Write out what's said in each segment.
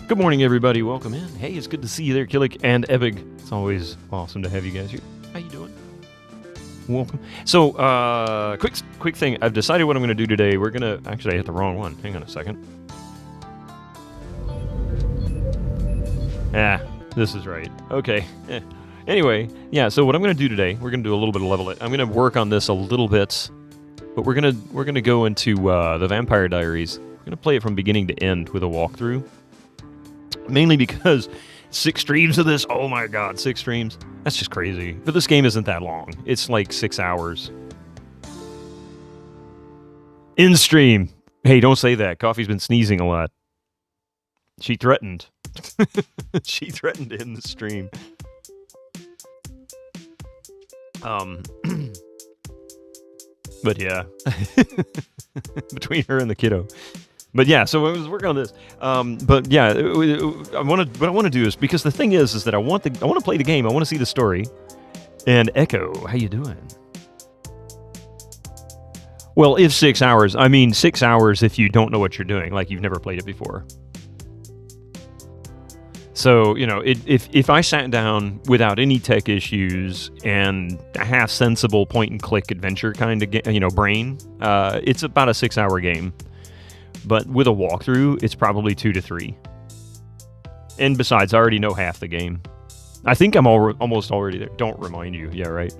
Good morning, everybody. Welcome in. Hey, it's good to see you there, Killick and Ebig. It's always awesome to have you guys here. How you doing? Welcome. So, quick thing. I've decided what I'm going to do today. We're going to... Actually, I hit the wrong one. Hang on a second. This is right. Okay. Anyway, yeah, so what I'm going to do today, we're going to do a little bit of level it. I'm going to work on this a little bit, but we're going to go into the Vampire Diaries. We're going to play it from beginning to end with a walkthrough. Mainly because 6 streams of this, oh my god, 6 streams. That's just crazy. But this game isn't that long. It's like 6 hours. In stream. Hey, don't say that. Coffee's been sneezing a lot. She threatened. She threatened to end the stream. But yeah. Between her and the kiddo. But yeah, so I was working on this. But yeah, what I want to do is, because the thing is that I want to play the game. I want to see the story. And Echo, how you doing? Well, if 6 hours, I mean 6 hours if you don't know what you're doing, like you've never played it before. So, you know, if I sat down without any tech issues and a half sensible point and click adventure kind of brain, it's about a 6 hour game. But with a walkthrough, it's probably 2 to 3. And besides, I already know half the game. I think I'm almost already there. Don't remind you. Yeah, right.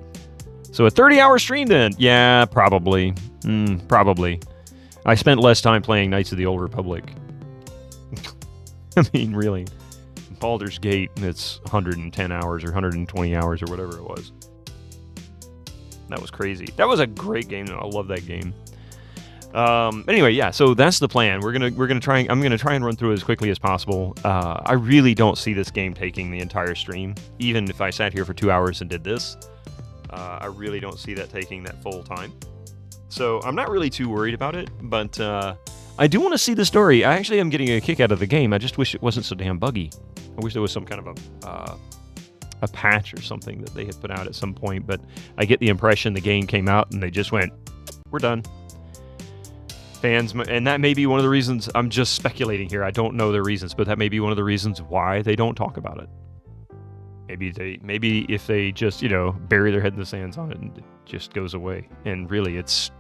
So a 30-hour stream then? Yeah, probably. Probably. I spent less time playing Knights of the Old Republic. I mean, really. Baldur's Gate, it's 110 hours or 120 hours or whatever it was. That was crazy. That was a great game, though. I love that game. Anyway, yeah, so that's the plan. I'm gonna try and run through it as quickly as possible. I really don't see this game taking the entire stream. Even if I sat here for 2 hours and did this, I really don't see that taking that full time. So I'm not really too worried about it, but I do want to see the story. I actually am getting a kick out of the game. I just wish it wasn't so damn buggy. I wish there was some kind of a patch or something that they had put out at some point, but I get the impression the game came out and they just went, we're done. Fans, and that may be one of the reasons. I'm just speculating here. I don't know the reasons, but that may be one of the reasons why they don't talk about it. Maybe if they just, bury their head in the sands on it and it just goes away. And really, it's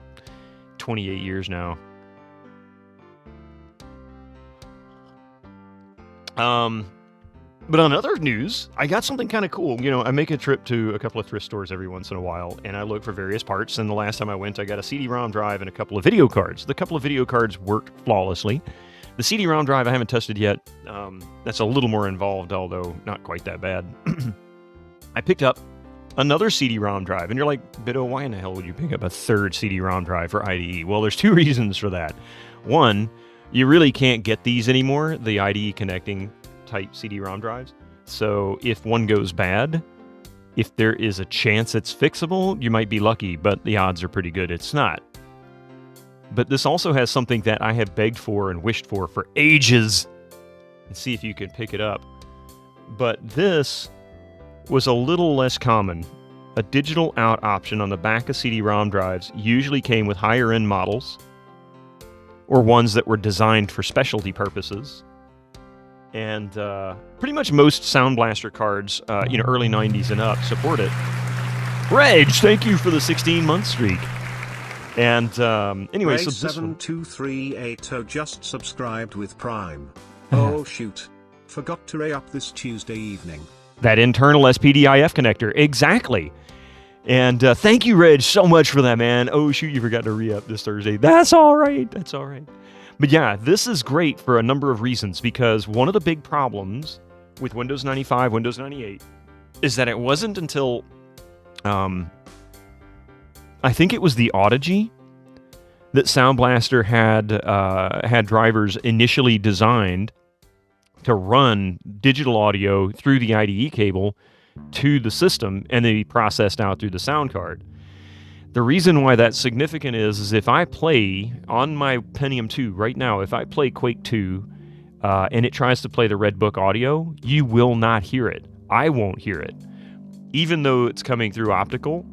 28 years now. But on other news, I got something kind of cool. I make a trip to a couple of thrift stores every once in a while, and I look for various parts, and the last time I went, I got a CD-ROM drive and a couple of video cards. The couple of video cards worked flawlessly. The CD-ROM drive I haven't tested yet. That's a little more involved, although not quite that bad. I picked up another CD-ROM drive, and you're like, Biddo, why in the hell would you pick up a third CD-ROM drive for IDE? Well, there's 2 reasons for that. One, you really can't get these anymore, the IDE connecting type CD-ROM drives. So if one goes bad, if there is a chance it's fixable, you might be lucky, but the odds are pretty good it's not. But this also has something that I have begged for and wished for ages. And see if you can pick it up. But this was a little less common. A digital out option on the back of CD-ROM drives usually came with higher end models or ones that were designed for specialty purposes. And pretty much most Sound Blaster cards, early 90s and up, support it. Reg, thank you for the 16-month streak. And anyway, Ray so this 7238 just subscribed with Prime. Oh shoot. Forgot to re-up this Tuesday evening. That internal SPDIF connector, exactly. And thank you, Reg, so much for that, man. Oh shoot, you forgot to re-up this Thursday. That's all right. That's all right. But yeah, this is great for a number of reasons, because one of the big problems with Windows 95, Windows 98, is that it wasn't until, I think it was the Audigy, that Sound Blaster had drivers initially designed to run digital audio through the IDE cable to the system, and then be processed out through the sound card. The reason why that's significant is if I play on my Pentium 2 right now, if I play Quake 2 and it tries to play the Red Book audio, you will not hear it. I won't hear it. Even though it's coming through optical,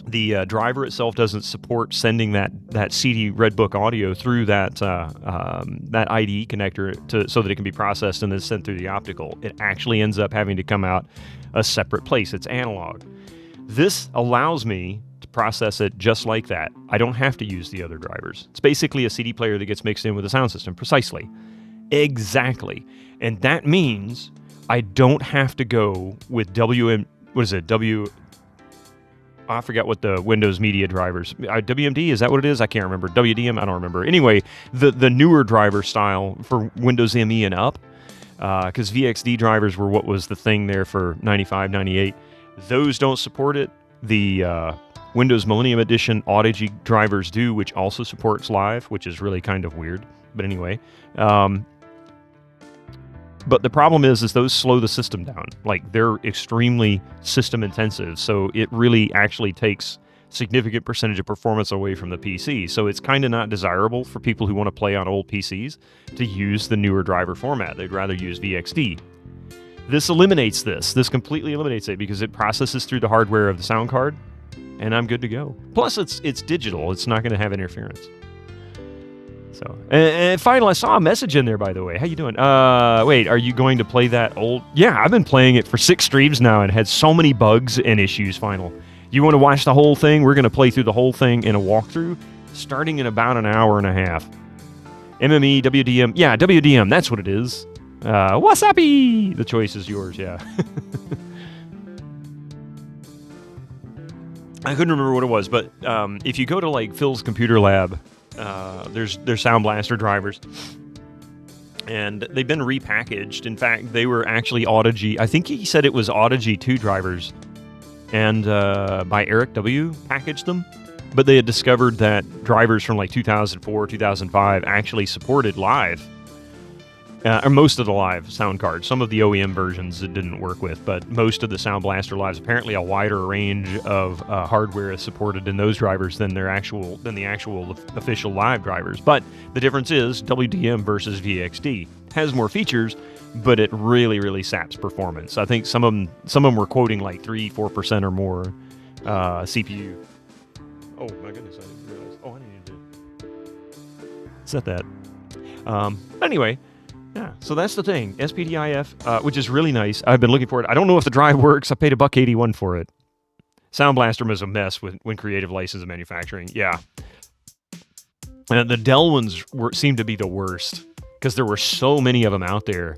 The driver itself doesn't support sending that CD Redbook audio through that IDE connector so that it can be processed and then sent through the optical. It actually ends up having to come out a separate place. It's analog. This allows me to process it just like that. I don't have to use the other drivers. It's basically a CD player that gets mixed in with a sound system. Precisely. Exactly. And that means I don't have to go with I forgot what the Windows Media drivers. WMD, is that what it is? I can't remember. WDM, I don't remember. Anyway, the newer driver style for Windows ME and up, because VXD drivers were what was the thing there for 95, 98. Those don't support it. The Windows Millennium Edition Audigy drivers do, which also supports live, which is really kind of weird. But anyway, but the problem is those slow the system down. Like, they're extremely system intensive, so it really actually takes significant percentage of performance away from the PC. So it's kind of not desirable for people who want to play on old PCs to use the newer driver format. They'd rather use VXD. This eliminates this. This completely eliminates it because it processes through the hardware of the sound card, and I'm good to go. Plus, it's digital. It's not going to have interference. So, and finally, I saw a message in there, by the way. How you doing? Wait, are you going to play that old? Yeah, I've been playing it for 6 streams now and had so many bugs and issues, final. You want to watch the whole thing? We're going to play through the whole thing in a walkthrough, starting in about an hour and a half. MME, WDM. Yeah, WDM, that's what it is. Wasabi! The choice is yours, yeah. I couldn't remember what it was, but if you go to, like, Phil's Computer Lab, there's Sound Blaster drivers, and they've been repackaged. In fact, they were actually Audigy. I think he said it was Audigy 2 drivers, and by Eric W. packaged them. But they had discovered that drivers from like 2004, 2005 actually supported live, or most of the live sound cards. Some of the OEM versions it didn't work with, but most of the Sound Blaster lives, apparently a wider range of hardware is supported in those drivers than the actual official live drivers. But the difference is WDM versus VXD has more features, but it really, really saps performance. I think some of them were quoting like 3-4% or more CPU. Oh my goodness, I didn't realize. Oh, I needed to set that. Anyway. Yeah, so that's the thing. SPDIF, which is really nice. I've been looking for it. I don't know if the drive works. I paid $181 for it. Sound Blaster was a mess when Creative License Manufacturing. Yeah. And the Dell ones seemed to be the worst because there were so many of them out there.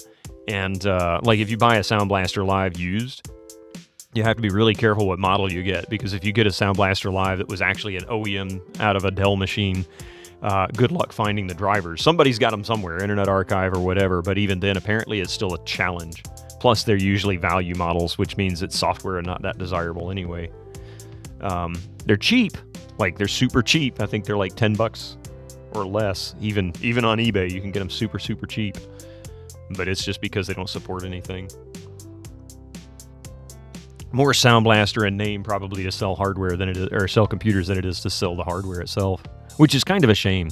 And like if you buy a Sound Blaster Live used, you have to be really careful what model you get, because if you get a Sound Blaster Live that was actually an OEM out of a Dell machine, good luck finding the drivers. Somebody's got them somewhere, Internet Archive or whatever, but even then, apparently it's still a challenge. Plus, they're usually value models, which means it's software and not that desirable anyway. They're cheap. Like, they're super cheap. I think they're like $10 or less. Even on eBay, you can get them super, super cheap. But it's just because they don't support anything. More Sound Blaster in name probably to sell hardware than it is, or sell computers than it is to sell the hardware itself. Which is kind of a shame.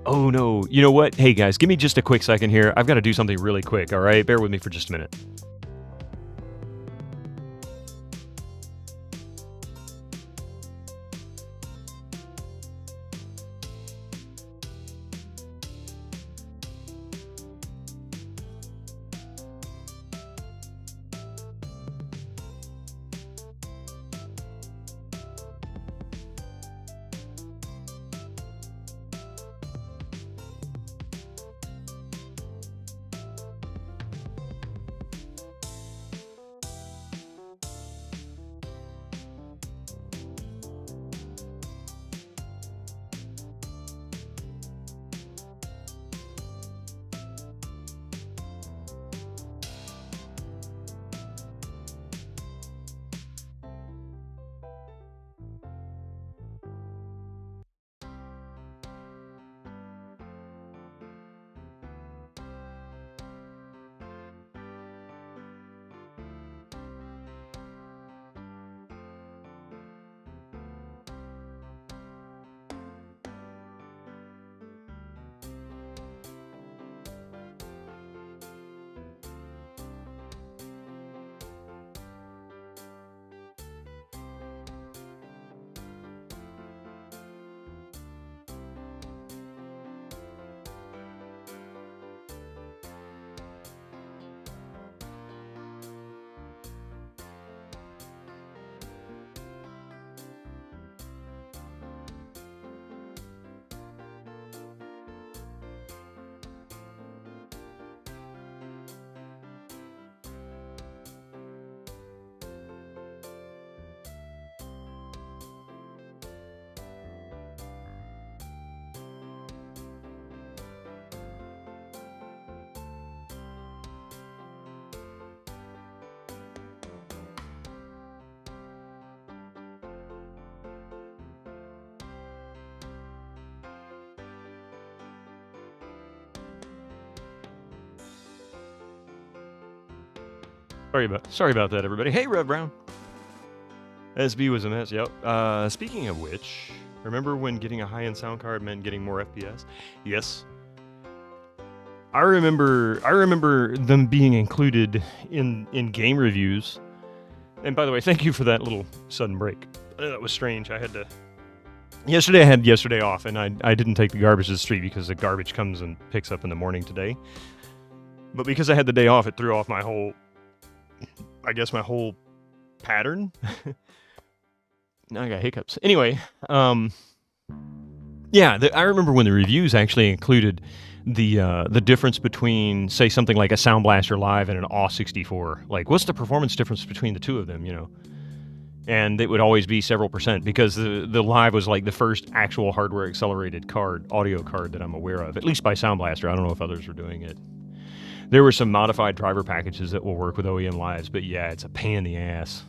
Oh no, you know what? Hey guys, give me just a quick second here. I've got to do something really quick, alright? Bear with me for just a minute. Sorry about that, everybody. Hey, Rev Brown. SB was a mess. Yep. Speaking of which, remember when getting a high-end sound card meant getting more FPS? Yes. I remember them being included in game reviews. And by the way, thank you for that little sudden break. That was strange. Yesterday I had yesterday off, and I didn't take the garbage to the street because the garbage comes and picks up in the morning today. But because I had the day off, it threw off my whole pattern. Now I got hiccups. Anyway, yeah, I remember when the reviews actually included the difference between, say, something like a Sound Blaster Live and an AW64. Like, what's the performance difference between the two of them, you know? And it would always be several percent, because the Live was like the first actual hardware accelerated audio card that I'm aware of, at least by Sound Blaster. I don't know if others were doing it. There were some modified driver packages that will work with OEM Lives, but yeah, it's a pain in the ass.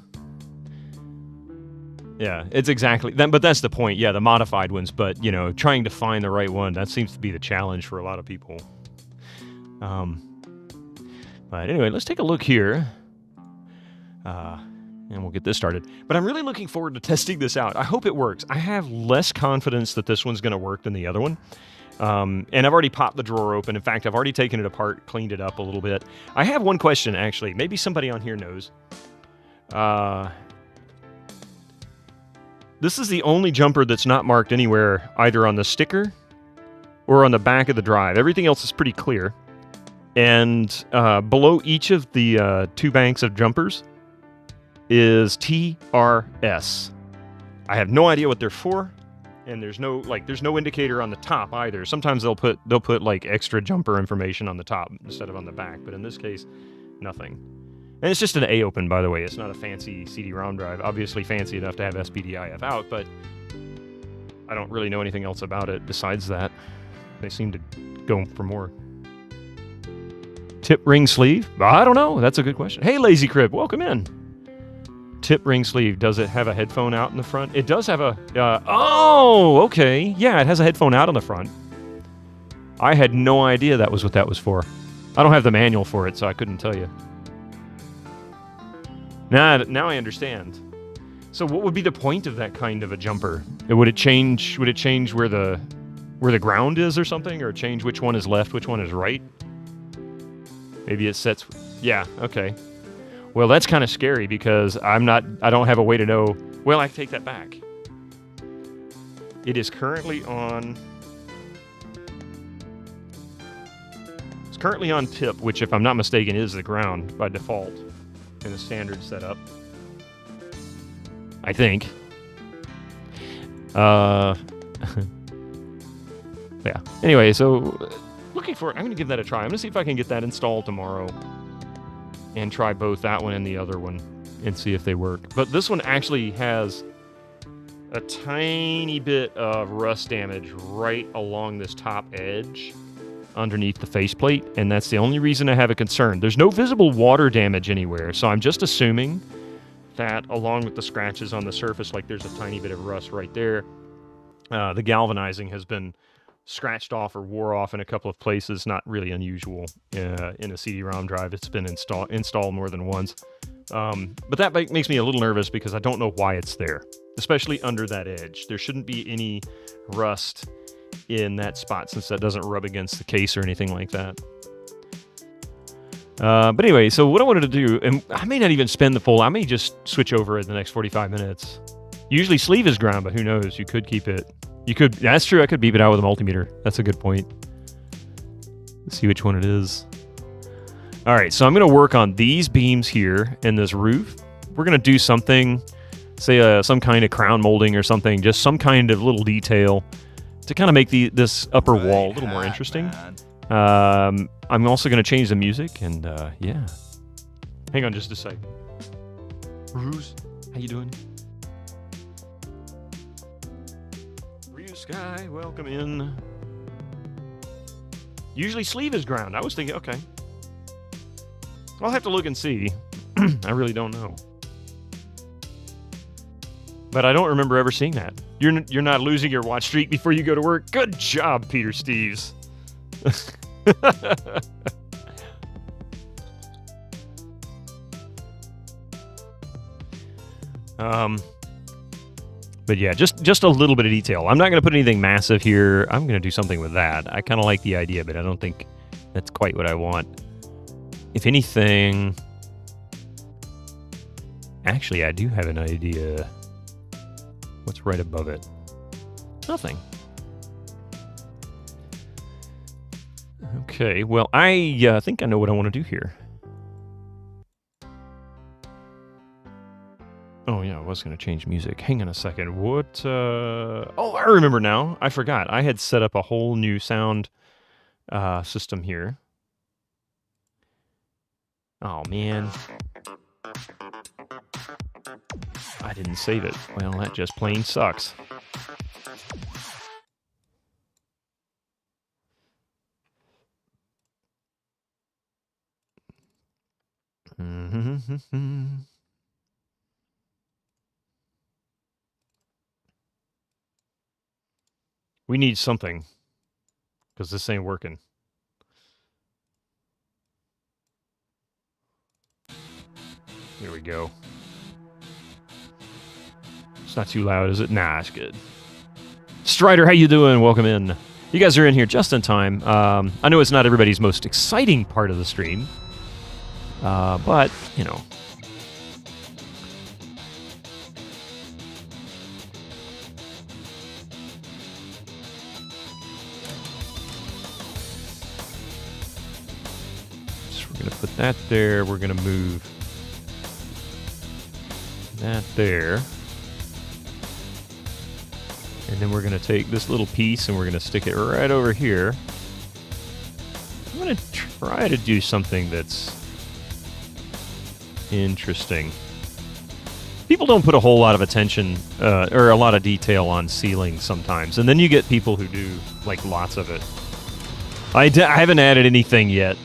Yeah, it's exactly that, but that's the point. Yeah, the modified ones, but you know, trying to find the right one, that seems to be the challenge for a lot of people. But anyway, let's take a look here. And we'll get this started. But I'm really looking forward to testing this out. I hope it works. I have less confidence that this one's going to work than the other one. And I've already popped the drawer open. In fact, I've already taken it apart, cleaned it up a little bit. I have one question, actually. Maybe somebody on here knows. This is the only jumper that's not marked anywhere, either on the sticker or on the back of the drive. Everything else is pretty clear. And below each of the two banks of jumpers is TRS. I have no idea what they're for, and there's no indicator on the top either. Sometimes they'll put like extra jumper information on the top instead of on the back, but in this case, nothing. And it's just an A-open, by the way. It's not a fancy CD-ROM drive. Obviously fancy enough to have SPDIF out, but I don't really know anything else about it besides that. They seem to go for more. Tip ring sleeve? I don't know. That's a good question. Hey, Lazy Crib, welcome in. Tip ring sleeve. Does it have a headphone out in the front? It does have a... oh, okay. Yeah, it has a headphone out on the front. I had no idea that was what that was for. I don't have the manual for it, so I couldn't tell you. Now I understand. So what would be the point of that kind of a jumper? Would it change where the ground is or something? Or change which one is left, which one is right? Maybe it sets... Yeah, okay. Well, that's kind of scary because I don't have a way to know... Well, I take that back. It is currently on... It's currently on tip, which, if I'm not mistaken, is the ground by default in the standard setup. I think. Yeah. Anyway, so looking for it. I'm going to give that a try. I'm going to see if I can get that installed tomorrow and try both that one and the other one and see if they work. But this one actually has a tiny bit of rust damage right along this top edge underneath the faceplate, and that's the only reason I have a concern. There's no visible water damage anywhere, so I'm just assuming that along with the scratches on the surface, like there's a tiny bit of rust right there, the galvanizing has been scratched off or wore off in a couple of places. Not really unusual in a CD-ROM drive. It's been installed more than once. But that makes me a little nervous because I don't know why it's there, especially under that edge. There shouldn't be any rust in that spot since that doesn't rub against the case or anything like that. But anyway, so what I wanted to do, and I may not even spend the full, I may just switch over in the next 45 minutes. Usually sleeve is ground, but who knows? You could keep it. You could, that's true, I could beep it out with a multimeter. That's a good point. Let's see which one it is. All right, so I'm going to work on these beams here in this roof. We're going to do something, say some kind of crown molding or something, just some kind of little detail to kind of make this upper wall a little more interesting. I'm also going to change the music, and yeah. Hang on just a second. Ruse, how you doing? Ruse Sky, welcome in. Usually sleeve is ground. I was thinking, okay. I'll have to look and see. I really don't know. But I don't remember ever seeing that. You're not losing your watch streak before you go to work. Good job, Peter Steves. But yeah, just a little bit of detail. I'm not going to put anything massive here. I'm going to do something with that. I kind of like the idea, but I don't think that's quite what I want. If anything... Actually, I do have an idea. What's right above it? Nothing. Okay, well, I think I know what I want to do here. Oh, yeah, I was going to change music. Hang on a second. What, Oh, I remember now. I forgot. I had set up a whole new sound system here. Oh, man. I didn't save it. Well, that just plain sucks. We need something, because this ain't working. There we go. It's not too loud, is it? Nah, it's good. Strider, how you doing? Welcome in. You guys are in here just in time. I know it's not everybody's most exciting part of the stream, but, you know. So we're going to put that there. We're going to move that there. And then we're going to take this little piece and we're going to stick it right over here. I'm going to try to do something that's interesting. People don't put a whole lot of attention or a lot of detail on ceilings sometimes. And then you get people who do, like, lots of it. I haven't added anything yet.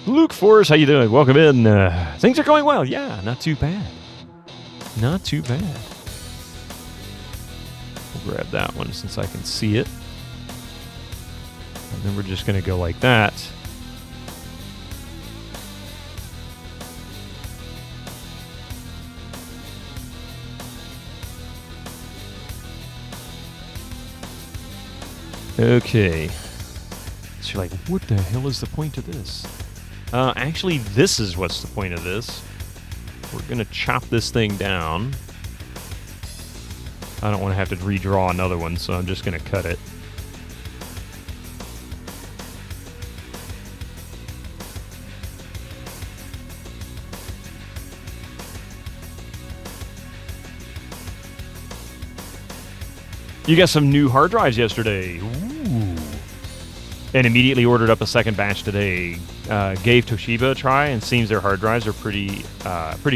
Luke Forrest, how you doing? Welcome in. Things are going well. Yeah, not too bad. Not too bad. We'll grab that one since I can see it. And then we're just going to go like that. Okay. So you're like, what the hell is the point of this? Actually, this is what's the point of this. We're going to chop this thing down. I don't want to have to redraw another one, so I'm just going to cut it. You got some new hard drives yesterday. Ooh. And immediately ordered up a second batch today. Gave Toshiba a try, and seems their hard drives are pretty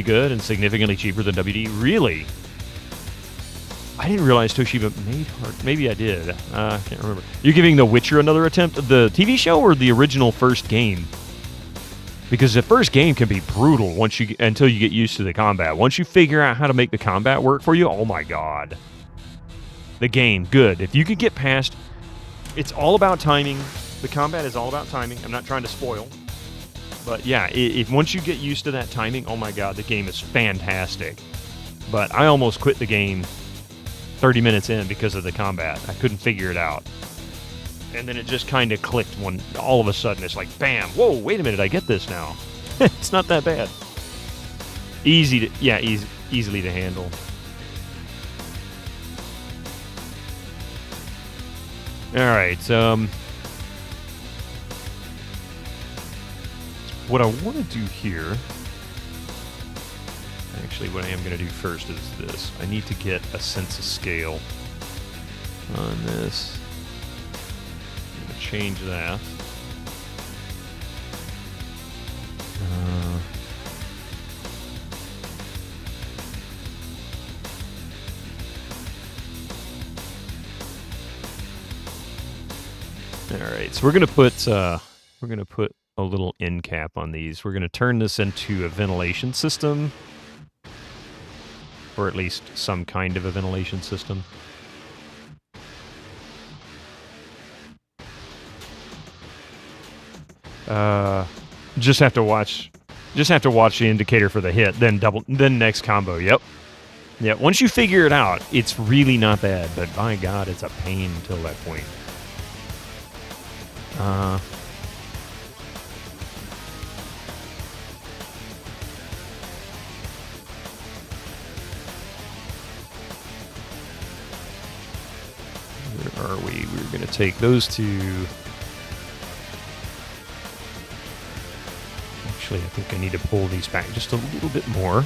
good and significantly cheaper than WD. Really? I didn't realize Toshiba made hard... Maybe I did. I can't remember. You're giving The Witcher another attempt? The TV show or the original first game? Because the first game can be brutal until you get used to the combat. Once you figure out how to make the combat work for you, oh my god. The game, good. If you could get past... It's all about timing. The combat is all about timing. I'm not trying to spoil. But yeah, if once you get used to that timing, oh my god, the game is fantastic. But I almost quit the game 30 minutes in because of the combat. I couldn't figure it out. And then it just kind of clicked when all of a sudden it's like, bam, whoa, wait a minute, I get this now. It's not that bad. Easily to handle. Alright, what I want to do here... Actually, what I am going to do first is this. I need to get a sense of scale on this. I'm going to change that. Alright, so we're going to put a little end cap on these. We're going to turn this into a ventilation system. Or at least some kind of a ventilation system. Just have to watch Just have to watch the indicator for the hit, then next combo. Yep. Yeah, once you figure it out, it's really not bad, but by God, it's a pain until that point. Where are we? We're going to take those two. Actually, I think I need to pull these back just a little bit more.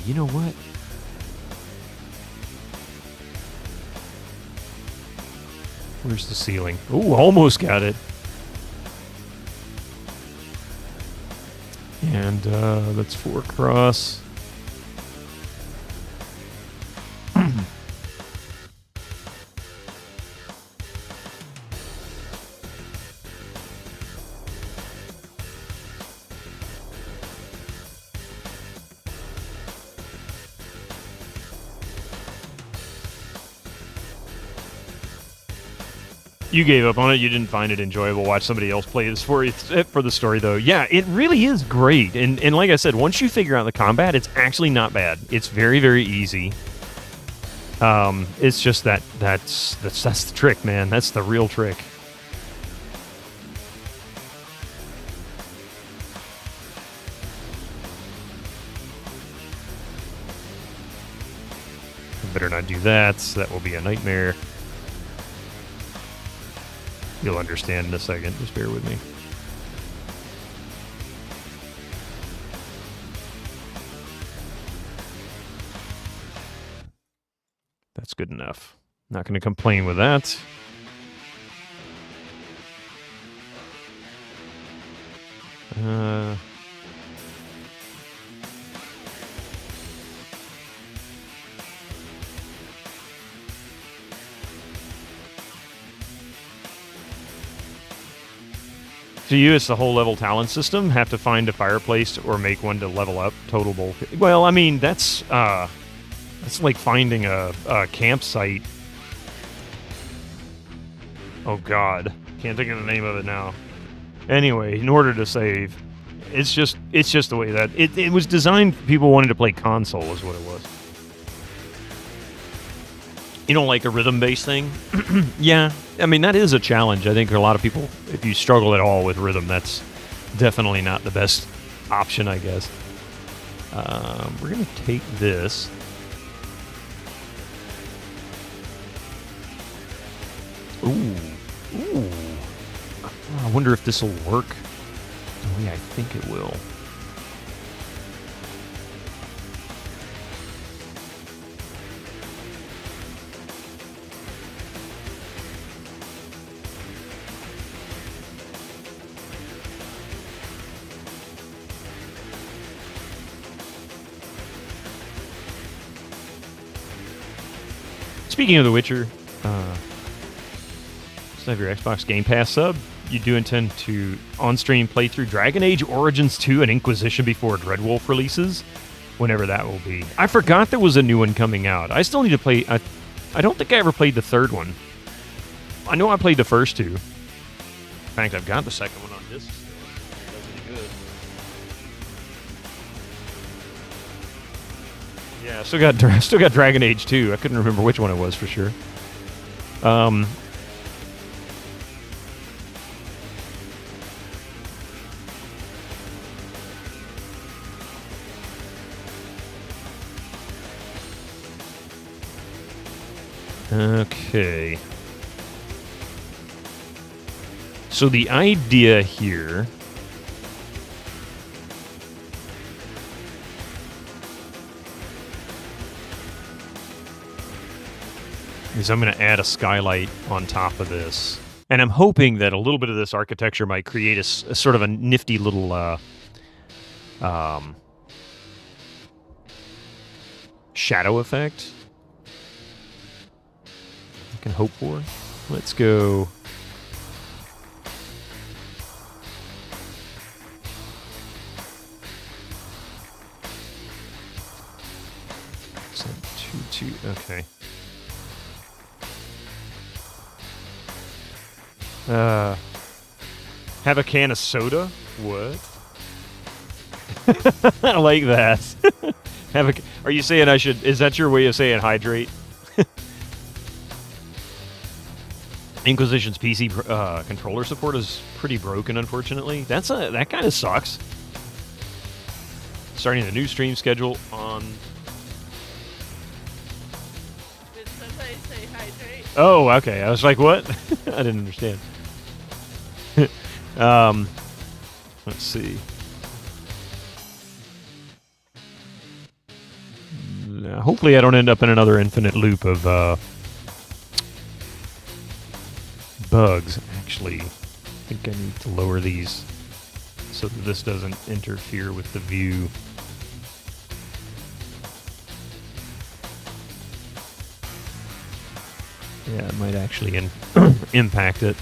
You know what? Where's the ceiling? Ooh, almost got it. And that's 4 across. You gave up on it. You didn't find it enjoyable. Watch somebody else play this for the story, though. Yeah, it really is great. And like I said, once you figure out the combat, it's actually not bad. It's very, very easy. It's just that's the trick, man. That's the real trick. I better not do that. That will be a nightmare. You'll understand in a second. Just bear with me. That's good enough. Not going to complain with that. To you, it's the whole level talent system. Have to find a fireplace or make one to level up. Total bull. Well, I mean, that's like finding a campsite. Oh God, can't think of the name of it now. Anyway, in order to save, it's just the way that it was designed for people wanting to play console, is what it was. You know, like a rhythm-based thing? Yeah, I mean, that is a challenge. I think a lot of people, if you struggle at all with rhythm, that's definitely not the best option, I guess. We're going to take this. Ooh. I wonder if this will work. Oh, yeah, I think it will. Speaking of The Witcher, just have your Xbox Game Pass sub. You do intend to on-stream play through Dragon Age Origins 2 and Inquisition before Dreadwolf releases, whenever that will be. I forgot there was a new one coming out. I still need to play. I don't think I ever played the third one. I know I played the first two. In fact, I've got the second one on disc still. That's really good. Yeah, still got Dragon Age 2. I couldn't remember which one it was for sure. Okay. So the idea here is I'm going to add a skylight on top of this. And I'm hoping that a little bit of this architecture might create a sort of a nifty little shadow effect. I can hope for. Let's go. 2, okay. Have a can of soda? What? I like that. Are you saying I should... Is that your way of saying hydrate? Inquisition's PC controller support is pretty broken, unfortunately. That kind of sucks. Starting the new stream schedule on... Did somebody say hydrate? Oh, okay. I was like, what? I didn't understand. Let's see. Hopefully I don't end up in another infinite loop of bugs. Actually, I think I need to lower these so that this doesn't interfere with the view. Yeah, it might actually impact it.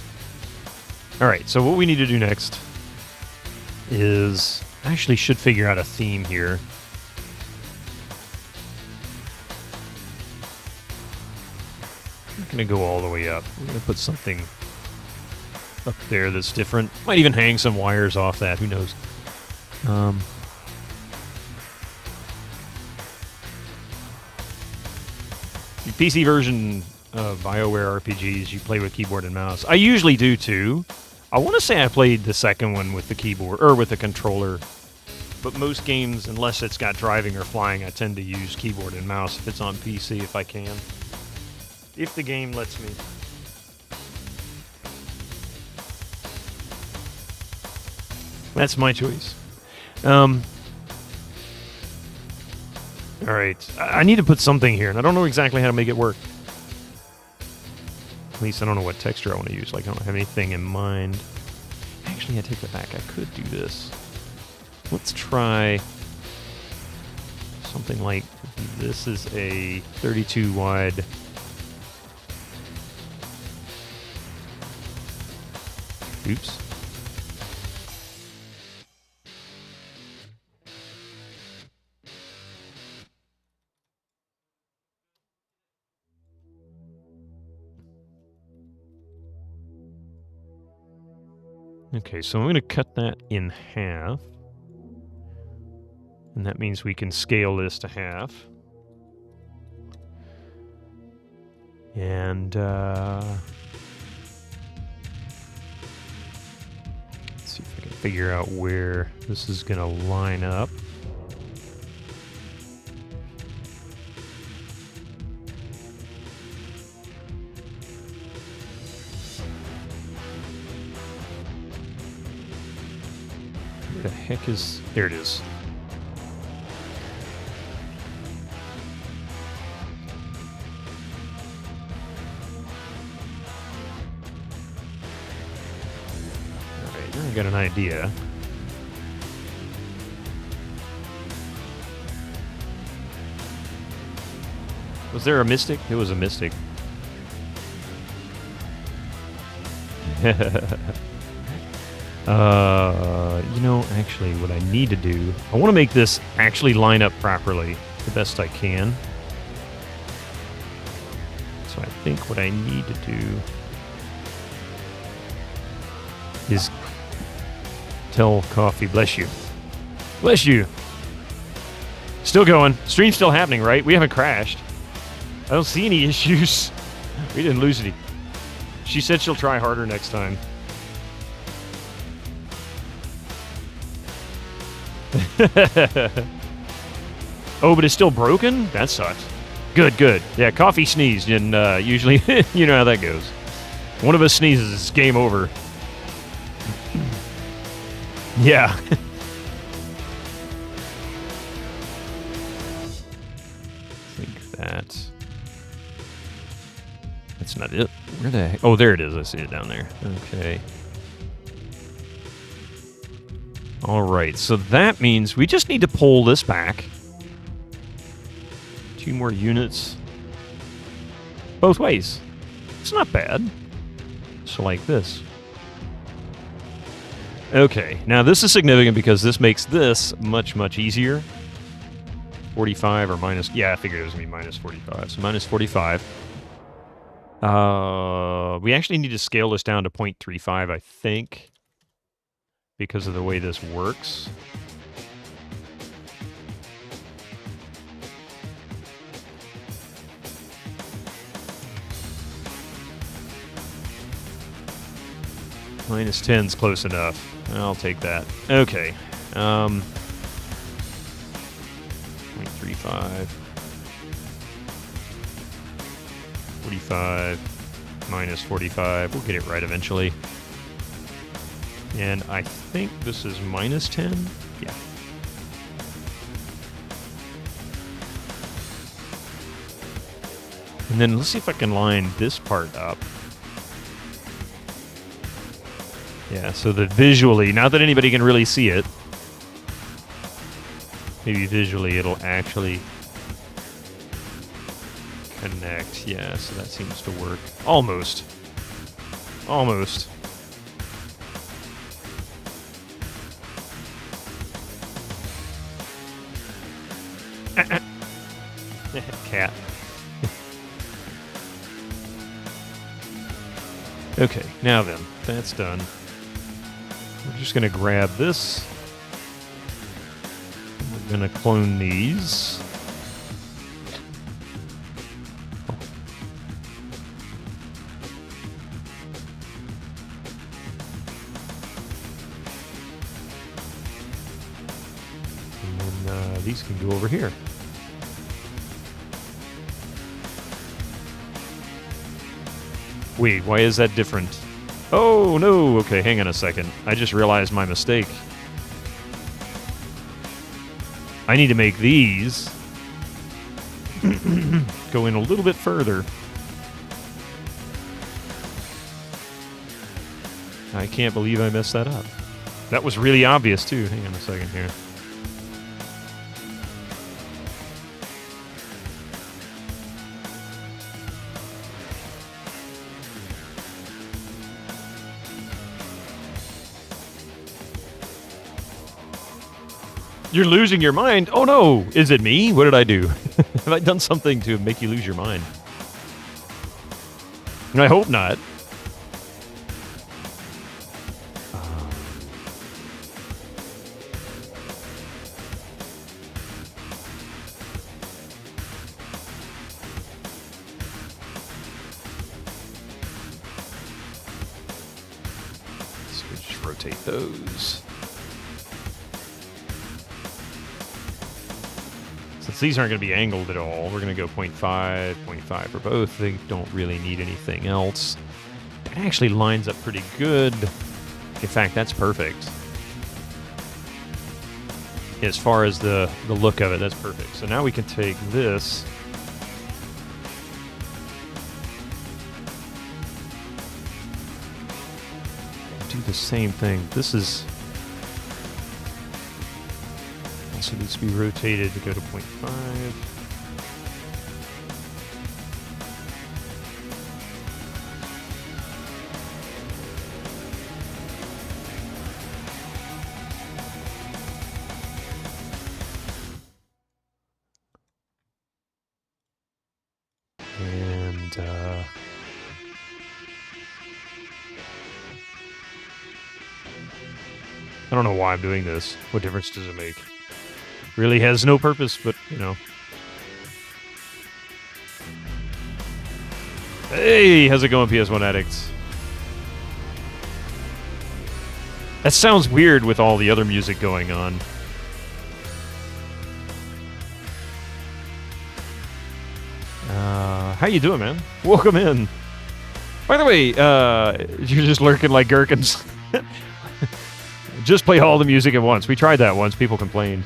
Alright, so what we need to do next is... I actually should figure out a theme here. I'm not going to go all the way up. I'm going to put something up there that's different. Might even hang some wires off that, who knows. The PC version of BioWare RPGs, you play with keyboard and mouse. I usually do too. I want to say I played the second one with the keyboard, or with the controller. But most games, unless it's got driving or flying, I tend to use keyboard and mouse if it's on PC, if I can. If the game lets me. That's my choice. Alright, I need to put something here, and I don't know exactly how to make it work. At least I don't know what texture I want to use. Like, I don't have anything in mind. Actually, I take that back. I could do this. Let's try something like this is a 32 wide. Oops. Okay, so I'm going to cut that in half. And that means we can scale this to half. And, let's see if I can figure out where this is going to line up. Where the heck is... There it is. Alright, I got an idea. Was there a mystic? It was a mystic. You know, actually, what I need to do... I want to make this actually line up properly, the best I can. So I think what I need to do is tell Coffee, bless you. Bless you! Still going. Stream's still happening, right? We haven't crashed. I don't see any issues. We didn't lose any. She said she'll try harder next time. Oh, but it's still broken? That sucks. Good, good. Yeah, Coffee sneezed, and usually, you know how that goes. One of us sneezes, it's game over. Yeah. I think that's not it. Where the heck? Oh, there it is. I see it down there. Okay. All right, so that means we just need to pull this back. 2 more units. Both ways. It's not bad. So like this. Okay, now this is significant because this makes this much, much easier. 45 or minus... Yeah, I figured it was going to be minus 45. So minus 45. We actually need to scale this down to 0.35, I think, because of the way this works. Minus 10's close enough. I'll take that. Okay. 0.35. 45. Minus 45. We'll get it right eventually. And I think this is minus 10? Yeah. And then let's see if I can line this part up. Yeah, so that visually, not that anybody can really see it, maybe visually it'll actually connect. Yeah, so that seems to work. Almost. Almost. Cat. Okay, now then, that's done. We're just going to grab this. We're going to clone these. And then these can go over here. Wait, why is that different? Oh, no! Okay, hang on a second. I just realized my mistake. I need to make these go in a little bit further. I can't believe I messed that up. That was really obvious, too. Hang on a second here. You're losing your mind? Oh no! Is it me? What did I do? Have I done something to make you lose your mind? I hope not. So we just rotate those. Since these aren't going to be angled at all, we're going to go 0.5, 0.5 for both. They don't really need anything else. That actually lines up pretty good. In fact, that's perfect. As far as the look of it, that's perfect. So now we can take this. Do the same thing. This is... also needs to be rotated to go to 0.5. And I don't know why I'm doing this. What difference does it make? Really has no purpose, but, you know. Hey, how's it going, PS1 addicts? That sounds weird with all the other music going on. How you doing, man? Welcome in. By the way, you're just lurking like gherkins. Just play all the music at once. We tried that once. People complained.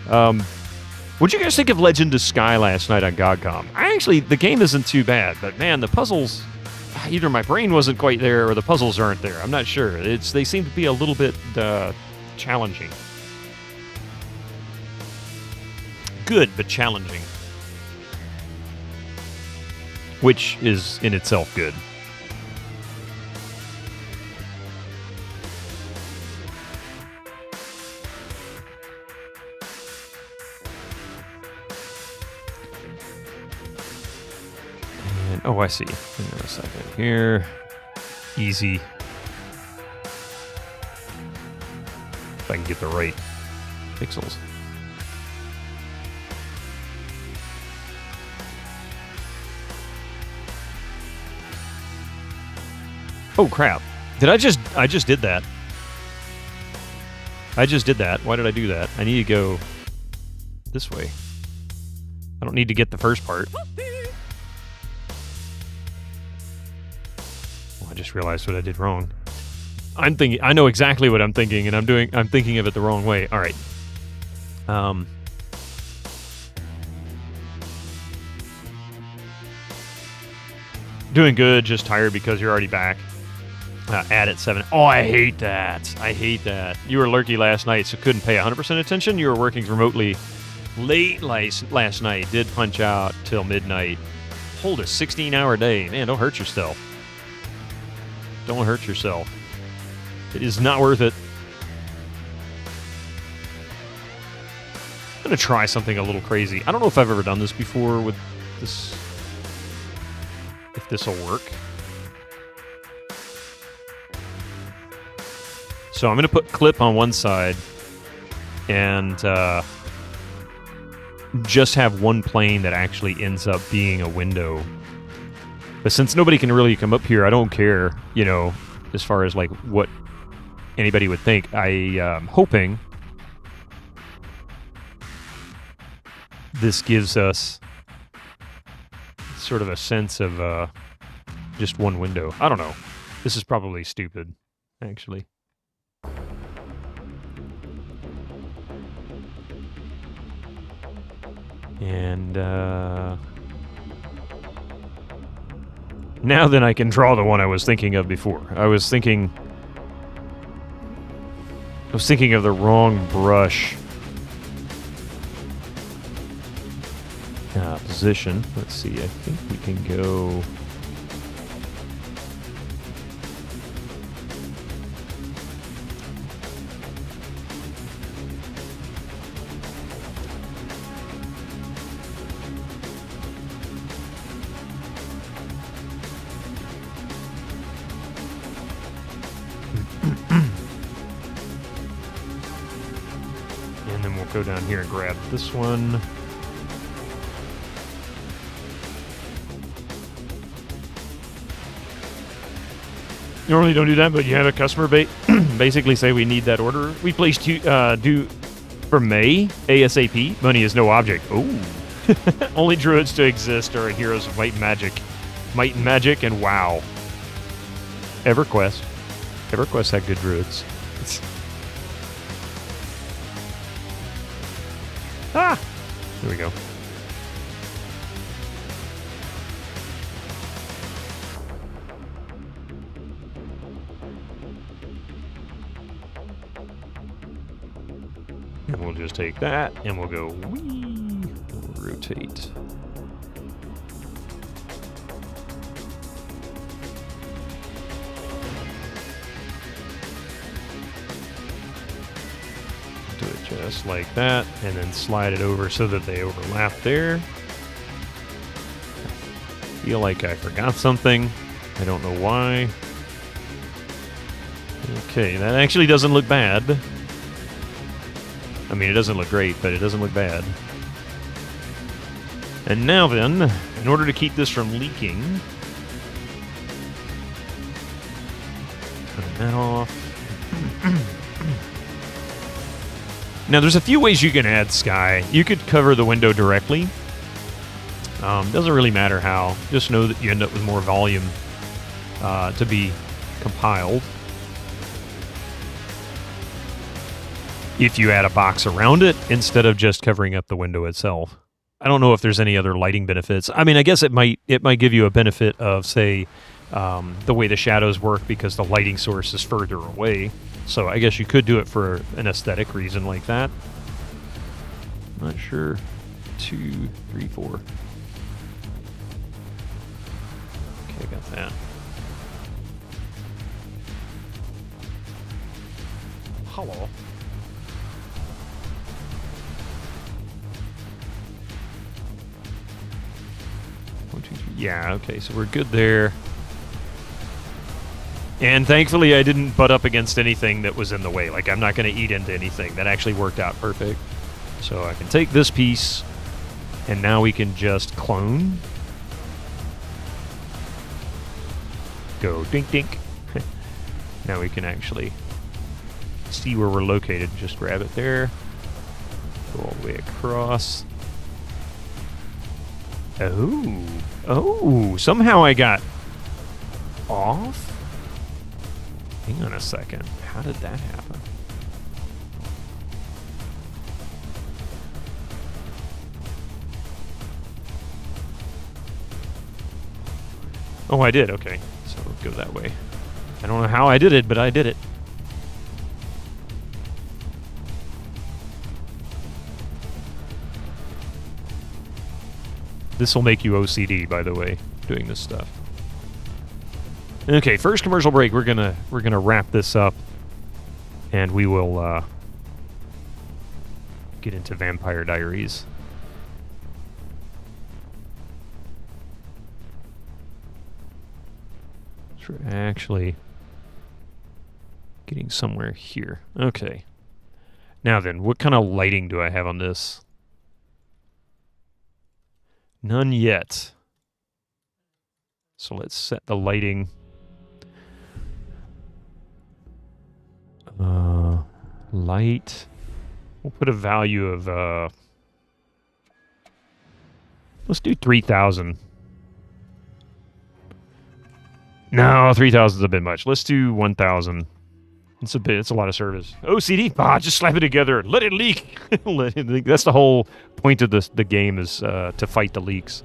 What'd you guys think of Legend of Sky last night on GOGCOM? The game isn't too bad, but man, the puzzles, either my brain wasn't quite there or the puzzles aren't there. I'm not sure. They seem to be a little bit challenging. Good, but challenging. Which is in itself good. And, oh, I see. Hang on a second here. Easy. If I can get the right pixels. Oh, crap. I just did that. I just did that. Why did I do that? I need to go this way. I don't need to get the first part. Oh, I just realized what I did wrong. I know exactly what I'm thinking, and I'm thinking of it the wrong way. All right. Doing good, just tired because you're already back. At 7. Oh, I hate that. I hate that. You were lurky last night, so couldn't pay 100% attention. You were working remotely late last night. Did punch out till midnight. Hold a 16-hour day. Man, don't hurt yourself. Don't hurt yourself. It is not worth it. I'm going to try something a little crazy. I don't know if I've ever done this before with this. If this will work. So I'm going to put clip on one side and just have one plane that actually ends up being a window. But since nobody can really come up here, I don't care, you know, as far as like what anybody would think. I'm hoping this gives us sort of a sense of just one window. I don't know. This is probably stupid, actually. And now then I can draw the one I was thinking of before. I was thinking of the wrong brush position. Let's see, I think we can go... And then we'll go down here and grab this one. Normally don't do that, but you had a customer basically say we need that order. We placed due for May ASAP. Money is no object. Oh, only druids to exist are in Heroes of Might and Magic, and WoW. EverQuest had good druids. There we go. And we'll just take that, and we'll go whee, rotate. Do it just like that, and then slide it over so that they overlap there. I feel like I forgot something. I don't know why. Okay, that actually doesn't look bad. I mean, it doesn't look great, but it doesn't look bad. And now then, in order to keep this from leaking, turn that off. Now, there's a few ways you can add sky. You could cover the window directly. Doesn't really matter how. Just know that you end up with more volume to be compiled. If you add a box around it instead of just covering up the window itself. I don't know if there's any other lighting benefits. I mean, I guess it might give you a benefit of, say, the way the shadows work because the lighting source is further away. So I guess you could do it for an aesthetic reason like that. Not sure. 2, 3, 4. Okay, I got that. Hello. 1, 2, 3. Yeah, okay, so we're good there. And thankfully I didn't butt up against anything that was in the way. Like, I'm not going to eat into anything. That actually worked out perfect. So I can take this piece, and now we can just clone. Go dink dink. Now we can actually see where we're located. Just grab it there. Go all the way across. Oh. Oh, somehow I got off? Hang on a second. How did that happen? Oh, I did. Okay. So we'll go that way. I don't know how I did it, but I did it. This will make you OCD, by the way, doing this stuff. Okay, first commercial break. We're gonna wrap this up, and we will get into Vampire Diaries. So we're actually getting somewhere here. Okay. Now then, what kind of lighting do I have on this? None yet. So let's set the lighting. Light. We'll put a value of, let's do 3,000. No, 3,000 is a bit much. Let's do 1,000. It's a bit. It's a lot of service. OCD. Just slap it together. Let it leak. Let it leak. That's the whole point of the game is to fight the leaks.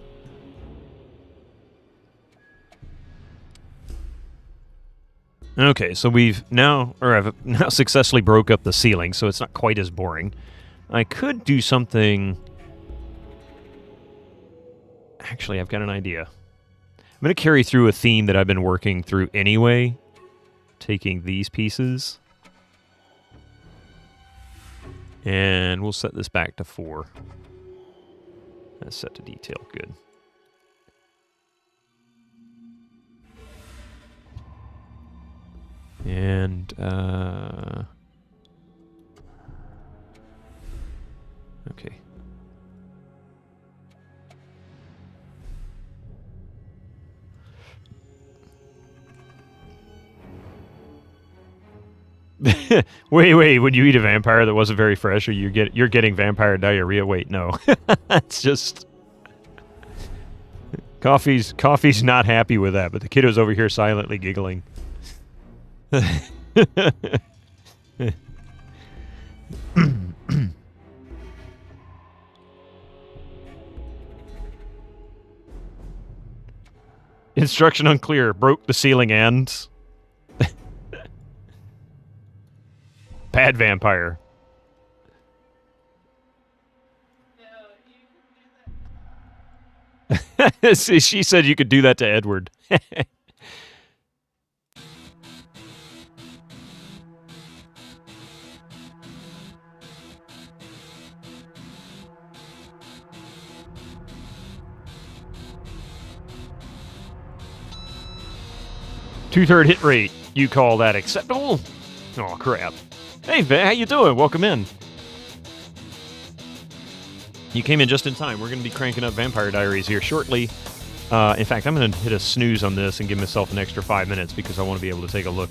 Okay, so I've now successfully broke up the ceiling, so it's not quite as boring. I could do something. Actually, I've got an idea. I'm going to carry through a theme that I've been working through anyway. Taking these pieces. And we'll set this back to 4. That's set to detail. Good. And, okay. Wait, when you eat a vampire that wasn't very fresh, or you're getting vampire diarrhea? Wait, no. It's just Coffee's not happy with that, but the kiddo's over here silently giggling. Instruction unclear. Broke the ceiling and bad vampire. She said you could do that to Edward. Two-third hit rate. You call that acceptable? Oh, crap. Hey, how you doing? Welcome in. You came in just in time. We're going to be cranking up Vampire Diaries here shortly. In fact, I'm going to hit a snooze on this and give myself an extra 5 minutes because I want to be able to take a look.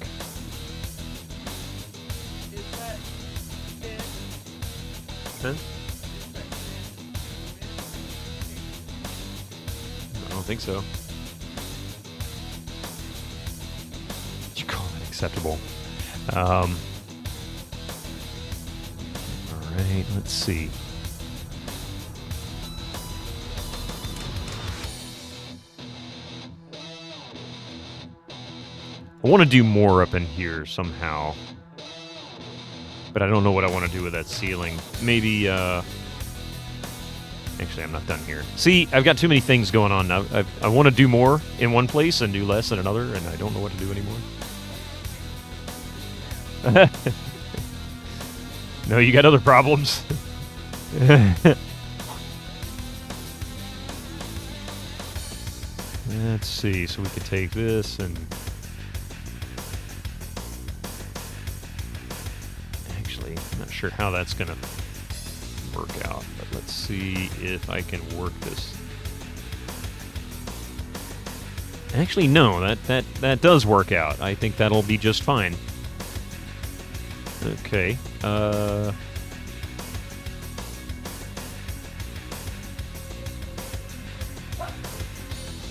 Huh? I don't think so. You call that acceptable? All right, let's see. I want to do more up in here somehow, but I don't know what I want to do with that ceiling. Maybe, actually, I'm not done here. See, I've got too many things going on now. I want to do more in one place and do less in another, and I don't know what to do anymore. No, you got other problems. Let's see. So we could take this and... Actually, I'm not sure how that's going to work out, but let's see if I can work this. Actually, no, that does work out. I think that'll be just fine. Okay.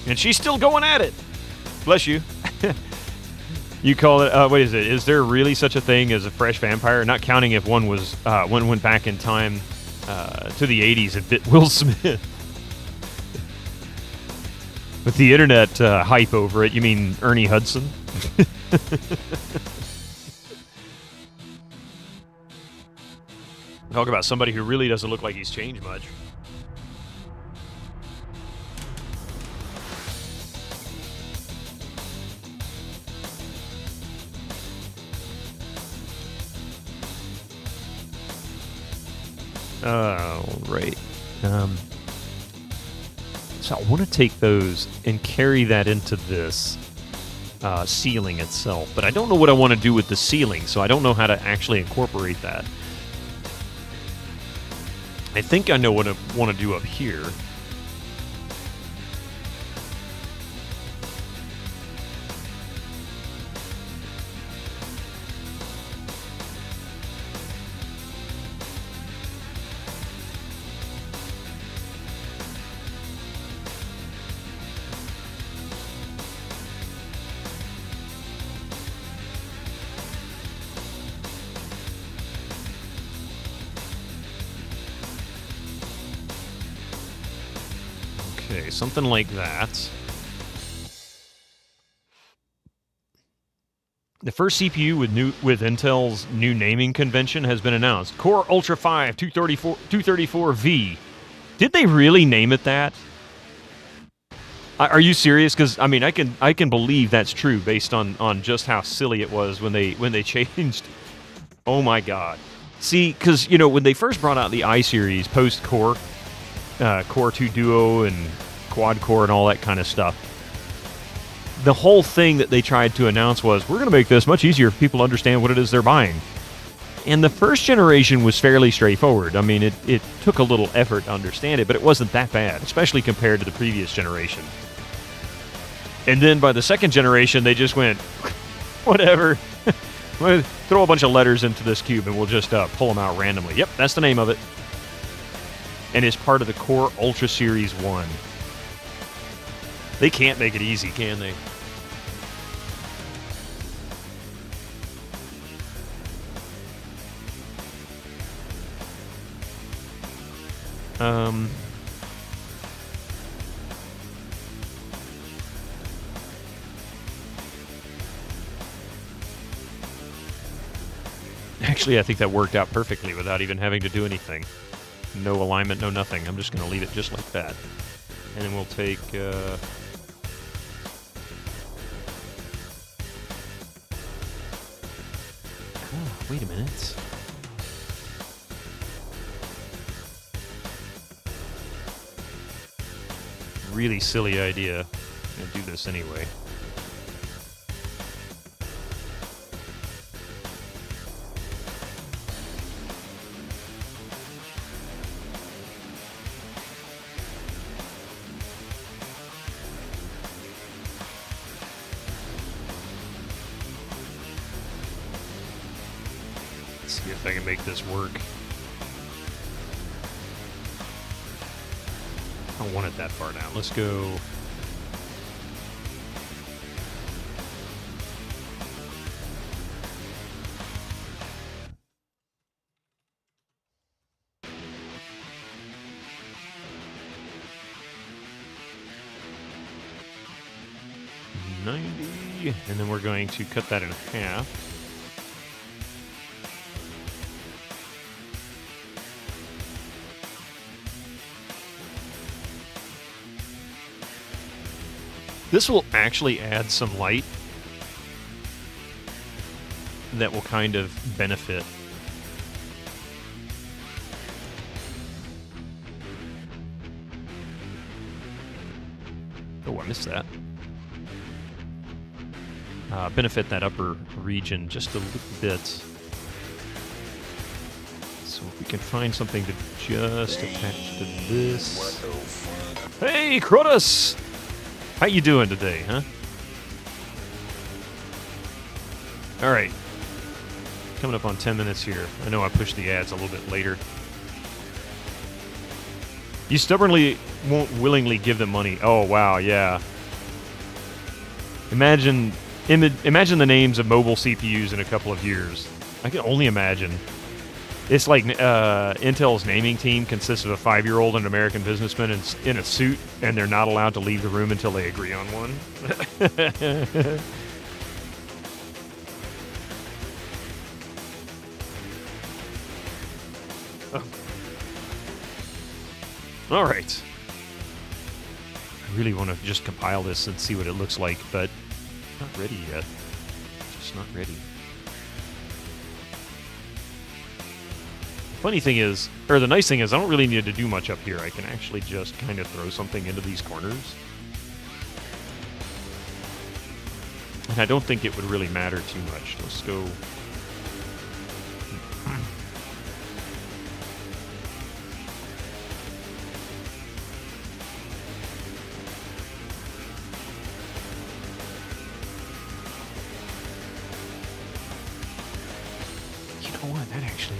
And she's still going at it. Bless you. You call it, what is it? Is there really such a thing as a fresh vampire? Not counting if one was, one went back in time to the 80s and bit Will Smith. With the internet hype over it, you mean Ernie Hudson? Talk about somebody who really doesn't look like he's changed much. Right. So I want to take those and carry that into this ceiling itself, but I don't know what I want to do with the ceiling, so I don't know how to actually incorporate that. I think I know what I want to do up here. Okay, something like that. The first CPU with Intel's new naming convention has been announced. Core Ultra 5 234V. Did they really name it that? Are you serious? Because I mean, I can believe that's true based on just how silly it was when they changed. Oh my God! See, because you know when they first brought out the i series post Core. Core 2 Duo and Quad Core and all that kind of stuff. The whole thing that they tried to announce was, we're going to make this much easier for people to understand what it is they're buying. And the first generation was fairly straightforward. I mean, it took a little effort to understand it, but it wasn't that bad, especially compared to the previous generation. And then by the second generation, they just went, whatever. Throw a bunch of letters into this cube and we'll just pull them out randomly. Yep, that's the name of it. And is part of the Core Ultra Series 1. They can't make it easy, can they? Actually, I think that worked out perfectly without even having to do anything. No alignment, no nothing. I'm just going to leave it just like that. And then we'll take... Oh, wait a minute. Really silly idea. I'm going to do this anyway. See if I can make this work. I don't want it that far down. Let's go. $90, and then we're going to cut that in half. This will actually add some light that will kind of benefit. Oh, I missed that. Benefit that upper region just a little bit. So if we can find something to just attach to this. Hey, Crotus! How you doing today, huh? All right. Coming up on 10 minutes here. I know I pushed the ads a little bit later. You stubbornly won't willingly give them money. Oh, wow, yeah. Imagine the names of mobile CPUs in a couple of years. I can only imagine. It's like Intel's naming team consists of a 5-year-old and an American businessman in a suit, and they're not allowed to leave the room until they agree on one. Oh. All right. I really want to just compile this and see what it looks like, but not ready yet. Just not ready. Funny thing is, or the nice thing is, I don't really need to do much up here. I can actually just kind of throw something into these corners. And I don't think it would really matter too much. Let's go. You know what? That actually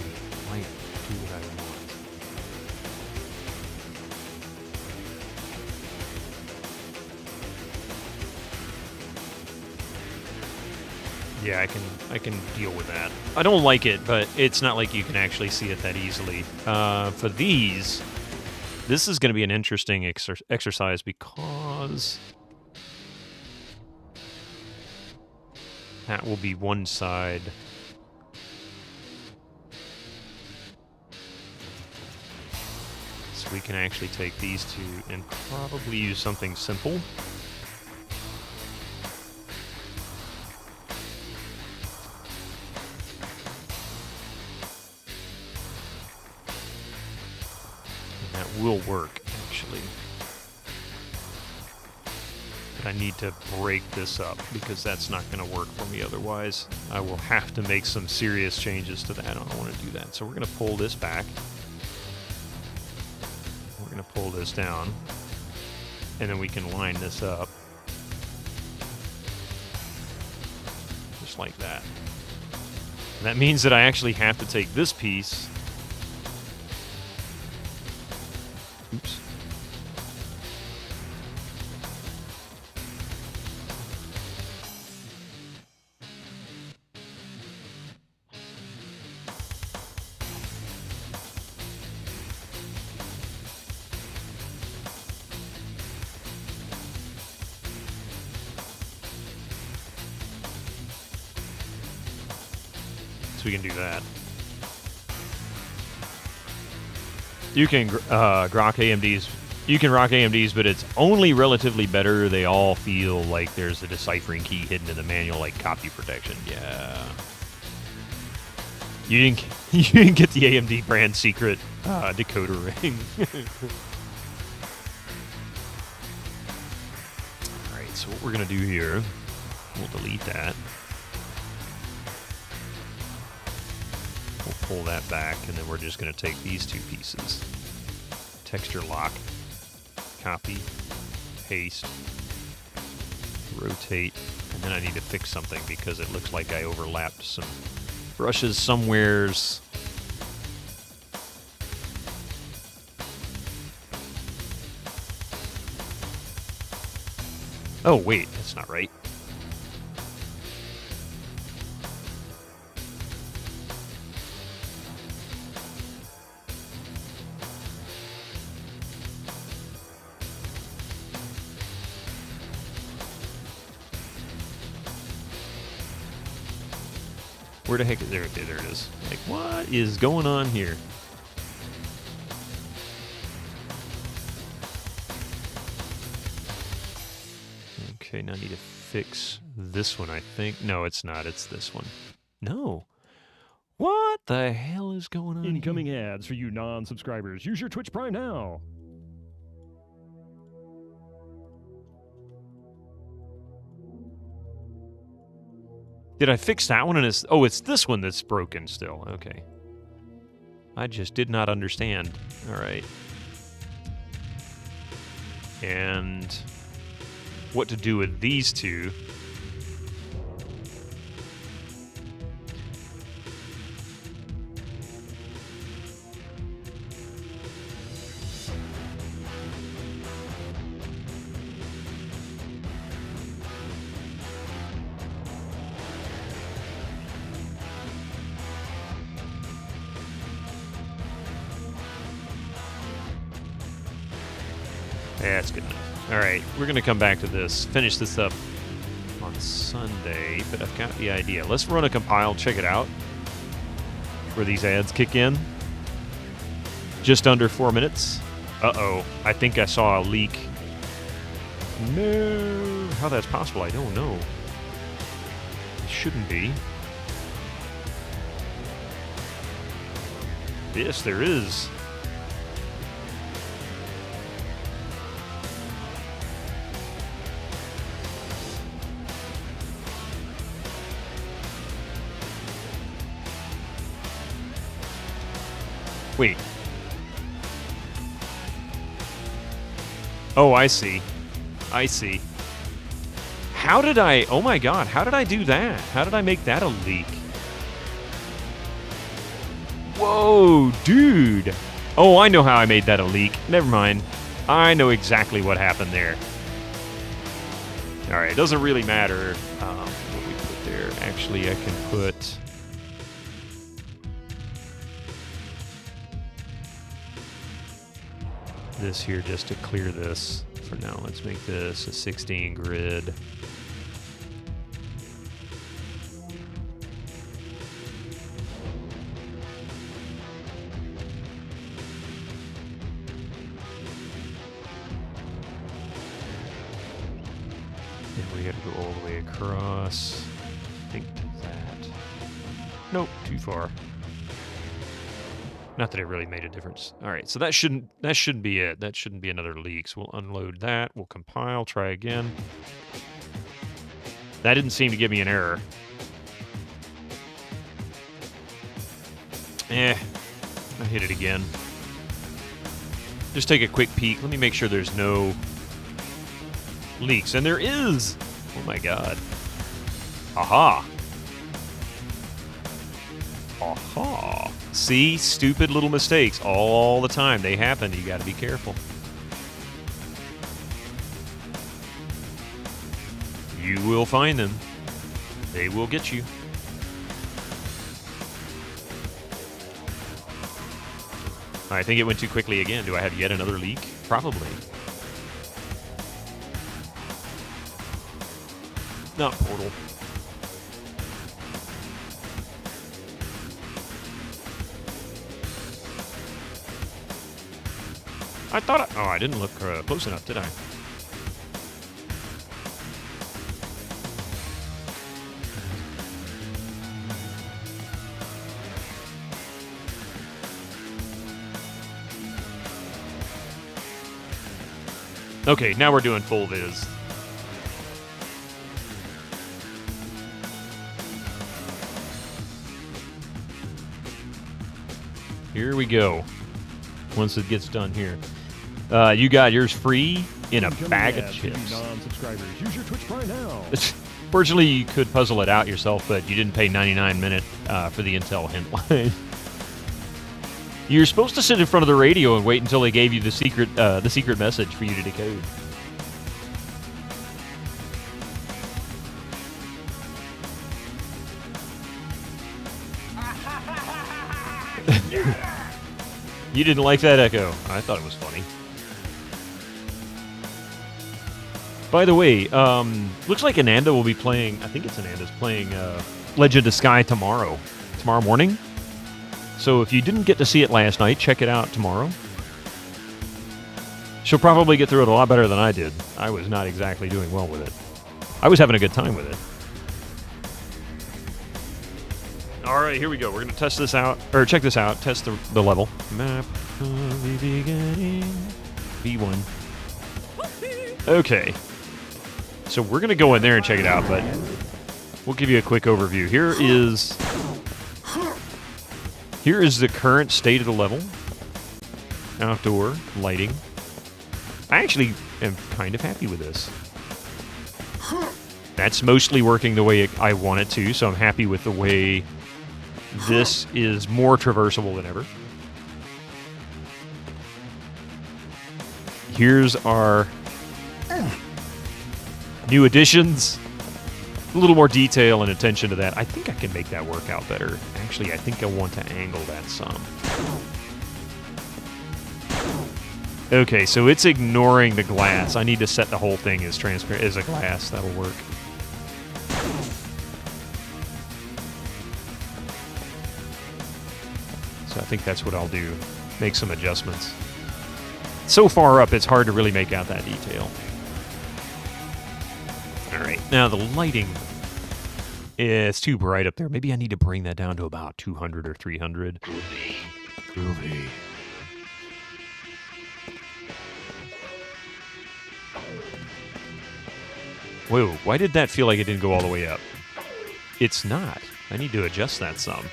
might do what I want. Yeah, I can deal with that. I don't like it, but it's not like you can actually see it that easily. For these, this is going to be an interesting exercise because that will be one side. So we can actually take these two and probably use something simple. Will work, actually. But I need to break this up because that's not going to work for me otherwise. I will have to make some serious changes to that. I don't want to do that. So we're going to pull this back. We're going to pull this down. And then we can line this up. Just like that. And that means that I actually have to take this piece. Oops. So we can do that. You can grok AMDs. You can rock AMDs, but it's only relatively better. They all feel like there's a deciphering key hidden in the manual, like copy protection. Yeah. You didn't get the AMD brand secret decoder ring. All right. So what we're gonna do here, we'll delete that. We'll pull that back, and then we're just gonna take these two pieces. Texture lock. Copy, paste, rotate, and then I need to fix something because it looks like I overlapped some brushes somewheres. Oh wait, that's not right. Where the heck is there? Okay, there it is. Like, what is going on here? Okay, now I need to fix this one, I think. No, it's not. It's this one. No. What the hell is going on? Incoming ads for you non-subscribers. Use your Twitch Prime now. Did I fix that one? And it's it's this one that's broken still. Okay. I just did not understand. All right. And what to do with these two. Yeah, that's good enough. All right, we're going to come back to this, finish this up on Sunday, but I've got the idea. Let's run a compile, check it out, where these ads kick in. Just under 4 minutes. Uh-oh, I think I saw a leak. No, how that's possible, I don't know. It shouldn't be. Yes, there is. Wait. Oh, I see. I see. How did I... Oh my god, how did I do that? How did I make that a leak? Whoa, dude. Oh, I know how I made that a leak. Never mind. I know exactly what happened there. Alright, it doesn't really matter what we put there. Actually, I can put... this here just to clear this for now. Let's make this a 16 grid. And we gotta go all the way across. I think to that. Nope, too far. Not that it really made a difference. All right, so that shouldn't be it. That shouldn't be another leak. So we'll unload that. We'll compile, try again. That didn't seem to give me an error. I hit it again. Just take a quick peek. Let me make sure there's no leaks. And there is! Oh my god. Aha! Aha! See? Stupid little mistakes all the time. They happen. You got to be careful. You will find them. They will get you. I think it went too quickly again. Do I have yet another leak? Probably. Not Portal. I thought I didn't look close enough, did I? Okay, now we're doing full viz. Here we go. Once it gets done here. You got yours free in a bag of chips. Non-subscribers, use your Twitch Prime now. Fortunately, you could puzzle it out yourself, but you didn't pay 99 minute for the Intel hint line. You're supposed to sit in front of the radio and wait until they gave you the secret message for you to decode. You didn't like that echo. I thought it was funny. By the way, looks like Ananda will be playing, I think it's Ananda's playing Legend of Sky tomorrow morning. So if you didn't get to see it last night, check it out tomorrow. She'll probably get through it a lot better than I did. I was not exactly doing well with it. I was having a good time with it. All right, here we go. We're going to test this out, or check this out, test the level. Map of the beginning, B1. Okay. So we're going to go in there and check it out, but we'll give you a quick overview. Here is the current state of the level. Outdoor lighting. I actually am kind of happy with this. That's mostly working the way I want it to, so I'm happy with the way this is more traversable than ever. Here's our new additions. A little more detail and attention to that. I think I can make that work out better. Actually, I think I want to angle that some. Okay, so it's ignoring the glass. I need to set the whole thing as transparent as a glass. That'll work. So I think that's what I'll do. Make some adjustments. So far up, it's hard to really make out that detail. All right, now the lighting is too bright up there. Maybe I need to bring that down to about 200 or 300. Groovy. Whoa, why did that feel like it didn't go all the way up? It's not. I need to adjust that some.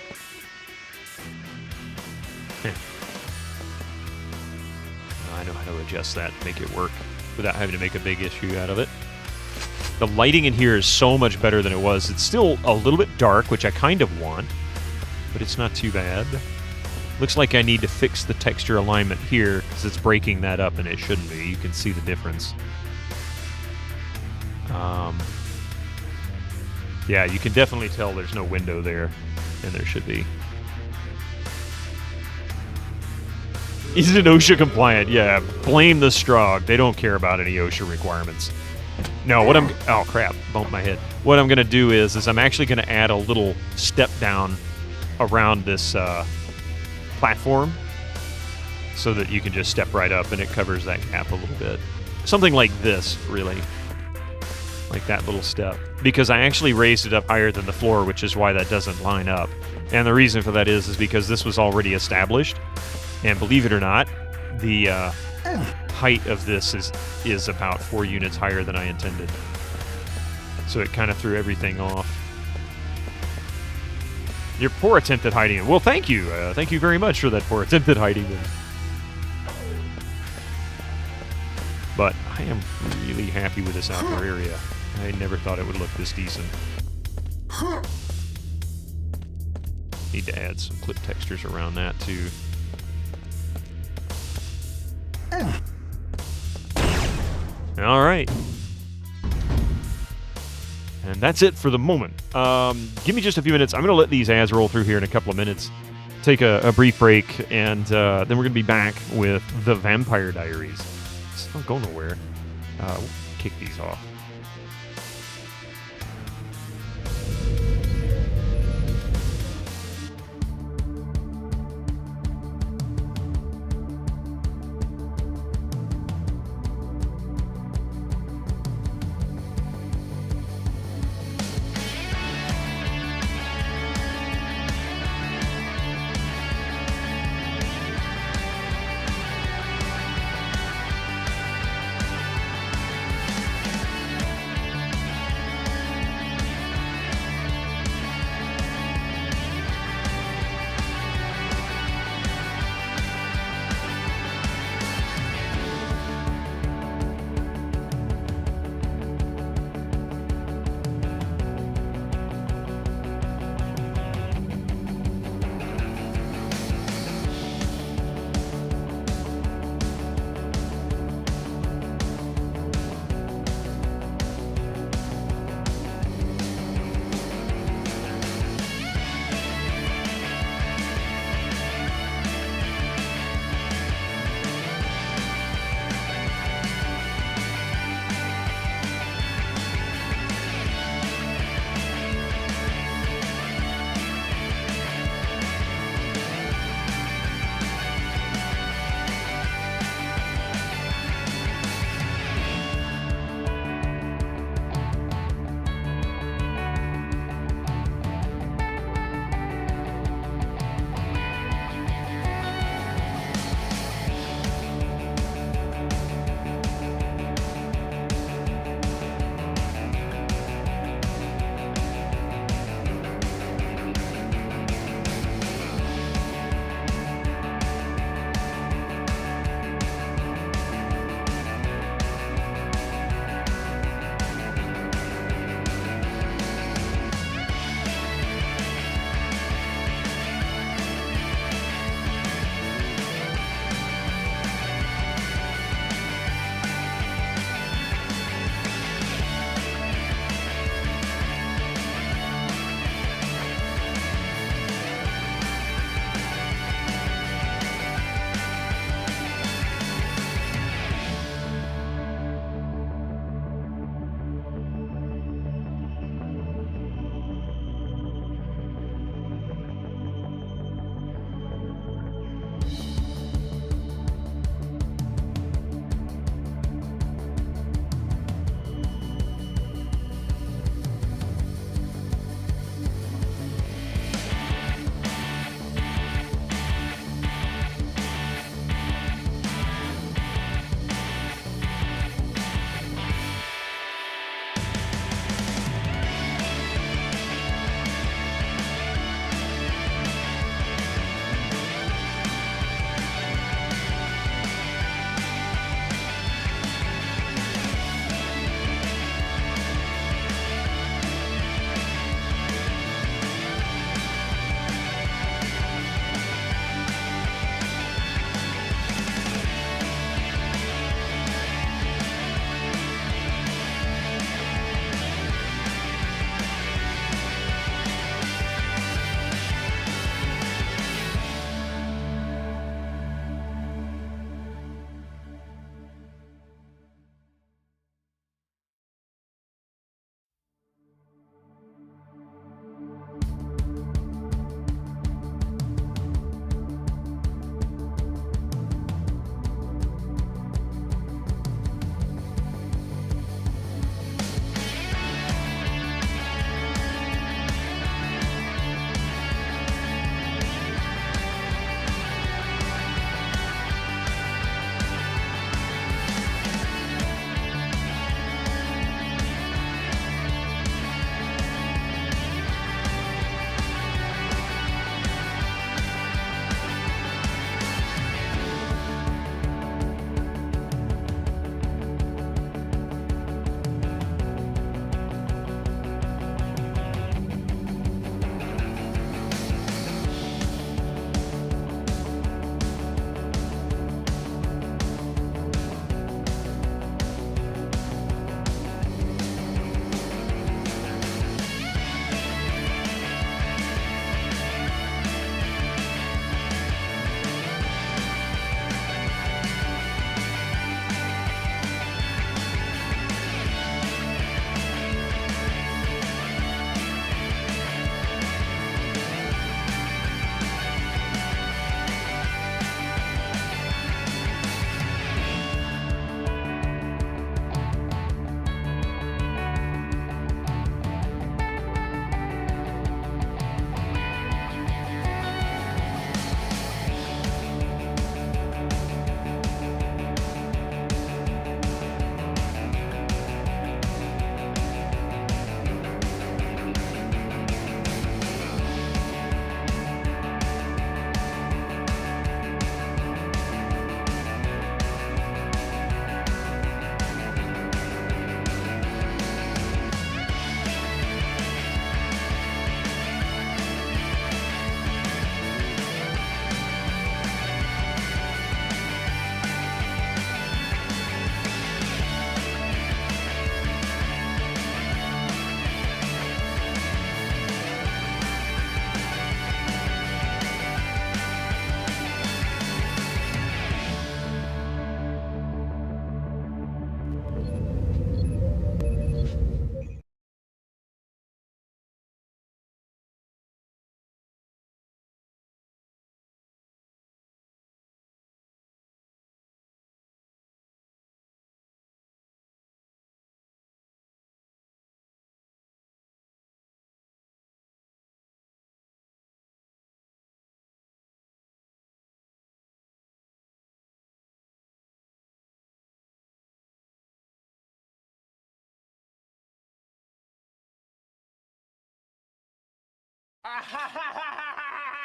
I know how to adjust that, make it work without having to make a big issue out of it. The lighting in here is so much better than it was. It's still a little bit dark, which I kind of want, but it's not too bad. Looks like I need to fix the texture alignment here because it's breaking that up and it shouldn't be. You can see the difference. Yeah, you can definitely tell there's no window there, and there should be. Is it OSHA compliant? Yeah, blame the Strog. They don't care about any OSHA requirements. No, what oh crap, bumped my head. What I'm gonna do is I'm actually gonna add a little step down around this platform so that you can just step right up and it covers that gap a little bit. Something like this, really. Like that little step. Because I actually raised it up higher than the floor, which is why that doesn't line up. And the reason for that is because this was already established. And believe it or not, the height of this is about 4 units higher than I intended. So it kind of threw everything off. Your poor attempt at hiding it. Well, thank you. Thank you very much for that poor attempt at hiding it. But I am really happy with this outdoor area. I never thought it would look this decent. Need to add some clip textures around that too. All right. And that's it for the moment. Give me just a few minutes. I'm going to let these ads roll through here in a couple of minutes. Take a brief break, and then we're going to be back with the Vampire Diaries. It's not going nowhere. We'll kick these off.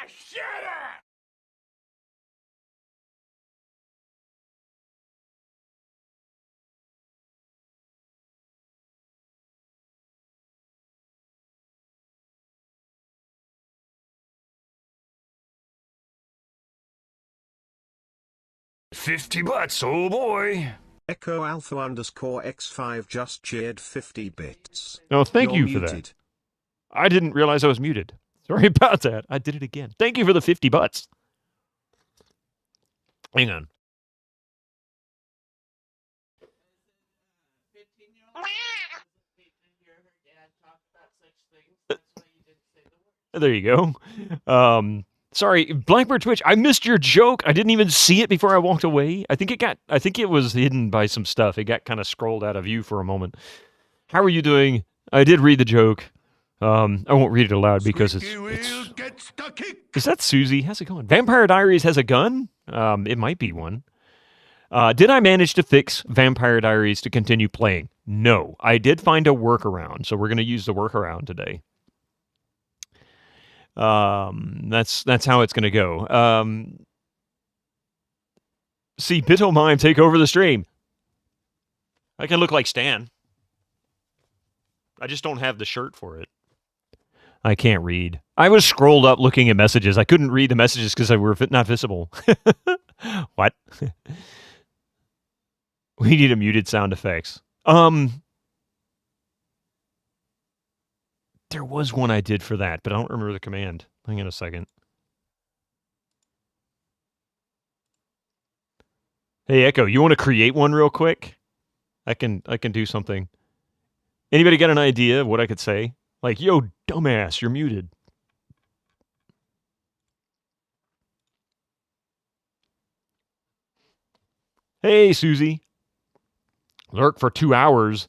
Shut up! $50, oh boy. Echo Alpha underscore X5 just cheered 50 bits. Oh, thank You're you for muted. that. I didn't realize I was muted. Sorry about that. I did it again. Thank you for the $50. Hang on. 15-year-old hear her dad talk about such things. That's why you didn't say the word. There you go. Sorry, Blackbird Twitch. I missed your joke. I didn't even see it before I walked away. I think it was hidden by some stuff. It got kind of scrolled out of view for a moment. How are you doing? I did read the joke. I won't read it aloud because it's Is that Susie? How's it going? Vampire Diaries has a gun? It might be one. Did I manage to fix Vampire Diaries to continue playing? No. I did find a workaround, so we're going to use the workaround today. That's how it's going to go. See, Bitomime take over the stream. I can look like Stan. I just don't have the shirt for it. I can't read. I was scrolled up looking at messages. I couldn't read the messages because they were not visible. What? We need a muted sound effects. There was one I did for that, but I don't remember the command. Hang on a second. Hey, Echo, you want to create one real quick? I can do something. Anybody got an idea of what I could say? Like, yo, dumbass, you're muted. Hey, Susie. Lurk for 2 hours.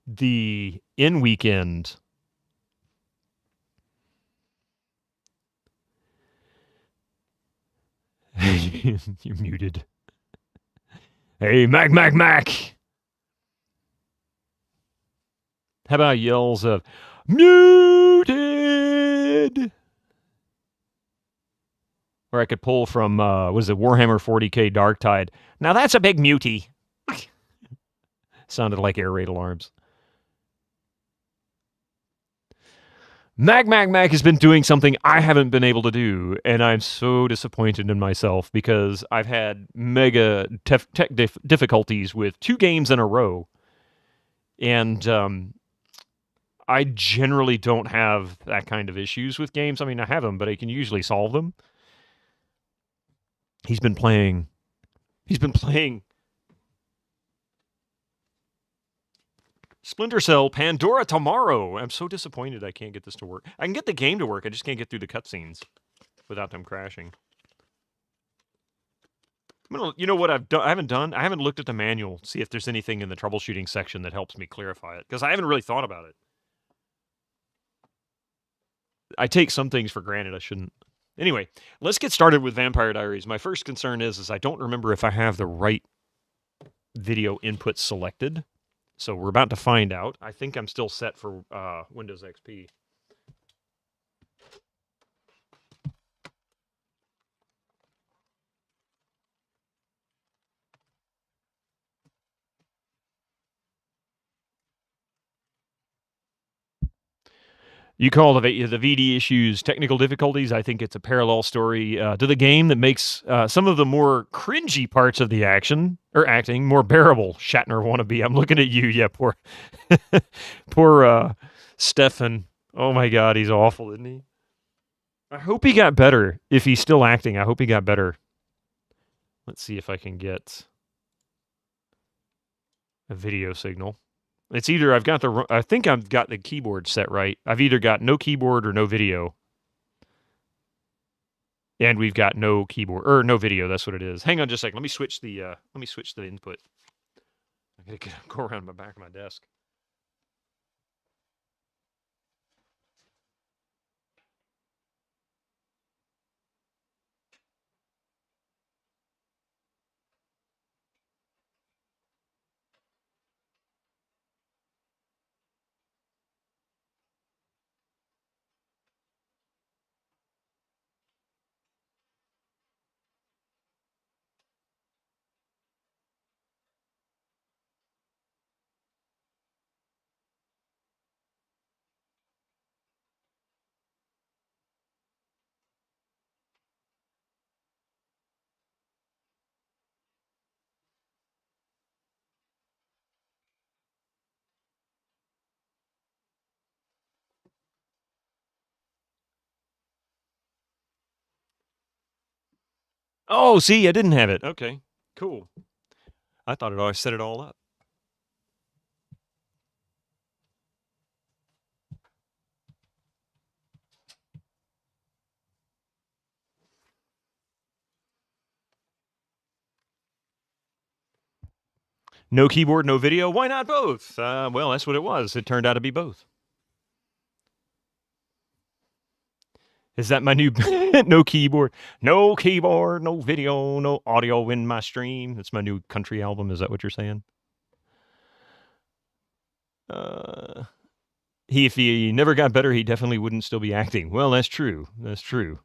The in weekend. You're muted. Hey, Mac. How about yells of muted? Or I could pull from, was it Warhammer 40k Darktide? Now that's a big mutie. Sounded like air raid alarms. Mac has been doing something I haven't been able to do, and I'm so disappointed in myself because I've had mega tech difficulties with 2 games in a row. And I generally don't have that kind of issues with games. I mean, I have them, but I can usually solve them. He's been playing Splinter Cell Pandora tomorrow. I'm so disappointed I can't get this to work. I can get the game to work. I just can't get through the cutscenes without them crashing. You know what I haven't done? I haven't looked at the manual, see if there's anything in the troubleshooting section that helps me clarify it, because I haven't really thought about it. I take some things for granted I shouldn't. Anyway, let's get started with Vampire Diaries. My first concern is I don't remember if I have the right video input selected. So we're about to find out. I think I'm still set for Windows XP. You call the VD issues technical difficulties. I think it's a parallel story to the game that makes some of the more cringy parts of the acting more bearable. Shatner wannabe. I'm looking at you. Yeah, poor Stefan. Oh my God, he's awful, isn't he? I hope he got better. If he's still acting, I hope he got better. Let's see if I can get a video signal. It's either I think I've got the keyboard set right. I've either got no keyboard or no video. And we've got no keyboard or no video. That's what it is. Hang on just a second. Let me switch the input. I'm gonna go around the back of my desk. Oh, see, I didn't have it. Okay, cool. I thought I set it all up. No keyboard, no video. Why not both? Well, that's what it was. It turned out to be both. Is that my new no keyboard? No keyboard, no video, no audio in my stream. That's my new country album. Is that what you're saying? If he never got better, he definitely wouldn't still be acting. Well, that's true. That's true.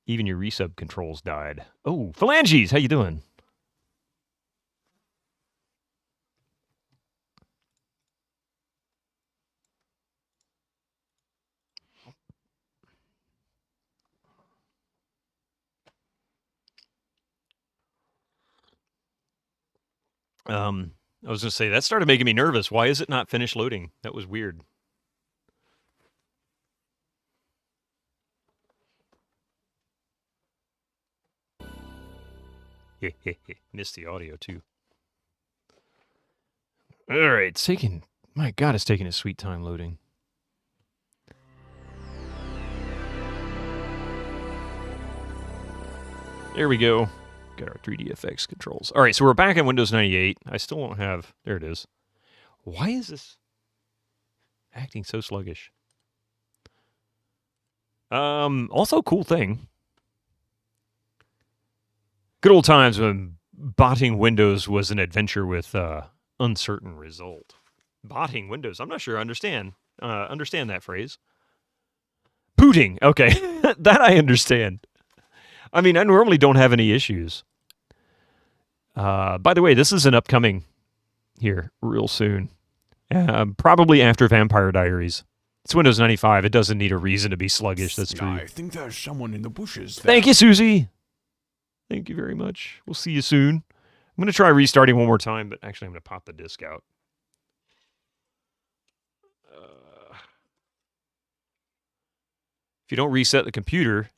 Even your resub controls died. Oh, Phalanges, how you doing? I was going to say, that started making me nervous. Why is it not finished loading? That was weird. Missed the audio, too. All right, it's taking... My God, it's taking a sweet time loading. There we go. Got our 3DFX controls. All right, so we're back in Windows 98. I still don't have... There it is. Why is this acting so sluggish? Also, cool thing. Good old times when botting Windows was an adventure with uncertain result. Botting Windows. I'm not sure I understand that phrase. Booting. Okay, that I understand. I mean, I normally don't have any issues. By the way, this is an upcoming here real soon. Probably after Vampire Diaries. It's Windows 95. It doesn't need a reason to be sluggish. That's true. I think there's someone in the bushes there. Thank you, Susie. Thank you very much. We'll see you soon. I'm going to try restarting one more time, but actually I'm going to pop the disk out. If you don't reset the computer,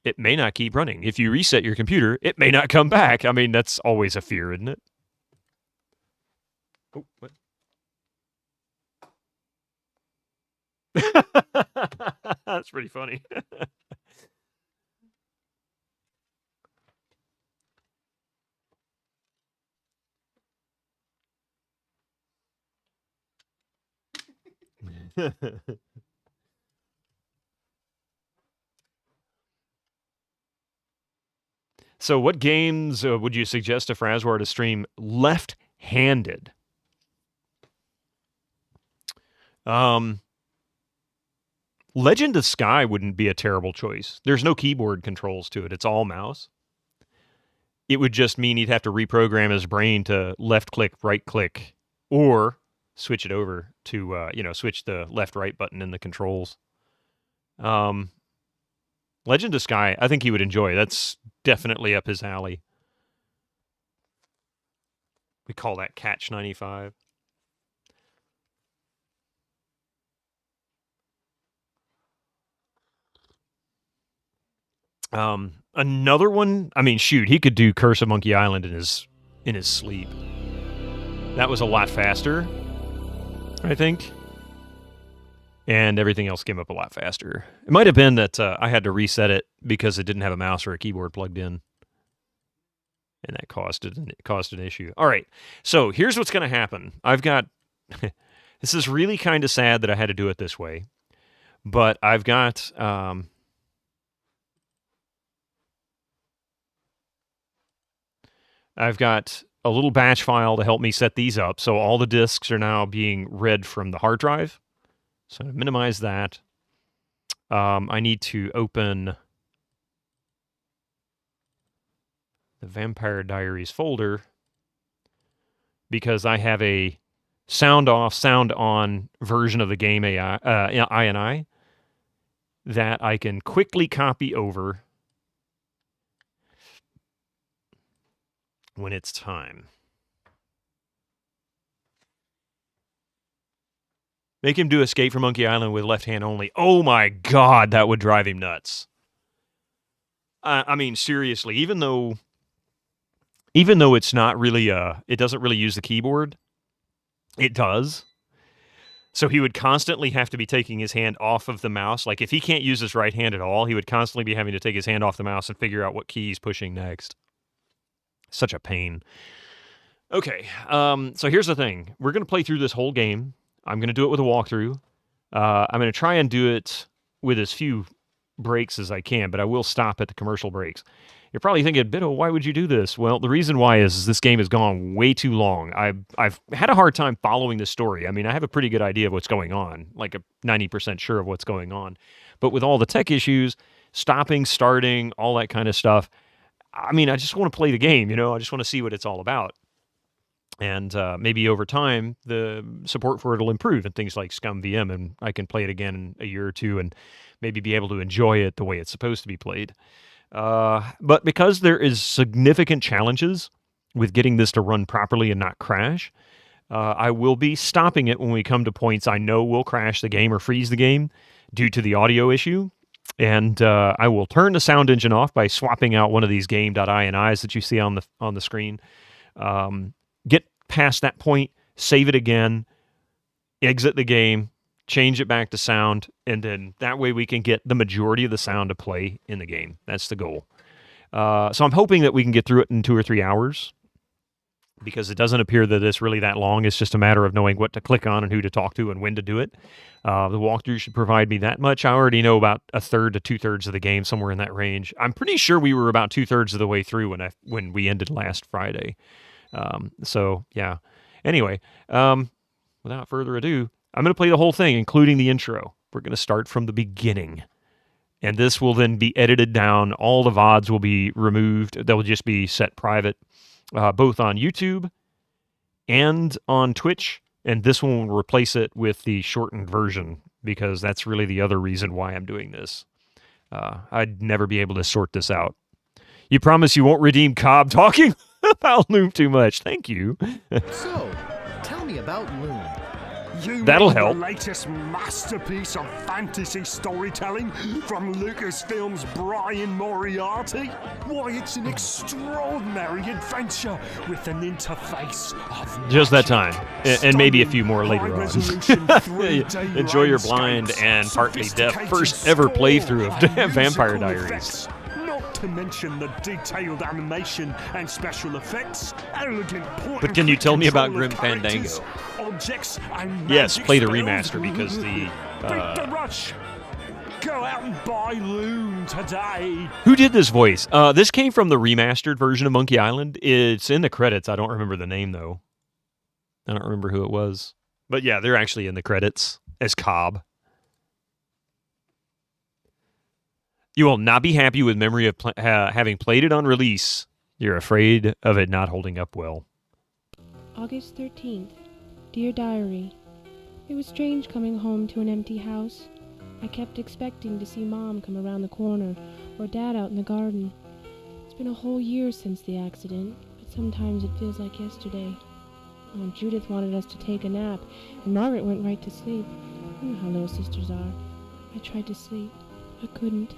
it may not keep running. If you reset your computer, it may not come back. I mean, that's always a fear, isn't it? Oh, what? That's pretty funny. So what games would you suggest to Fraswar to stream left-handed? Legend of Sky wouldn't be a terrible choice. There's no keyboard controls to it. It's all mouse. It would just mean he'd have to reprogram his brain to left-click, right-click, or switch it over to, switch the left-right button in the controls. Legend of Sky, I think he would enjoy. That's definitely up his alley. We call that Catch 95. Another one, I mean, shoot, he could do Curse of Monkey Island in his sleep. That was a lot faster, I think. And everything else came up a lot faster. It might have been that I had to reset it because it didn't have a mouse or a keyboard plugged in. And that caused an issue. All right, so here's what's going to happen. I've got... this is really kind of sad that I had to do it this way. But I've got... I've got a little batch file to help me set these up. So all the disks are now being read from the hard drive. So I'm going to minimize that. I need to open the Vampire Diaries folder because I have a sound off, sound on version of the game INI that I can quickly copy over when it's time. Make him do Escape from Monkey Island with left hand only. Oh my God, that would drive him nuts. I mean, seriously, even though it's not really it doesn't really use the keyboard, it does. So he would constantly have to be taking his hand off of the mouse. Like if he can't use his right hand at all, he would constantly be having to take his hand off the mouse and figure out what key he's pushing next. Such a pain. Okay, so here's the thing. We're going to play through this whole game. I'm going to do it with a walkthrough. I'm going to try and do it with as few breaks as I can, but I will stop at the commercial breaks. You're probably thinking, Biddo, why would you do this? Well, the reason why is this game has gone way too long. I've had a hard time following the story. I mean, I have a pretty good idea of what's going on, like a 90% sure of what's going on. But with all the tech issues, stopping, starting, all that kind of stuff, I mean, I just want to play the game, I just want to see what it's all about. And maybe over time, the support for it will improve and things like SCUMMVM, and I can play it again in a year or two and maybe be able to enjoy it the way it's supposed to be played. But because there is significant challenges with getting this to run properly and not crash, I will be stopping it when we come to points I know will crash the game or freeze the game due to the audio issue. And I will turn the sound engine off by swapping out one of these game.inis that you see on the screen. Get past that point, save it again, exit the game, change it back to sound, and then that way we can get the majority of the sound to play in the game. That's the goal. So I'm hoping that we can get through it in 2 or 3 hours, because it doesn't appear that it's really that long. It's just a matter of knowing what to click on and who to talk to and when to do it. The walkthrough should provide me that much. I already know about a third to 2/3 of the game, somewhere in that range. I'm pretty sure we were about 2/3 of the way through when we ended last Friday. So yeah. Anyway, without further ado, I'm going to play the whole thing, including the intro. We're going to start from the beginning. And this will then be edited down. All the VODs will be removed. They'll just be set private, both on YouTube and on Twitch. And this one will replace it with the shortened version, because that's really the other reason why I'm doing this. I'd never be able to sort this out. You promise you won't redeem Cobb talking about Loom too much. Thank you. So, tell me about Loom. That'll help. The latest masterpiece of fantasy storytelling from Lucasfilm's Brian Moriarty? Why, it's an extraordinary adventure with an interface of just that time, and maybe a few more later on. Enjoy your blind and partly deaf first ever playthrough of Vampire Diaries. To mention the detailed animation and special effects, elegant point. But can you tell me about Grim Fandango? Objects and yes, play the remaster, because the beat the rush. Go out and buy Loom today. Who did this voice? This came from the remastered version of Monkey Island. It's in the credits. I don't remember the name though. I don't remember who it was. But yeah, they're actually in the credits as Cobb. You will not be happy with memory of having played it on release. You're afraid of it not holding up well. August 13th. Dear Diary, it was strange coming home to an empty house. I kept expecting to see Mom come around the corner, or Dad out in the garden. It's been a whole year since the accident, but sometimes it feels like yesterday. Oh, Judith wanted us to take a nap, and Margaret went right to sleep. You know how little sisters are. I tried to sleep, but couldn't.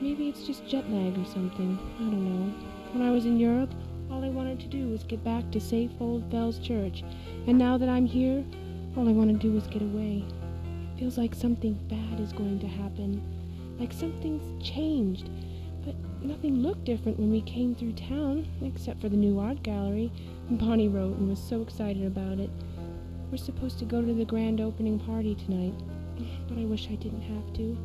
Maybe it's just jet lag or something. I don't know. When I was in Europe, all I wanted to do was get back to safe old Bell's Church. And now that I'm here, all I want to do is get away. It feels like something bad is going to happen. Like something's changed. But nothing looked different when we came through town, except for the new art gallery. Bonnie wrote and was so excited about it. We're supposed to go to the grand opening party tonight, but I wish I didn't have to.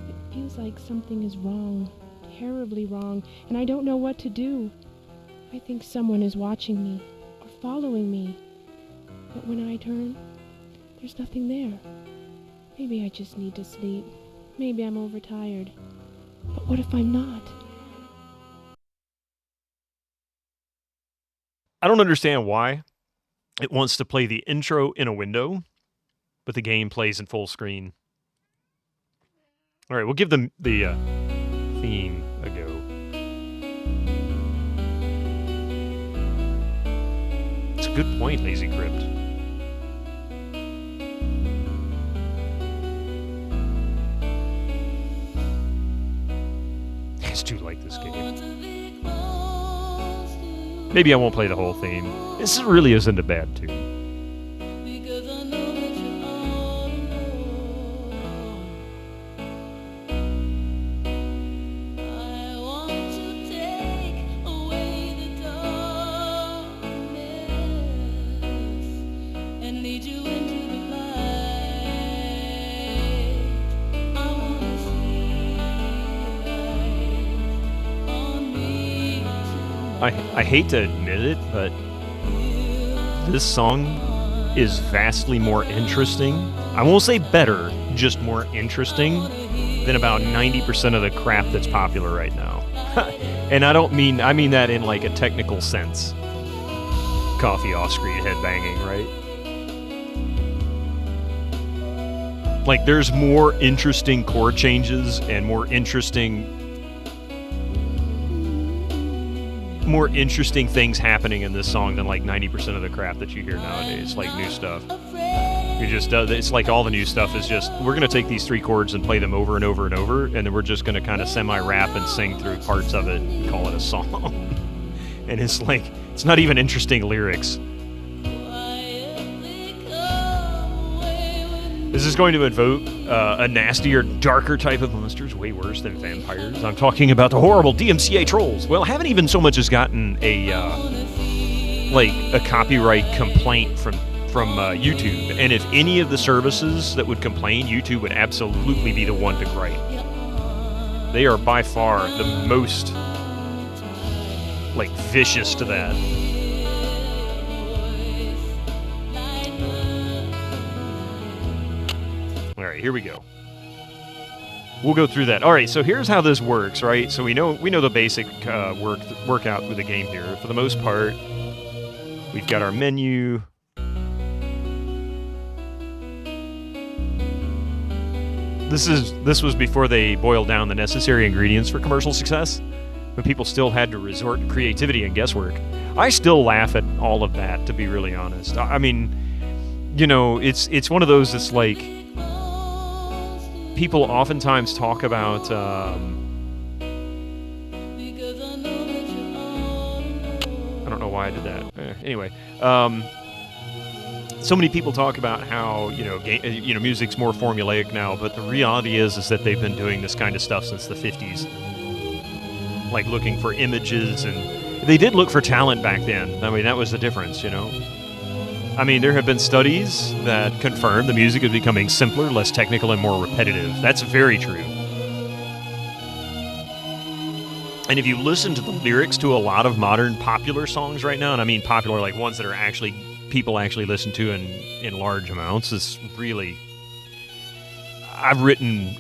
It feels like something is wrong, terribly wrong, and I don't know what to do. I think someone is watching me, or following me. But when I turn, there's nothing there. Maybe I just need to sleep. Maybe I'm overtired. But what if I'm not? I don't understand why it wants to play the intro in a window, but the game plays in full screen. All right, we'll give them the theme a go. It's a good point, Lazy Crypt. just do like this game. Maybe I won't play the whole theme. This really isn't a bad tune. I hate to admit it, but this song is vastly more interesting. I won't say better, just more interesting than about 90% of the crap that's popular right now. And I mean that in like a technical sense. Coffee off-screen headbanging, right? Like there's more interesting chord changes and more interesting things happening in this song than like 90% of the crap that you hear nowadays, like new stuff. It's like all the new stuff is just, we're going to take these 3 chords and play them over and over and over, and then we're just going to kind of semi-rap and sing through parts of it and call it a song. And it's like, it's not even interesting lyrics. This is going to invoke a nastier, darker type of monsters, way worse than vampires. I'm talking about the horrible DMCA trolls. Well, haven't even so much as gotten a copyright complaint from YouTube. And if any of the services that would complain, YouTube would absolutely be the one to gripe. They are by far the most vicious to that. Alright, here we go. We'll go through that. Alright, so here's how this works, right? So we know the basic workout with the game here. For the most part, we've got our menu. This was before they boiled down the necessary ingredients for commercial success, when people still had to resort to creativity and guesswork. I still laugh at all of that, to be really honest. I mean, it's one of those that's like, people oftentimes talk about, I don't know why I did that. Anyway, so many people talk about how, music's more formulaic now, but the reality is that they've been doing this kind of stuff since the 50s. Like looking for images, and they did look for talent back then. I mean, that was the difference, I mean, there have been studies that confirm the music is becoming simpler, less technical, and more repetitive. That's very true. And if you listen to the lyrics to a lot of modern popular songs right now, and I mean popular like ones that are people actually listen to in large amounts, it's really... I've written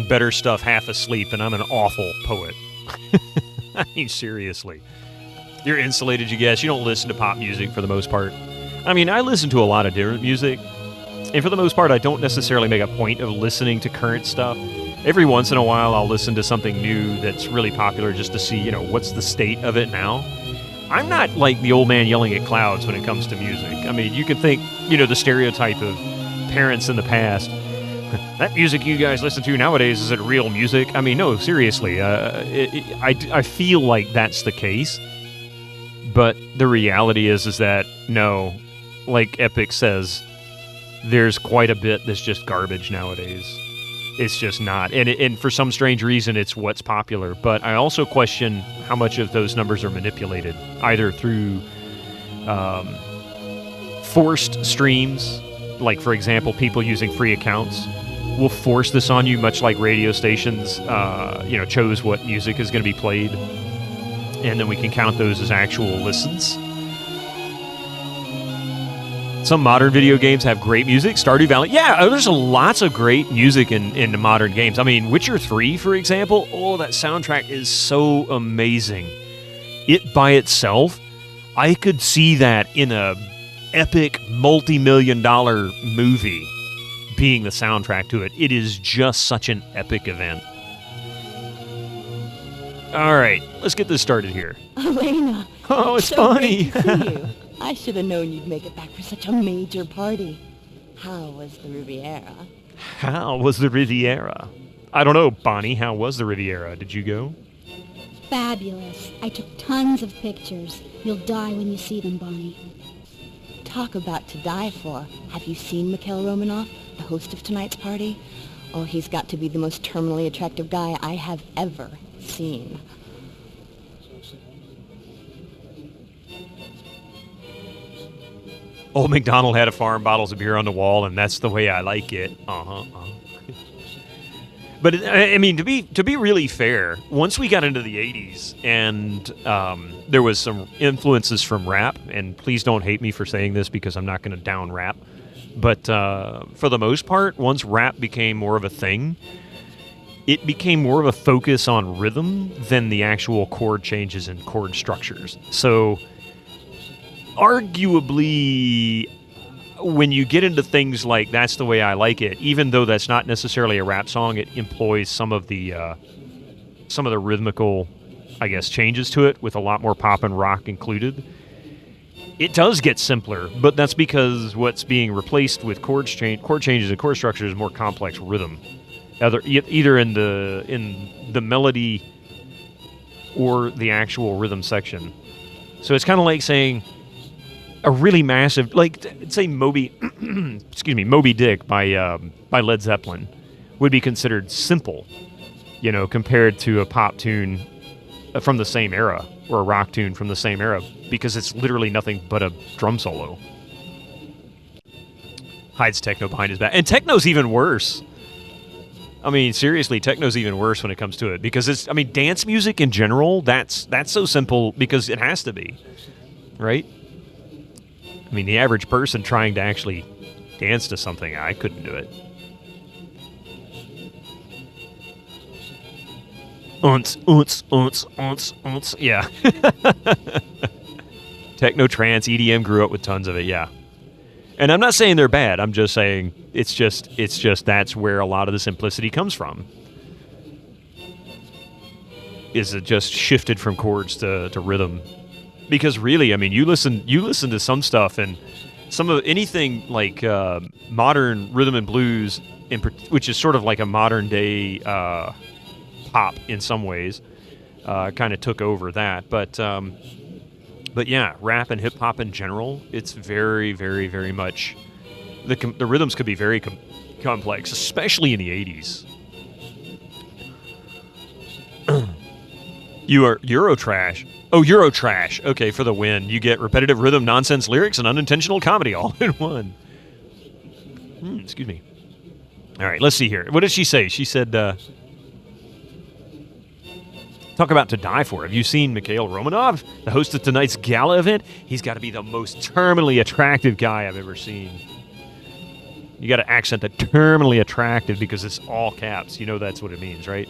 better stuff half asleep, and I'm an awful poet. I mean, seriously. You're insulated, you guess. You don't listen to pop music for the most part. I mean, I listen to a lot of different music, and for the most part, I don't necessarily make a point of listening to current stuff. Every once in a while, I'll listen to something new that's really popular just to see, what's the state of it now. I'm not like the old man yelling at clouds when it comes to music. I mean, you can think, the stereotype of parents in the past. That music you guys listen to nowadays, is it real music? I mean, no, seriously. I feel like that's the case. But the reality is that, no, like Epic says, there's quite a bit that's just garbage nowadays. It's just not. And for some strange reason, it's what's popular. But I also question how much of those numbers are manipulated, either through forced streams, like, for example, people using free accounts will force this on you, much like radio stations, chose what music is going to be played. And then we can count those as actual listens. Some modern video games have great music. Stardew Valley. Yeah, there's lots of great music in the modern games. I mean, Witcher 3, for example. Oh, that soundtrack is so amazing. It by itself, I could see that in a epic multi-million-dollar movie being the soundtrack to it. It is just such an epic event. All right, let's get this started here. Elena! Oh, it's so funny. Great to see you. I should have known you'd make it back for such a major party. How was the Riviera? How was the Riviera? I don't know, Bonnie. How was the Riviera? Did you go? fabulous. I took tons of pictures. You'll die when you see them, Bonnie. Talk about to die for. Have you seen Mikhail Romanov, the host of tonight's party? Oh, he's got to be the most terminally attractive guy I have ever seen. Old MacDonald had a farm, bottles of beer on the wall, and that's the way I like it. But I mean, to be really fair, once we got into the 80s and there was some influences from rap, and please don't hate me for saying this because I'm not going to down rap, but for the most part, once rap became more of a thing, it became more of a focus on rhythm than the actual chord changes and chord structures. So arguably, when you get into things like That's the Way I Like It, even though that's not necessarily a rap song, it employs some of the rhythmical, I guess, changes to it with a lot more pop and rock included. It does get simpler, but that's because what's being replaced with chord changes and chord structures is more complex rhythm, either in the melody or the actual rhythm section. So it's kind of like saying a really massive, like say Moby Dick by Led Zeppelin would be considered simple, compared to a pop tune from the same era or a rock tune from the same era, because it's literally nothing but a drum solo. Hides techno behind his back, and techno's even worse. I mean, seriously, techno's even worse when it comes to it, because dance music in general, that's so simple because it has to be, right? I mean, the average person trying to actually dance to something, I couldn't do it. Yeah. Techno, trance, EDM grew up with tons of it, yeah. And I'm not saying they're bad. I'm just saying it's just that's where a lot of the simplicity comes from. Is it just shifted from chords to rhythm? Because really, I mean, you listen to some stuff, and some of anything like modern rhythm and blues, which is sort of like a modern day pop in some ways, kind of took over that. But yeah, rap and hip hop in general, it's very, very, very much the rhythms could be very complex, especially in the 80s. You are Eurotrash. Oh, Eurotrash. Okay, for the win. You get repetitive rhythm, nonsense lyrics, and unintentional comedy all in one. Excuse me. All right, let's see here. What did she say? She said, talk about to die for. Have you seen Mikhail Romanov, the host of tonight's gala event? He's got to be the most terminally attractive guy I've ever seen. You got to accent the terminally attractive because it's all caps. You know that's what it means, right?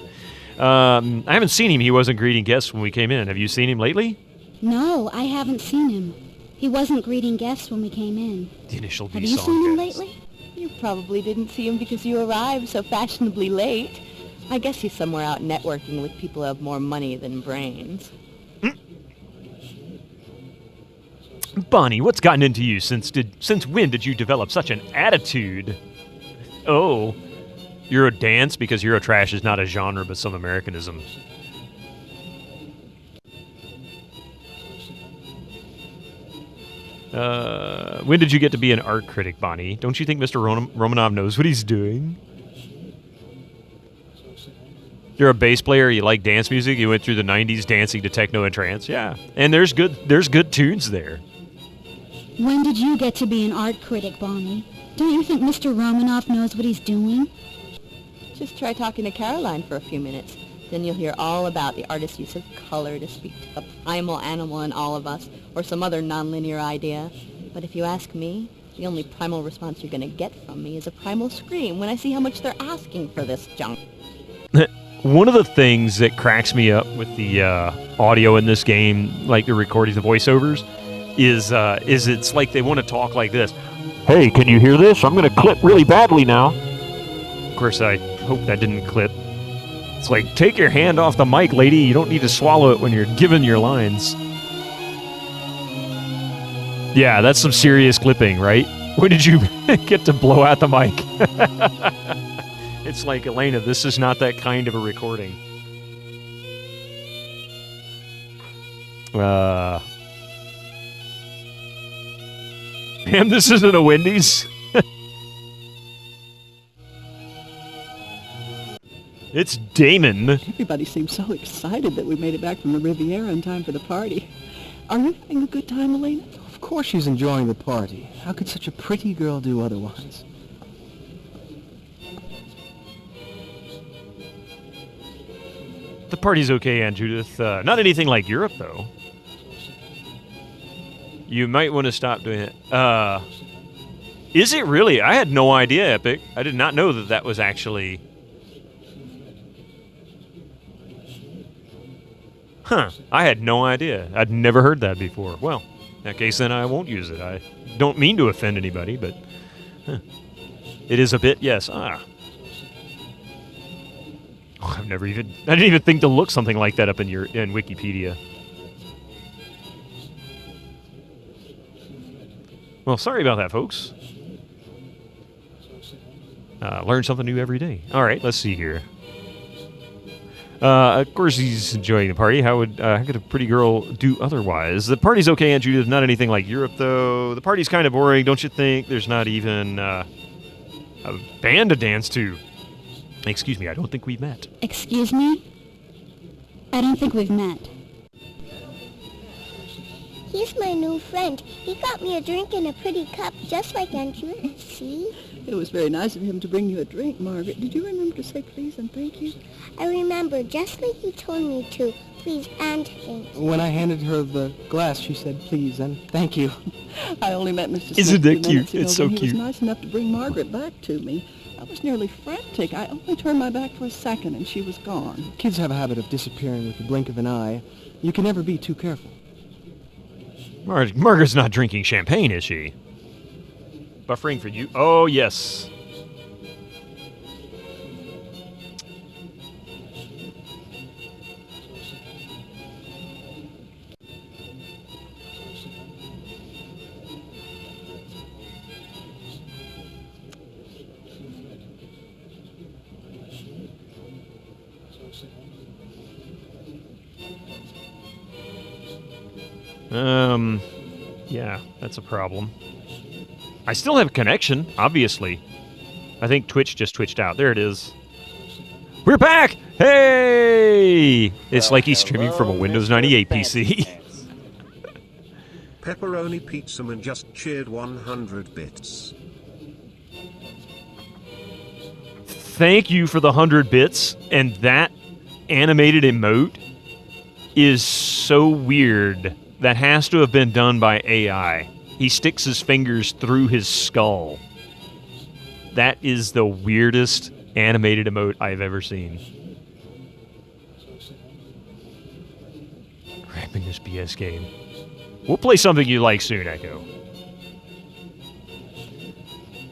I haven't seen him. He wasn't greeting guests when we came in. Have you seen him lately? No, I haven't seen him. He wasn't greeting guests when we came in. The initial D Have you song seen him guest. lately? You probably didn't see him because you arrived so fashionably late. I guess he's somewhere out networking with people who have more money than brains. Bonnie, what's gotten into you? Since when did you develop such an attitude? Oh, Eurodance, because Eurotrash is not a genre but some Americanism. When did you get to be an art critic, Bonnie? Don't you think Mr. Romanov knows what he's doing? You're a bass player, you like dance music, you went through the 90s dancing to techno and trance, yeah. And there's good tunes there. When did you get to be an art critic, Bonnie? Don't you think Mr. Romanov knows what he's doing? Just try talking to Caroline for a few minutes. Then you'll hear all about the artist's use of color to speak to the primal animal in all of us, or some other nonlinear idea. But if you ask me, the only primal response you're going to get from me is a primal scream when I see how much they're asking for this junk. One of the things that cracks me up with the audio in this game, like the recordings, the voiceovers, is it's like they want to talk like this. Hey, can you hear this? I'm going to clip really badly now. Of course, I hope that didn't clip. It's like, take your hand off the mic, lady. You don't need to swallow it when you're giving your lines. Yeah, that's some serious clipping, right? When did you get to blow out the mic? It's like, Elena, this is not that kind of a recording. Damn, this isn't a Wendy's. It's Damon. Everybody seems so excited that we made it back from the Riviera in time for the party. Are you having a good time, Elena? Of course she's enjoying the party. How could such a pretty girl do otherwise? The party's okay, Aunt Judith. Not anything like Europe, though. You might want to stop doing it. Is it really? I had no idea, Epic. I did not know that that was actually... Huh. I had no idea. I'd never heard that before. Well, in that case, then I won't use it. I don't mean to offend anybody, but... Huh. It is a bit, yes. Oh, I didn't even think to look something like that up in Wikipedia. Well, sorry about that, folks. Learn something new every day. All right, let's see here. Of course, he's enjoying the party. How could a pretty girl do otherwise? The party's okay, Aunt Judith. Not anything like Europe, though. The party's kind of boring, don't you think? There's not even a band to dance to. Excuse me, I don't think we've met. Excuse me? I don't think we've met. He's my new friend. He got me a drink in a pretty cup, just like Aunt Judith. See? It was very nice of him to bring you a drink, Margaret. Did you remember to say please and thank you? I remember, just like he told me to. Please and thank you. When I handed her the glass, she said please and thank you. I only met Mr. Smith Isn't that cute? ago, It's so he cute. was nice enough to bring Margaret back to me. I was nearly frantic. I only turned my back for a second and she was gone. Kids have a habit of disappearing with the blink of an eye. You can never be too careful. Margaret's not drinking champagne, is she? Buffering for you. Oh, yes. Yeah, that's a problem. I still have a connection, obviously. I think Twitch just twitched out. There it is. We're back! Hey! It's like he's streaming from a Windows 98 PC. Pepperoni Pizzaman just cheered 100 bits. Thank you for the 100 bits, and that animated emote is so weird. That has to have been done by AI. He sticks his fingers through his skull. That is the weirdest animated emote I've ever seen. Ramping this BS game. We'll play something you like soon, Echo.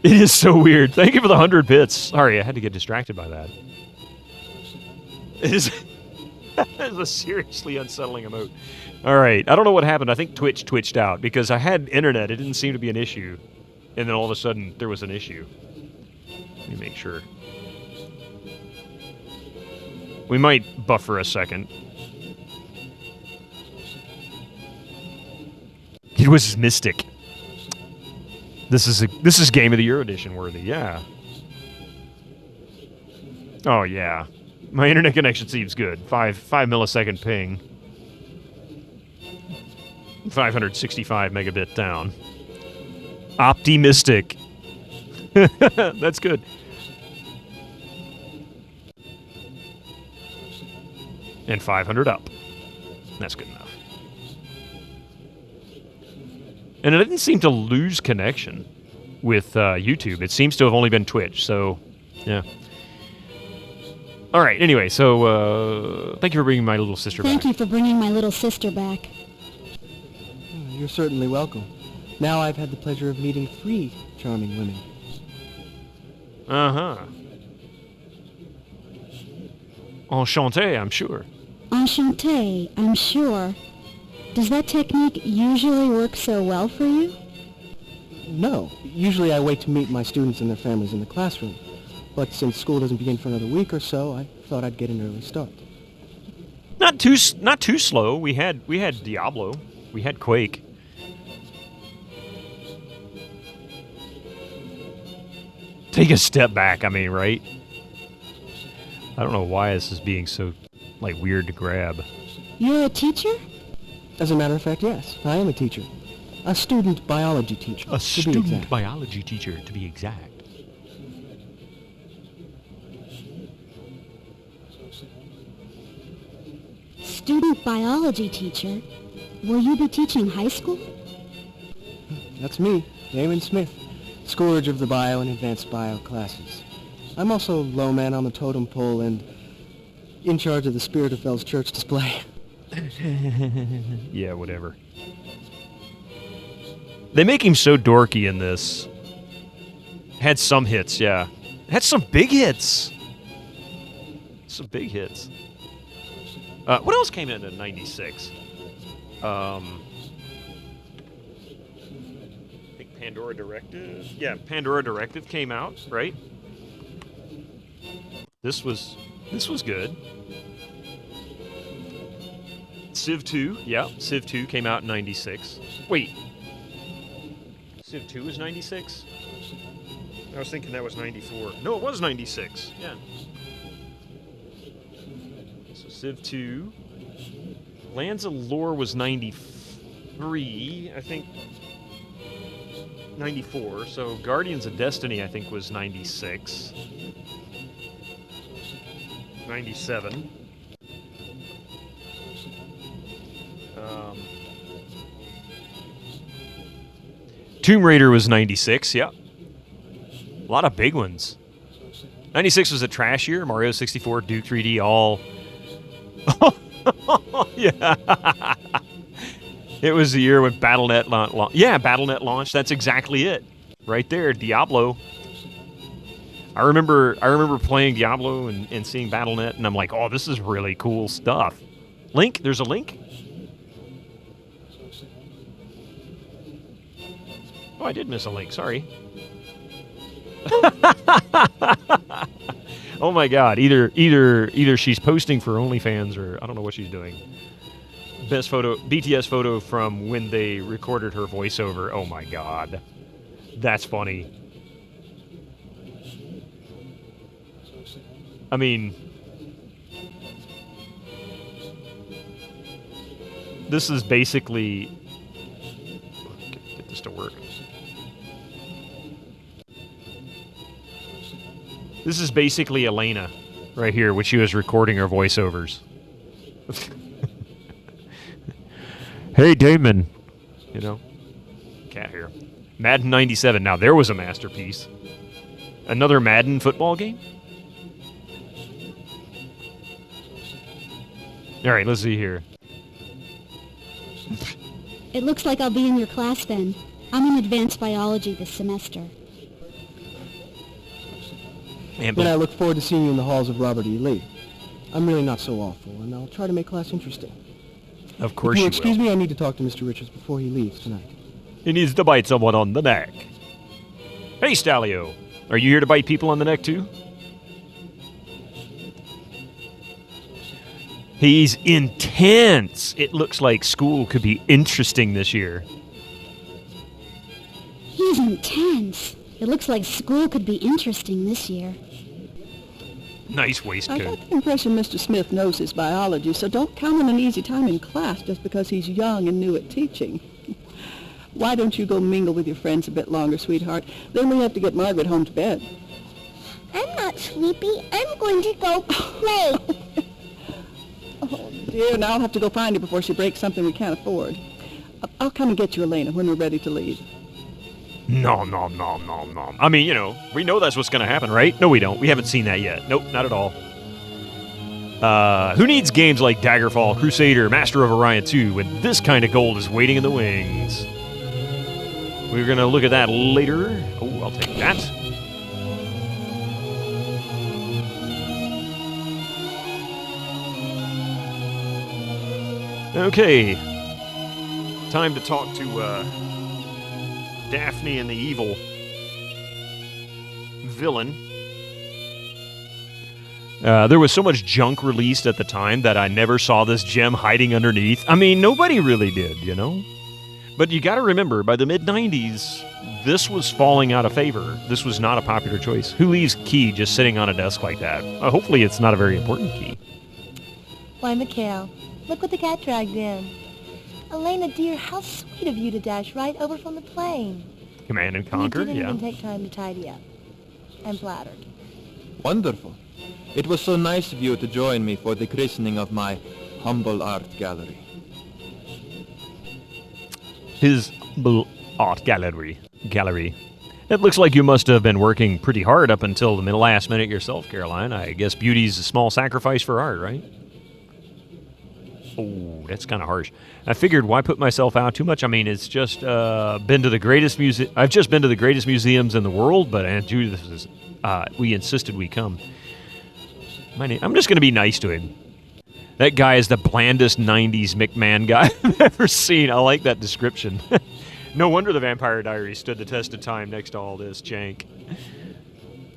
It is so weird. Thank you for the 100 bits. Sorry, I had to get distracted by that. It is... That is a seriously unsettling emote. All right, I don't know what happened. I think Twitch twitched out because I had internet. It didn't seem to be an issue. And then all of a sudden, there was an issue. Let me make sure. We might buffer a second. It was Mystic. This is Game of the Year edition worthy, yeah. Oh, yeah. My internet connection seems good. 5 millisecond ping. 565 megabit down. Optimistic. That's good. And 500 up. That's good enough. And it didn't seem to lose connection with YouTube. It seems to have only been Twitch, so yeah. All right, anyway, so thank you for bringing my little sister back. Thank you for bringing my little sister back. You're certainly welcome. Now I've had the pleasure of meeting 3 charming women. Uh-huh. Enchanté, I'm sure. Enchanté, I'm sure. Does that technique usually work so well for you? No. Usually I wait to meet my students and their families in the classroom. But since school doesn't begin for another week or so, I thought I'd get an early start. Not too slow. We had Diablo. We had Quake. Take a step back, I mean, right? I don't know why this is being so, like, weird to grab. You're a teacher? As a matter of fact, yes, I am a teacher. A student biology teacher. A student biology teacher, to be exact. Student biology teacher? Will you be teaching high school? That's me, Damon Smith, scourge of the bio and advanced bio classes. I'm also low man on the totem pole and in charge of the Spirit of Fells Church display. Yeah, whatever. They make him so dorky in this. Had some hits, yeah. Had some big hits. Some big hits. What else came in 96? I think Pandora Directive. Yeah, Pandora Directive came out, right? This was good. Civ 2, yeah, Civ 2 came out in 96. Wait. Civ 2 was 96? I was thinking that was 94. No, it was 96. Yeah. So Civ 2. Lands of Lore was 93. I think 94. So Guardians of Destiny, I think, was 96. 97. Tomb Raider was 96, yeah. A lot of big ones. 96 was a trash year. Mario 64, Duke 3D, all... Yeah. It was the year when Battle.net launched. Yeah, Battle.net launched. That's exactly it. Right there, Diablo. I remember playing Diablo and seeing Battle.net, and I'm like, oh, this is really cool stuff. Link? There's a link? Oh, I did miss a link. Sorry. Oh my God! Either she's posting for OnlyFans or I don't know what she's doing. Best photo, BTS photo from when they recorded her voiceover. Oh my God, that's funny. I mean, this is basically. Get this to work. This is basically Elena, right here, when she was recording her voiceovers. Hey, Damon. You know? Cat hair. Madden 97. Now, there was a masterpiece. Another Madden football game? All right, let's see here. It looks like I'll be in your class then. I'm in advanced biology this semester. And I look forward to seeing you in the halls of Robert E. Lee. I'm really not so awful, and I'll try to make class interesting. Of course you will. Excuse me, I need to talk to Mr. Richards before he leaves tonight. He needs to bite someone on the neck. Hey, Stalio. Are you here to bite people on the neck, too? He's intense. It looks like school could be interesting this year. He's intense. It looks like school could be interesting this year. Nice waistcoat. I got the impression Mr. Smith knows his biology, so don't count on an easy time in class just because he's young and new at teaching. Why don't you go mingle with your friends a bit longer, sweetheart? Then we have to get Margaret home to bed. I'm not sleepy. I'm going to go play. Oh, dear, now I'll have to go find her before she breaks something we can't afford. I'll come and get you, Elena, when we're ready to leave. No. I mean, you know, we know that's what's going to happen, right? No, we don't. We haven't seen that yet. Nope, not at all. Who needs games like Daggerfall, Crusader, Master of Orion 2 when this kind of gold is waiting in the wings? We're going to look at that later. Oh, I'll take that. Okay. Time to talk to, Daphne and the evil villain. There was so much junk released at the time that I never saw this gem hiding underneath. I mean, nobody really did, you know? But you got to remember, by the mid-90s, this was falling out of favor. This was not a popular choice. Who leaves key just sitting on a desk like that? Hopefully it's not a very important key. Why, Mikhail, look what the cat dragged in. Elena, dear, how sweet of you to dash right over from the plane. Command and Conquer, You didn't yeah. even take time to tidy up. I'm flattered. Wonderful. It was so nice of you to join me for the christening of my humble art gallery. His art gallery. It looks like you must have been working pretty hard up until the last minute yourself, Caroline. I guess beauty's a small sacrifice for art, right? Oh, that's kind of harsh. I figured, why put myself out too much? I mean, it's just been to the greatest I've just been to the greatest museums in the world, but Aunt Judith is, we insisted we come. I'm just going to be nice to him. That guy is the blandest 90s McMahon guy I've ever seen. I like that description. No wonder the Vampire Diaries stood the test of time next to all this jank.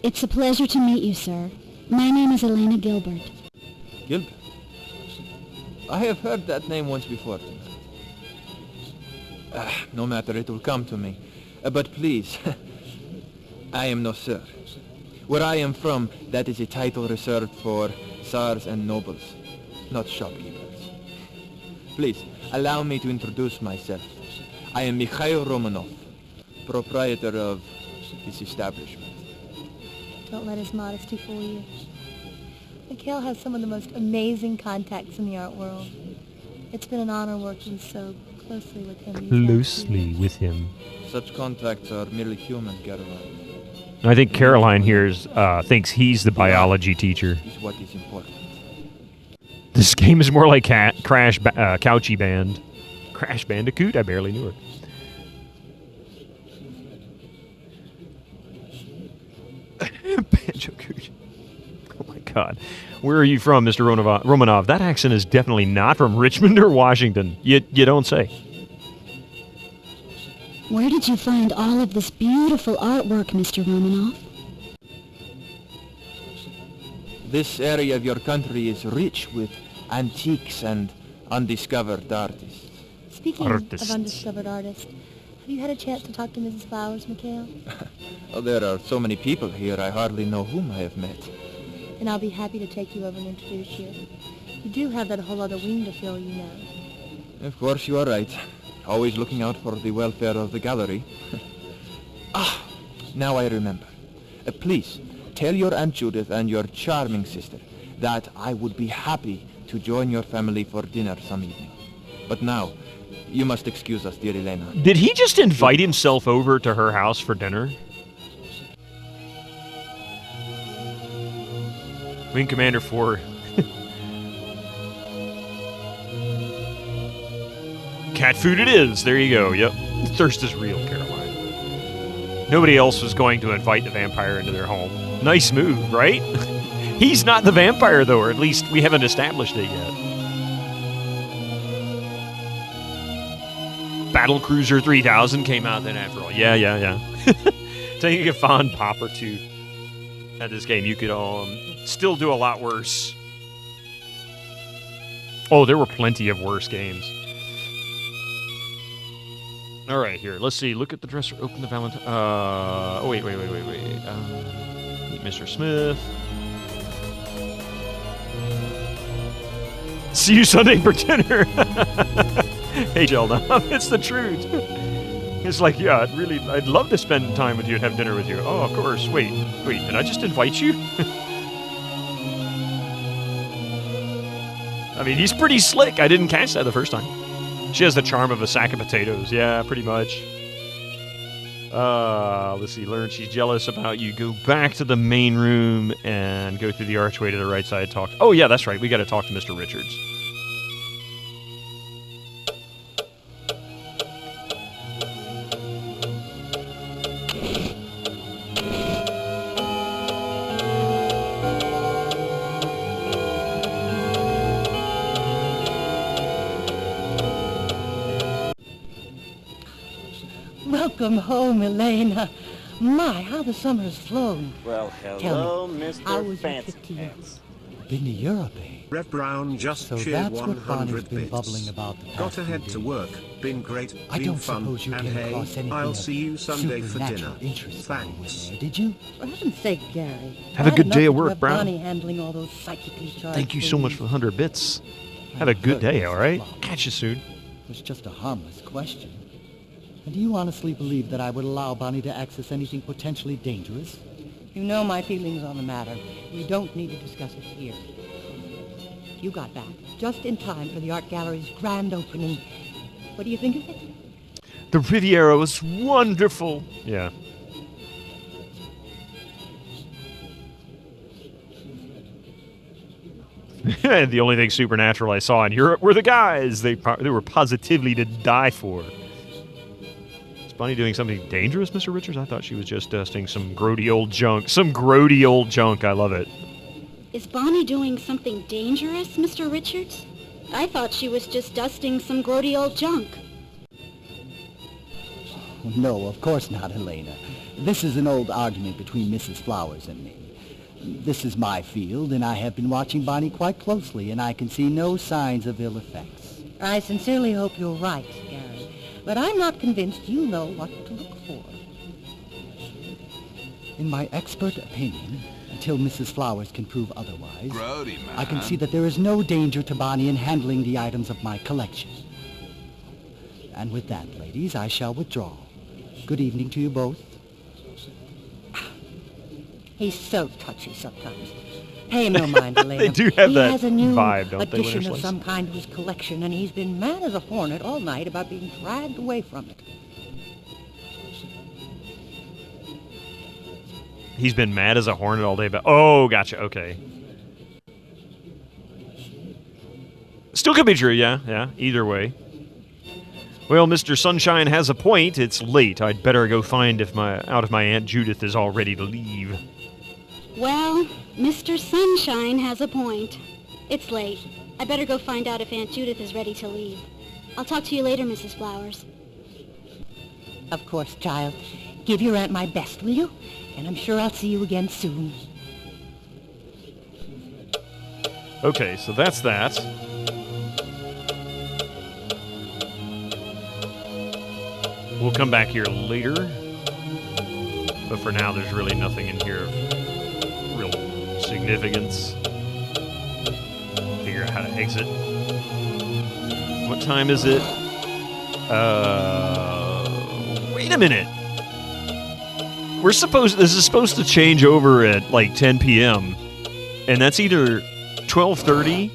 It's a pleasure to meet you, sir. My name is Elena Gilbert. Gilbert? I have heard that name once before. No matter, it will come to me. But please, I am no sir. Where I am from, that is a title reserved for tsars and nobles, not shopkeepers. Please, allow me to introduce myself. I am Mikhail Romanov, proprietor of this establishment. Don't let his modesty fool you. Mikhail has some of the most amazing contacts in the art world. It's been an honor working so closely with him. Such contacts are merely human, Caroline. I think Caroline here thinks he's the biology teacher. Is what is important. This game is more like Couchy Band. Crash Bandicoot? I barely knew it. Banjo-Cooch. Oh my God. Where are you from, Mr. Romanov? That accent is definitely not from Richmond or Washington. You don't say. Where did you find all of this beautiful artwork, Mr. Romanoff? This area of your country is rich with antiques and undiscovered artists. Speaking of undiscovered artists, have you had a chance to talk to Mrs. Flowers, Mikhail? Oh, there are so many people here, I hardly know whom I have met. And I'll be happy to take you over and introduce you. You do have that whole other wing to fill, you know. Of course, you are right. Always looking out for the welfare of the gallery. Now I remember. Please, tell your Aunt Judith and your charming sister that I would be happy to join your family for dinner some evening. But now, you must excuse us, dear Elena. Did he just invite himself over to her house for dinner? Wing Commander 4. Cat food it is. There you go. Yep. Thirst is real, Caroline. Nobody else was going to invite the vampire into their home. Nice move, right? He's not the vampire, though, or at least we haven't established it yet. Battle Cruiser 3000 came out then after all. Yeah. Taking a fond pop or two at this game, you could still do a lot worse. Oh, there were plenty of worse games. All right, here. Let's see. Look at the dresser. Open the Valentine. Oh, wait. Meet Mr. Smith. See you Sunday for dinner. Hey, Sheldon. It's the truth. It's like, yeah, I'd love to spend time with you and have dinner with you. Oh, of course. Wait. Did I just invite you? I mean, he's pretty slick. I didn't catch that the first time. She has the charm of a sack of potatoes. Yeah, pretty much. Let's see. Learn she's jealous about you. Go back to the main room and go through the archway to the right side. Talk. Oh, yeah, that's right. We got to talk to Mr. Richards. Welcome home, Elena. My, how the summer has flown. Well, Tell hello, me, Mr. how was your Fancy 15? Pants. been to Europe, eh? Rev Brown just So cheered that's what Bonnie's 100 been bits. bubbling about the past Got few ahead to days. work, been great, I been don't fun, suppose you and came hey, across anything I'll of see you Sunday for dinner. supernatural interest while you were Thanks. there, did you? For heaven's sake, Gary. Have a bad good enough day at that you work, have Brown. Bonnie handling all those psychically charged Thank you so much things. for the 100 bits. Have a good day, all right? Catch you soon. It's just a harmless question. And do you honestly believe that I would allow Bonnie to access anything potentially dangerous? You know my feelings on the matter. We don't need to discuss it here. You got back just in time for the art gallery's grand opening. What do you think of it? The Riviera was wonderful. Yeah. The only thing supernatural I saw in Europe were the guys. They were positively to die for. Is Bonnie doing something dangerous, Mr. Richards? I thought she was just dusting some grody old junk. Some grody old junk. I love it. Is Bonnie doing something dangerous, Mr. Richards? I thought she was just dusting some grody old junk. No, of course not, Helena. This is an old argument between Mrs. Flowers and me. This is my field, and I have been watching Bonnie quite closely, and I can see no signs of ill effects. I sincerely hope you're right, Gary. But I'm not convinced you know what to look for. In my expert opinion, until Mrs. Flowers can prove otherwise, Grody, man. I can see that there is no danger to Bonnie in handling the items of my collection. And with that, ladies, I shall withdraw. Good evening to you both. He's so touchy sometimes. Pay him no mind, Elena. They do have he that has a new vibe, don't they, addition Winter of Slice? some kind to his collection, and he's been mad as a hornet all night about being dragged away from it. He's been mad as a hornet all day about... Oh, gotcha. Okay. Still could be true, yeah. Either way. Well, Mr. Sunshine has a point. It's late. I'd better go find if my Aunt Judith is all ready to leave. Well, Mr. Sunshine has a point. It's late. I better go find out if Aunt Judith is ready to leave. I'll talk to you later, Mrs. Flowers. Of course, child. Give your aunt my best, will you? And I'm sure I'll see you again soon. Okay, so that's that. We'll come back here later. But for now, there's really nothing in here of real significance. Figure out how to exit. What time is it? Wait a minute. This is supposed to change over at like 10 p.m. And that's either 12:30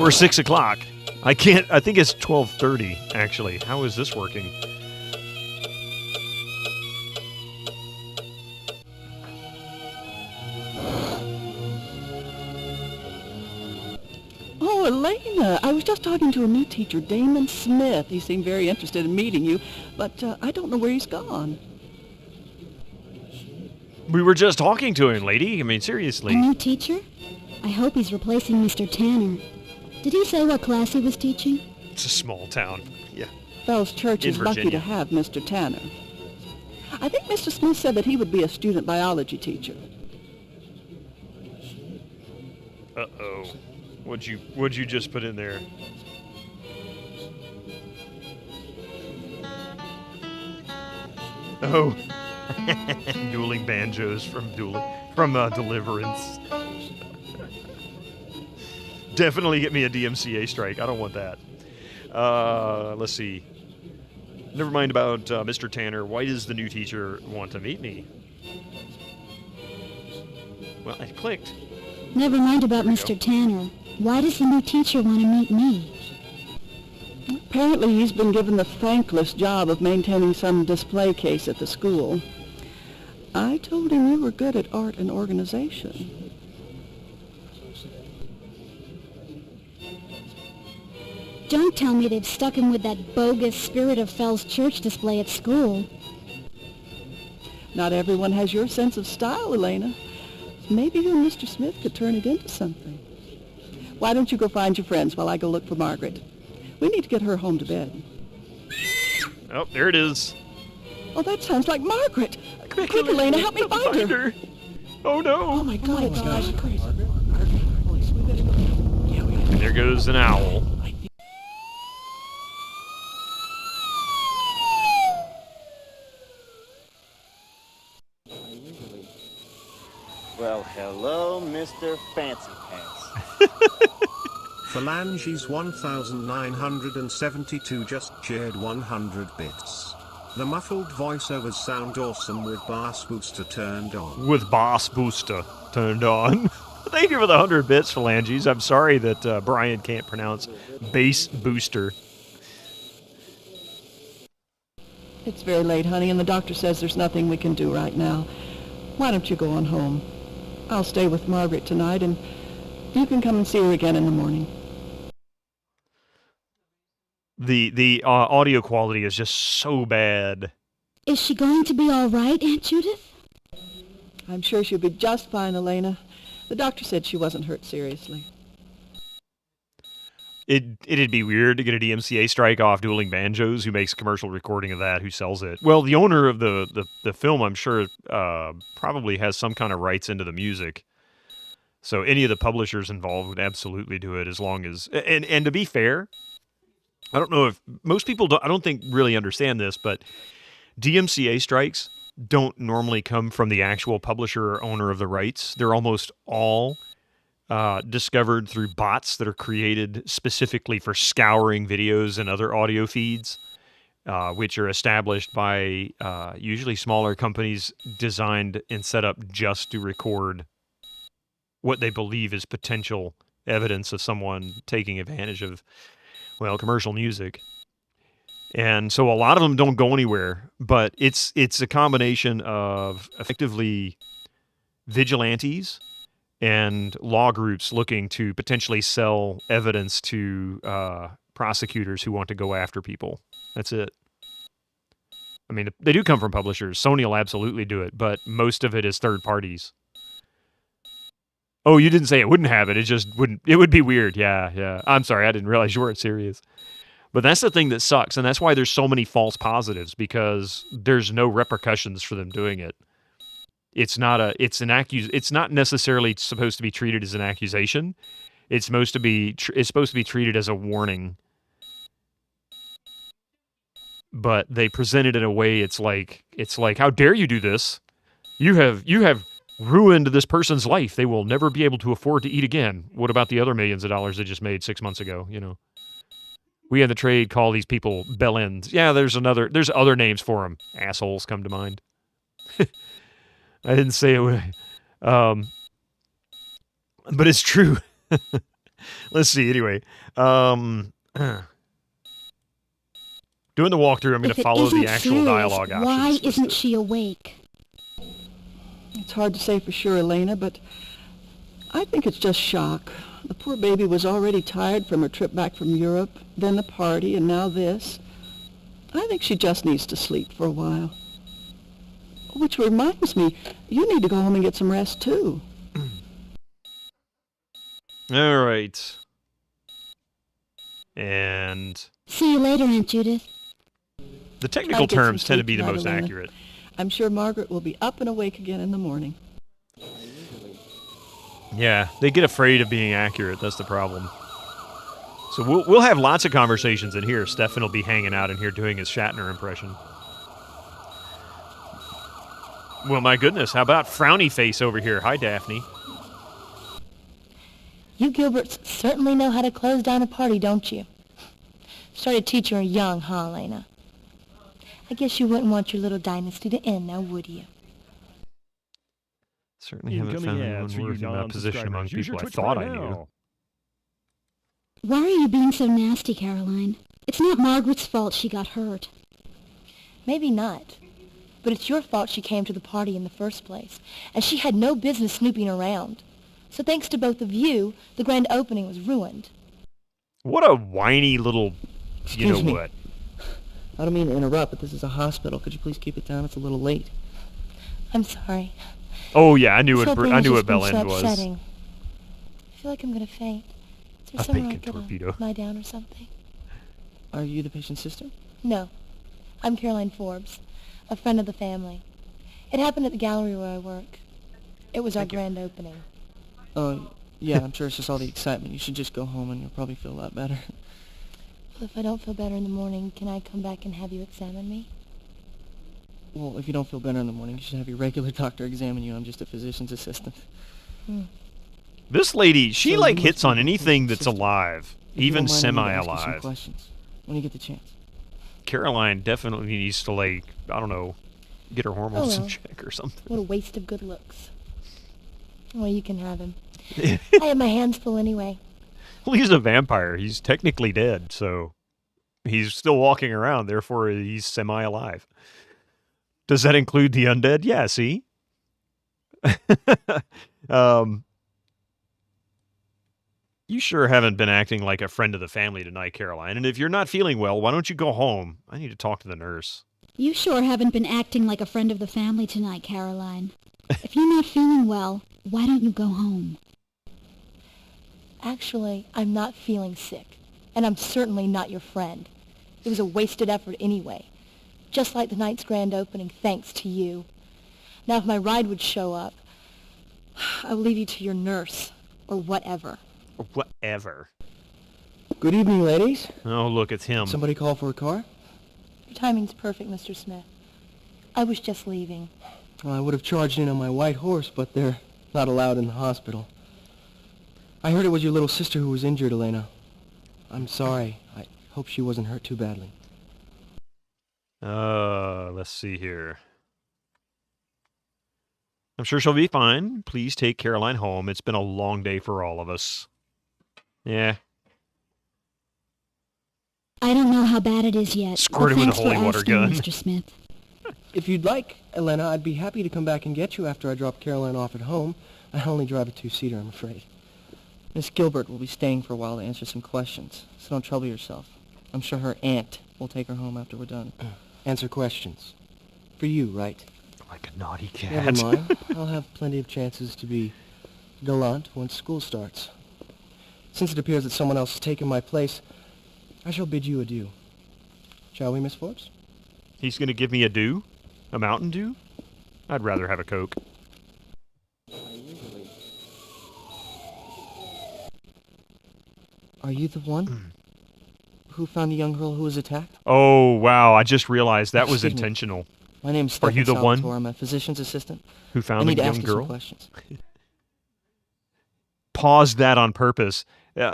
or 6 o'clock. I think it's 12:30, actually. How is this working? Oh, Elena, I was just talking to a new teacher, Damon Smith. He seemed very interested in meeting you, but I don't know where he's gone. We were just talking to him, lady. I mean, seriously. A new teacher? I hope he's replacing Mr. Tanner. Did he say what class he was teaching? It's a small town. Yeah. Fells Church In is lucky Virginia. to have Mr. Tanner. I think Mr. Smith said that he would be a student biology teacher. Uh-oh. What'd you just put in there? Oh. Dueling banjos from Deliverance. Definitely get me a DMCA strike. I don't want that. Let's see. Never mind about Mr. Tanner. Why does the new teacher want to meet me? Well, I clicked. Never mind about Mr. Tanner. Why does the new teacher want to meet me? Apparently he's been given the thankless job of maintaining some display case at the school. I told him you were good at art and organization. Don't tell me they've stuck him with that bogus Spirit of Fells Church display at school. Not everyone has your sense of style, Elena. Maybe you and Mr. Smith could turn it into something. Why don't you go find your friends while I go look for Margaret? We need to get her home to bed. Oh, there it is. Oh, that sounds like Margaret. Quick, Elena, help me find her. Oh, no. Oh, my God. there goes an owl. Well, hello, Mr. Fancy Pants. Phalanges 1972 just shared 100 bits. The muffled voiceovers sound awesome with Bass Booster turned on. With Bass Booster turned on. Thank you for the 100 bits, Phalanges. I'm sorry that Brian can't pronounce Bass Booster. It's very late, honey, and the doctor says there's nothing we can do right now. Why don't you go on home? I'll stay with Margaret tonight, and you can come and see her again in the morning. The audio quality is just so bad. Is she going to be all right, Aunt Judith? I'm sure she'll be just fine, Elena. The doctor said she wasn't hurt seriously. It'd be weird to get a DMCA strike off Dueling Banjos, who makes a commercial recording of that, who sells it. Well, the owner of the film, I'm sure, probably has some kind of rights into the music. So any of the publishers involved would absolutely do it, as long as... And to be fair, I don't know if... Most people I don't think really understand this, but DMCA strikes don't normally come from the actual publisher or owner of the rights. They're almost all discovered through bots that are created specifically for scouring videos and other audio feeds, which are established by usually smaller companies designed and set up just to record what they believe is potential evidence of someone taking advantage of, well, commercial music. And so a lot of them don't go anywhere, but it's a combination of effectively vigilantes and law groups looking to potentially sell evidence to prosecutors who want to go after people. That's it. I mean, they do come from publishers. Sony will absolutely do it, but most of it is third parties. Oh, you didn't say it wouldn't have it. It just wouldn't. It would be weird. Yeah. I'm sorry. I didn't realize you weren't serious. But that's the thing that sucks, and that's why there's so many false positives, because there's no repercussions for them doing it. It's not necessarily supposed to be treated as an accusation. It's supposed to be treated as a warning. But they present it in a way it's like, how dare you do this? You have ruined this person's life. They will never be able to afford to eat again. What about the other millions of dollars they just made 6 months ago, you know? We in the trade call these people bellends. Yeah, there's other names for them. Assholes come to mind. I didn't say it. But it's true. Let's see. Anyway, doing the walkthrough, I'm going to follow the actual dialogue options. Why isn't she awake? It's hard to say for sure, Elena, but I think it's just shock. The poor baby was already tired from her trip back from Europe, then the party, and now this. I think she just needs to sleep for a while. Which reminds me, you need to go home and get some rest, too. All right. And... See you later, Aunt Judith. The technical terms tend to be the most accurate. I'm sure Margaret will be up and awake again in the morning. Yeah, they get afraid of being accurate. That's the problem. So we'll have lots of conversations in here. Stefan will be hanging out in here doing his Shatner impression. Well, my goodness, how about Frowny Face over here? Hi, Daphne. You Gilberts certainly know how to close down a party, don't you? Started teaching her young, huh, Elena? I guess you wouldn't want your little dynasty to end now, would you? Certainly haven't found anyone worthy of my position among people I thought I knew. Why are you being so nasty, Caroline? It's not Margaret's fault she got hurt. Maybe not. But it's your fault she came to the party in the first place, and she had no business snooping around. So thanks to both of you, the grand opening was ruined. What a whiny little... Excuse me. What? I don't mean to interrupt, but this is a hospital. Could you please keep it down? It's a little late. I'm sorry. Oh yeah, I knew what Bell End was. I feel like I'm gonna faint. Is there somewhere I could lie down or something? Are you the patient's sister? No. I'm Caroline Forbes, a friend of the family. It happened at the gallery where I work. It was our grand opening. Oh, Yeah, I'm sure it's just all the excitement. You should just go home and you'll probably feel a lot better. Well, if I don't feel better in the morning, can I come back and have you examine me? Well, if you don't feel better in the morning, you should have your regular doctor examine you. I'm just a physician's assistant. This lady, she So like you hits must be on the anything that's assistant. alive, If you don't even mind, I need to ask you some semi-alive. questions when you get the chance. Caroline definitely needs to, like, I don't know, get her hormones in well. check or something. What a waste of good looks. Well, you can have him. I have my hands full anyway. Well, he's a vampire. He's technically dead, so he's still walking around. Therefore, he's semi-alive. Does that include the undead? Yeah, see? You sure haven't been acting like a friend of the family tonight, Caroline. And if you're not feeling well, why don't you go home? I need to talk to the nurse. You sure haven't been acting like a friend of the family tonight, Caroline. If you're not feeling well, why don't you go home? Actually, I'm not feeling sick, and I'm certainly not your friend. It was a wasted effort anyway. Just like tonight's grand opening, thanks to you. Now, if my ride would show up, I'll leave you to your nurse, or whatever. Whatever. Good evening, ladies. Oh, look, it's him. Somebody call for a car? Your timing's perfect, Mr. Smith. I was just leaving. Well, I would have charged in on my white horse, but they're not allowed in the hospital. I heard it was your little sister who was injured, Elena. I'm sorry. I hope she wasn't hurt too badly. Let's see here. I'm sure she'll be fine. Please take Caroline home. It's been a long day for all of us. Yeah. I don't know how bad it is yet. Squirt him with a thanks for holy water asking, gun. Mr. Smith. If you'd like, Elena, I'd be happy to come back and get you after I drop Caroline off at home. I only drive a two-seater, I'm afraid. Miss Gilbert will be staying for a while to answer some questions, so don't trouble yourself. I'm sure her aunt will take her home after we're done. Answer questions. For you, right? Like a naughty cat. Never mind. I'll have plenty of chances to be gallant once school starts. Since it appears that someone else has taken my place, I shall bid you adieu. Shall we, Miss Forbes? He's going to give me a dew? A Mountain Dew? I'd rather have a Coke. Are you the one who found the young girl who was attacked? Oh, wow. I just realized that was Excuse me. intentional. My name's Are Stefan you the Salvatore. one I'm a physician's assistant. who I found need the to young ask you some girl? questions. Paused that on purpose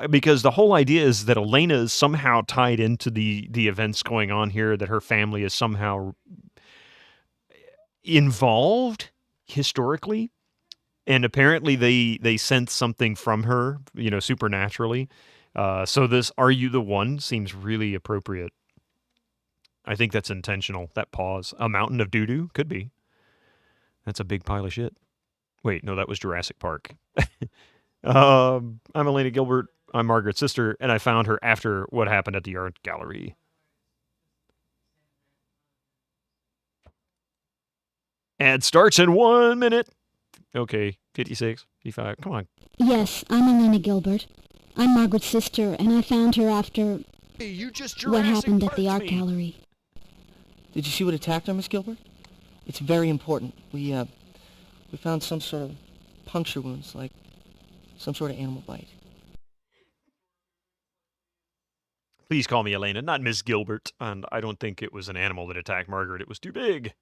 because the whole idea is that Elena is somehow tied into the events going on here, that her family is somehow involved historically, and apparently they sense something from her, you know, supernaturally. So this "Are you the one?" seems really appropriate. I think that's intentional. That pause. A mountain of doo-doo? Could be. That's a big pile of shit. Wait, no, that was Jurassic Park. I'm Elena Gilbert. I'm Margaret's sister, and I found her after what happened at the art gallery. Ad starts in 1 minute. Okay, 56, 55. Come on. Yes, I'm Elena Gilbert. I'm Margaret's sister, and I found her after what happened at the art gallery. Did you see what attacked her, Miss Gilbert? It's very important. We found some sort of puncture wounds, like some sort of animal bite. Please call me Elena, not Miss Gilbert. And I don't think it was an animal that attacked Margaret. It was too big.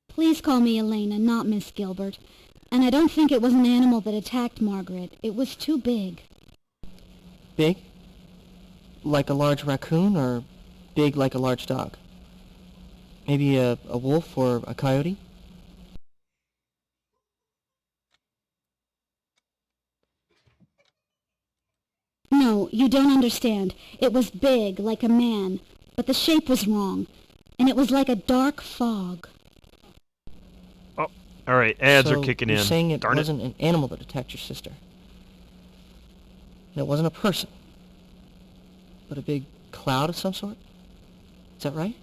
Please call me Elena, not Miss Gilbert. And I don't think it was an animal that attacked Margaret. It was too big. Big? Like a large raccoon, or big like a large dog? Maybe a wolf or a coyote? No, you don't understand. It was big, like a man, but the shape was wrong, and it was like a dark fog. Oh, all right. Ads So are kicking you're in. saying it Darn wasn't an animal that attacked your sister. And it wasn't a person. But a big cloud of some sort? Is that right?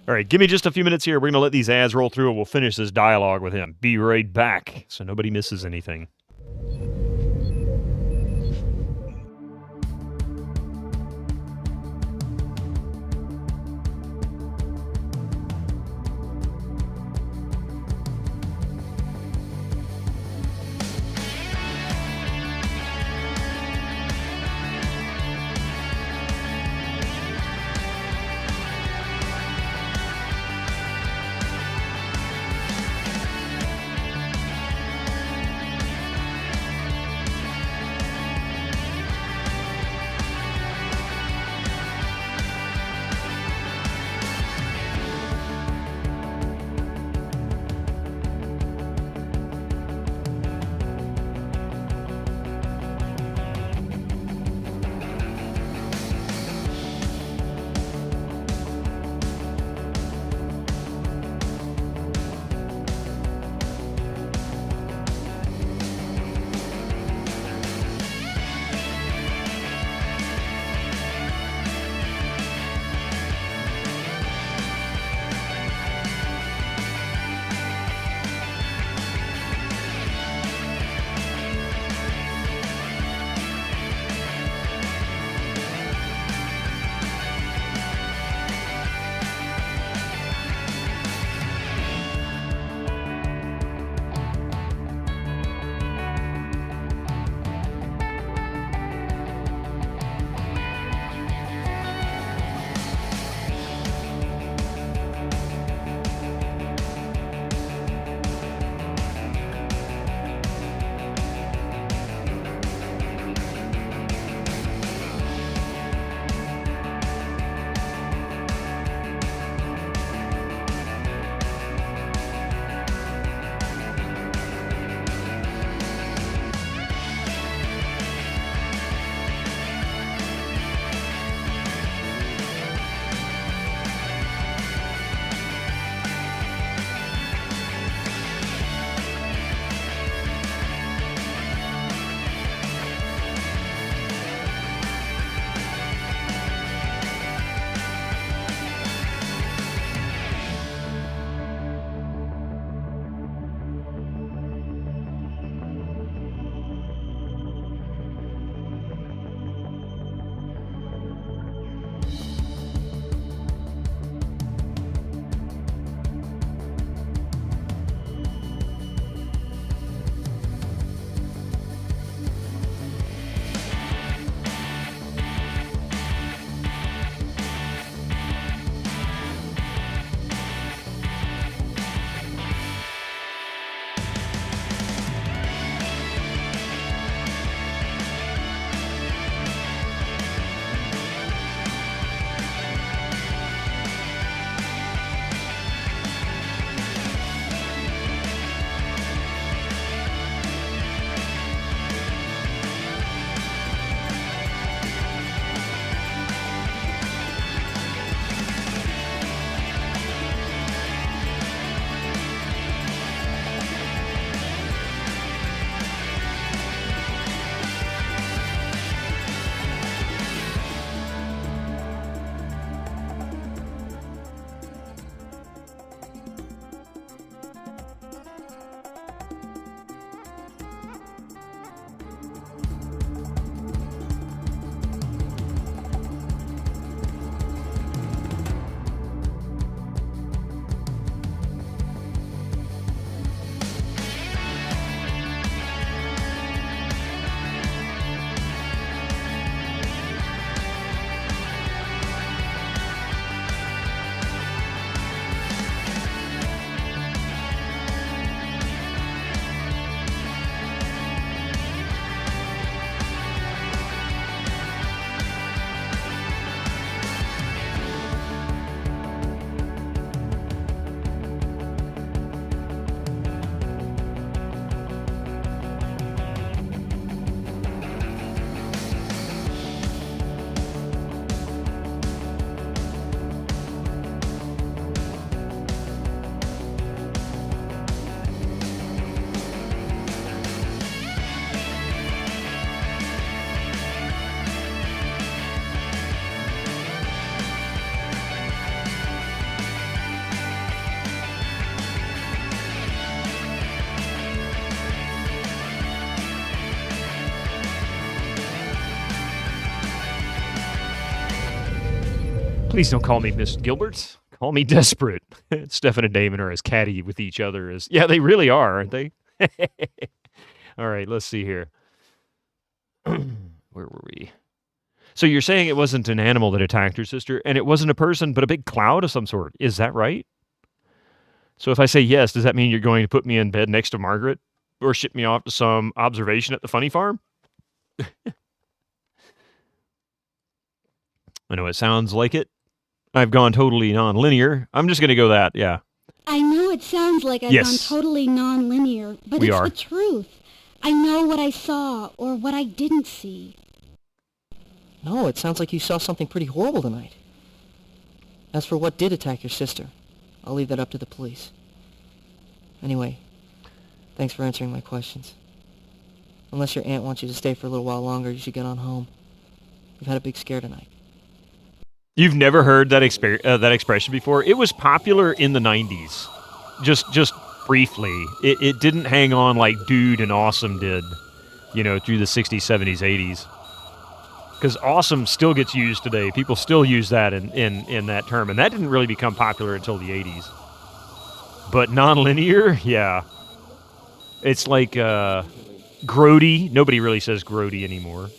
All right, give me just a few minutes here. We're going to let these ads roll through, and we'll finish this dialogue with him. Be right back, so nobody misses anything. Please don't call me Miss Gilbert. Call me Desperate. Stefan and Damon are as catty with each other as... Yeah, they really are, aren't they? All right, let's see here. Where were we? So you're saying it wasn't an animal that attacked your sister, and it wasn't a person, but a big cloud of some sort. Is that right? So if I say yes, does that mean you're going to put me in bed next to Margaret? Or ship me off to some observation at the funny farm? I know it sounds like it. I've gone totally non-linear. I'm just going to go that, yeah. I know it sounds like I've gone totally non-linear, but it's the truth. I know what I saw or what I didn't see. No, it sounds like you saw something pretty horrible tonight. As for what did attack your sister, I'll leave that up to the police. Anyway, thanks for answering my questions. Unless your aunt wants you to stay for a little while longer, you should get on home. We've had a big scare tonight. You've never heard that expression before? It was popular in the 90s. Just briefly. It didn't hang on like Dude and Awesome did, you know, through the 60s, 70s, 80s. Because awesome still gets used today. People still use that in that term. And that didn't really become popular until the 80s. But nonlinear, yeah. It's like grody. Nobody really says grody anymore.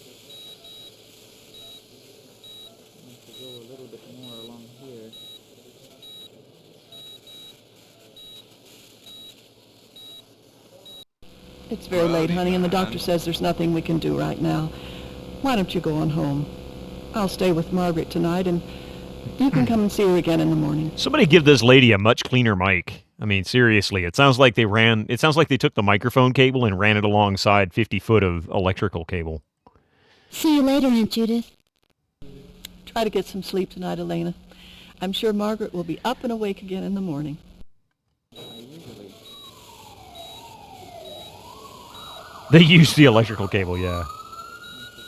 It's very late, honey, and the doctor says there's nothing we can do right now. Why don't you go on home? I'll stay with Margaret tonight, and you can come and see her again in the morning. Somebody give this lady a much cleaner mic. I mean, seriously, it sounds like they took the microphone cable and ran it alongside 50 foot of electrical cable. See you later, Aunt Judith. Try to get some sleep tonight, Elena. I'm sure Margaret will be up and awake again in the morning. They used the electrical cable, yeah.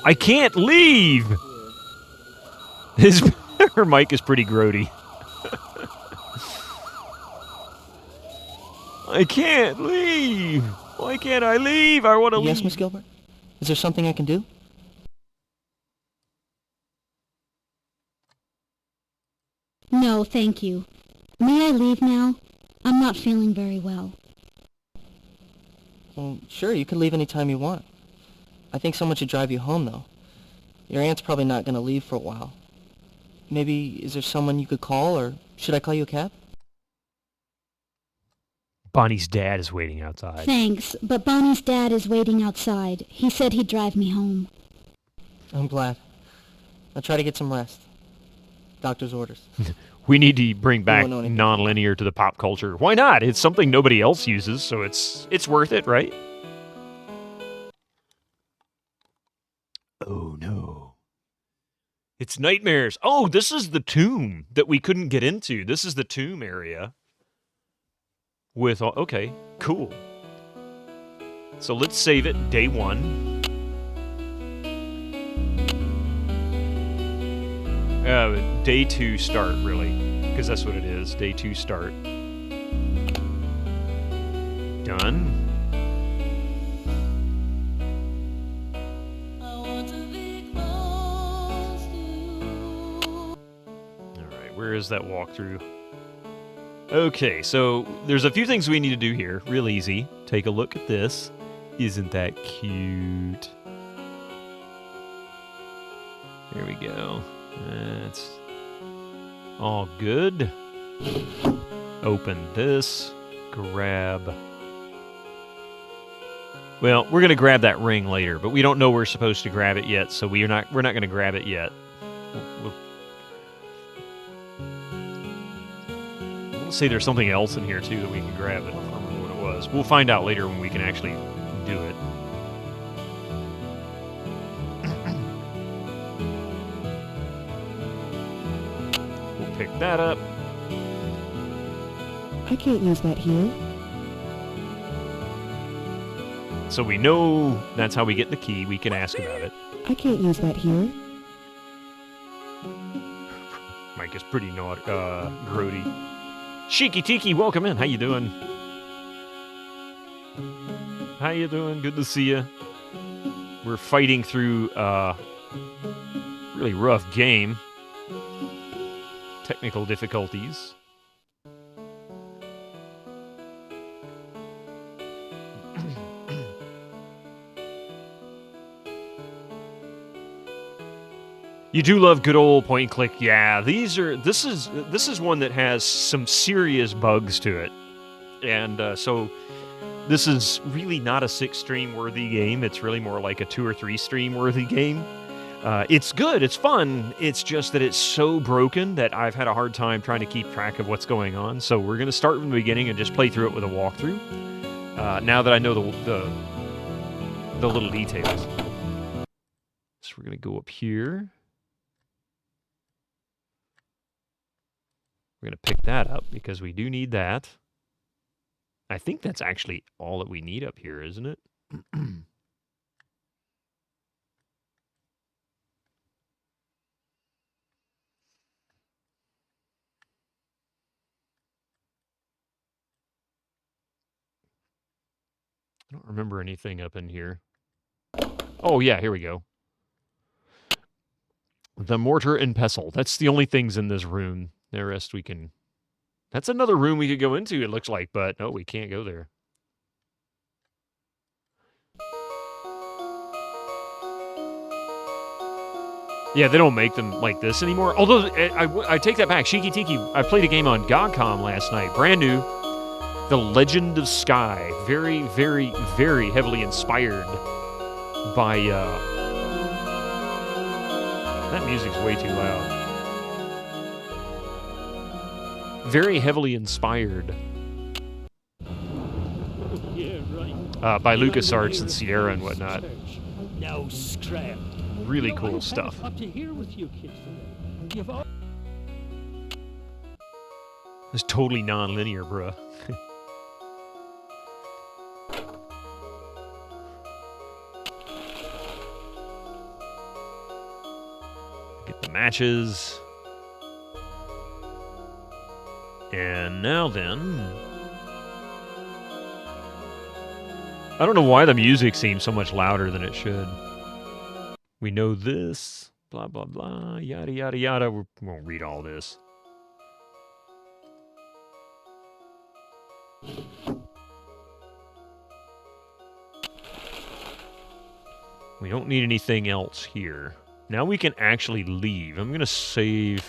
I can't leave! Her mic is pretty grody. I can't leave! Why can't I leave? I want to leave. Yes, Miss Gilbert? Is there something I can do? No, thank you. May I leave now? I'm not feeling very well. Well, sure, you can leave any time you want. I think someone should drive you home, though. Your aunt's probably not going to leave for a while. Maybe, is there someone you could call, or should I call you a cab? Bonnie's dad is waiting outside. Thanks, but Bonnie's dad is waiting outside. He said he'd drive me home. I'm glad. I'll try to get some rest. Doctor's orders. We need to bring back non-linear to the pop culture. Why not? It's something nobody else uses, so it's worth it, right? Oh, no. It's nightmares. Oh, this is the tomb that we couldn't get into. This is the tomb area. Okay, cool. So let's save it, day 1. Day 2 start, really, because that's what it is. Day 2 start. Done. Alright, where is that walkthrough? Okay, so there's a few things we need to do here. Real easy. Take a look at this. Isn't that cute? There we go. That's all good. Open this. Grab. Well, we're going to grab that ring later, but we don't know we're supposed to grab it yet, so we're not going to grab it yet. We'll say there's something else in here too that we can grab. I don't remember what it was. We'll find out later when we can actually do it. Pick that up. I can't use that here. So we know that's how we get the key. We can ask about it. I can't use that here. Mike is pretty grody. Shiki Tiki, welcome in. How you doing? How you doing? Good to see you. We're fighting through a really rough game. technical difficulties. You do love good old point and click. Yeah, this is one that has some serious bugs to it. And so this is really not a 6-stream worthy game. It's really more like a 2 or 3 stream worthy game. It's good, it's fun. It's just that it's so broken that I've had a hard time trying to keep track of what's going on. So we're going to start from the beginning and just play through it with a walkthrough. Now that I know the little details. So we're going to go up here. We're going to pick that up because we do need that. I think that's actually all that we need up here, isn't it? I don't remember anything up in here. Oh, yeah, here we go. The mortar and pestle. That's the only things in this room. The rest we can... That's another room we could go into, it looks like, but no, we can't go there. Yeah, they don't make them like this anymore. Although, I take that back. Shiki Tiki, I played a game on GOGCOM last night. Brand new. The Legend of Sky. Very, very, very heavily inspired by... That music's way too loud. Very heavily inspired by LucasArts and Sierra and whatnot. No scrap. Really cool stuff. Up to here with you kids today. It's totally non-linear, bruh. Get the matches. And now then... I don't know why the music seems so much louder than it should. We know this, blah, blah, blah, yada, yada, yada. We won't read all this. We don't need anything else here. Now we can actually leave. I'm going to save...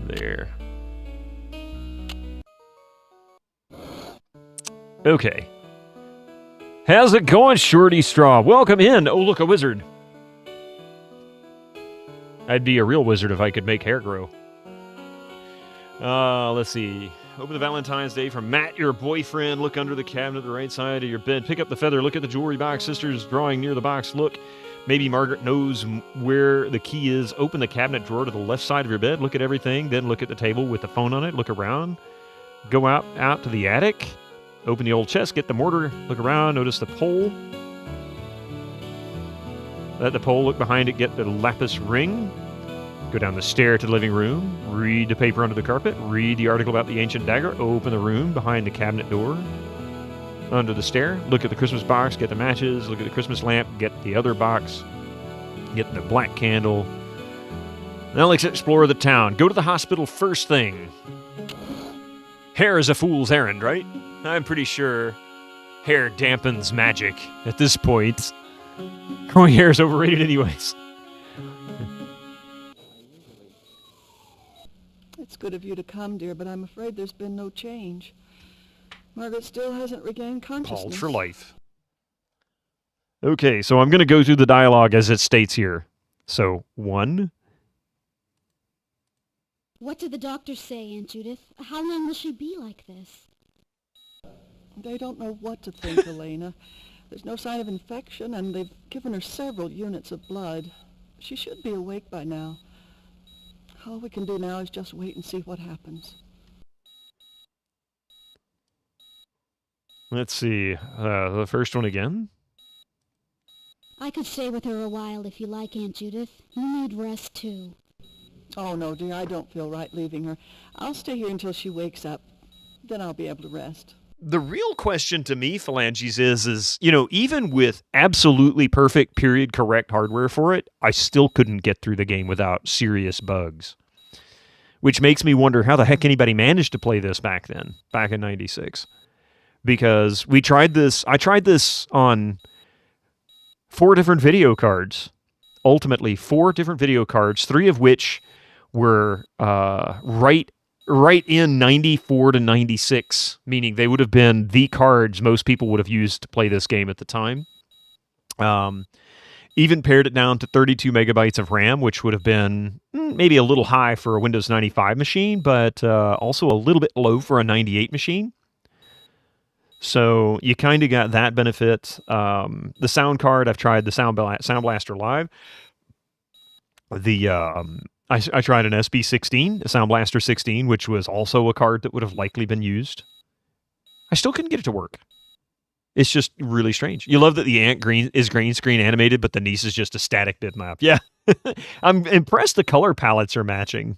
There. Okay. How's it going, Shorty Straw? Welcome in. Oh, look, a wizard. I'd be a real wizard if I could make hair grow. Let's see. Open the Valentine's Day from Matt, your boyfriend. Look under the cabinet at the right side of your bed. Pick up the feather. Look at the jewelry box. Sister's drawing near the box. Look. Maybe Margaret knows where the key is. Open the cabinet drawer to the left side of your bed. Look at everything. Then look at the table with the phone on it. Look around. Go out to the attic. Open the old chest. Get the mortar. Look around. Notice the pole. Let the pole. Look behind it. Get the lapis ring. Go down the stair to the living room. Read the paper under the carpet. Read the article about the ancient dagger. Open the room behind the cabinet door. Under the stair, look at the Christmas box, get the matches, look at the Christmas lamp, get the other box, get the black candle. Now let's explore the town. Go to the hospital first thing. Hair is a fool's errand, right? I'm pretty sure hair dampens magic at this point. Growing hair is overrated anyways. It's good of you to come, dear, but I'm afraid there's been no change. Margaret still hasn't regained consciousness. Called for life. Okay, so I'm going to go through the dialogue as it states here. So, 1. What did the doctors say, Aunt Judith? How long will she be like this? They don't know what to think, Elena. There's no sign of infection, and they've given her several units of blood. She should be awake by now. All we can do now is just wait and see what happens. Let's see. The first one again. I could stay with her a while if you like, Aunt Judith. You need rest, too. Oh, no, dear, I don't feel right leaving her. I'll stay here until she wakes up. Then I'll be able to rest. The real question to me, Phalanges, is even with absolutely perfect period correct hardware for it, I still couldn't get through the game without serious bugs. Which makes me wonder how the heck anybody managed to play this back then, back in 96. Because I tried this on 4 different video cards. Ultimately, 4 different video cards, 3 of which were right in 94 to 96, meaning they would have been the cards most people would have used to play this game at the time. Even pared it down to 32 megabytes of RAM, which would have been maybe a little high for a Windows 95 machine, but also a little bit low for a 98 machine. So you kind of got that benefit. The sound card, I've tried the Sound Blaster Live. I tried an SB16, a Sound Blaster 16, which was also a card that would have likely been used. I still couldn't get it to work. It's just really strange. You love that the ant is green screen animated, but the niece is just a static bitmap. Yeah. I'm impressed the color palettes are matching.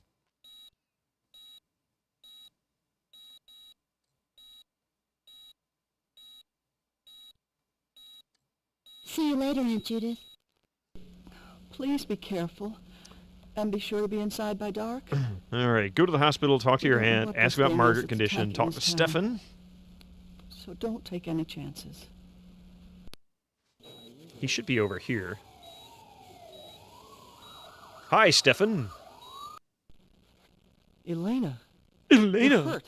See you later, Aunt Judith. Please be careful. And be sure to be inside by dark. All right, go to the hospital, talk to your aunt, ask about Margaret's condition, talk to Stefan. So don't take any chances. He should be over here. Hi, Stefan. Elena. Elena. You're hurt.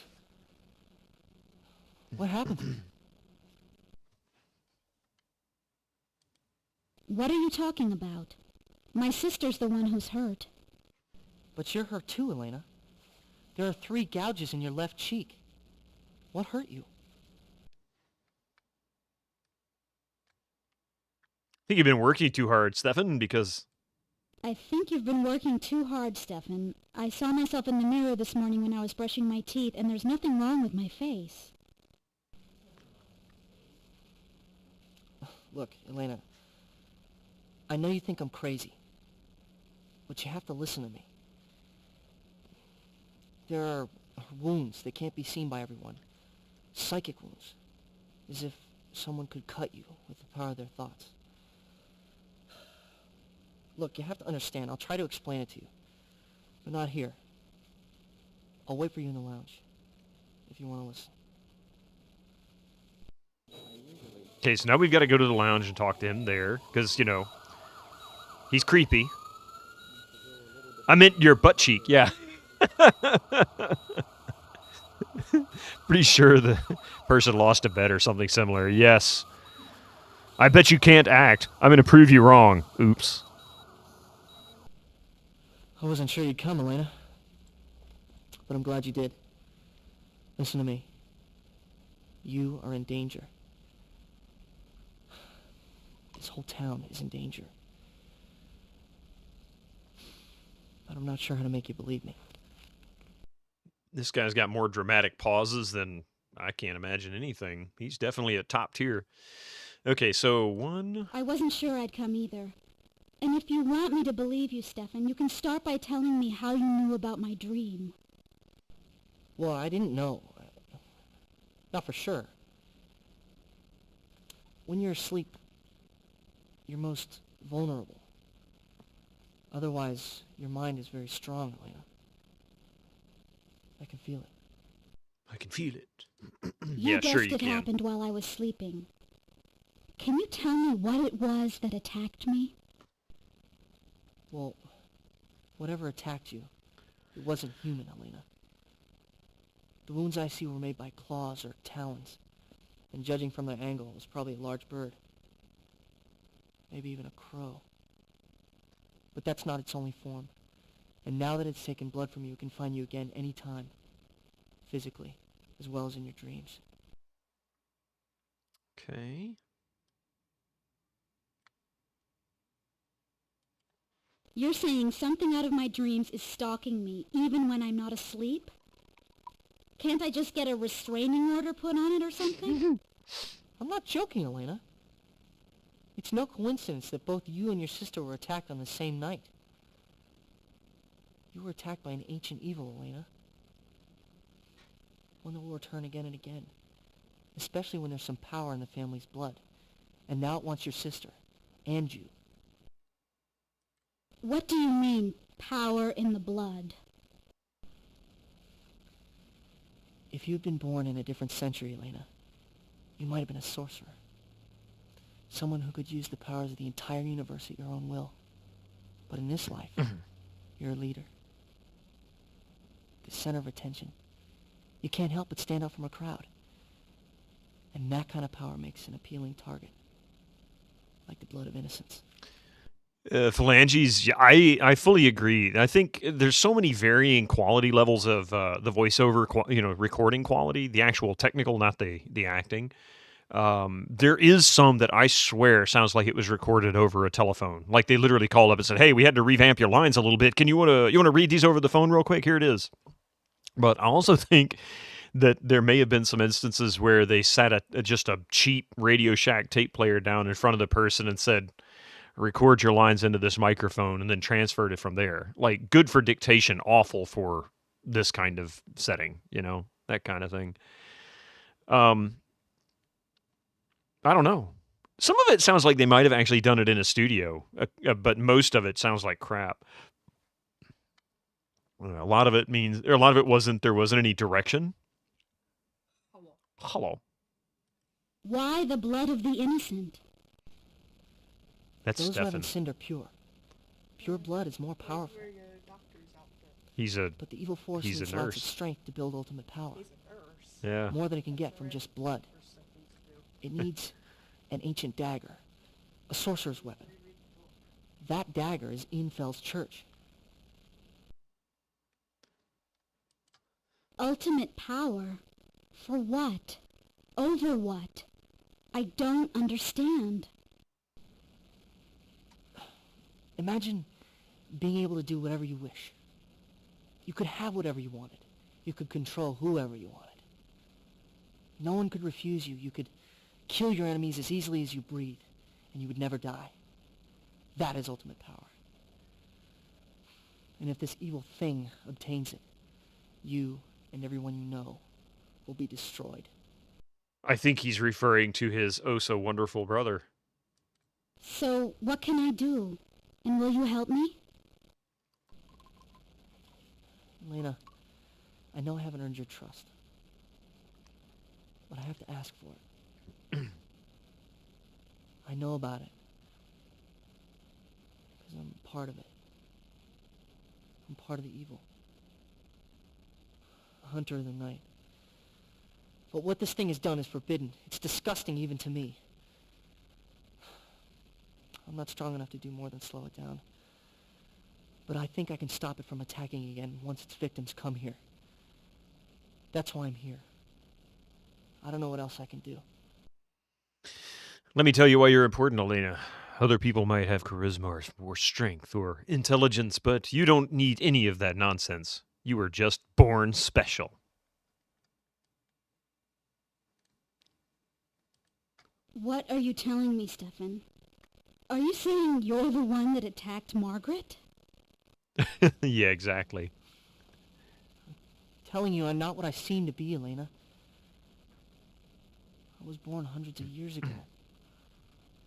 What happened? What are you talking about? My sister's the one who's hurt. But you're hurt too, Elena. There are 3 gouges in your left cheek. What hurt you? I think you've been working too hard, Stefan, because... I think you've been working too hard, Stefan. I saw myself in the mirror this morning when I was brushing my teeth, and there's nothing wrong with my face. Look, Elena, I know you think I'm crazy, but you have to listen to me. There are wounds that can't be seen by everyone. Psychic wounds. As if someone could cut you with the power of their thoughts. Look, you have to understand. I'll try to explain it to you. But not here. I'll wait for you in the lounge. If you want to listen. Okay, so now we've got to go to the lounge and talk to him there. Because, he's creepy. I meant your butt cheek, yeah. Pretty sure the person lost a bet or something similar. Yes. I bet you can't act. I'm going to prove you wrong. Oops. I wasn't sure you'd come, Elena. But I'm glad you did. Listen to me. You are in danger. This whole town is in danger. But I'm not sure how to make you believe me. This guy's got more dramatic pauses than I can't imagine anything. He's definitely a top tier. Okay, so 1... I wasn't sure I'd come either. And if you want me to believe you, Stefan, you can start by telling me how you knew about my dream. Well, I didn't know. Not for sure. When you're asleep, you're most vulnerable. Otherwise, your mind is very strong, Elena. I can feel it. I can feel it. You Yeah, guessed sure you it can. happened while I was sleeping. Can you tell me what it was that attacked me? Well, whatever attacked you, it wasn't human, Elena. The wounds I see were made by claws or talons, and judging from their angle, it was probably a large bird. Maybe even a crow. But that's not its only form. And now that it's taken blood from you, it can find you again any time. Physically, as well as in your dreams. Okay. You're saying something out of my dreams is stalking me, even when I'm not asleep? Can't I just get a restraining order put on it or something? I'm not joking, Elena. It's no coincidence that both you and your sister were attacked on the same night. You were attacked by an ancient evil, Elena. One that will return again and again, especially when there's some power in the family's blood. And now it wants your sister, and you. What do you mean, power in the blood? If you'd been born in a different century, Elena, you might have been a sorcerer. Someone who could use the powers of the entire universe at your own will. But in this life, you're a leader. The center of attention. You can't help but stand out from a crowd. And that kind of power makes an appealing target. Like the blood of innocence. Phalanges, yeah, I fully agree. I think there's so many varying quality levels of the voiceover, recording quality, the actual technical, not the acting. There is some that I swear sounds like it was recorded over a telephone. Like they literally called up and said, "Hey, we had to revamp your lines a little bit. You want to read these over the phone real quick? Here it is." But I also think that there may have been some instances where they sat just a cheap Radio Shack tape player down in front of the person and said, "Record your lines into this microphone," and then transferred it from there. Like, good for dictation, awful for this kind of setting, that kind of thing. I don't know. Some of it sounds like they might have actually done it in a studio, but most of it sounds like crap. A lot of it wasn't. There wasn't any direction. Hello. Why the blood of the innocent? That's Those who haven't Stefan. sinned are pure. Pure blood is more powerful. But the evil force he's a needs lots of nurse. strength to build ultimate power. Yeah. More than it can get from just blood. It needs an ancient dagger, a sorcerer's weapon. That dagger is in Fell's church. Ultimate power? For what? Over what? I don't understand. Imagine being able to do whatever you wish. You could have whatever you wanted. You could control whoever you wanted. No one could refuse you. You could kill your enemies as easily as you breathe, and you would never die. That is ultimate power. And if this evil thing obtains it, you and everyone you know will be destroyed. I think he's referring to his oh-so-wonderful brother. So, what can I do? And will you help me? Elena, I know I haven't earned your trust, but I have to ask for it. I know about it, because I'm part of it. I'm part of the evil. A hunter of the night. But what this thing has done is forbidden. It's disgusting even to me. I'm not strong enough to do more than slow it down. But I think I can stop it from attacking again once its victims come here. That's why I'm here. I don't know what else I can do. Let me tell you why you're important, Elena. Other people might have charisma or strength or intelligence, but you don't need any of that nonsense. You were just born special. What are you telling me, Stefan? Are you saying you're the one that attacked Margaret? Yeah, exactly. Telling you I'm not what I seem to be, Elena. I was born hundreds of years ago,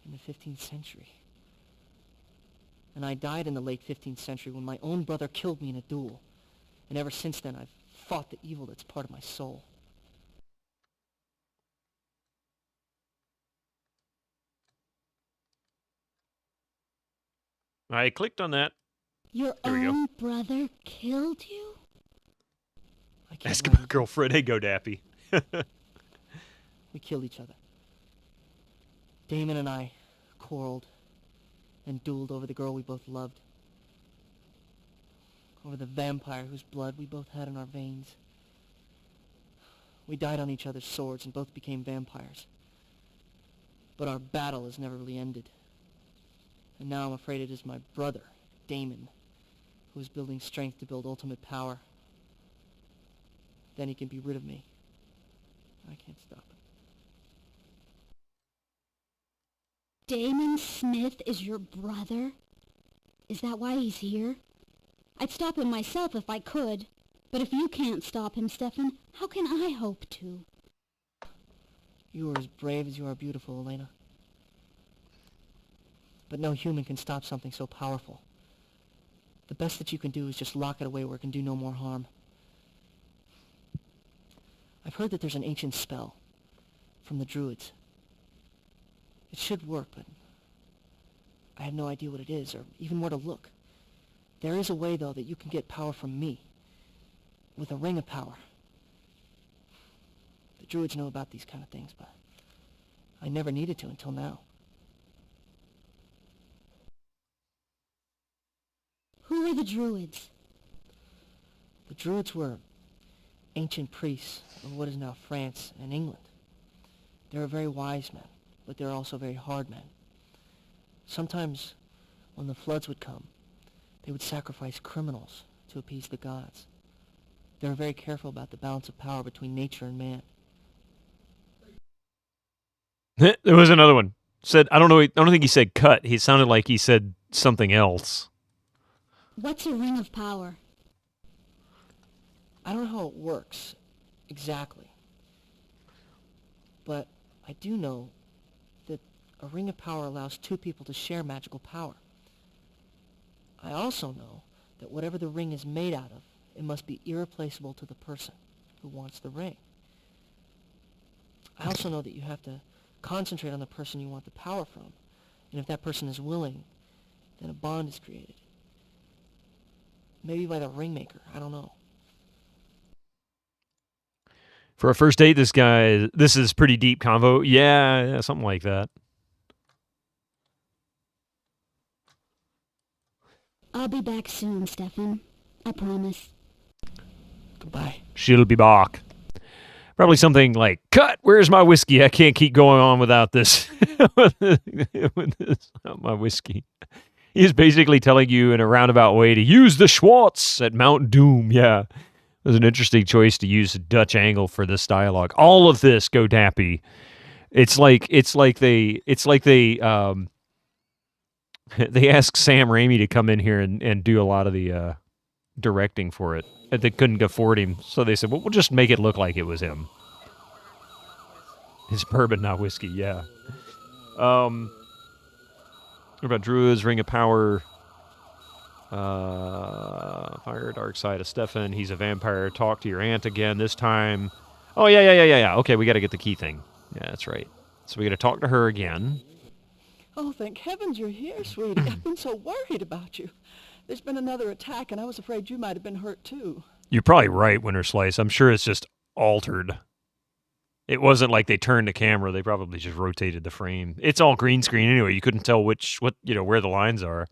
in the 15th century. And I died in the late 15th century when my own brother killed me in a duel. And ever since then, I've fought the evil that's part of my soul. I clicked on that. Your Here we go. own brother killed you? Ask about girlfriend. Hey, go Dappy. We killed each other. Damon and I quarreled and dueled over the girl we both loved. Over the vampire whose blood we both had in our veins. We died on each other's swords and both became vampires. But our battle has never really ended. And now I'm afraid it is my brother, Damon, who is building strength to build ultimate power. Then he can be rid of me. I can't stop him. Damon Smith is your brother? Is that why he's here? I'd stop him myself if I could. But if you can't stop him, Stefan, how can I hope to? You are as brave as you are beautiful, Elena. But no human can stop something so powerful. The best that you can do is just lock it away where it can do no more harm. I've heard that there's an ancient spell from the Druids. It should work, but I have no idea what it is or even where to look. There is a way, though, that you can get power from me with a ring of power. The Druids know about these kind of things, but I never needed to until now. Who are the Druids? The Druids were ancient priests of what is now France and England. They were very wise men, but they were also very hard men. Sometimes, when the floods would come, they would sacrifice criminals to appease the gods. They were very careful about the balance of power between nature and man. There was another one. Said, I don't think he said cut. He sounded like he said something else. What's a ring of power? I don't know how it works exactly, but I do know that a ring of power allows two people to share magical power. I also know that whatever the ring is made out of, it must be irreplaceable to the person who wants the ring. I also know that you have to concentrate on the person you want the power from, and if that person is willing, then a bond is created. Maybe by the ringmaker, I don't know. For a first date, this is pretty deep convo. Yeah, something like that. I'll be back soon, Stefan. I promise. Goodbye. She'll be back. Probably something like, cut, where's my whiskey? I can't keep going on without this. Without my whiskey. He's basically telling you in a roundabout way to use the Schwartz at Mount Doom. Yeah. It was an interesting choice to use a Dutch angle for this dialogue. All of this, go Dappy. It's like they they asked Sam Raimi to come in here and do a lot of the directing for it. They couldn't afford him, so they said, well, we'll just make it look like it was him. It's bourbon, not whiskey, yeah. What about Druids, Ring of Power, Fire, Dark Side of Stefan, he's a vampire, talk to your aunt again this time. Oh, yeah. Okay, we got to get the key thing. Yeah, that's right. So we got to talk to her again. Oh, thank heavens you're here, sweetie. I've been so worried about you. There's been another attack, and I was afraid you might have been hurt, too. You're probably right, Winter Slice. I'm sure it's just altered. It wasn't like they turned the camera. They probably just rotated the frame. It's all green screen anyway. You couldn't tell where the lines are.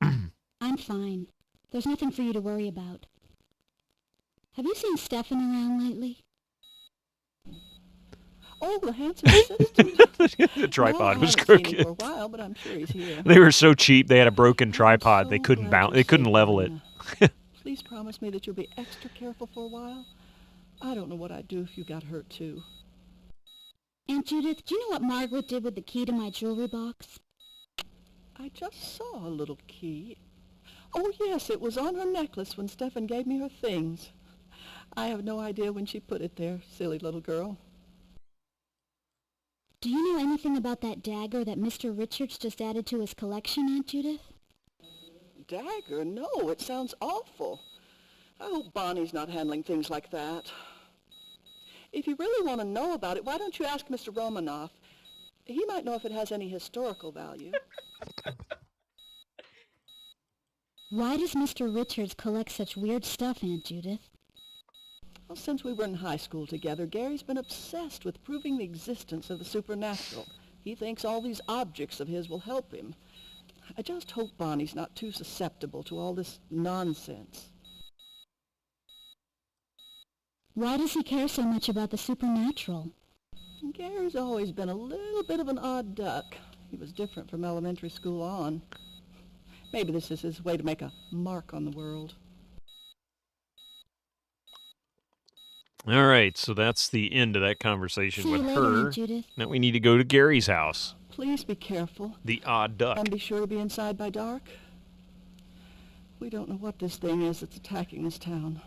I'm fine. There's nothing for you to worry about. Have you seen Stefan around lately? Oh, the handsome assistant. The tripod was I haven't seen crooked. him for a while, but I'm sure he's here. They were so cheap. They had a broken tripod. They couldn't They couldn't level it. Please promise me that you'll be extra careful for a while. I don't know what I'd do if you got hurt, too. Aunt Judith, do you know what Margaret did with the key to my jewelry box? I just saw a little key. Oh, yes, it was on her necklace when Stefan gave me her things. I have no idea when she put it there, silly little girl. Do you know anything about that dagger that Mr. Richards just added to his collection, Aunt Judith? Dagger? No, it sounds awful. I hope Bonnie's not handling things like that. If you really want to know about it, why don't you ask Mr. Romanoff? He might know if it has any historical value. Why does Mr. Richards collect such weird stuff, Aunt Judith? Well, since we were in high school together, Gary's been obsessed with proving the existence of the supernatural. He thinks all these objects of his will help him. I just hope Bonnie's not too susceptible to all this nonsense. Why does he care so much about the supernatural? Gary's always been a little bit of an odd duck. He was different from elementary school on. Maybe this is his way to make a mark on the world. All right, so that's the end of that conversation with later, her. Aunt Judith. Now we need to go to Gary's house. Please be careful. The odd duck. And be sure to be inside by dark. We don't know what this thing is that's attacking this town.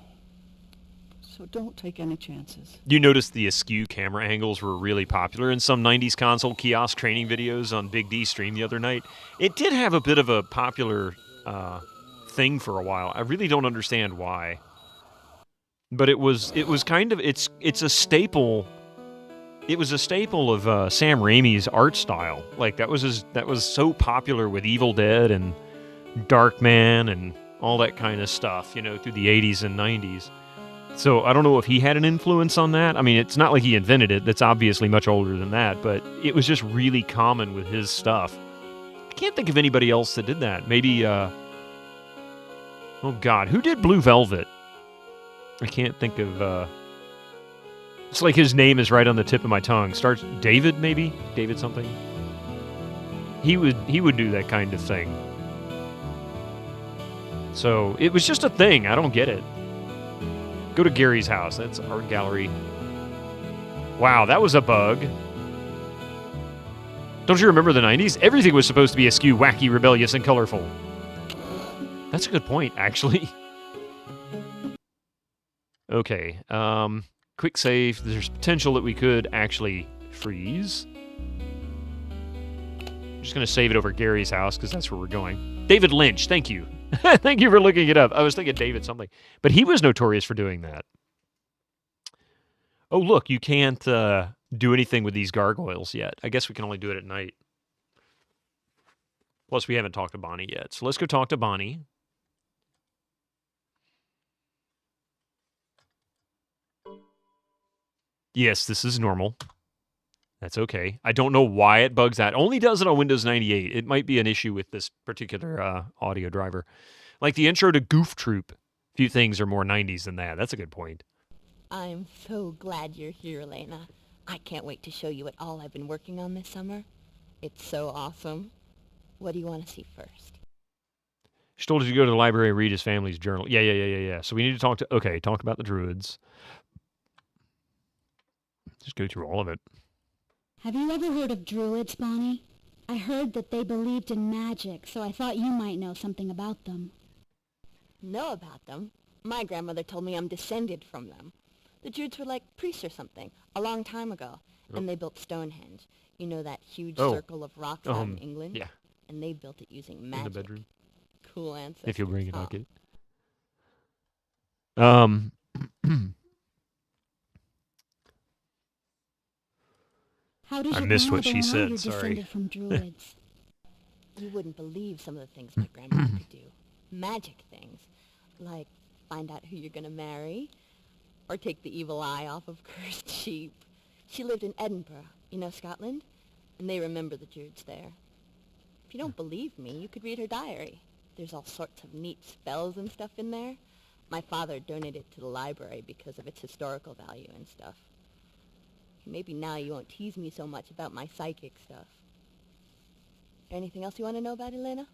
so don't take any chances. You noticed the askew camera angles were really popular in some 90s console kiosk training videos on Big D stream the other night. It did have a bit of a popular thing for a while. I really don't understand why. But it was kind of it's a staple. It was a staple of Sam Raimi's art style. Like that was so popular with Evil Dead and Darkman and all that kind of stuff, through the 80s and 90s. So I don't know if he had an influence on that. I mean, it's not like he invented it. That's obviously much older than that, but it was just really common with his stuff. I can't think of anybody else that did that. Maybe, oh God, who did Blue Velvet? I can't think of, it's like his name is right on the tip of my tongue. Starts David, maybe? David something? He would do that kind of thing. So it was just a thing. I don't get it. Go to Gary's house. That's art gallery. Wow, that was a bug. Don't you remember the 90s? Everything was supposed to be askew, wacky, rebellious, and colorful. That's a good point, actually. Okay, quick save. There's potential that we could actually freeze. I'm just going to save it over Gary's house because that's where we're going. David Lynch, thank you. Thank you for looking it up. I was thinking David something. But he was notorious for doing that. Oh, look, you can't do anything with these gargoyles yet. I guess we can only do it at night. Plus, we haven't talked to Bonnie yet. So let's go talk to Bonnie. Yes, this is normal. That's okay. I don't know why it bugs that. Only does it on Windows 98. It might be an issue with this particular audio driver. Like the intro to Goof Troop. Few things are more 90s than that. That's a good point. I'm so glad you're here, Elena. I can't wait to show you what all I've been working on this summer. It's so awesome. What do you want to see first? She told you to go to the library and read his family's journal. Yeah. So we need to talk about the Druids. Just go through all of it. Have you ever heard of Druids, Bonnie? I heard that they believed in magic, so I thought you might know something about them. Know about them? My grandmother told me I'm descended from them. The Druids were like priests or something, a long time ago, and they built Stonehenge. You know that huge circle of rocks out in England? Yeah. And they built it using magic. In the bedroom. Cool ancestors. If you'll bring it, I'll get it. How does I your missed what grandmother she know said, you're sorry. descended from Druids? You wouldn't believe some of the things my grandmother could do. Magic things. Like find out who you're going to marry, or take the evil eye off of cursed sheep. She lived in Edinburgh, Scotland, and they remember the Druids there. If you don't believe me, you could read her diary. There's all sorts of neat spells and stuff in there. My father donated it to the library because of its historical value and stuff. Maybe now you won't tease me so much about my psychic stuff. Anything else you want to know about Elena?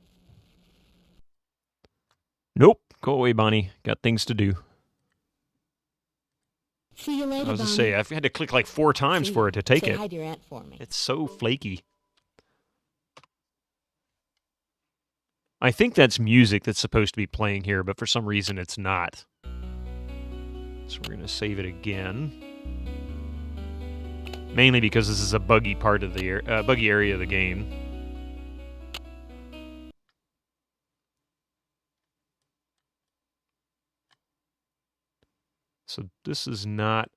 Nope. Go away, Bonnie. Got things to do. See you later, I was Bonnie. to say, I've had to click like 4 times for it to take Say it. hi to your aunt for me. It's so flaky. I think that's music that's supposed to be playing here, but for some reason it's not. So we're going to save it again. Mainly because this is a buggy part of the buggy area of the game. So this is not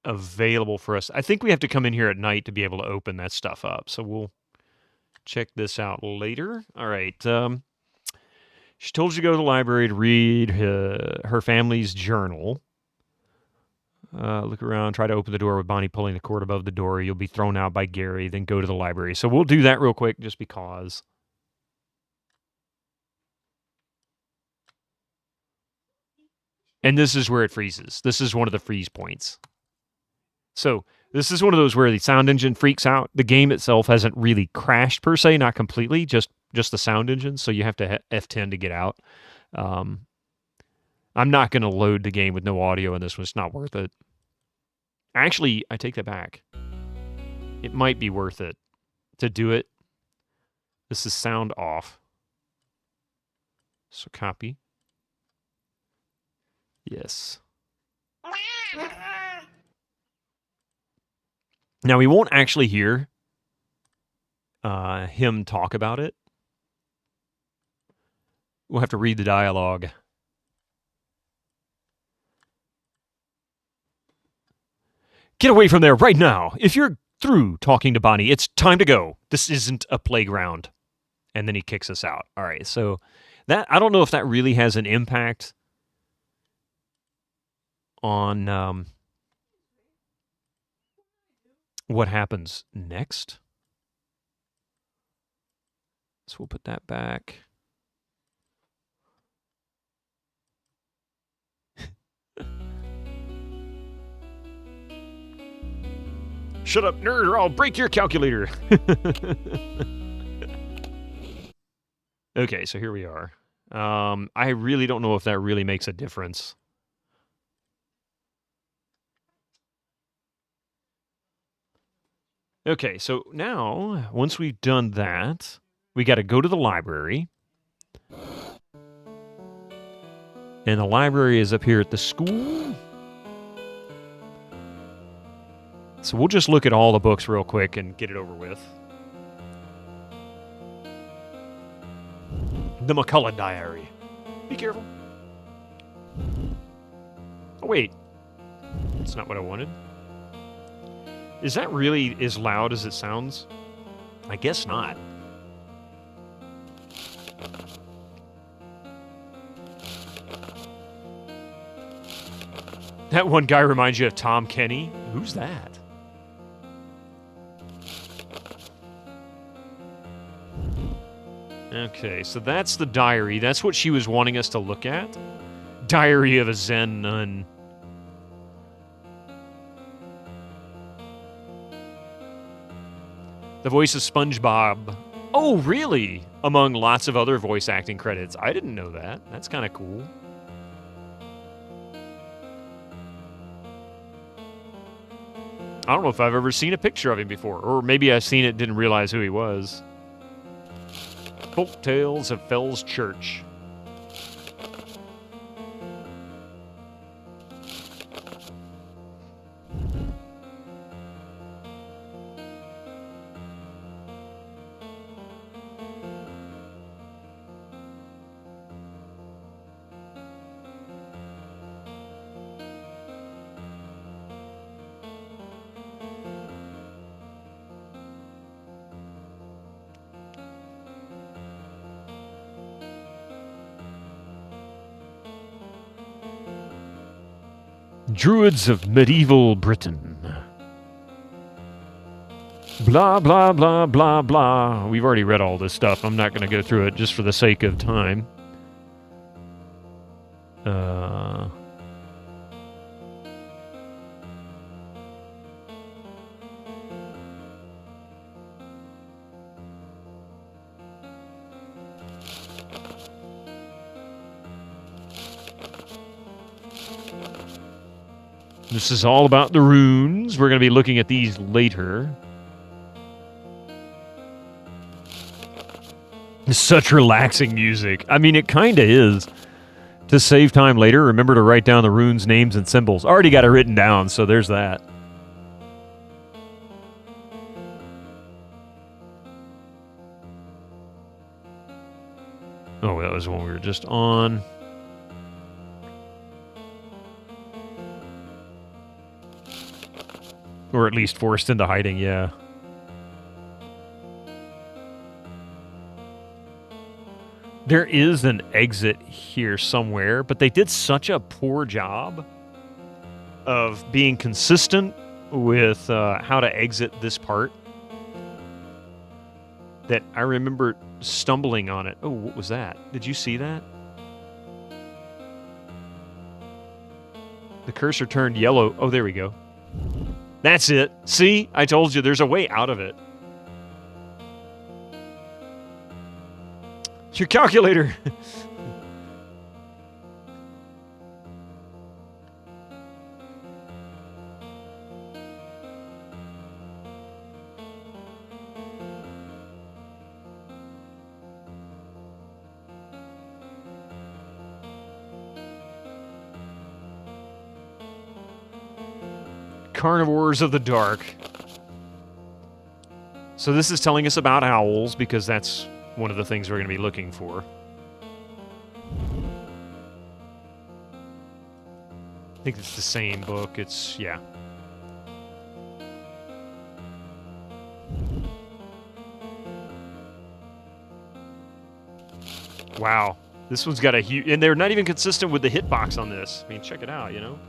available for us. I think we have to come in here at night to be able to open that stuff up. So we'll check this out later. All right. She told you to go to the library to read her family's journal. Look around, try to open the door with Bonnie pulling the cord above the door. You'll be thrown out by Gary, then go to the library. So we'll do that real quick just because. And this is where it freezes. This is one of the freeze points. So this is one of those where the sound engine freaks out. The game itself hasn't really crashed per se, not completely, just the sound engine. So you have to F10 to get out. I'm not going to load the game with no audio in this one. It's not worth it. Actually, I take that back. It might be worth it to do it. This is sound off. So copy. Yes. Now, we won't actually hear him talk about it. We'll have to read the dialogue. Get away from there right now. If you're through talking to Bonnie, it's time to go. This isn't a playground. And then he kicks us out. All right, so that I don't know if that really has an impact on what happens next. So we'll put that back. Shut up, nerd, or I'll break your calculator. Okay, so here we are. I really don't know if that really makes a difference. Okay, so now, once we've done that, we got to go to the library. And the library is up here at the school. So we'll just look at all the books real quick and get it over with. The McCullough Diary. Be careful. Oh, wait. That's not what I wanted. Is that really as loud as it sounds? I guess not. That one guy reminds you of Tom Kenny. Who's that? Okay, so that's the diary. That's what she was wanting us to look at. Diary of a Zen Nun. The voice of SpongeBob. Oh, really? Among lots of other voice acting credits. I didn't know that. That's kind of cool. I don't know if I've ever seen a picture of him before. Or maybe I've seen it and didn't realize who he was. Folk Tales of Fells Church. Druids of medieval Britain. Blah, blah, blah, blah, blah. We've already read all this stuff. I'm not going to go through it just for the sake of time. This is all about the runes. We're going to be looking at these later. Such relaxing music. I mean, it kind of is. To save time later, remember to write down the runes, names, and symbols. Already got it written down, so there's that. Oh, that was when we were just on. Or at least forced into hiding, yeah. There is an exit here somewhere, but they did such a poor job of being consistent with how to exit this part that I remember stumbling on it. Oh, what was that? Did you see that? The cursor turned yellow. Oh, there we go. That's it. See? I told you there's a way out of it. It's your calculator. Carnivores of the dark. So this is telling us about owls, because that's one of the things we're going to be looking for. I think it's the same book. It's, yeah. Wow. This one's got a huge... And they're not even consistent with the hitbox on this. I mean, check it out, you know?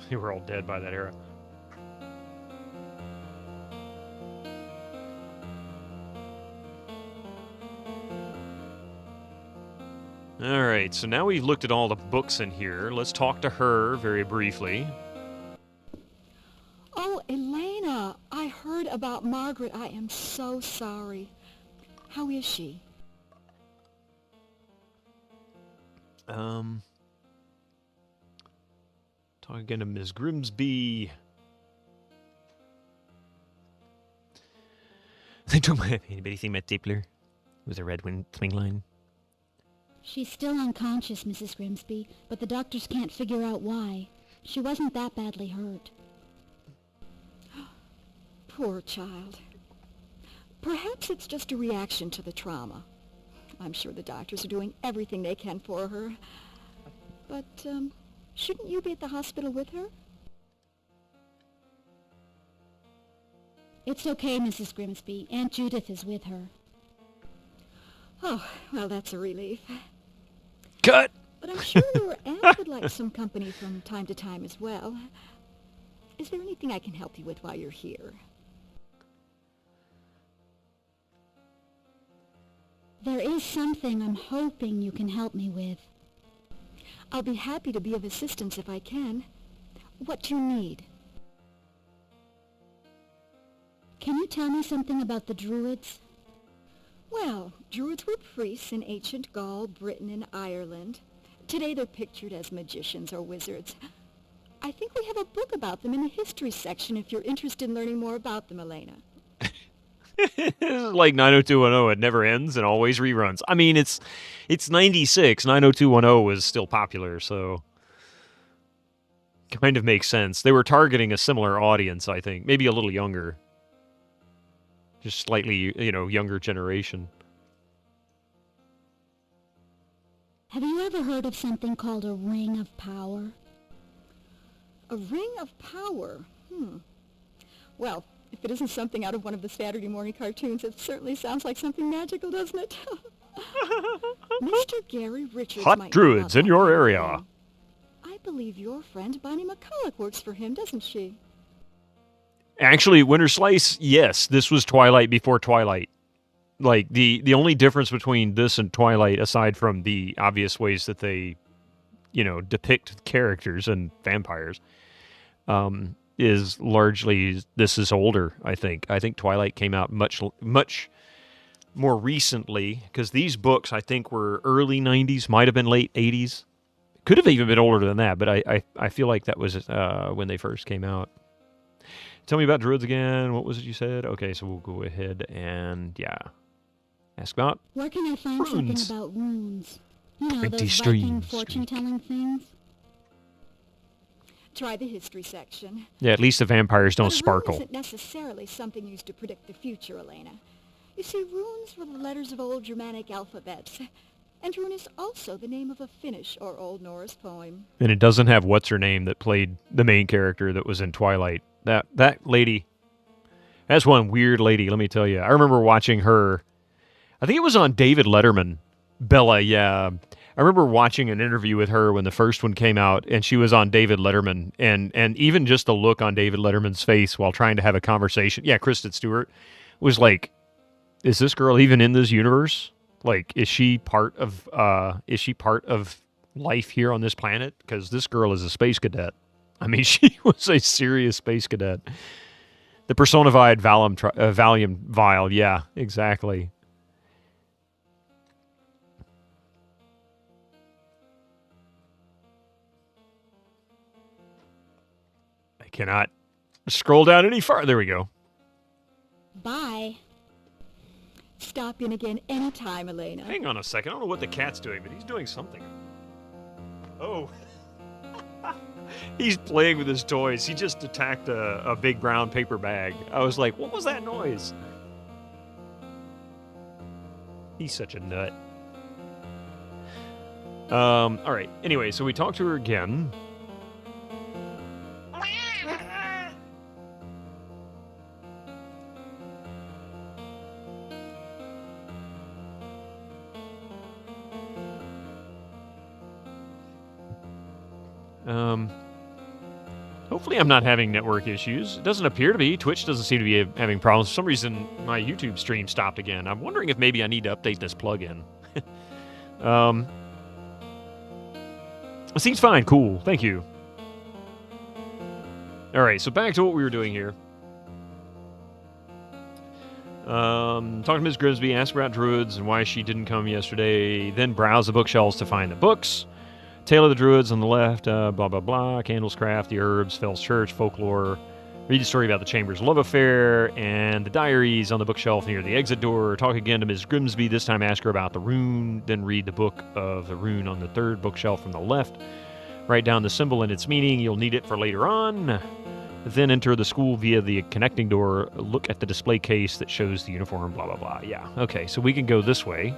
They were all dead by that era. Alright, so now we've looked at all the books in here. Let's talk to her very briefly. Oh, Elena, I heard about Margaret. I am so sorry. How is she? Talking to Ms. Grimsby. Anybody seen Matt Dippler with a red swing line? She's still unconscious, Mrs. Grimsby, but the doctors can't figure out why. She wasn't that badly hurt. Poor child. Perhaps it's just a reaction to the trauma. I'm sure the doctors are doing everything they can for her. But, shouldn't you be at the hospital with her? It's okay, Mrs. Grimsby. Aunt Judith is with her. Oh, well, that's a relief. Cut! But I'm sure your aunt would like some company from time to time as well. Is there anything I can help you with while you're here? There is something I'm hoping you can help me with. I'll be happy to be of assistance if I can. What do you need? Can you tell me something about the Druids? Well, Druids were priests in ancient Gaul, Britain, and Ireland. Today they're pictured as magicians or wizards. I think we have a book about them in the history section if you're interested in learning more about them, Elena. This is like 90210. It never ends and always reruns. I mean, it's 96. 90210 was still popular, so kind of makes sense. They were targeting a similar audience, I think. Maybe a little younger. Just slightly, younger generation. Have you ever heard of something called a ring of power? A ring of power? Well, if it isn't something out of one of the Saturday morning cartoons, it certainly sounds like something magical, doesn't it? Mr. Gary Richards Hot might druids in your area. I believe your friend Bonnie McCulloch works for him, doesn't she? Actually, Winter Slice, yes, this was Twilight before Twilight. Like, the only difference between this and Twilight, aside from the obvious ways that they, depict characters and vampires, is largely this is older, I think. I think Twilight came out much more recently, because these books, I think, were early 90s, might have been late 80s. Could have even been older than that, but I feel like that was when they first came out. Tell me about Druids again. What was it you said? Okay, so we'll go ahead and, ask about Where can I find runes. something about runes? You know, 20 those streams. Viking fortune-telling things? Try the history section. Yeah, at least the vampires don't But a sparkle. rune isn't necessarily something used to predict the future, Elena. You see, runes were the letters of old Germanic alphabets. And rune is also the name of a Finnish or Old Norse poem. And it doesn't have what's-her-name that played the main character that was in Twilight. That lady, that's one weird lady, let me tell you. I remember watching her, I think it was on David Letterman. Bella, yeah. I remember watching an interview with her when the first one came out, and she was on David Letterman. And even just the look on David Letterman's face while trying to have a conversation, Kristen Stewart, was like, is this girl even in this universe? Like, is she part of life here on this planet? Because this girl is a space cadet. I mean, she was a serious space cadet. The personified Valium vial. Yeah, exactly. I cannot scroll down any farther. There we go. Bye. Stop in again anytime, Elena. Hang on a second. I don't know what the cat's doing, but he's doing something. Oh. He's playing with his toys. He just attacked a big brown paper bag. I was like, what was that noise? He's such a nut. All right. Anyway, so we talked to her again. Hopefully I'm not having network issues. It doesn't appear to be. Twitch doesn't seem to be having problems. For some reason, my YouTube stream stopped again. I'm wondering if maybe I need to update this plugin. It seems fine. Cool. Thank you. All right, so back to what we were doing here. Talking to Ms. Grimsby, asked about Druids and why she didn't come yesterday. Then browse the bookshelves to find the books. Tale of the Druids on the left, blah, blah, blah. Candles Craft, the Herbs, Fell's Church, Folklore. Read the story about the Chamber's love affair, and the Diaries on the bookshelf near the exit door. Talk again to Ms. Grimsby, this time ask her about the rune. Then read the book of the rune on the third bookshelf from the left. Write down the symbol and its meaning. You'll need it for later on. Then enter the school via the connecting door. Look at the display case that shows the uniform, blah, blah, blah. Yeah, okay, so we can go this way.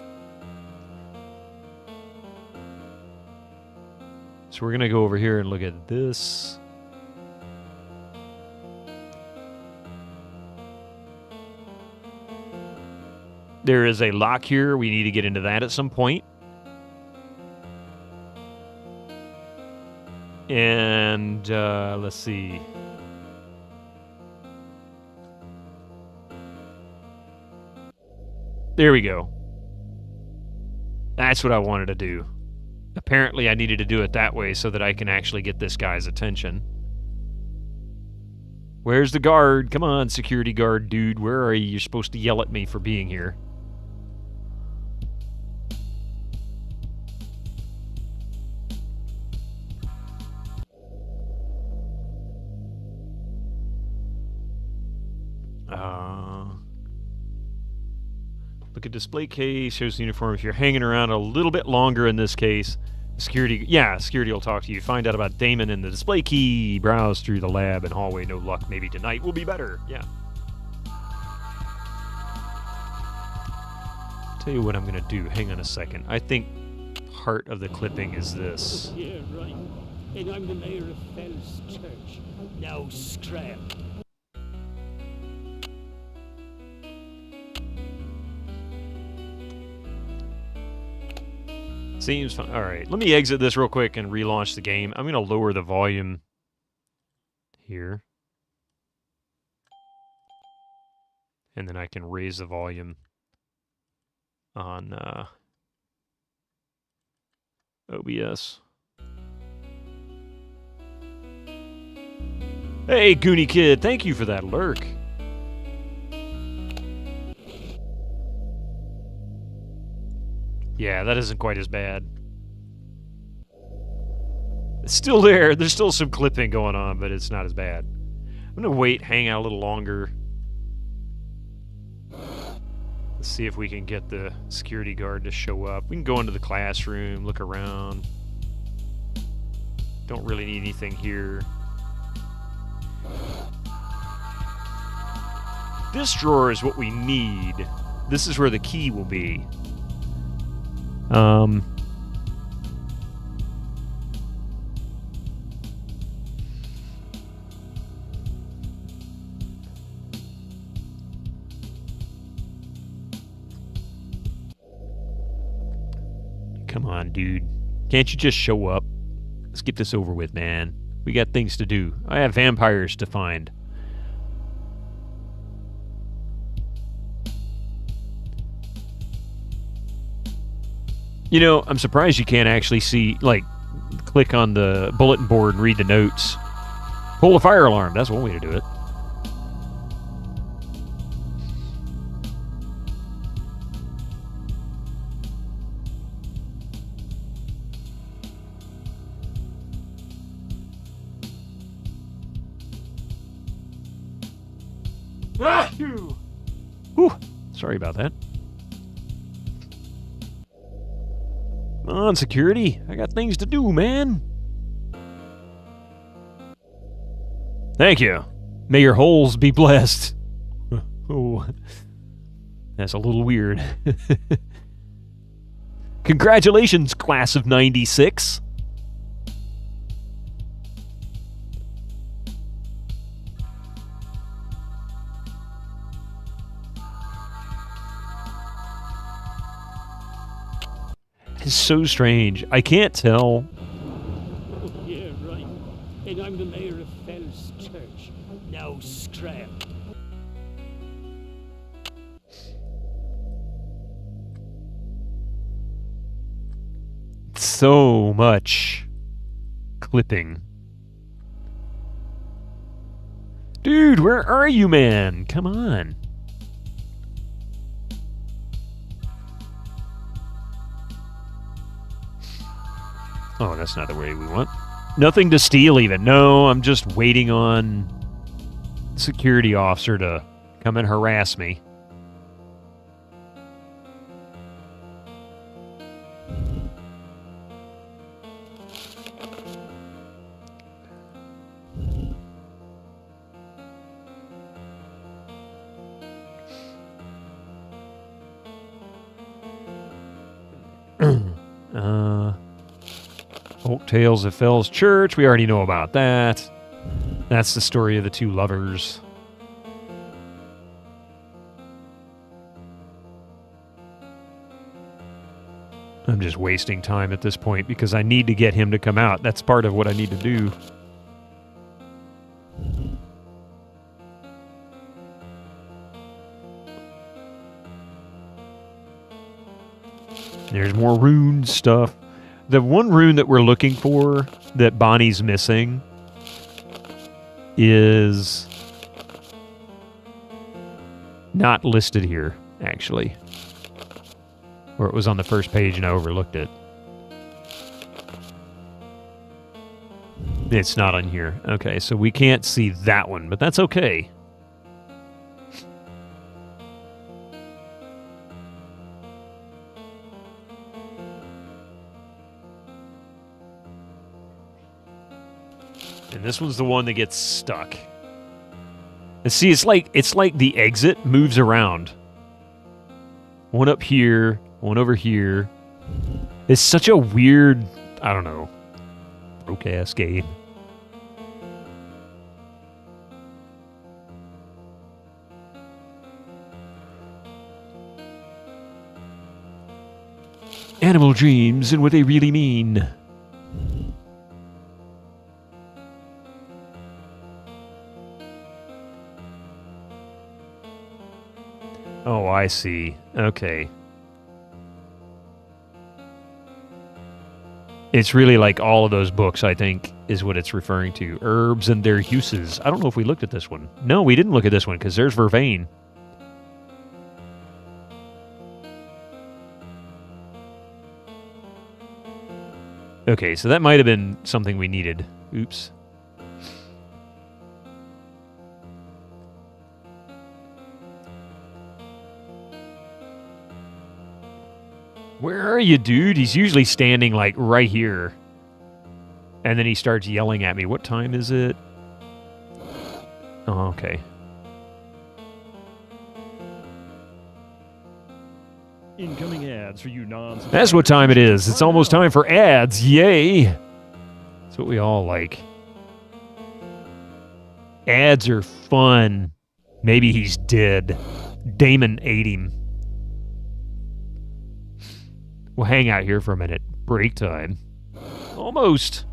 So we're going to go over here and look at this. There is a lock here. We need to get into that at some point. And let's see. There we go. That's what I wanted to do. Apparently, I needed to do it that way so that I can actually get this guy's attention. Where's the guard? Come on, security guard dude. Where are you? You're supposed to yell at me for being here. Look at display case, shows the uniform. If you're hanging around a little bit longer in this case, security will talk to you. Find out about Damon and the display key. Browse through the lab and hallway. No luck. Maybe tonight will be better. Yeah. Tell you what I'm going to do. Hang on a second. I think part of the clipping is this. Yeah, right. And I'm the mayor of Fell's Church. Now scrap. Seems fun. All right, let me exit this real quick and relaunch the game. I'm going to lower the volume here. And then I can raise the volume on OBS. Hey, Goonie Kid, thank you for that lurk. Yeah, that isn't quite as bad. It's still there. There's still some clipping going on, but it's not as bad. I'm going to wait, hang out a little longer. Let's see if we can get the security guard to show up. We can go into the classroom, look around. Don't really need anything here. This drawer is what we need. This is where the key will be. Come on, dude. Can't you just show up? Let's get this over with, man. We got things to do. I have vampires to find. You know, I'm surprised you can't actually see, like, click on the bulletin board and read the notes. Pull the fire alarm. That's one way to do it. Whew. Sorry about that. Come on, security. I got things to do, man. Thank you. May your holes be blessed. Oh, that's a little weird. Congratulations, class of 96. It's so strange. I can't tell. Oh, yeah, right. And I'm the mayor of Fell's Church. Now scrap. So much clipping. Dude, where are you, man? Come on. Oh, that's not the way we want. Nothing to steal even. No, I'm just waiting on security officer to come and harass me. Folk Tales of Fell's Church. We already know about that. That's the story of the two lovers. I'm just wasting time at this point because I need to get him to come out. That's part of what I need to do. There's more rune stuff. The one rune that we're looking for that Bonnie's missing is not listed here, actually. Or it was on the first page and I overlooked it. It's not on here. Okay, so we can't see that one, but that's okay. And this one's the one that gets stuck. And see, it's like the exit moves around. One up here, one over here. It's such a weird, I don't know, broke-ass game. Animal dreams and what they really mean. Oh, I see. Okay. It's really like all of those books, I think, is what it's referring to. Herbs and their uses. I don't know if we looked at this one. No, we didn't look at this one, because there's Vervain. Okay, so that might have been something we needed. Oops. Where are you, dude? He's usually standing, like, right here. And then he starts yelling at me. What time is it? Oh, okay. Incoming ads for you non-subscribers. That's what time it is. It's almost time for ads. Yay! That's what we all like. Ads are fun. Maybe he's dead. Damon ate him. We'll hang out here for a minute. Break time. Almost.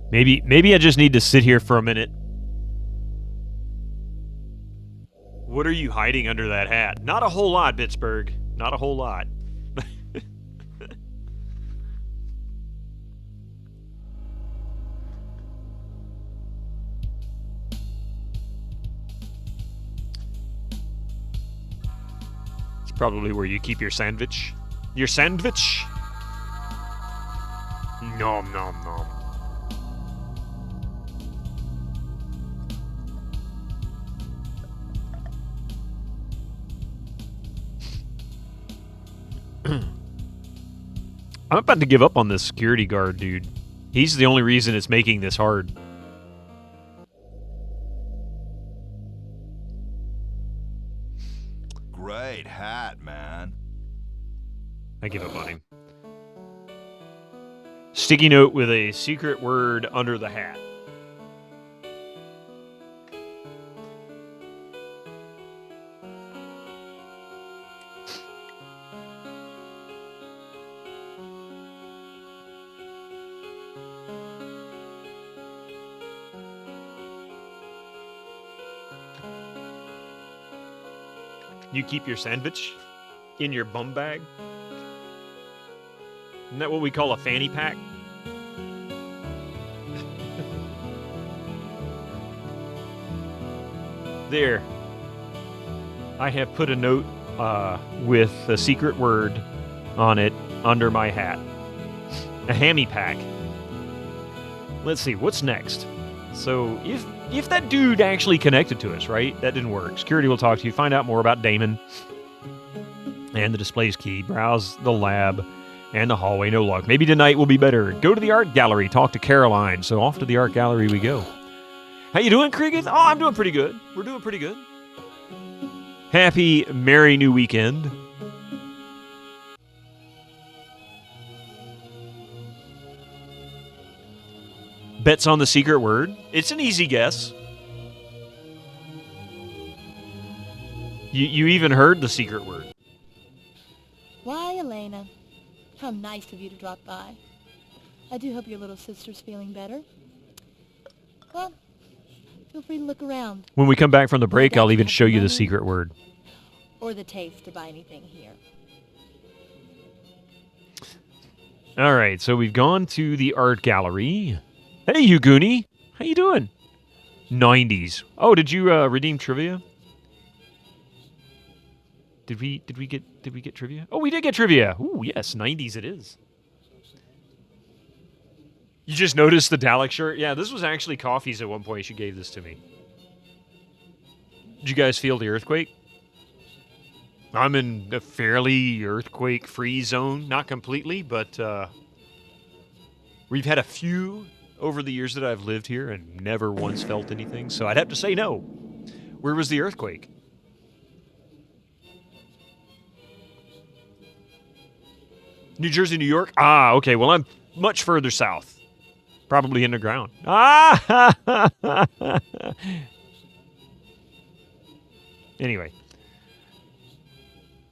Maybe I just need to sit here for a minute. What are you hiding under that hat? Not a whole lot, Pittsburgh. Not a whole lot. Probably where you keep your sandwich. Your sandwich? Nom nom nom. I'm about to give up on this security guard, dude. He's the only reason it's making this hard. Great hat, man. I give up on him. Sticky note with a secret word under the hat. You keep your sandwich in your bum bag? Isn't that what we call a fanny pack? There. I have put a note with a secret word on it under my hat. A hammy pack. Let's see, what's next? So, if that dude actually connected to us, right? That didn't work. Security will talk to you, find out more about Damon and the display's key, browse the lab and the hallway, no luck. Maybe tonight will be better. Go to the art gallery, talk to Caroline. So off to the art gallery we go. How you doing, Kriegis? Oh, I'm doing pretty good. We're doing pretty good. Happy, merry new weekend. Bets on the secret word. It's an easy guess. You even heard the secret word. Why, Elena, how nice of you to drop by. I do hope your little sister's feeling better. Well, feel free to look around. When we come back from the break, I'll even show you the secret word. Or the taste to buy anything here. All right, so we've gone to the art gallery. Hey, you Goonie. How you doing? 90s. Oh, did you redeem trivia? Did we get trivia? Oh, we did get trivia. Ooh, yes, 90s it is. You just noticed the Dalek shirt? Yeah, this was actually Coffee's at one point. She gave this to me. Did you guys feel the earthquake? I'm in a fairly earthquake-free zone. Not completely, but we've had a few over the years that I've lived here and never once felt anything. So I'd have to say no. Where was the earthquake? New Jersey, New York? Ah, okay. Well, I'm much further south. Probably in the ground. Ah! Anyway.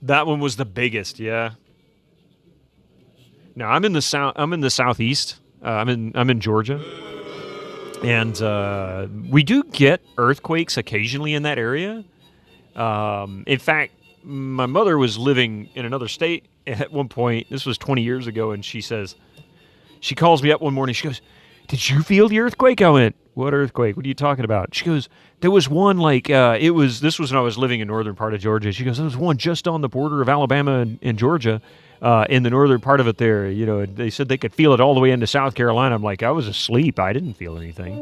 That one was the biggest, yeah. Now, I'm in the southeast. I'm in Georgia. And we do get earthquakes occasionally in that area. In fact, my mother was living in another state at one point. This was 20 years ago, and she calls me up one morning. She goes, "Did you feel the earthquake?" I went, "What earthquake? What are you talking about?" She goes, "There was one this was when I was living in northern part of Georgia." She goes, "There was one just on the border of Alabama and Georgia, in the northern part of it there. You know, they said they could feel it all the way into South Carolina." I'm like, I was asleep. I didn't feel anything.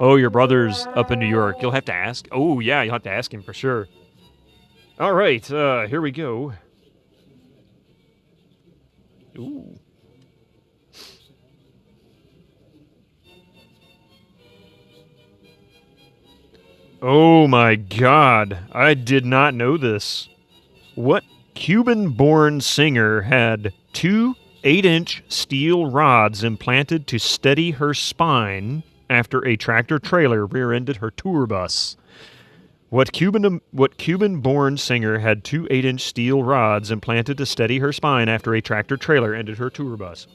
Oh, your brother's up in New York. You'll have to ask. Oh, yeah, you'll have to ask him for sure. All right, here we go. Ooh. Oh my God, I did not know this. What Cuban-born singer had 2 8-inch steel rods implanted to steady her spine after a tractor-trailer rear-ended her tour bus? What Cuban-born singer had 2 8-inch steel rods implanted to steady her spine after a tractor-trailer ended her tour bus?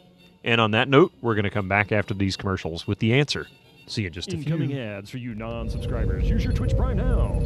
And on that note, we're going to come back after these commercials with the answer. See you in just a few. Incoming ads for you non-subscribers. Use your Twitch Prime now.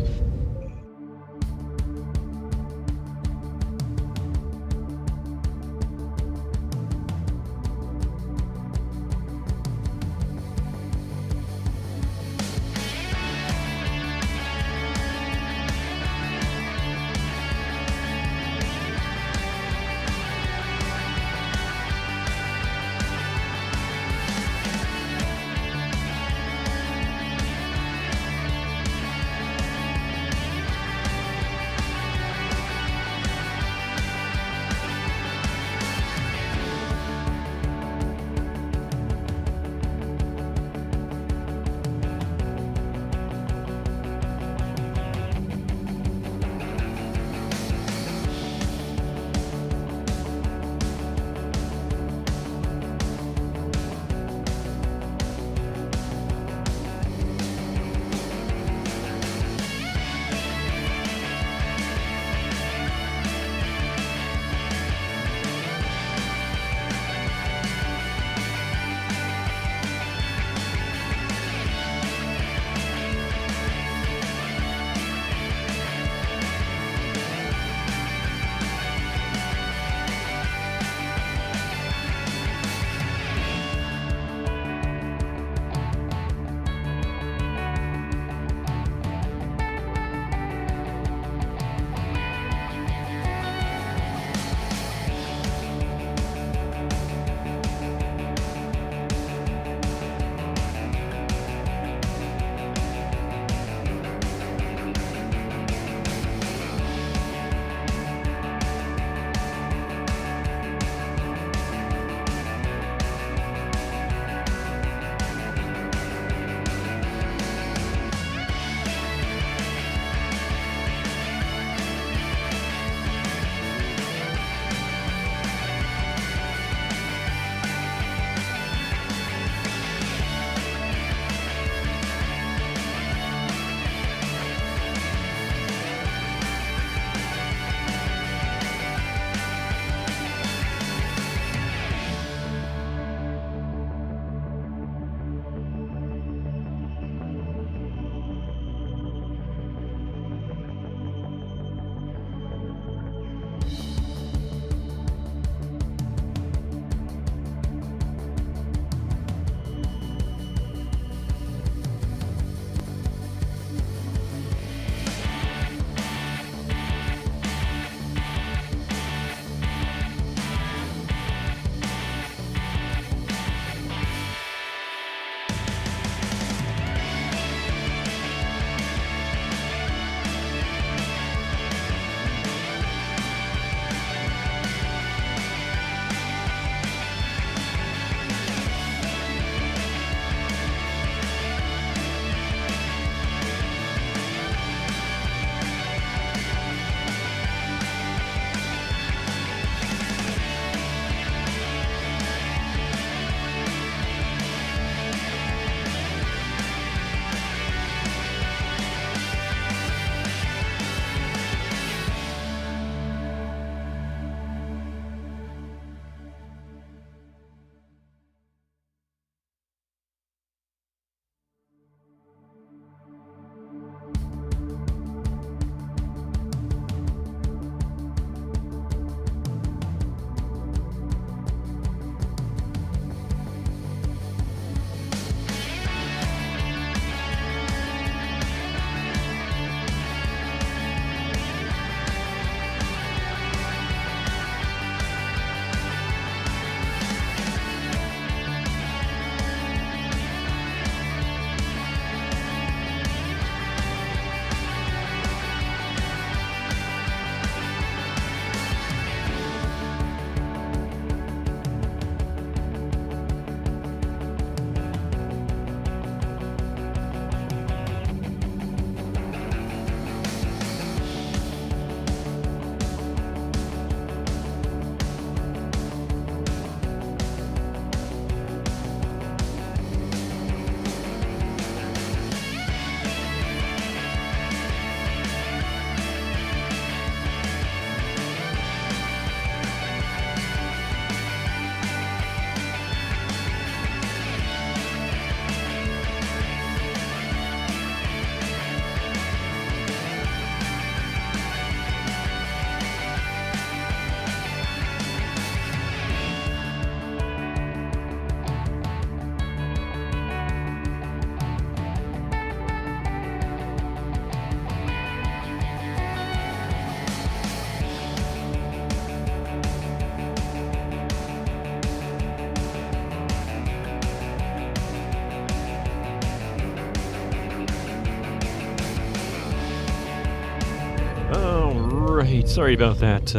right, sorry about that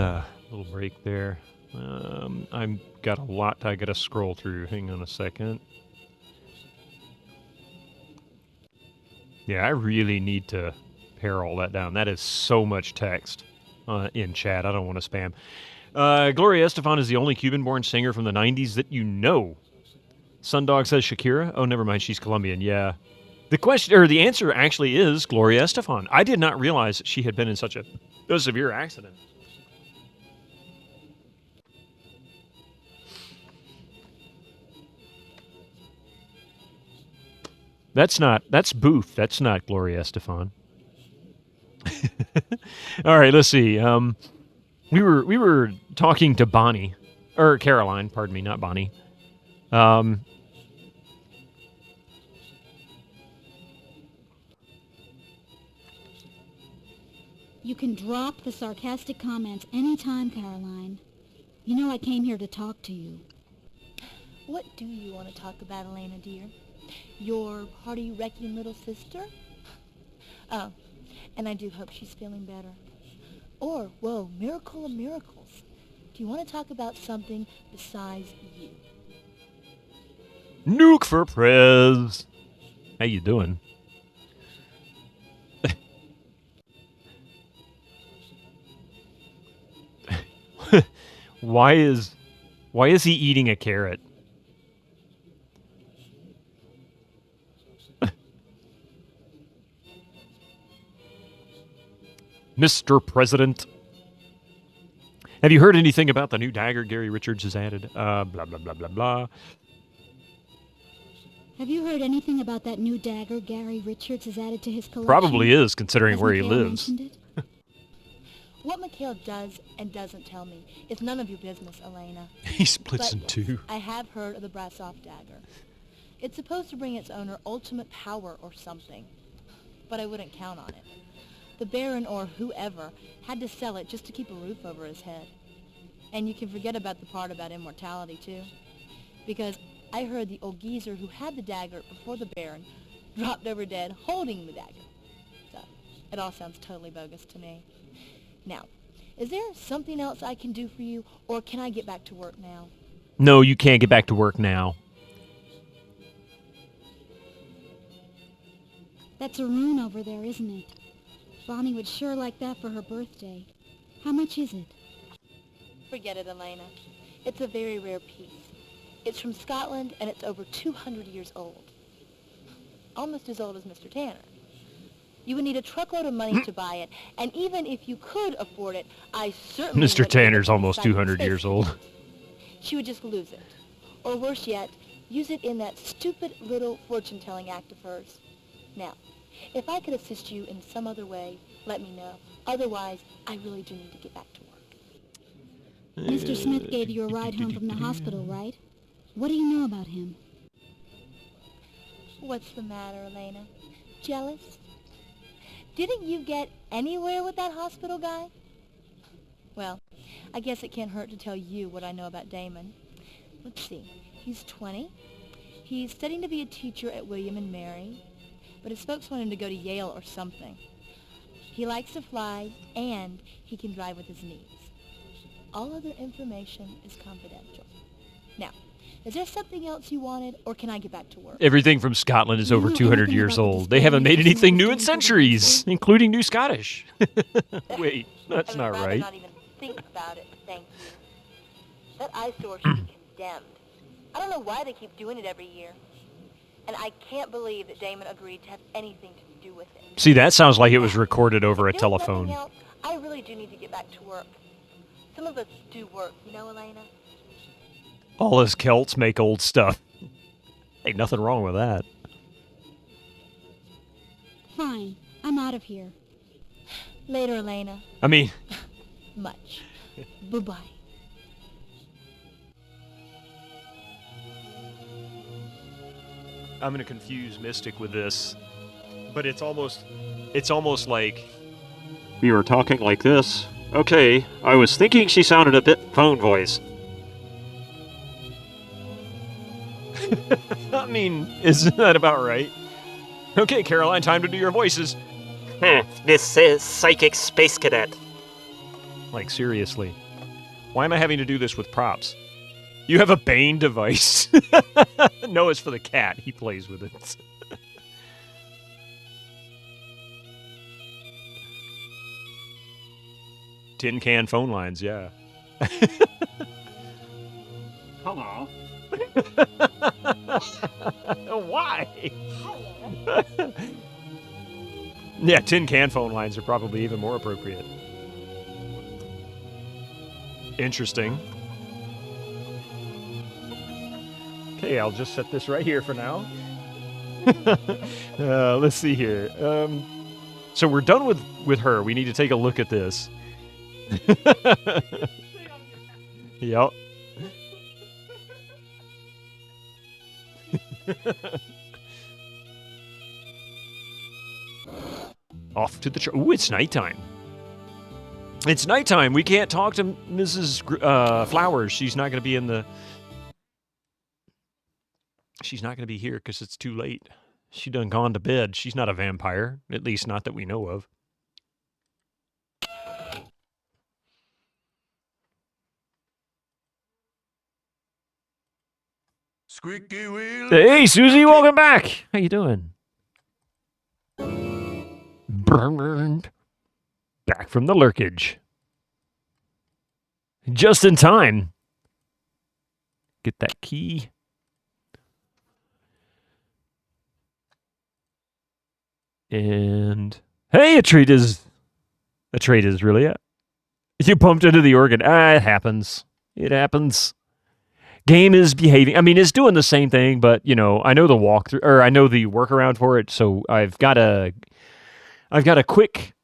little break there. I've got a lot I gotta scroll through. Hang on a second. Yeah, I really need to pare all that down. That is so much text in chat. I don't want to spam. Gloria Estefan is the only Cuban-born singer from the 90s that you know. Sundog says Shakira. Oh, never mind. She's Colombian. Yeah. The answer actually is Gloria Estefan. I did not realize that she had been in such a severe accident. That's Booth. That's not Gloria Estefan. All right, let's see. We were talking to Bonnie, or Caroline, pardon me, not Bonnie. You can drop the sarcastic comments anytime, Caroline. You know I came here to talk to you. What do you want to talk about, Elena, dear? Your party-wrecking little sister? Oh, and I do hope she's feeling better. Or, whoa, miracle of miracles. Do you want to talk about something besides you? Nuke for Prez. How you doing? Why is he eating a carrot? Mr. President. Have you heard anything about the new dagger Gary Richards has added? Blah, blah, blah, blah, blah. Have you heard anything about that new dagger Gary Richards has added to his collection? Probably is, considering Has where he Mikhail lives. mentioned it? What Mikhail does and doesn't tell me is none of your business, Elena. He splits But in two. I have heard of the Brasov dagger. It's supposed to bring its owner ultimate power or something, but I wouldn't count on it. The Baron or whoever had to sell it just to keep a roof over his head. And you can forget about the part about immortality, too. Because I heard the old geezer who had the dagger before the Baron dropped over dead holding the dagger. So, it all sounds totally bogus to me. Now, is there something else I can do for you, or can I get back to work now? No, you can't get back to work now. That's a rune over there, isn't it? Bonnie would sure like that for her birthday. How much is it? Forget it, Elena. It's a very rare piece. It's from Scotland, and it's over 200 years old. Almost as old as Mr. Tanner. You would need a truckload of money to buy it, and even if you could afford it, I certainly Mr. wouldn't Tanner's let almost Simon 200 years Spacey. old. She would just lose it. Or worse yet, use it in that stupid little fortune-telling act of hers. Now, if I could assist you in some other way, let me know. Otherwise, I really do need to get back to work. Mr. Smith gave you a ride home from the hospital, right? What do you know about him? What's the matter, Elena? Jealous? Didn't you get anywhere with that hospital guy? Well, I guess it can't hurt to tell you what I know about Damon. Let's see. He's 20. He's studying to be a teacher at William and Mary, but his folks want him to go to Yale or something. He likes to fly, and he can drive with his knees. All other information is confidential. Now, is there something else you wanted, or can I get back to work? Everything from Scotland is over 200 years old. They haven't made anything new in centuries, including New Scottish. Wait, that's not I'd rather right. not even think about it, thank you. That eyesore should be condemned. I don't know why they keep doing it every year. And I can't believe that Damon agreed to have anything to do with it. See, that sounds like it was recorded over a If there's nothing telephone. else, I really do need to get back to work. Some of us do work, you know, Elena? All us Celts make old stuff. Ain't nothing wrong with that. Fine. I'm out of here. Later, Elena. I mean... Much. Bye-bye. I'm going to confuse Mystic with this, but it's almost like we were talking like this. Okay, I was thinking she sounded a bit phone voice. I mean, isn't that about right? Okay, Caroline, time to do your voices. This is Psychic Space Cadet. Like, seriously. Why am I having to do this with props? You have a Bane device. No, it's for the cat. He plays with it. Tin can phone lines, yeah. Hello. Why? Yeah, tin can phone lines are probably even more appropriate. Interesting. Okay, I'll just set this right here for now. Let's see here. So we're done with her. We need to take a look at this. Yep. Off to the church. Ooh, it's nighttime. It's nighttime. We can't talk to Mrs. Flowers. She's not going to be in the... She's not going to be here because it's too late. She done gone to bed. She's not a vampire. At least not that we know of. Squeaky wheel. Hey, Susie, welcome back. How you doing? Burned. Back from the lurkage. Just in time. Get that key. And hey, a trait is really it. You bumped into the organ. It happens. It happens. Game is behaving. I mean, it's doing the same thing, but you know, I know the walkthrough, or I know the workaround for it. So I've got a quick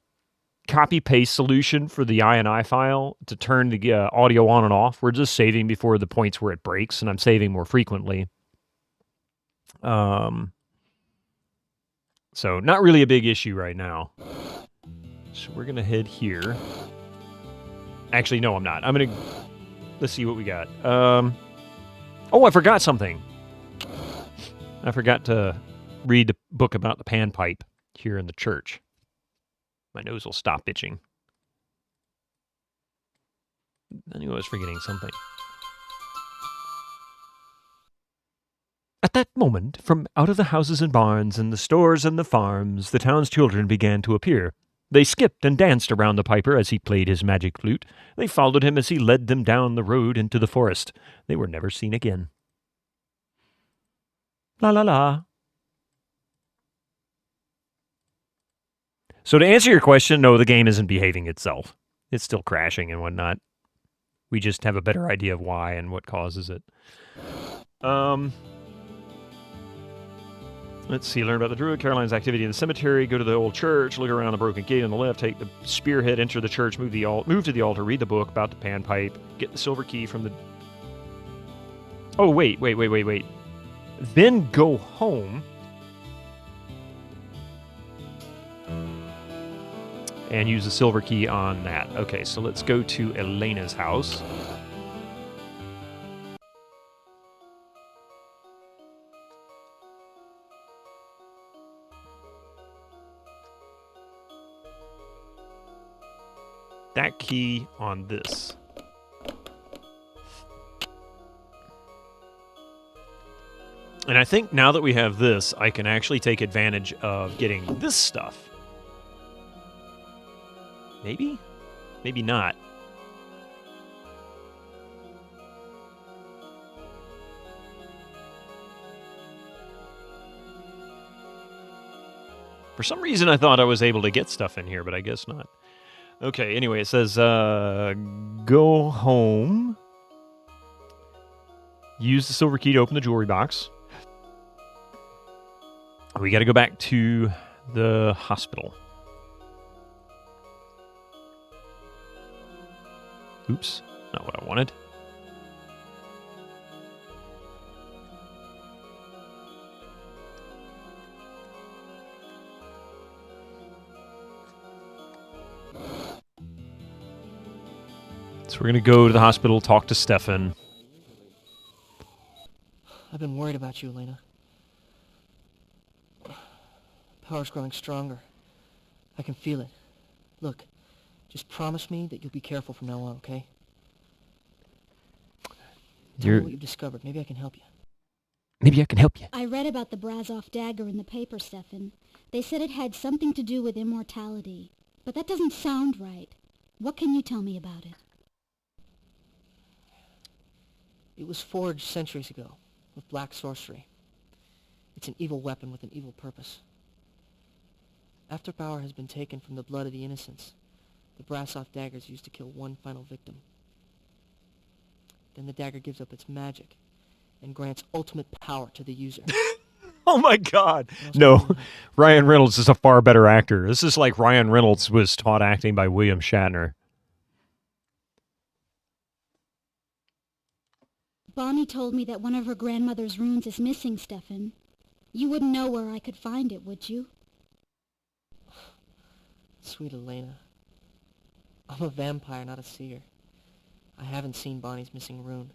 copy paste solution for the INI file to turn the audio on and off. We're just saving before the points where it breaks, and I'm saving more frequently. So not really a big issue right now. So we're gonna head here. Actually, no, I'm not. Let's see what we got. Oh, I forgot something. I forgot to read the book about the panpipe here in the church. My nose will stop itching. I knew I was forgetting something. At that moment, from out of the houses and barns and the stores and the farms, the town's children began to appear. They skipped and danced around the piper as he played his magic flute. They followed him as he led them down the road into the forest. They were never seen again. La la la. So to answer your question, no, the game isn't behaving itself. It's still crashing and whatnot. We just have a better idea of why and what causes it. Let's see, learn about the druid, Caroline's activity in the cemetery, go to the old church, look around the broken gate on the left, take the spearhead, enter the church, move to the altar, read the book about the panpipe, get the silver key from the... Oh, wait. Then go home and use the silver key on that. Okay, so let's go to Elena's house. That key on this. And I think now that we have this, I can actually take advantage of getting this stuff. Maybe? Maybe not. For some reason, I thought I was able to get stuff in here, but I guess not. Okay, anyway, it says, go home. Use the silver key to open the jewelry box. We got to go back to the hospital. Oops, not what I wanted. So we're going to go to the hospital, talk to Stefan. I've been worried about you, Elena. Power's growing stronger. I can feel it. Look, Just promise me that you'll be careful from now on, okay? Tell me You're... what you've discovered. Maybe I can help you. Maybe I can help you. I read about the Brazov dagger in the paper, Stefan. They said it had something to do with immortality. But that doesn't sound right. What can you tell me about it? It was forged centuries ago with black sorcery. It's an evil weapon with an evil purpose. After power has been taken from the blood of the innocents, the Brazov dagger is used to kill one final victim. Then the dagger gives up its magic and grants ultimate power to the user. Oh my God. No, Ryan Reynolds is a far better actor. This is like Ryan Reynolds was taught acting by William Shatner. Bonnie told me that one of her grandmother's runes is missing, Stefan. You wouldn't know where I could find it, would you? Sweet Elena. I'm a vampire, not a seer. I haven't seen Bonnie's missing rune,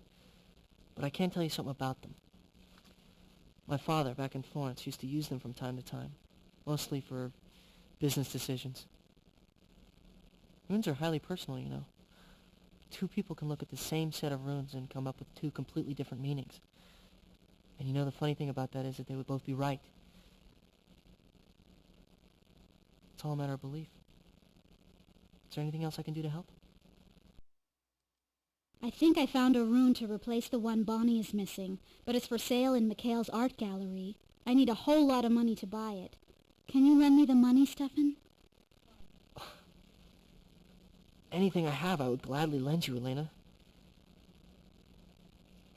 but I can tell you something about them. My father, back in Florence, used to use them from time to time, mostly for business decisions. Runes are highly personal, you know. Two people can look at the same set of runes and come up with two completely different meanings. And you know the funny thing about that is that they would both be right. It's all a matter of belief. Is there anything else I can do to help? I think I found a rune to replace the one Bonnie is missing, but it's for sale in McHale's art gallery. I need a whole lot of money to buy it. Can you lend me the money, Stefan? Anything I have, I would gladly lend you, Elena.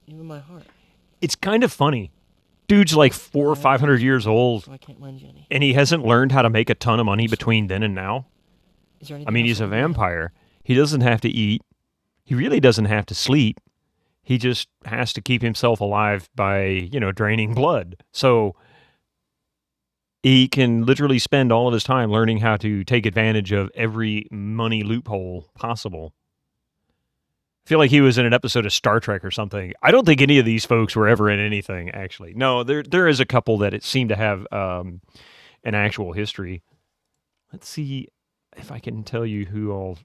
Even my heart. It's kind of funny. Dude's like 400 or 500 years old, So I can't lend you any. and he hasn't learned how to make a ton of money between then and now. Is there anything I mean, else he's a I can do to help? vampire. He doesn't have to eat. He really doesn't have to sleep. He just has to keep himself alive by, you know, draining blood. So he can literally spend all of his time learning how to take advantage of every money loophole possible. I feel like he was in an episode of Star Trek or something. I don't think any of these folks were ever in anything, actually. No, there is a couple that it seemed to have an actual history. Let's see if I can tell you who all...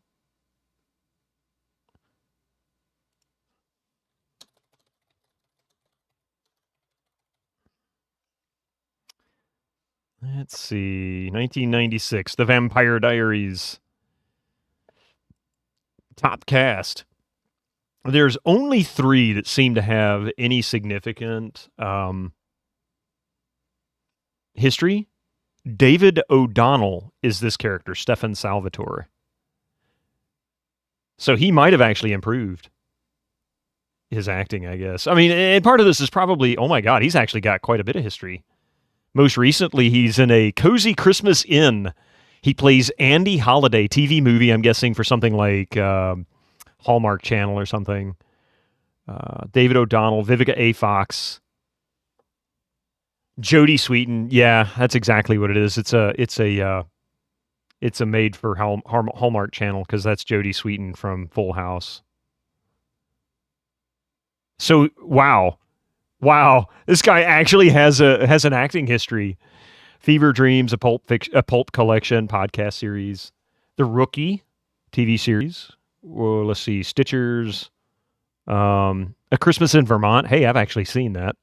Let's see, 1996, The Vampire Diaries. Top cast. There's only 3 that seem to have any significant history. David O'Donnell is this character, Stefan Salvatore. So he might have actually improved his acting, I guess. I mean, and part of this is probably, oh my God, he's actually got quite a bit of history. Most recently, he's in A Cozy Christmas Inn. He plays Andy Holiday, TV movie, I'm guessing, for something like Hallmark Channel or something. David O'Donnell, Vivica A. Fox, Jodie Sweetin. Yeah, that's exactly what it is. It's a made for Hallmark Channel because that's Jodie Sweetin from Full House. So wow, this guy actually has an acting history. Fever Dreams, a pulp collection podcast series, The Rookie TV series. Well, let's see, Stitchers, A Christmas in Vermont. Hey, I've actually seen that.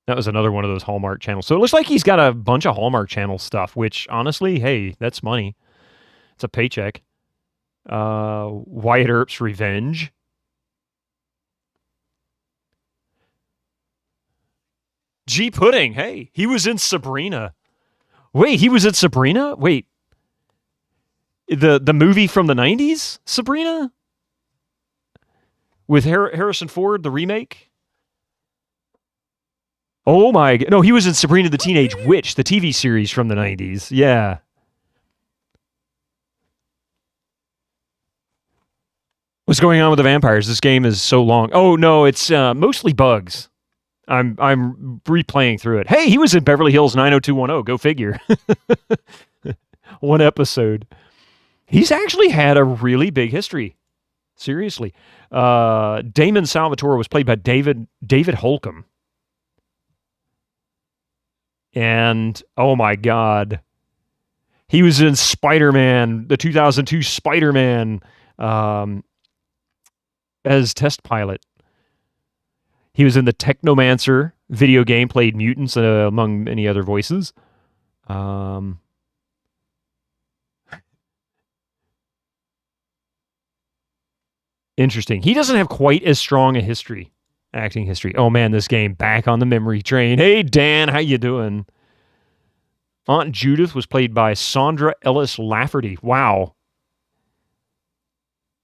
That was another one of those Hallmark channels. So it looks like he's got a bunch of Hallmark Channel stuff, which honestly, hey, that's money. It's a paycheck. Wyatt Earp's Revenge. G. Pudding. Hey, he was in Sabrina. Wait, he was in Sabrina? Wait. The movie from the 90s? Sabrina? With Harrison Ford, the remake? Oh my... No, he was in Sabrina the Teenage Witch, the TV series from the 90s. Yeah. What's going on with the vampires? This game is so long. Oh, no, it's mostly bugs. I'm replaying through it. Hey, he was in Beverly Hills 90210. Go figure. One episode. He's actually had a really big history. Seriously. Damon Salvatore was played by David Holcomb. And, oh my God. He was in Spider-Man, the 2002 Spider-Man, as test pilot. He was in the Technomancer video game, played mutants among many other voices. Interesting. He doesn't have quite as strong a history, acting history. Oh man, this game, back on the memory train. Hey Dan, how you doing? Aunt Judith was played by Sandra Ellis Lafferty. Wow.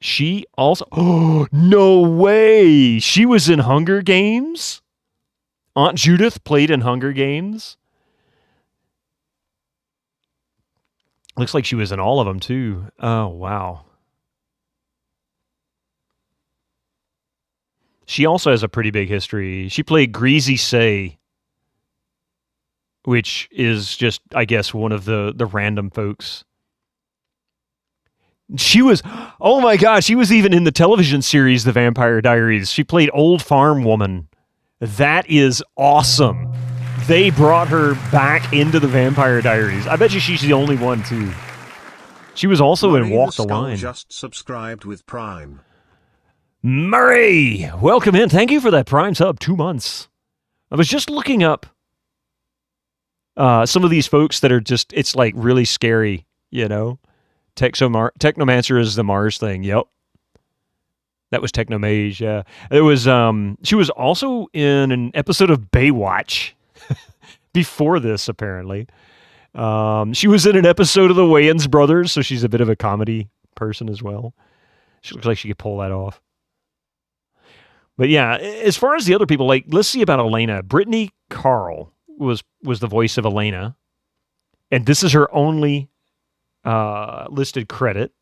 She also... Oh, no way! She was in Hunger Games? Aunt Judith played in Hunger Games? Looks like she was in all of them, too. Oh, wow. She also has a pretty big history. She played Greasy Say, which is just, I guess, one of the random folks. She was, oh my God, she was even in the television series The Vampire Diaries. She played Old Farm Woman. That is awesome. They brought her back into The Vampire Diaries. I bet you she's the only one, too. She was also in Walk the Line. Just subscribed with Prime. Murray, welcome in. Thank you for that Prime sub, 2 months. I was just looking up some of these folks that are just, it's like really scary, you know? Technomancer is the Mars thing. Yep. That was Technomage, yeah. It was, she was also in an episode of Baywatch before this, apparently. She was in an episode of the Wayans Brothers, so she's a bit of a comedy person as well. She looks like she could pull that off. But yeah, as far as the other people, like, let's see about Elena. Brittany Carl was the voice of Elena, and this is her only listed credit.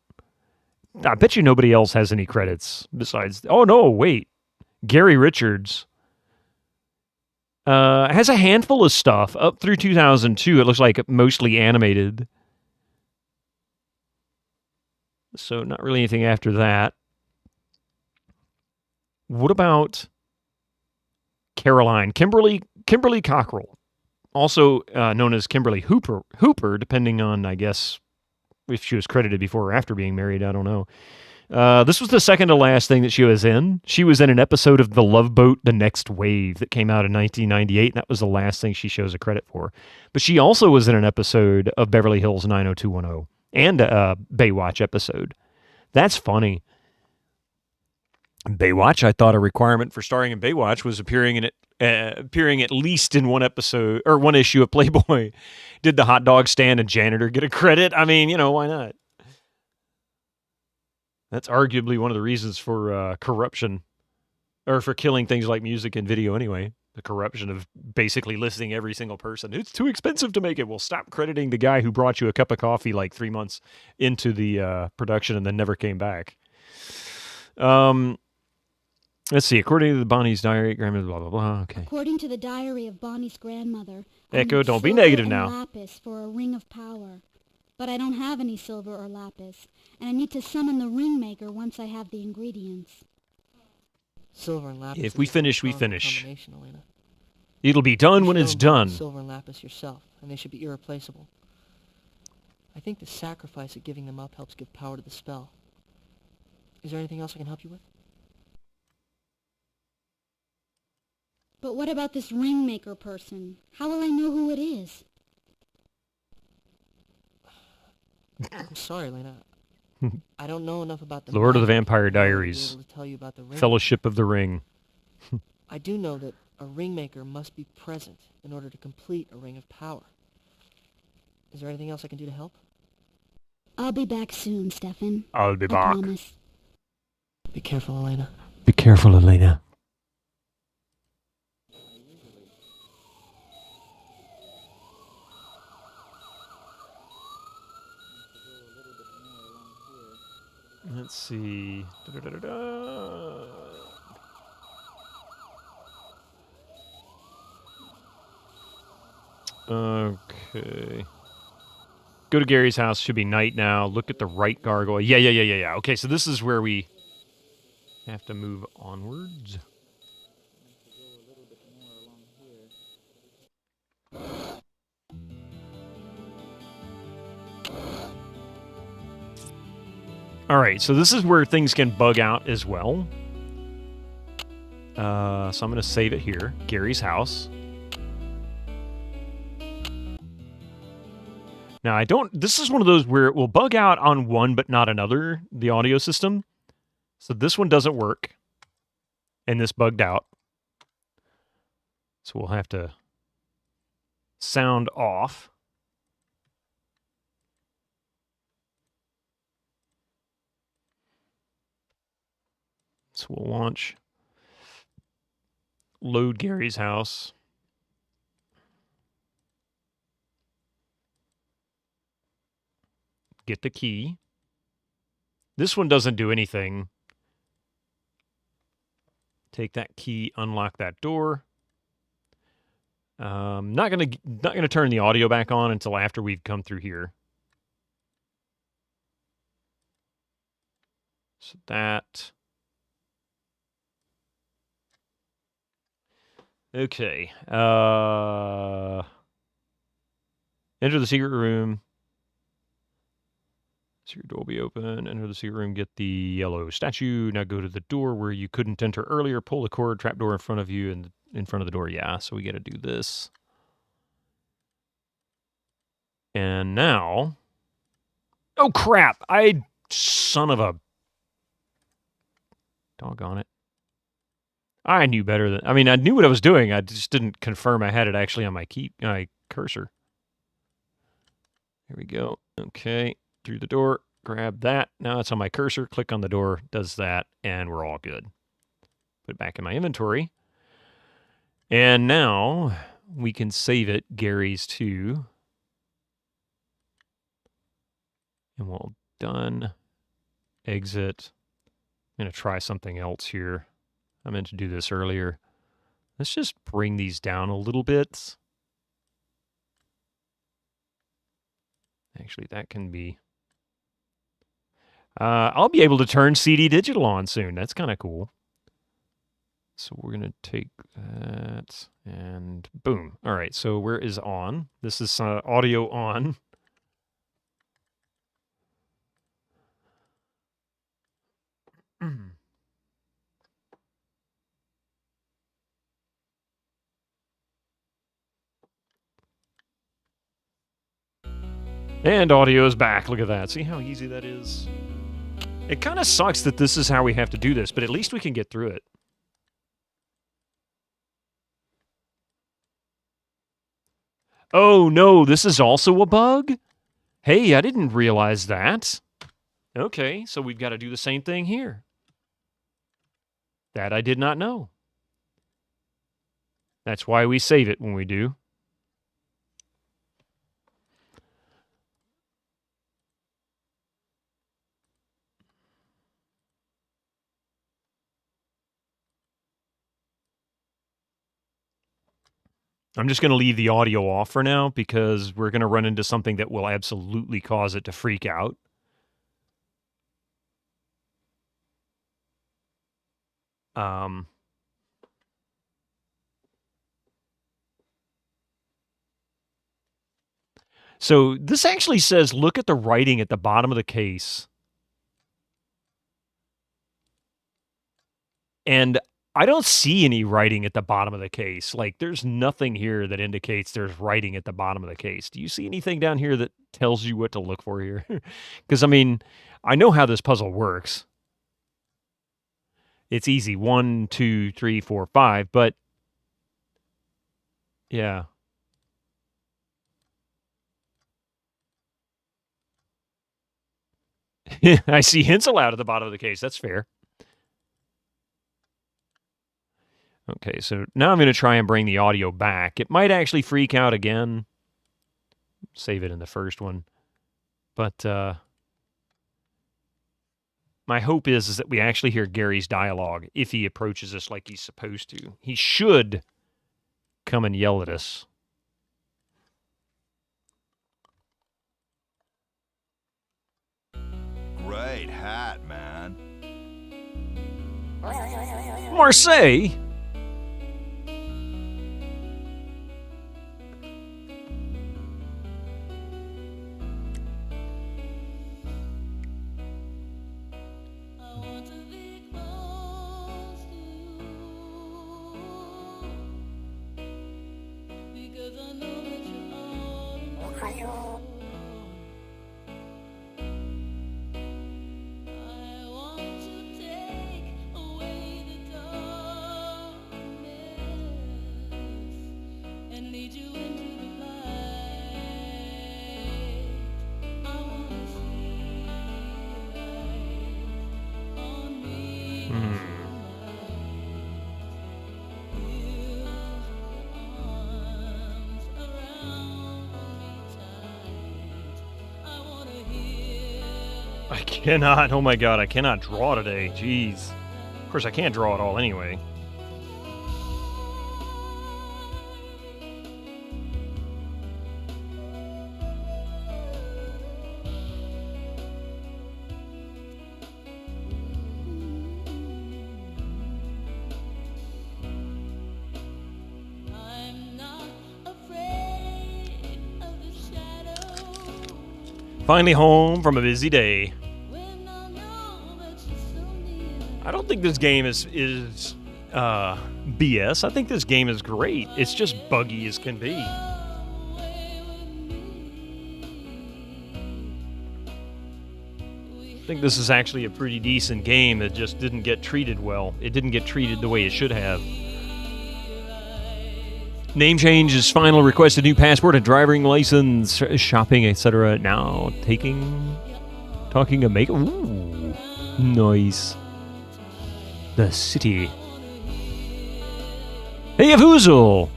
I bet you nobody else has any credits besides... Oh, no, wait. Gary Richards has a handful of stuff up through 2002. It looks like mostly animated. So not really anything after that. What about Caroline? Kimberly Cockrell, also known as Kimberly Hooper, depending on, I guess, if she was credited before or after being married. I don't know. This was the second to last thing that she was in. She was in an episode of The Love Boat: The Next Wave that came out in 1998, and that was the last thing she shows a credit for. But she also was in an episode of Beverly Hills 90210 and a Baywatch episode. That's funny. Baywatch, I thought a requirement for starring in Baywatch was appearing at least in one episode or one issue of Playboy. Did the hot dog stand and janitor get a credit? I mean, you know, why not? That's arguably one of the reasons for corruption, or for killing things like music and video anyway. The corruption of basically listing every single person. It's too expensive to make it. Well, stop crediting the guy who brought you a cup of coffee like 3 months into the production and then never came back. Let's see. According to the Bonnie's diary, grandmother, blah, blah, blah. Okay. According to the diary of Bonnie's grandmother, Echo, I don't be silver negative and now. lapis for a ring of power. But I don't have any silver or lapis, and I need to summon the ring maker once I have the ingredients. Silver and lapis. If we finish, we finish. Elena. It'll be done when it's done. Silver and lapis yourself, and they should be irreplaceable. I think the sacrifice of giving them up helps give power to the spell. Is there anything else I can help you with? But what about this ring maker person? How will I know who it is? I'm sorry, Elena. I don't know enough about the Lord of the magic Vampire to be able Diaries. to tell you about the ring. Fellowship of the Ring. I do know that a ring maker must be present in order to complete a ring of power. Is there anything else I can do to help? I'll be back soon, Stefan. I'll be I back. promise. Be careful, Elena. Be careful, Elena. Let's see. Okay. Go to Gary's house. Should be night now. Look at the right gargoyle. Yeah. Okay, so this is where we have to move onwards. All right, so this is where things can bug out as well. So I'm going to save it here. Gary's house. Now, this is one of those where it will bug out on one but not another, the audio system. So this one doesn't work. And this bugged out. So we'll have to sound off. So we'll launch, load Gary's house. Get the key. This one doesn't do anything. Take that key, unlock that door. Not gonna turn the audio back on until after we've come through here. So that. Okay. Enter the secret room. Secret door will be open. Enter the secret room. Get the yellow statue. Now go to the door where you couldn't enter earlier. Pull the cord. Trap door in front of you and in front of the door. Yeah, so we got to do this. And now... Oh, crap! Son of a... Doggone it. I knew better than... I mean, I knew what I was doing. I just didn't confirm I had it actually on my cursor. Here we go. Okay. Through the door. Grab that. Now it's on my cursor. Click on the door. Does that. And we're all good. Put it back in my inventory. And now we can save it. Gary's 2. And we'll done. Exit. I'm going to try something else here. I meant to do this earlier. Let's just bring these down a little bit. Actually, that can be... I'll be able to turn CD digital on soon. That's kind of cool. So we're going to take that and boom. All right, so where is on? This is audio on. And audio is back. Look at that. See how easy that is? It kind of sucks that this is how we have to do this, but at least we can get through it. Oh, no, this is also a bug? Hey, I didn't realize that. Okay, so we've got to do the same thing here. That I did not know. That's why we save it when we do. I'm just going to leave the audio off for now because we're going to run into something that will absolutely cause it to freak out. So this actually says, look at the writing at the bottom of the case. And I don't see any writing at the bottom of the case. Like, there's nothing here that indicates there's writing at the bottom of the case. Do you see anything down here that tells you what to look for here? Because, I mean, I know how this puzzle works. It's easy. 1, 2, 3, 4, 5. But, yeah. I see hints allowed at the bottom of the case. That's fair. Okay, so now I'm going to try and bring the audio back. It might actually freak out again. Save it in the first one. But my hope is that we actually hear Gary's dialogue if he approaches us like he's supposed to. He should come and yell at us. Great hat, man. Marseille? I cannot, oh my god, I cannot draw today, jeez. Of course, I can't draw at all anyway. Finally home from a busy day. I don't think this game is BS. I think this game is great. It's just buggy as can be. I think this is actually a pretty decent game that just didn't get treated well. It didn't get treated the way it should have. Name change is final. Request a new passport, a driving license, shopping, etc. Now talking a make. Ooh, nice. The city. Hey, Foozle!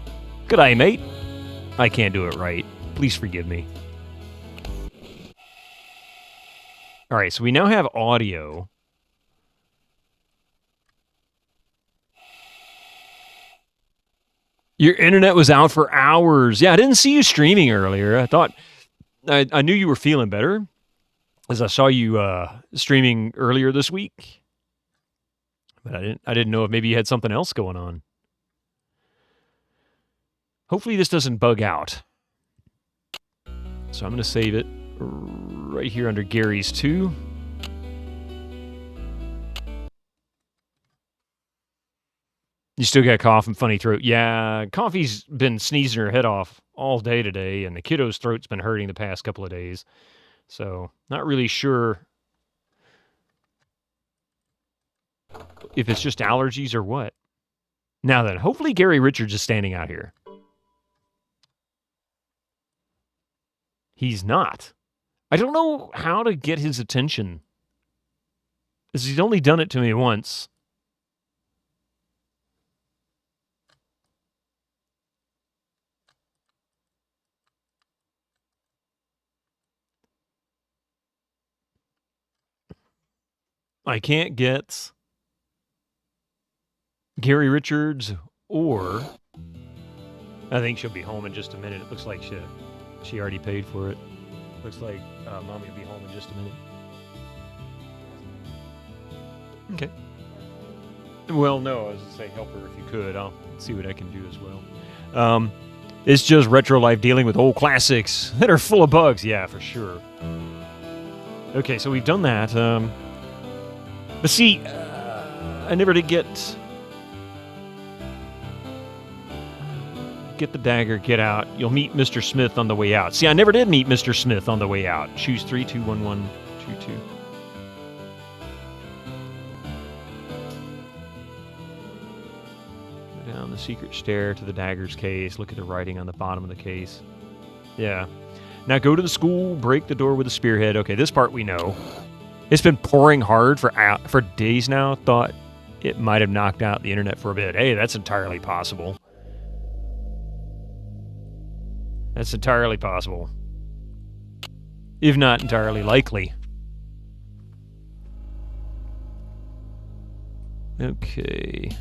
G'day, mate. I can't do it right. Please forgive me. Alright, so we now have audio. Your internet was out for hours. Yeah, I didn't see you streaming earlier. I thought... I knew you were feeling better, as I saw you streaming earlier this week. But I didn't know if maybe you had something else going on. Hopefully this doesn't bug out. So I'm going to save it right here under Gary's 2. You still got cough and funny throat. Yeah, Coffee's been sneezing her head off all day today, and the kiddo's throat's been hurting the past couple of days. So, not really sure if it's just allergies or what. Now then, hopefully Gary Richards is standing out here. He's not. I don't know how to get his attention, because he's only done it to me once. I can't get Gary Richards, or I think she'll be home in just a minute. It looks like she already paid for it. Looks like Mommy will be home in just a minute. Okay. Well, no, I was going to say help her if you could. I'll see what I can do as well. It's just Retro Life dealing with old classics that are full of bugs. Yeah, for sure. Okay, so we've done that. But see, I never did get the dagger, get out. You'll meet Mr. Smith on the way out. See, I never did meet Mr. Smith on the way out. Choose 321122. Go down the secret stair to the dagger's case. Look at the writing on the bottom of the case. Yeah. Now go to the school, break the door with a spearhead. Okay, this part we know. It's been pouring hard for days now. Thought it might have knocked out the internet for a bit. Hey, that's entirely possible. That's entirely possible. If not entirely likely. Okay.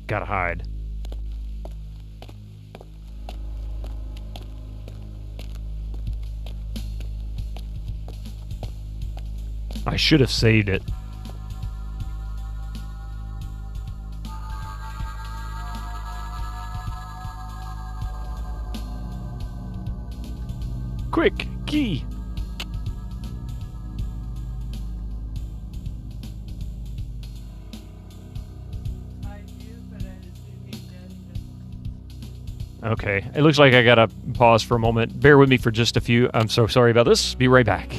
Gotta hide. I should have saved it. Quick, key. Okay, it looks like I gotta pause for a moment. Bear with me for just a few. I'm so sorry about this. Be right back.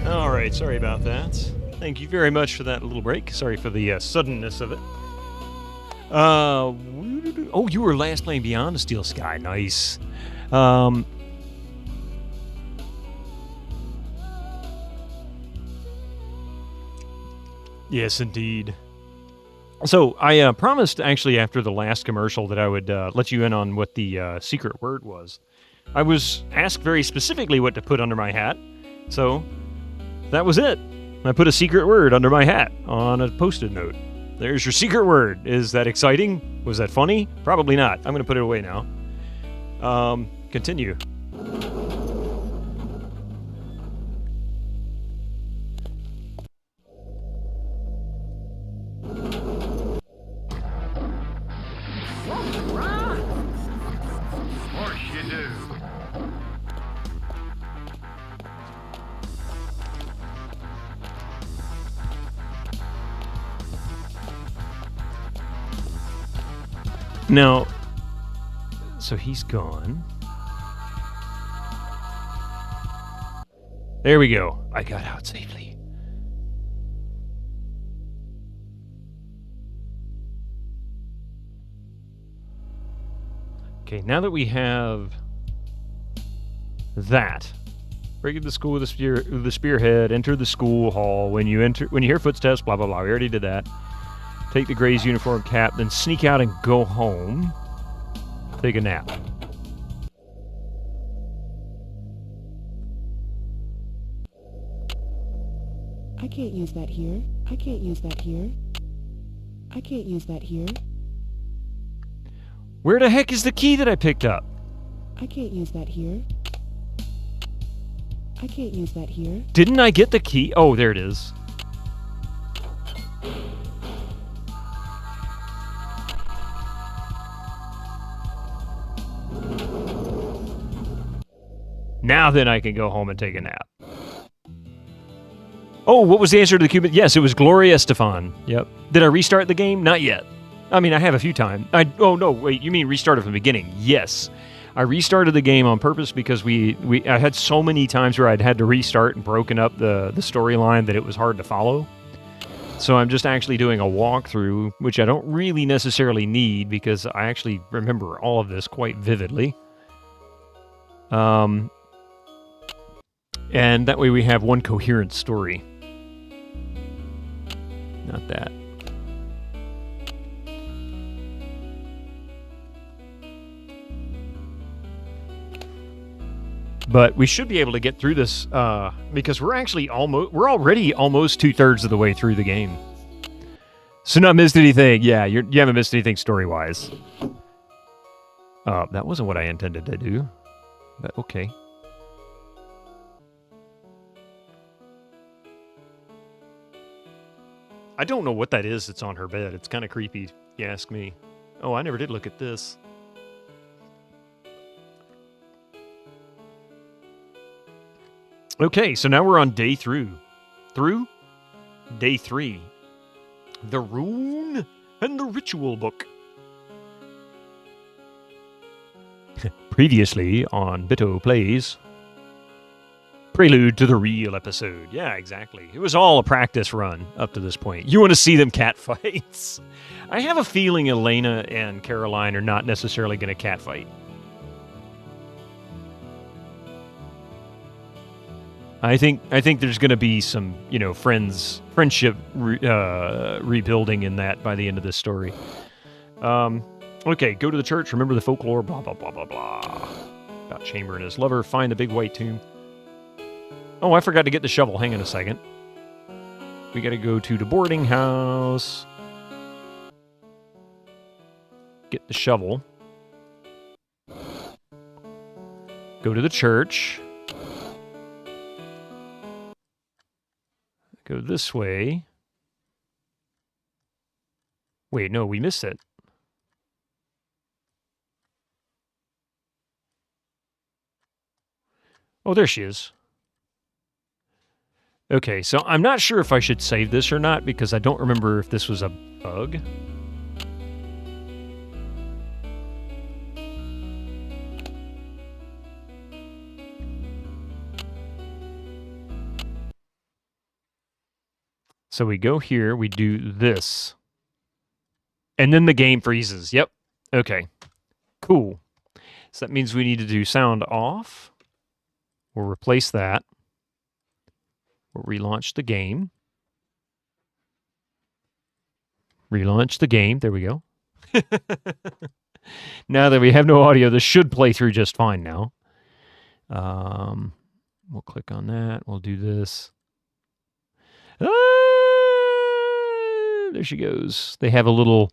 All right, sorry about that. Thank you very much for that little break. Sorry for the suddenness of it. Oh, you were last playing Beyond the Steel Sky. Nice. Yes, indeed. So I promised actually after the last commercial that I would let you in on what the secret word was. I was asked very specifically what to put under my hat, so that was it. I put a secret word under my hat on a Post-it note. There's your secret word. Is that exciting? Was that funny? Probably not. I'm going to put it away now. Continue. Now, so he's gone. There we go. I got out safely. Okay, now that we have that, break into the school with the spearhead, enter the school hall. When you hear footsteps, blah blah blah. We already did that. Take the Gray's uniform cap, then sneak out and go home. Take a nap. I can't use that here. I can't use that here. I can't use that here. Where the heck is the key that I picked up? I can't use that here. I can't use that here. Didn't I get the key? Oh, there it is. Now then I can go home and take a nap. Oh, what was the answer to the Cuban? Yes, it was Gloria Estefan. Yep. Did I restart the game? Not yet. I mean, I have a few times. Oh, no, wait, you mean restart it from the beginning? Yes. I restarted the game on purpose because I had so many times where I'd had to restart and broken up the storyline that it was hard to follow. So I'm just actually doing a walkthrough, which I don't really necessarily need because I actually remember all of this quite vividly. And that way we have one coherent story. Not that. But we should be able to get through this because we're already almost 2/3 of the way through the game. So not missed anything. Yeah, you haven't missed anything story-wise. That wasn't what I intended to do, but okay. I don't know what that is that's on her bed. It's kind of creepy, if you ask me. Oh, I never did look at this. Okay, so now we're on day through. Day 3. The Rune and the Ritual Book. Previously on Bitto Plays. Prelude to the real episode. Yeah, exactly. It was all a practice run up to this point. You want to see them cat fights? I have a feeling Elena and Caroline are not necessarily going to cat fight. I think there's going to be some, friendship rebuilding in that by the end of this story. Okay, go to the church, remember the folklore, blah, blah, blah, blah, blah. About Chamber and his lover, find the big white tomb. Oh, I forgot to get the shovel. Hang on a second. We got to go to the boarding house. Get the shovel. Go to the church. Go this way. Wait, no, we missed it. Oh, there she is. Okay, so I'm not sure if I should save this or not because I don't remember if this was a bug. So we go here, we do this. And then the game freezes. Yep. Okay. Cool. So that means we need to do sound off. We'll replace that. We'll relaunch the game. Relaunch the game. There we go. Now that we have no audio, this should play through just fine now. We'll click on that. We'll do this. There she goes. They have a little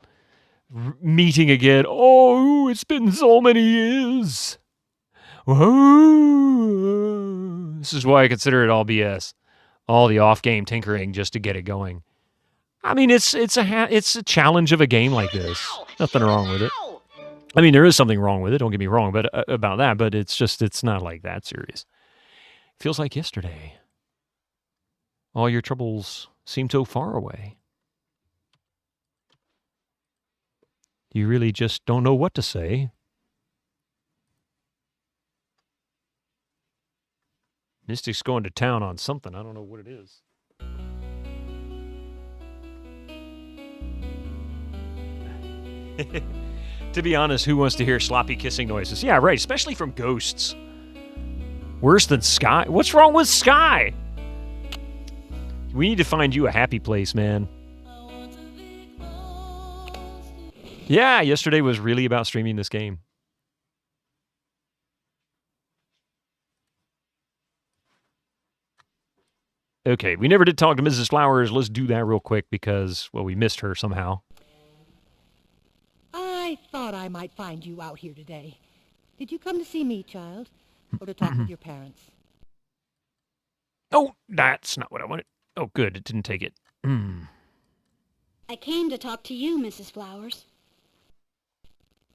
meeting again. Oh, it's been so many years. Whoa. This is why I consider it all BS. All the off-game tinkering just to get it going. I mean, it's a challenge of a game like this. Nothing wrong with it. I mean, there is something wrong with it. Don't get me wrong, but about that. But it's not like that serious. It feels like yesterday. All your troubles seem so far away. You really just don't know what to say. Mystic's going to town on something. I don't know what it is. To be honest, who wants to hear sloppy kissing noises? Yeah, right, especially from ghosts. Worse than Sky? What's wrong with Sky? We need to find you a happy place, man. Yeah, yesterday was really about streaming this game. Okay, we never did talk to Mrs. Flowers. Let's do that real quick because, well, we missed her somehow. I thought I might find you out here today. Did you come to see me, child? Or to talk with your parents? Oh, that's not what I wanted. Oh, good. It didn't take it. I came to talk to you, Mrs. Flowers.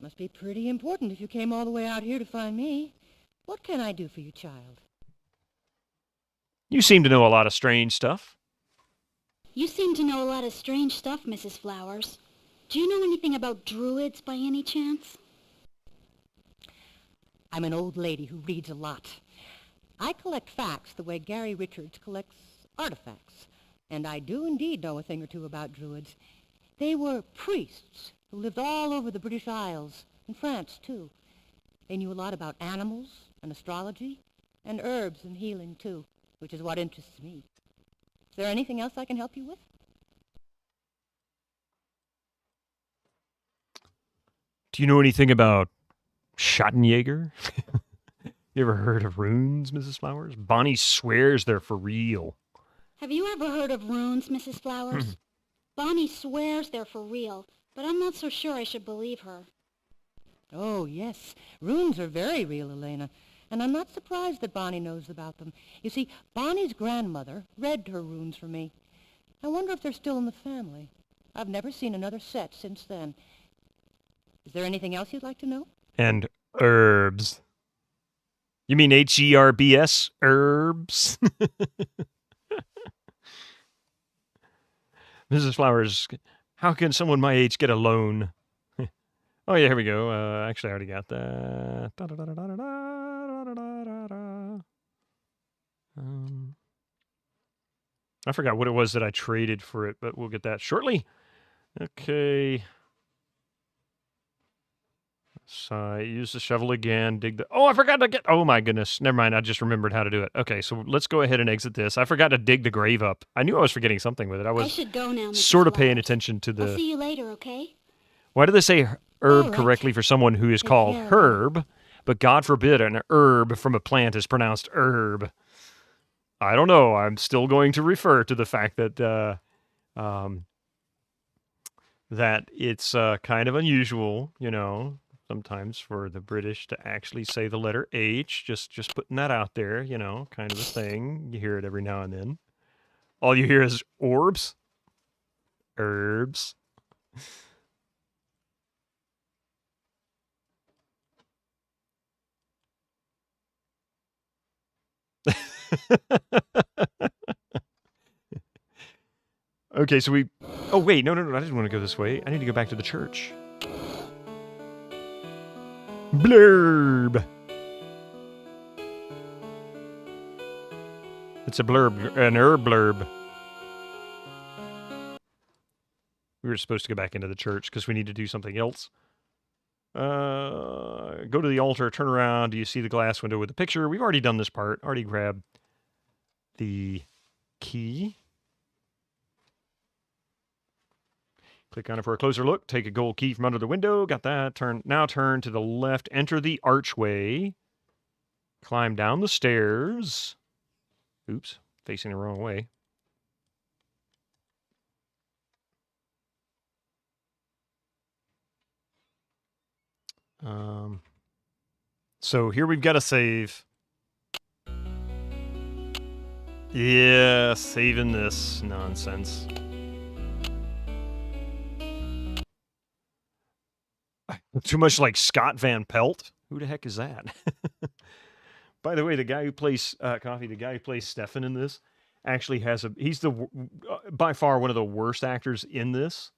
Must be pretty important if you came all the way out here to find me. What can I do for you, child? You seem to know a lot of strange stuff. You seem to know a lot of strange stuff, Mrs. Flowers. Do you know anything about druids by any chance? I'm an old lady who reads a lot. I collect facts the way Gary Richards collects artifacts. And I do indeed know a thing or two about Druids. They were priests who lived all over the British Isles, and France, too. They knew a lot about animals and astrology, and herbs and healing, too, which is what interests me. Is there anything else I can help you with? Do you know anything about Schottenjäger? You ever heard of runes, Mrs. Flowers? Bonnie swears they're for real. Have you ever heard of runes, Mrs. Hmm. Flowers? Bonnie swears they're for real, but I'm not so sure I should believe her. Oh, yes. Runes are very real, Elena. And I'm not surprised that Bonnie knows about them. You see, Bonnie's grandmother read her runes for me. I wonder if they're still in the family. I've never seen another set since then. Is there anything else you'd like to know? And herbs. You mean Herbs? Herbs? Mrs. Flowers, how can someone my age get a loan? Oh, yeah, here we go. Actually, I already got that. I forgot what it was that I traded for it, but we'll get that shortly. Okay. So use the shovel again, dig the... Oh, I forgot to get... Oh, my goodness. Never mind. I just remembered how to do it. Okay, so let's go ahead and exit this. I forgot to dig the grave up. I knew I was forgetting something with it. I was should go now, Mrs. sort of paying Flowers. attention to the... I'll see you later, okay? Why do they say herb right. correctly for someone who is called care of herb, but God forbid an herb from a plant is pronounced herb? I don't know. I'm still going to refer to the fact that that it's kind of unusual, you know, sometimes for the British to actually say the letter H. Just putting that out there, you know, kind of a thing. You hear it every now and then. All you hear is orbs, herbs. Okay, so we... Oh, wait, no, I didn't want to go this way. I need to go back to the church. Blurb! It's a blurb, an herb blurb. We were supposed to go back into the church because we need to do something else. Go to the altar, turn around. Do you see the glass window with the picture? We've already done this part. Already grabbed the key. Click on it for a closer look. Take a gold key from under the window. Got that. Now turn to the left. Enter the archway. Climb down the stairs. Oops. Facing the wrong way. So here we've got a save. Yeah, saving this nonsense. Too much like Scott Van Pelt. Who the heck is that? By the way, the guy who plays Coffee, the guy who plays Stefan in this, actually has a... He's the by far one of the worst actors in this.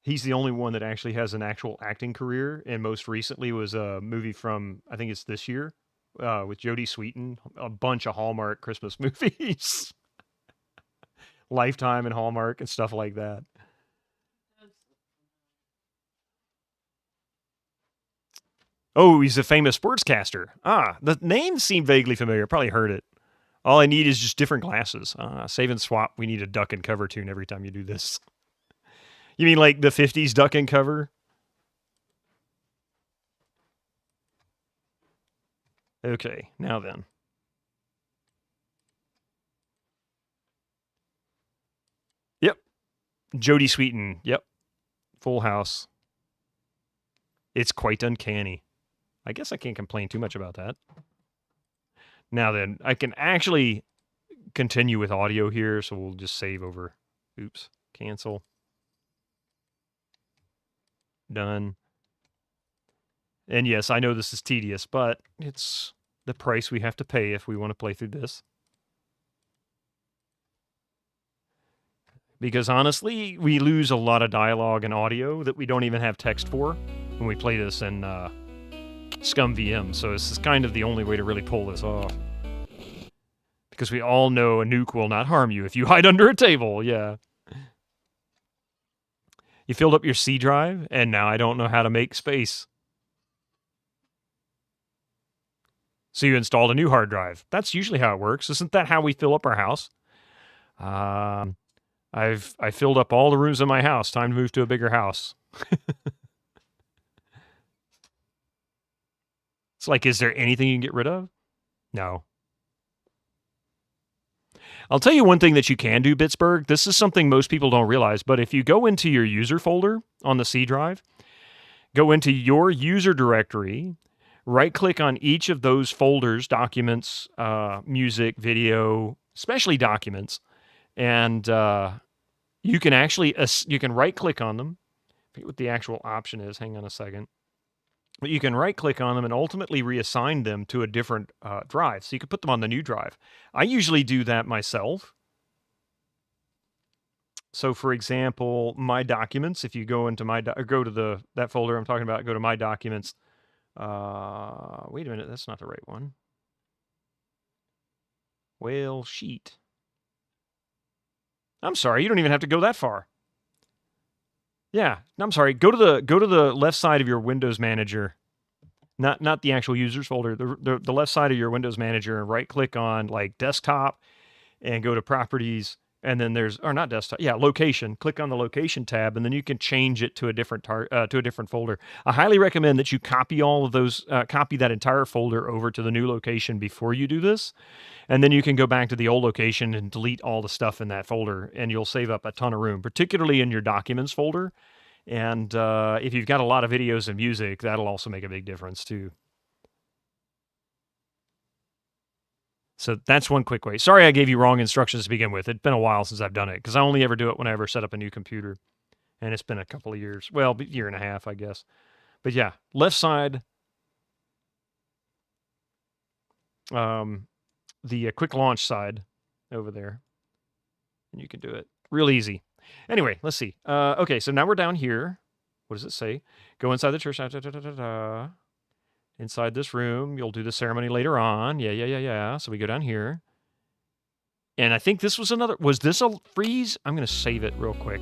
He's the only one that actually has an actual acting career, and most recently was a movie from, I think it's this year, with Jodie Sweetin, a bunch of Hallmark Christmas movies. Lifetime and Hallmark and stuff like that. Oh, he's a famous sportscaster. Ah, the name seemed vaguely familiar. Probably heard it. All I need is just different glasses. Save and swap. We need a duck and cover tune every time you do this. You mean like the 50s duck and cover? Okay, now then. Yep. Jodie Sweetin. Yep. Full House. It's quite uncanny. I guess I can't complain too much about that. Now then, I can actually continue with audio here, so we'll just save over. Oops. Cancel. Done. And yes, I know this is tedious, but it's the price we have to pay if we want to play through this. Because honestly, we lose a lot of dialogue and audio that we don't even have text for when we play this in SCUMMVM, so this is kind of the only way to really pull this off. Because we all know a nuke will not harm you if you hide under a table. Yeah. You filled up your C drive, and now I don't know how to make space. So you installed a new hard drive. That's usually how it works. Isn't that how we fill up our house? I filled up all the rooms in my house. Time to move to a bigger house. It's like, is there anything you can get rid of? No. I'll tell you one thing that you can do, Pittsburgh. This is something most people don't realize, but if you go into your user folder on the C drive, go into your user directory, right-click on each of those folders, documents, music, video, especially documents, and you can actually, you can right-click on them. I forget what the actual option is. Hang on a second. But you can right-click on them and ultimately reassign them to a different drive. So you can put them on the new drive. I usually do that myself. So, for example, my documents, if you go into go to that folder I'm talking about, go to my documents. Wait a minute, that's not the right one. Whale sheet. I'm sorry, you don't even have to go that far. Yeah, I'm sorry. Go to the left side of your Windows Manager, not the actual users folder. The left side of your Windows Manager, and right-click on like Desktop, and go to Properties, and then not Desktop. Yeah, Location. Click on the Location tab, and then you can change it to a different folder. I highly recommend that you copy all of those, copy that entire folder over to the new location before you do this, and then you can go back to the old location and delete all the stuff in that folder, and you'll save up a ton of room, particularly in your Documents folder. And if you've got a lot of videos and music, that'll also make a big difference too. So that's one quick way. Sorry I gave you wrong instructions to begin with. It's been a while since I've done it, because I only ever do it when I ever set up a new computer. And it's been a couple of years. Well, a year and a half, I guess. But yeah, left side, the quick launch side over there. And you can do it real easy. Anyway, let's see. Okay, so now we're down here. What does it say? Go inside the church. Inside this room. You'll do the ceremony later on. Yeah. So we go down here. And I think this was was this a freeze? I'm going to save it real quick.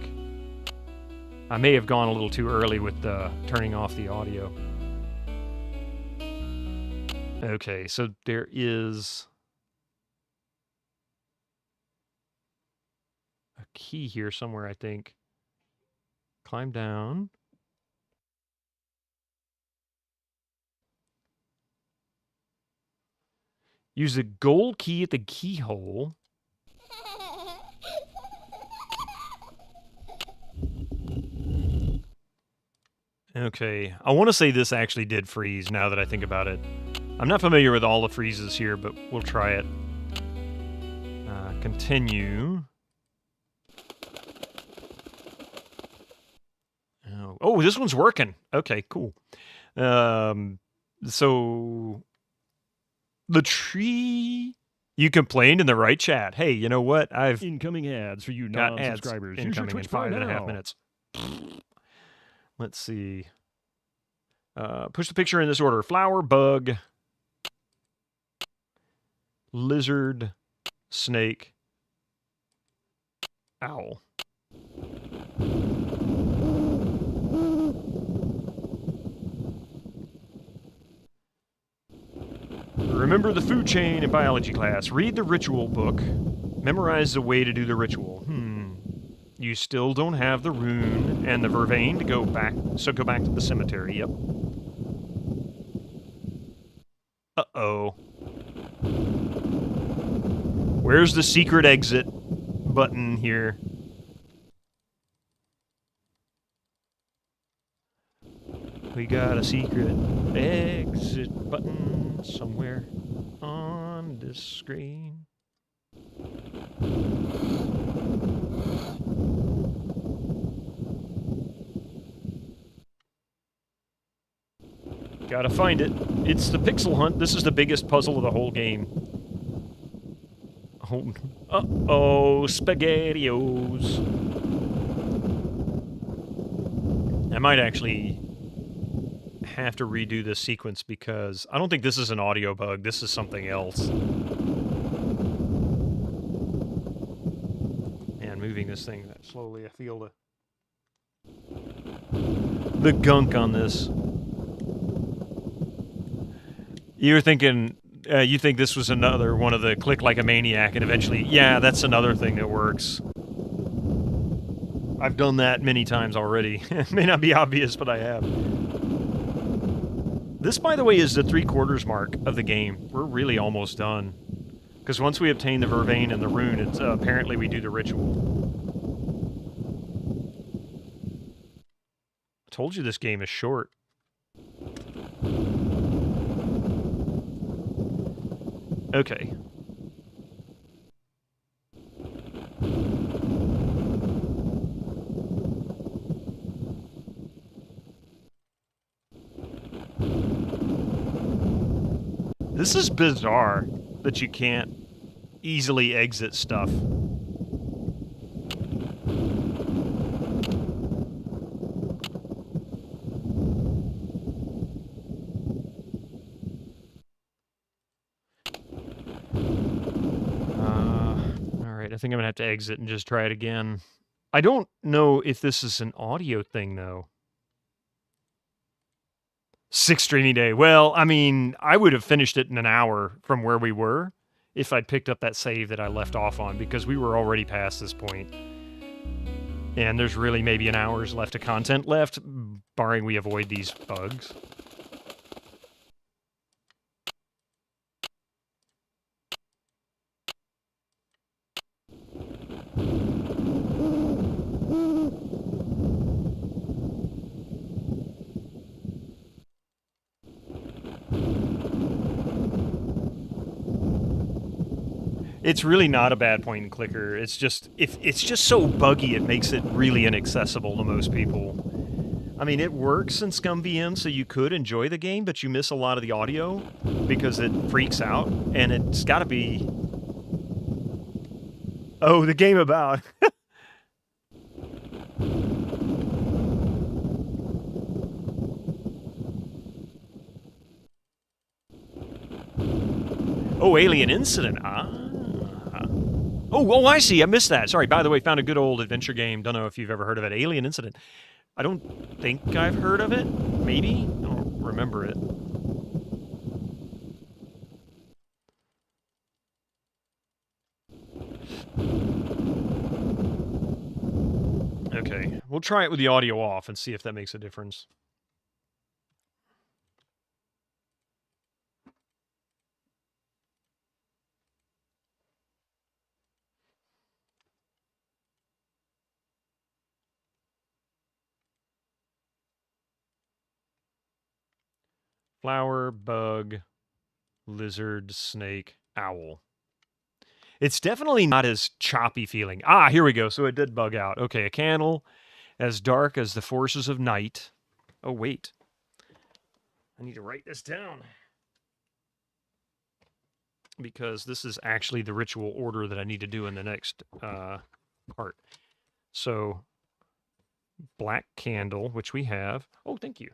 I may have gone a little too early with turning off the audio. Okay, so there is a key here somewhere, I think. Climb down. Use the gold key at the keyhole. Okay, I want to say this actually did freeze now that I think about it. I'm not familiar with all the freezes here, but we'll try it. Continue. Oh, this one's working. Okay, cool. So the tree, you complained in the right chat. Hey, you know what? I've incoming ads for you got non-subscribers. ads incoming in 5.5 minutes. Let's see. Push the picture in this order: flower, bug, lizard, snake, owl. Remember the food chain in biology class. Read the ritual book. Memorize the way to do the ritual. You still don't have the rune and the vervain to go back, so go back to the cemetery. Yep. Uh-oh. Where's the secret exit button here? We got a secret exit button somewhere on this screen. Gotta find it. It's the pixel hunt. This is the biggest puzzle of the whole game. Uh-oh, SpaghettiOs. I might actually have to redo this sequence because I don't think this is an audio bug. This is something else. this thing that slowly. I feel the gunk on this. You're thinking, you think this was another one of the click like a maniac, and eventually, yeah, that's another thing that works. I've done that many times already. It may not be obvious, but I have. This, by the way, is the 3/4 mark of the game. We're really almost done. Because once we obtain the vervain and the rune, it's apparently we do the ritual. I told you this game is short. Okay. This is bizarre that you can't easily exit stuff. Alright, I think I'm gonna have to exit and just try it again. I don't know if this is an audio thing, though. 6 streaming day. Well, I mean, I would have finished it in an hour from where we were if I'd picked up that save that I left off on, because we were already past this point. And there's really maybe an hour's left of content left, barring we avoid these bugs. It's really not a bad point and clicker. It's just it's just so buggy it makes it really inaccessible to most people. I mean, it works in SCUMMVM, so you could enjoy the game, but you miss a lot of the audio because it freaks out, and it's got to be... Oh, the game about... Oh, Alien Incident. Oh, I see. I missed that. Sorry. By the way, found a good old adventure game. Don't know if you've ever heard of it. Alien Incident. I don't think I've heard of it. Maybe? I don't remember it. Okay. We'll try it with the audio off and see if that makes a difference. Flower, bug, lizard, snake, owl. It's definitely not as choppy feeling. Ah, here we go. So it did bug out. Okay, a candle as dark as the forces of night. Oh, wait. I need to write this down. Because this is actually the ritual order that I need to do in the next part. So, black candle, which we have. Oh, thank you.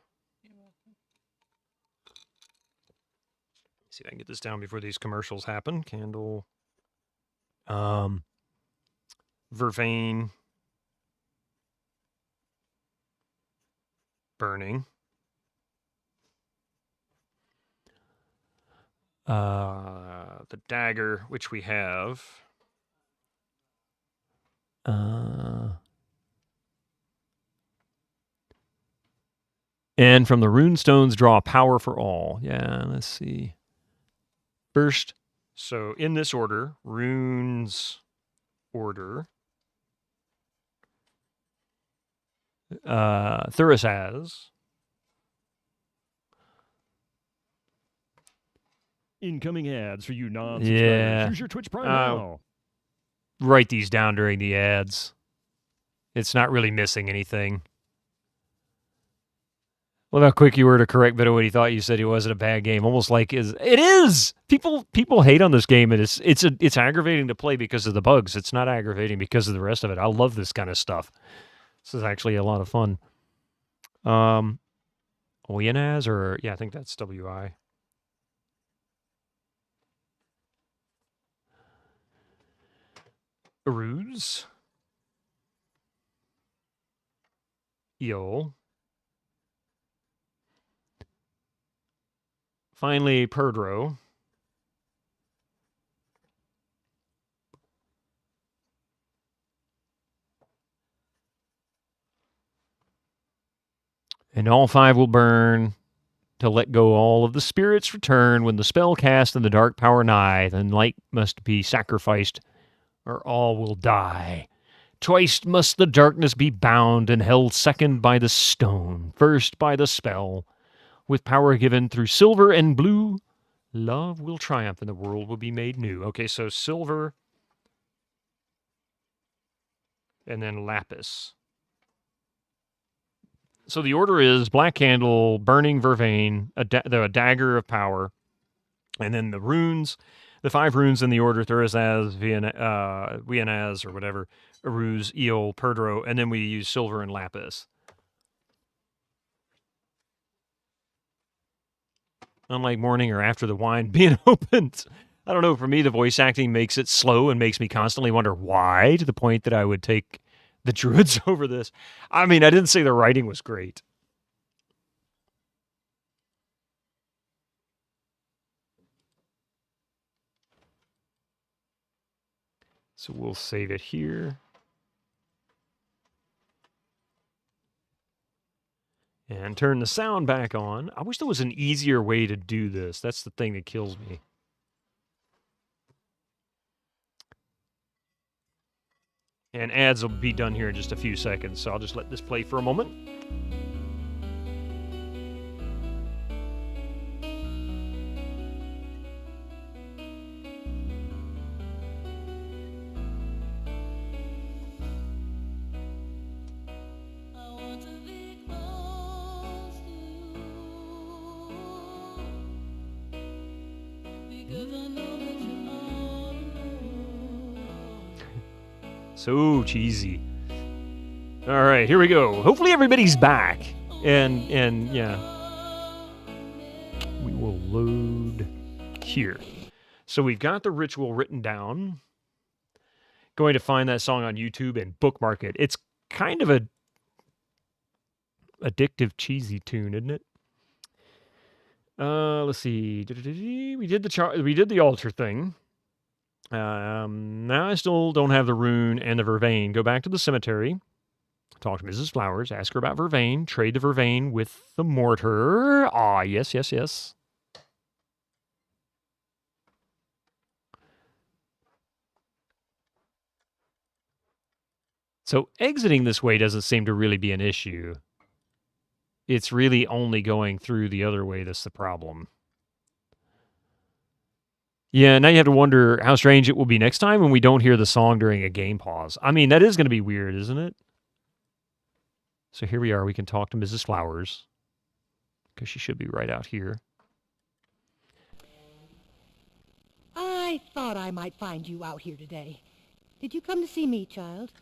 See if I can get this down before these commercials happen. Candle. Vervain. Burning. The dagger, which we have. And from the runestones, draw power for all. Yeah, let's see. First, so in this order, runes order. Thuris has. Incoming ads for you non-subscribers. Yeah. Use your Twitch Prime now. Write these down during the ads. It's not really missing anything. Well, how quick you were to correct Beto when he thought you said he wasn't a bad game. Almost like it is. People hate on this game, and it's aggravating to play because of the bugs. It's not aggravating because of the rest of it. I love this kind of stuff. This is actually a lot of fun. Oyenaz, or yeah, I think that's WI. Ruse. eel. Finally, Pedro. And all 5 will burn to let go all of the spirits return when the spell cast and the dark power nigh. Then light must be sacrificed, or all will die. Twice must the darkness be bound and held, second by the stone, first by the spell. With power given through silver and blue, love will triumph and the world will be made new. Okay, so silver and then lapis. So the order is black candle, burning vervain, a dagger of power, and then the runes, the 5 runes in the order: Thurisaz, Vienaz, or whatever, Aruz, Eel, Pedro, and then we use silver and lapis. Unlike morning or after the wine being opened. I don't know, for me the voice acting makes it slow and makes me constantly wonder why, to the point that I would take the druids over this. I mean, I didn't say the writing was great. So we'll save it here. And turn the sound back on. I wish there was an easier way to do this. That's the thing that kills me. And ads will be done here in just a few seconds, so I'll just let this play for a moment. So cheesy. All right, here we go. Hopefully everybody's back. And yeah. We will load here. So we've got the ritual written down. Going to find that song on YouTube and bookmark it. It's kind of a addictive, cheesy tune, isn't it? Let's see. We did the altar thing. Now I still don't have the rune and the vervain. Go back to the cemetery. Talk to Mrs. Flowers. Ask her about vervain. Trade the vervain with the mortar. Ah, yes, yes, yes. So exiting this way doesn't seem to really be an issue. It's really only going through the other way that's the problem. Yeah, now you have to wonder how strange it will be next time when we don't hear the song during a game pause. I mean, that is going to be weird, isn't it? So here we are. We can talk to Mrs. Flowers, because she should be right out here. I thought I might find you out here today. Did you come to see me, child?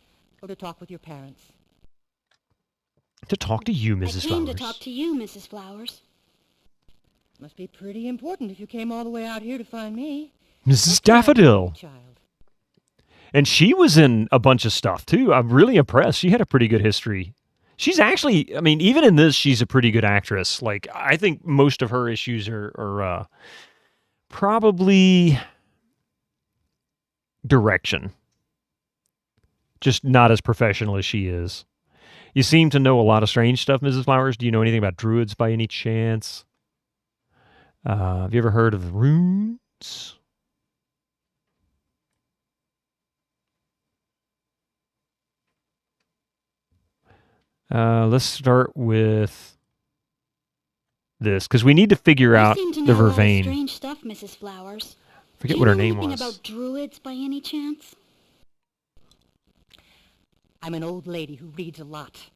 Or to talk with your parents? To talk to you, Mrs. I came Flowers. to talk to you, Mrs. Flowers. Must be pretty important if you came all the way out here to find me. Mrs. Daffodil. And she was in a bunch of stuff, too. I'm really impressed. She had a pretty good history. She's actually, I mean, even in this, she's a pretty good actress. Like, I think most of her issues are probably direction. Just not as professional as she is. You seem to know a lot of strange stuff, Mrs. Flowers. Do you know anything about druids by any chance? Have you ever heard of runes? Let's start with this, because we need to figure out the vervain. Strange stuff, Mrs. Flowers. Forget what her name Do you know was. anything about druids by any chance? I'm an old lady who reads a lot.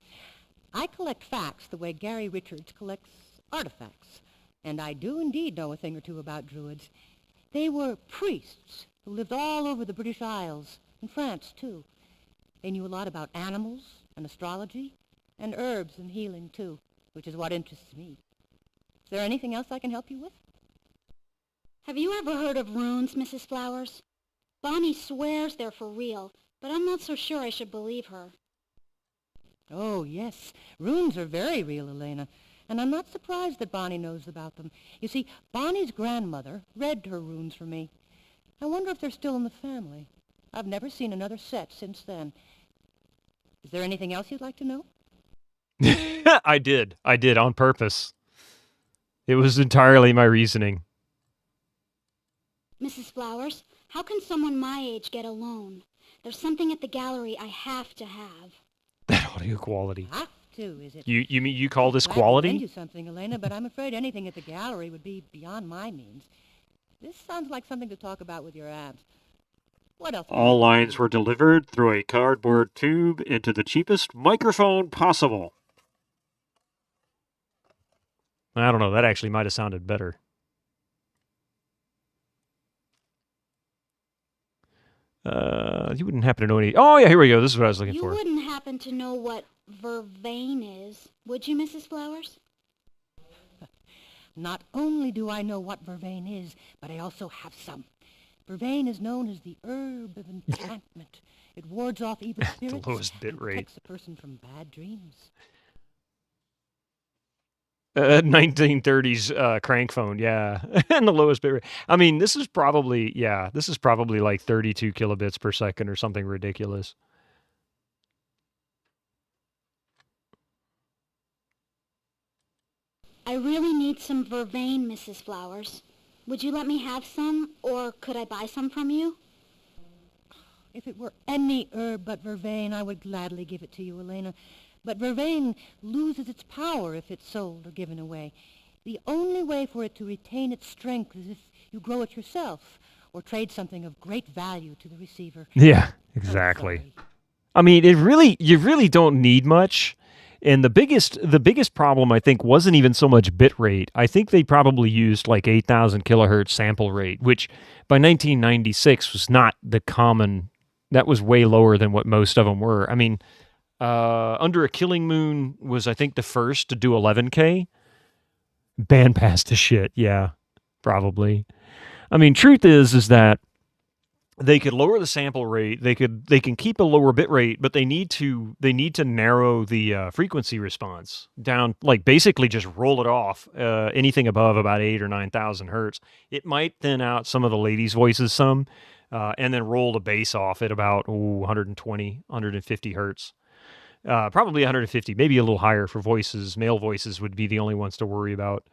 I collect facts the way Gary Richards collects artifacts. And I do indeed know a thing or two about druids. They were priests who lived all over the British Isles, and France, too. They knew a lot about animals and astrology, and herbs and healing, too, which is what interests me. Is there anything else I can help you with? Have you ever heard of runes, Mrs. Flowers? Bonnie swears they're for real, but I'm not so sure I should believe her. Oh, yes. Runes are very real, Elena. And I'm not surprised that Bonnie knows about them. You see, Bonnie's grandmother read her runes for me. I wonder if they're still in the family. I've never seen another set since then. Is there anything else you'd like to know? I did on purpose. It was entirely my reasoning. Mrs. Flowers, how can someone my age get a loan? There's something at the gallery I have to have. That audio quality. Have to, is it? You mean you call this Glad to lend quality? you something, Elena, but I'm afraid anything at the gallery would be beyond my means. This sounds like something to talk about with your aunts. What else? All lines were delivered through a cardboard tube into the cheapest microphone possible. I don't know, that actually might have sounded better. You wouldn't happen to know any... Oh, yeah, here we go. This is what I was looking for. You wouldn't happen to know what vervain is, would you, Mrs. Flowers? Not only do I know what vervain is, but I also have some. Vervain is known as the herb of enchantment. It wards off evil spirits The lowest bit and rate. protects a person from bad dreams. 1930s crank phone, yeah. And the lowest bit rate. I mean, this is probably like 32 kilobits per second or something ridiculous. I really need some vervain, Mrs. Flowers. Would you let me have some, or could I buy some from you? If it were any herb but vervain, I would gladly give it to you, Elena. But vervain loses its power if it's sold or given away. The only way for it to retain its strength is if you grow it yourself, or trade something of great value to the receiver. Yeah, exactly. I mean, you really don't need much. And the biggest problem, I think, wasn't even so much bit rate. I think they probably used like 8,000 kilohertz sample rate, which by 1996 was not the common. That was way lower than what most of them were. I mean, Under a Killing Moon was, I think, the first to do 11K. Bandpass to shit, yeah, probably. I mean, truth is that they could lower the sample rate. They can keep a lower bit rate, but they need to narrow the frequency response down. Like basically just roll it off. Anything above about 8,000 or 9,000 hertz, it might thin out some of the ladies' voices some, and then roll the bass off at about 120, 150 hertz. Probably 150, maybe a little higher for voices. Male voices would be the only ones to worry about.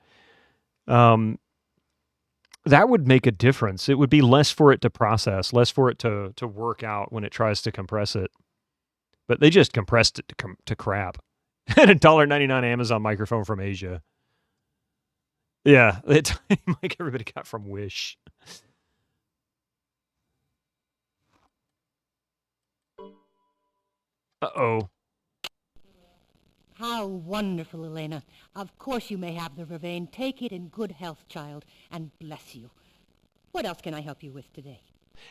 That would make a difference. It would be less for it to process, less for it to work out when it tries to compress it. But they just compressed it to crap. And a $1.99 Amazon microphone from Asia. Yeah, like everybody got from Wish. Uh-oh. How wonderful, Elena. Of course you may have the vervain. Take it in good health, child, and bless you. What else can I help you with today?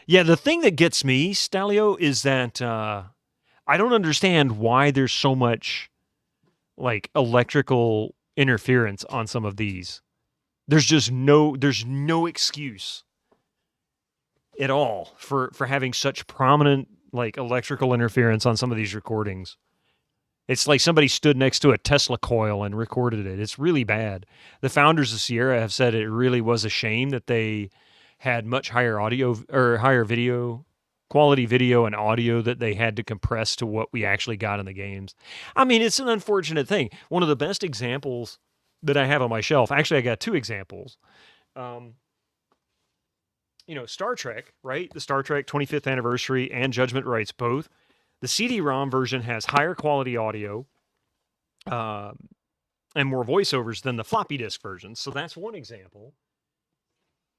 Yeah, the thing that gets me, Stalio, is that I don't understand why there's so much like electrical interference on some of these. There's no excuse at all for having such prominent like electrical interference on some of these recordings. It's like somebody stood next to a Tesla coil and recorded it. It's really bad. The founders of Sierra have said it really was a shame that they had much higher audio or higher video quality video and audio that they had to compress to what we actually got in the games. I mean, it's an unfortunate thing. One of the best examples that I have on my shelf, actually I got two examples. Star Trek, right? The Star Trek 25th anniversary and Judgment Rights both. The CD-ROM version has higher quality audio and more voiceovers than the floppy disk version. So that's one example.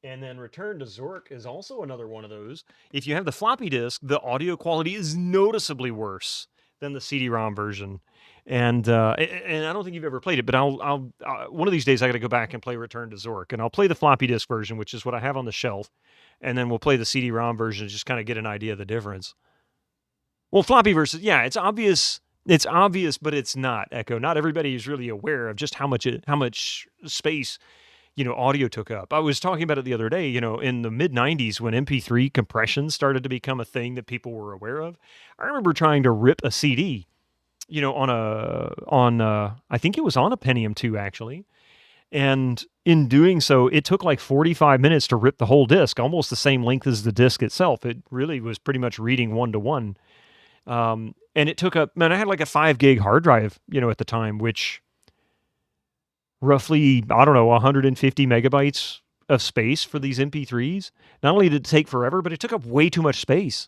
And then Return to Zork is also another one of those. If you have the floppy disk, the audio quality is noticeably worse than the CD-ROM version. And I don't think you've ever played it, but I'll one of these days I got to go back and play Return to Zork, and I'll play the floppy disk version, which is what I have on the shelf, and then we'll play the CD-ROM version to just kind of get an idea of the difference. Well, floppy versus, yeah, it's obvious, but it's not, Echo. Not everybody is really aware of just how much space, audio took up. I was talking about it the other day, in the mid-90s when MP3 compression started to become a thing that people were aware of. I remember trying to rip a CD I think it was on a Pentium 2 actually. And in doing so, it took like 45 minutes to rip the whole disk, almost the same length as the disk itself. It really was pretty much reading 1-to-1. And it took I had like a 5 gig hard drive, at the time, which roughly, 150 megabytes of space for these MP3s. Not only did it take forever, but it took up way too much space.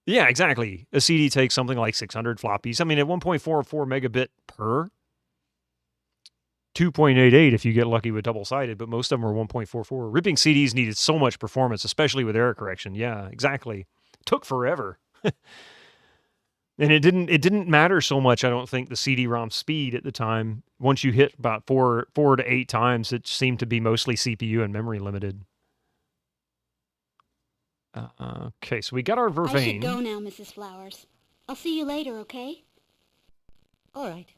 Yeah, exactly. A CD takes something like 600 floppies. I mean, at 1.44 megabit per, 2.88 if you get lucky with double-sided, but most of them are 1.44. Ripping CDs needed so much performance, especially with error correction. Yeah, exactly. Took forever. And it didn't matter so much, I don't think, the CD-ROM speed at the time. Once you hit about 4 to 8 times, it seemed to be mostly CPU and memory limited. Okay, so we got our Vervain. I should go now, Mrs. Flowers. I'll see you later, okay? All right.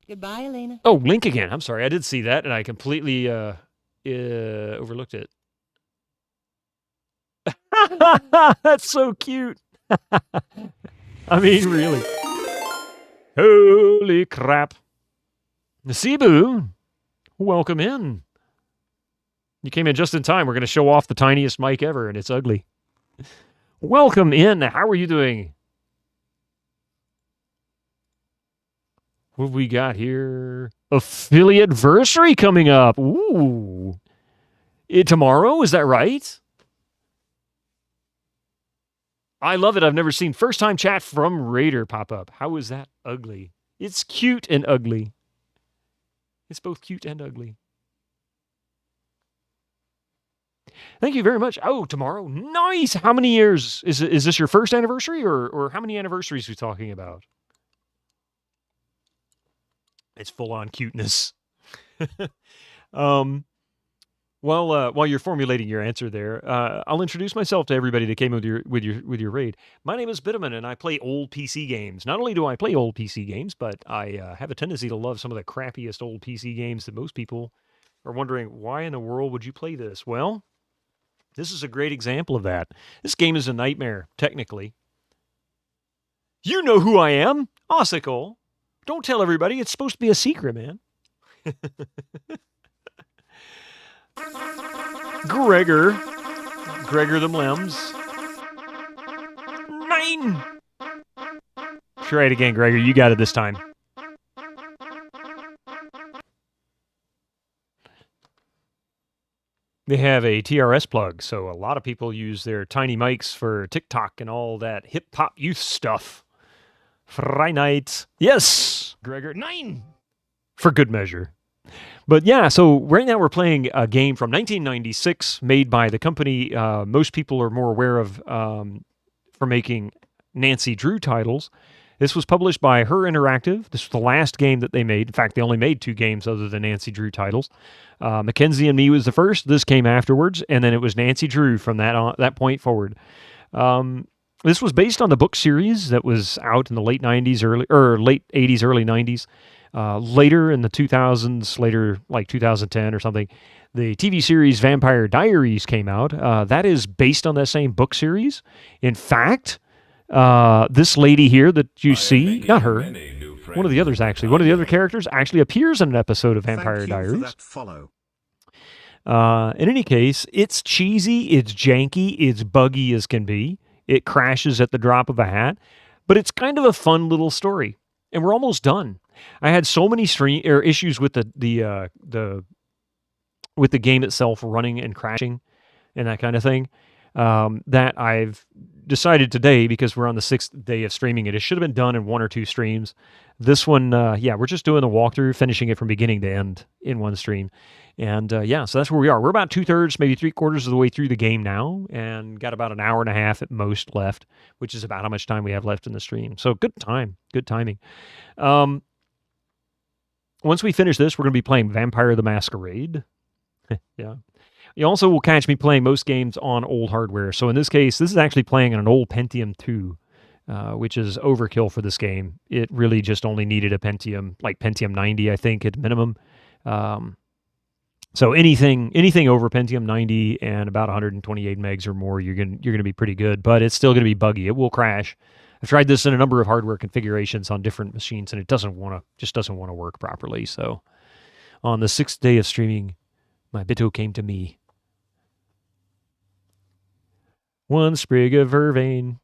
Goodbye, Elena. Oh, Link again. I'm sorry. I did see that, and I completely overlooked it. That's so cute. I mean, really. Holy crap. Nasibu, welcome in. You came in just in time. We're going to show off the tiniest mic ever, and it's ugly. Welcome in. How are you doing? What have we got here? Affiliate-versary coming up. Ooh. Tomorrow, is that right? I love it. I've never seen first-time chat from Raider pop up. How is that ugly? It's cute and ugly. It's both cute and ugly. Thank you very much. Oh, tomorrow. Nice. How many years? Is this your first anniversary, or how many anniversaries are we talking about? It's full-on cuteness. While you're formulating your answer there, I'll introduce myself to everybody that came with your raid. My name is Bitterman, and I play old PC games. Not only do I play old PC games, but I have a tendency to love some of the crappiest old PC games that most people are wondering, why in the world would you play this? Well, this is a great example of that. This game is a nightmare, technically. You know who I am, Ossicle. Don't tell everybody. It's supposed to be a secret, man. Gregor the Mlems. 9! Try it again, Gregor. You got it this time. They have a TRS plug, so a lot of people use their tiny mics for TikTok and all that hip-hop youth stuff. Friday night. Yes! Gregor, 9! For good measure. But yeah, so right now we're playing a game from 1996 made by the company most people are more aware of for making Nancy Drew titles. This was published by Her Interactive. This was the last game that they made. In fact, they only made 2 games other than Nancy Drew titles. Mackenzie and Me was the first. This came afterwards, and then it was Nancy Drew from that point forward. This was based on the book series that was out in the late 90s, late 80s, early 90s. Later in the 2000s, later like 2010 or something, the TV series Vampire Diaries came out. That is based on that same book series. In fact, this lady here that you see, not her, one of the others actually, one of the other characters actually appears in an episode of Vampire Diaries. For that follow. In any case, it's cheesy, it's janky, it's buggy as can be. It crashes at the drop of a hat, but it's kind of a fun little story. And we're almost done. I had so many issues with the game itself running and crashing and that kind of thing that I've decided today, because we're on the 6th day of streaming it should have been done in 1 or 2 streams. This one, we're just doing the walkthrough, finishing it from beginning to end in 1 stream. And so that's where we are. We're about 2/3, maybe 3/4 of the way through the game now, and got about an hour and a half at most left, which is about how much time we have left in the stream. So good timing. Once we finish this, we're going to be playing Vampire the Masquerade. Yeah. You also will catch me playing most games on old hardware. So in this case, this is actually playing on an old Pentium 2, which is overkill for this game. It really just only needed a Pentium, like Pentium 90, I think, at minimum. So anything over Pentium 90 and about 128 megs or more, you're going to be pretty good. But it's still going to be buggy. It will crash I've tried this in a number of hardware configurations on different machines, and it just doesn't want to work properly. So on the 6th day of streaming, my Bitto came to me. 1 sprig of vervain,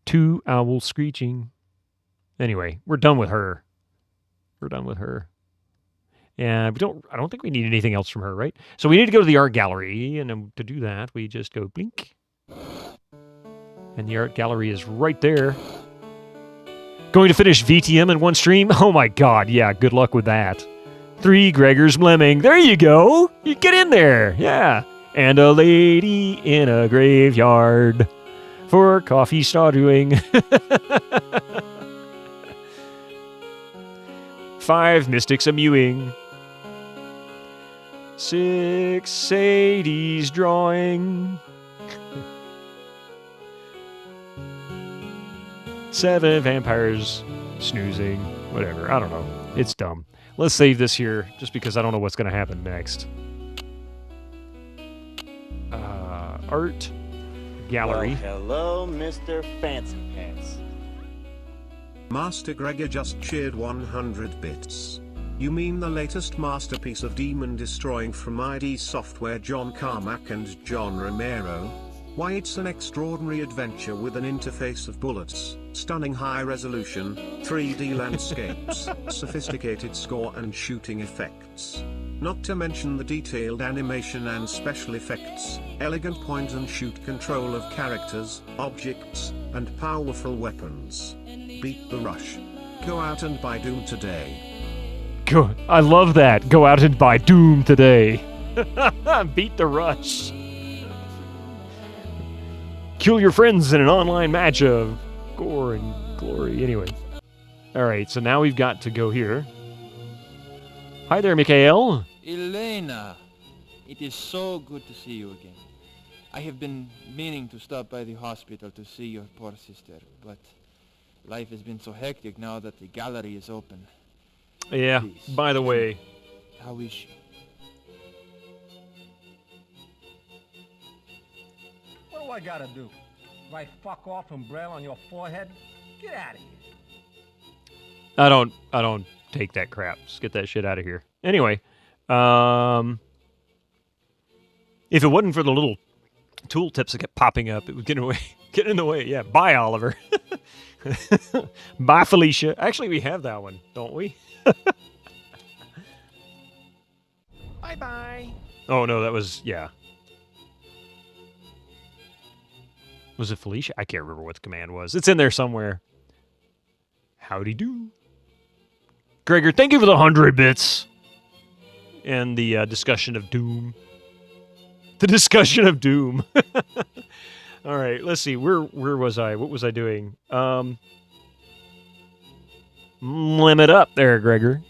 2 owls screeching. Anyway, we're done with her. We're done with her. And I don't think we need anything else from her, right? So we need to go to the art gallery, and to do that, we just go blink. And the art gallery is right there. Going to finish VTM in one stream? Oh my god, yeah, good luck with that. 3 Gregor's Blemming. There you go! You get in there, yeah. And a lady in a graveyard for coffee strawing. 5 Mystics a mewing. 6 Sadie's drawing. 7 vampires snoozing. Whatever, I don't know. It's dumb. Let's save this here, just because I don't know what's going to happen next. Art gallery. Well, hello, Mr. Fancy Pants. Master Gregor just cheered 100 bits. You mean the latest masterpiece of demon-destroying from ID Software, John Carmack and John Romero? Why, it's an extraordinary adventure with an interface of bullets, stunning high-resolution, 3D landscapes, sophisticated score and shooting effects. Not to mention the detailed animation and special effects, elegant point-and-shoot control of characters, objects, and powerful weapons. Beat the rush. Go out and buy Doom today. Good. I love that. Go out and buy Doom today. Beat the rush. Kill your friends in an online match of gore and glory. Anyway. Alright, so now we've got to go here. Hi there, Mikhail. Elena, it is so good to see you again. I have been meaning to stop by the hospital to see your poor sister, but life has been so hectic now that the gallery is open. Yeah, Please, by the way. How is she? What do I gotta do? Write fuck off and braille on your forehead? Get out of here. I don't take that crap. Just get that shit out of here. Anyway, if it wasn't for the little tooltips that kept popping up, it would get in the way. Yeah, bye, Oliver. Bye, Felicia. Actually, we have that one, don't we? Bye-bye. Oh, no, that was, yeah. Was it Felicia? I can't remember what the command was. It's in there somewhere. Howdy do. Gregor, thank you for the 100 bits. And the discussion of Doom. The discussion of Doom. All right, let's see. Where was I? What was I doing? Limit up there, Gregor.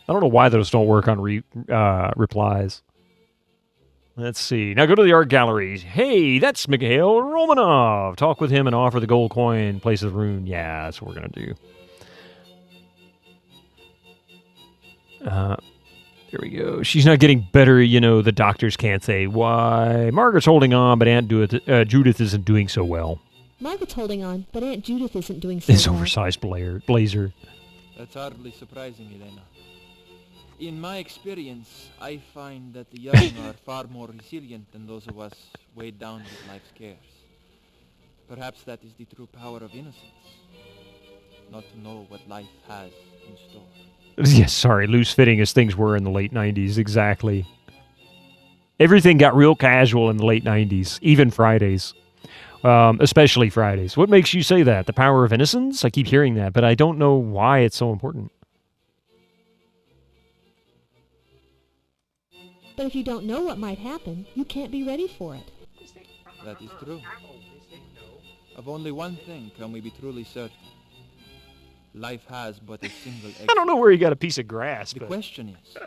I don't know why those don't work on replies. Let's see. Now go to the art gallery. Hey, that's Mikhail Romanov. Talk with him and offer the gold coin. Place the rune. Yeah, that's what we're going to do. There we go. She's not getting better, you know, the doctors can't say why. Margaret's holding on, but Aunt Judith isn't doing so well. Margaret's holding on, but Aunt Judith isn't doing so This well. oversized blazer. That's hardly surprising, Elena. In my experience, I find that the young are far more resilient than those of us weighed down with life's cares. Perhaps that is the true power of innocence. Not to know what life has in store. Yes, sorry, loose-fitting as things were in the late 90s, exactly. Everything got real casual in the late 90s, even Fridays. Especially Fridays. What makes you say that? The power of innocence? I keep hearing that, but I don't know why it's so important. But if you don't know what might happen, you can't be ready for it. That is true. Of only one thing can we be truly certain. Life has but a single exit. I don't know where you got a piece of grass, The but... question is,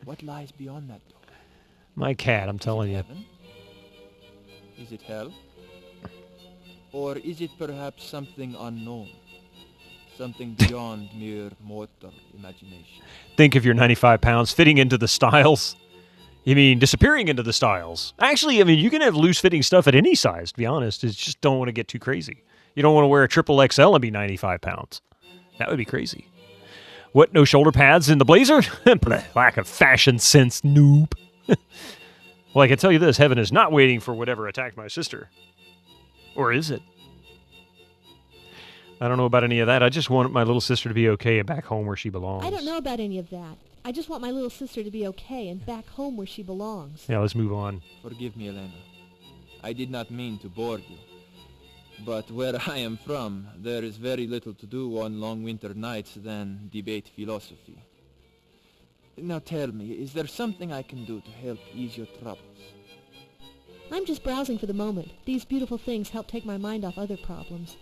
what lies beyond that door? My cat, I'm telling you. Heaven? Is it hell? Or is it perhaps something unknown? Something beyond mere mortal imagination? Think of your 95 pounds fitting into the styles. You mean disappearing into the styles? Actually, I mean, you can have loose-fitting stuff at any size, to be honest. It's just don't want to get too crazy. You don't want to wear a triple XL and be 95 pounds. That would be crazy. What, no shoulder pads in the blazer? Lack of fashion sense, noob. Well, I can tell you this, heaven is not waiting for whatever attacked my sister. Or is it? I don't know about any of that. I just want my little sister to be okay and back home where she belongs. I don't know about any of that. I just want my little sister to be okay and back home where she belongs. Yeah, let's move on. Forgive me, Elena. I did not mean to bore you. But where I am from, there is very little to do on long winter nights than debate philosophy. Now tell me, is there something I can do to help ease your troubles? I'm just browsing for the moment. These beautiful things help take my mind off other problems.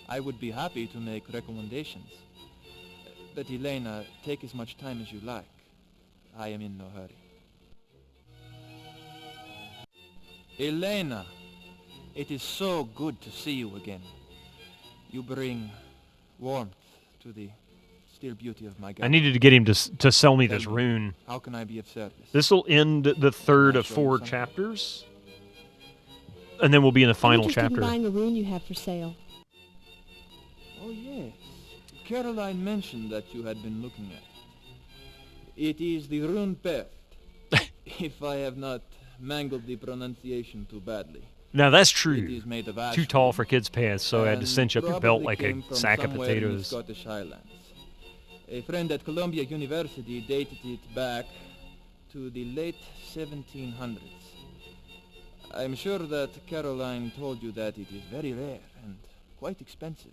I would be happy to make recommendations. But Elena, take as much time as you like. I am in no hurry. Elena! It is so good to see you again. You bring warmth to the still beauty of my garden. I needed to get him to sell me this rune. How can I be of service? This will end the third of 4 chapters. And then we'll be in the final chapter. I'm interested in buying a rune you have for sale. Oh yes. Caroline mentioned that you had been looking at it. It is the rune Peft, if I have not mangled the pronunciation too badly. Now that's true. It is made of ash Too tall for kids' pants, so I had to cinch up your belt probably like a came from sack of somewhere in the potatoes. Scottish Highlands. A friend at Columbia University dated it back to the late 1700s. I'm sure that Caroline told you that it is very rare and quite expensive.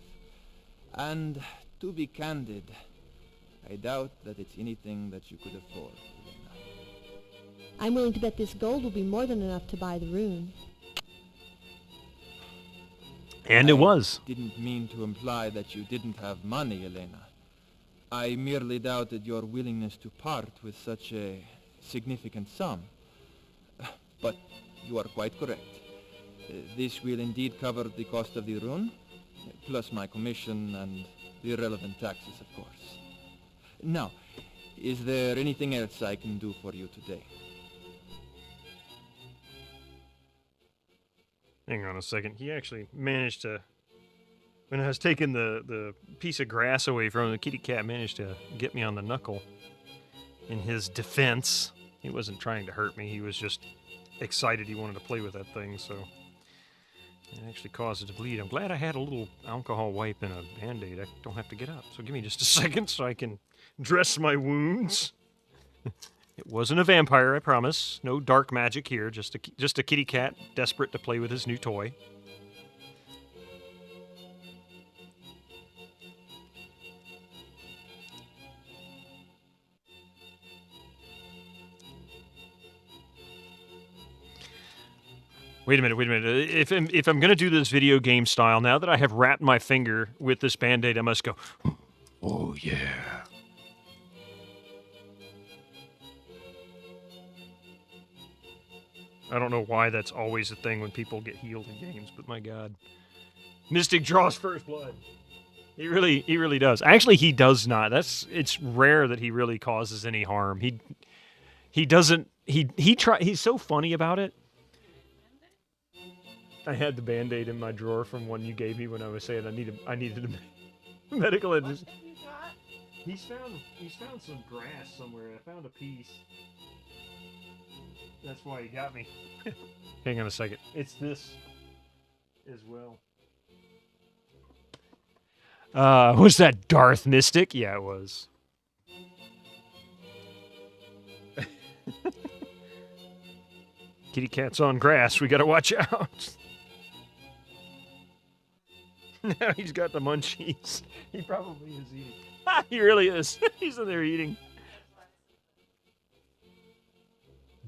And to be candid, I doubt that it's anything that you could afford. I'm willing to bet this gold will be more than enough to buy the rune. And it was. I didn't mean to imply that you didn't have money, Elena. I merely doubted your willingness to part with such a significant sum. But you are quite correct. This will indeed cover the cost of the rune, plus my commission and the relevant taxes, of course. Now, is there anything else I can do for you today? Hang on a second. He actually managed to, when I was taking the piece of grass away from him, the kitty cat managed to get me on the knuckle. In his defense, he wasn't trying to hurt me. He was just excited he wanted to play with that thing, so it actually caused it to bleed. I'm glad I had a little alcohol wipe and a Band-Aid. I don't have to get up. So give me just a second so I can dress my wounds. It wasn't a vampire, I promise. No dark magic here. Just a kitty cat desperate to play with his new toy. Wait a minute. If I'm going to do this video game style, now that I have wrapped my finger with this Band-Aid, I must go, oh yeah. I don't know why that's always a thing when people get healed in games, but my God. Mystic draws first blood. He really does. Actually, he does not. It's rare that he really causes any harm. He doesn't, he's so funny about it. I had the Band-Aid in my drawer from one you gave me when I was saying I needed a medical attention. He's found some grass somewhere. I found a piece. That's why he got me. Hang on a second. It's this as well. Was that Darth Mystic? Yeah, it was. Kitty cat's on grass. We gotta watch out. Now he's got the munchies. He probably is eating. He really is. He's in there eating.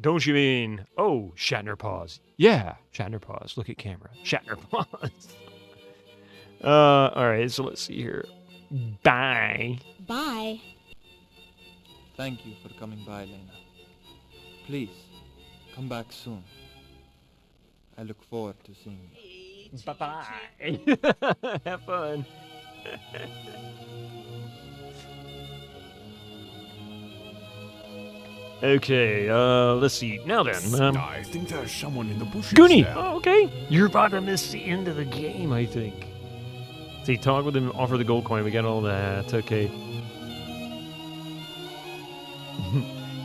Don't you mean, oh, Shatner paws. Yeah, Shatner paws. Look at camera. Shatner paws. All right, so let's see here. Bye. Bye. Thank you for coming by, Lena. Please, come back soon. I look forward to seeing you. Bye-bye. Have fun. Okay, let's see. Now then. I think there's someone in the bushes Goonie! there. Oh, okay. You're about to miss the end of the game, I think. See, talk with him, offer the gold coin. We got all that. Okay.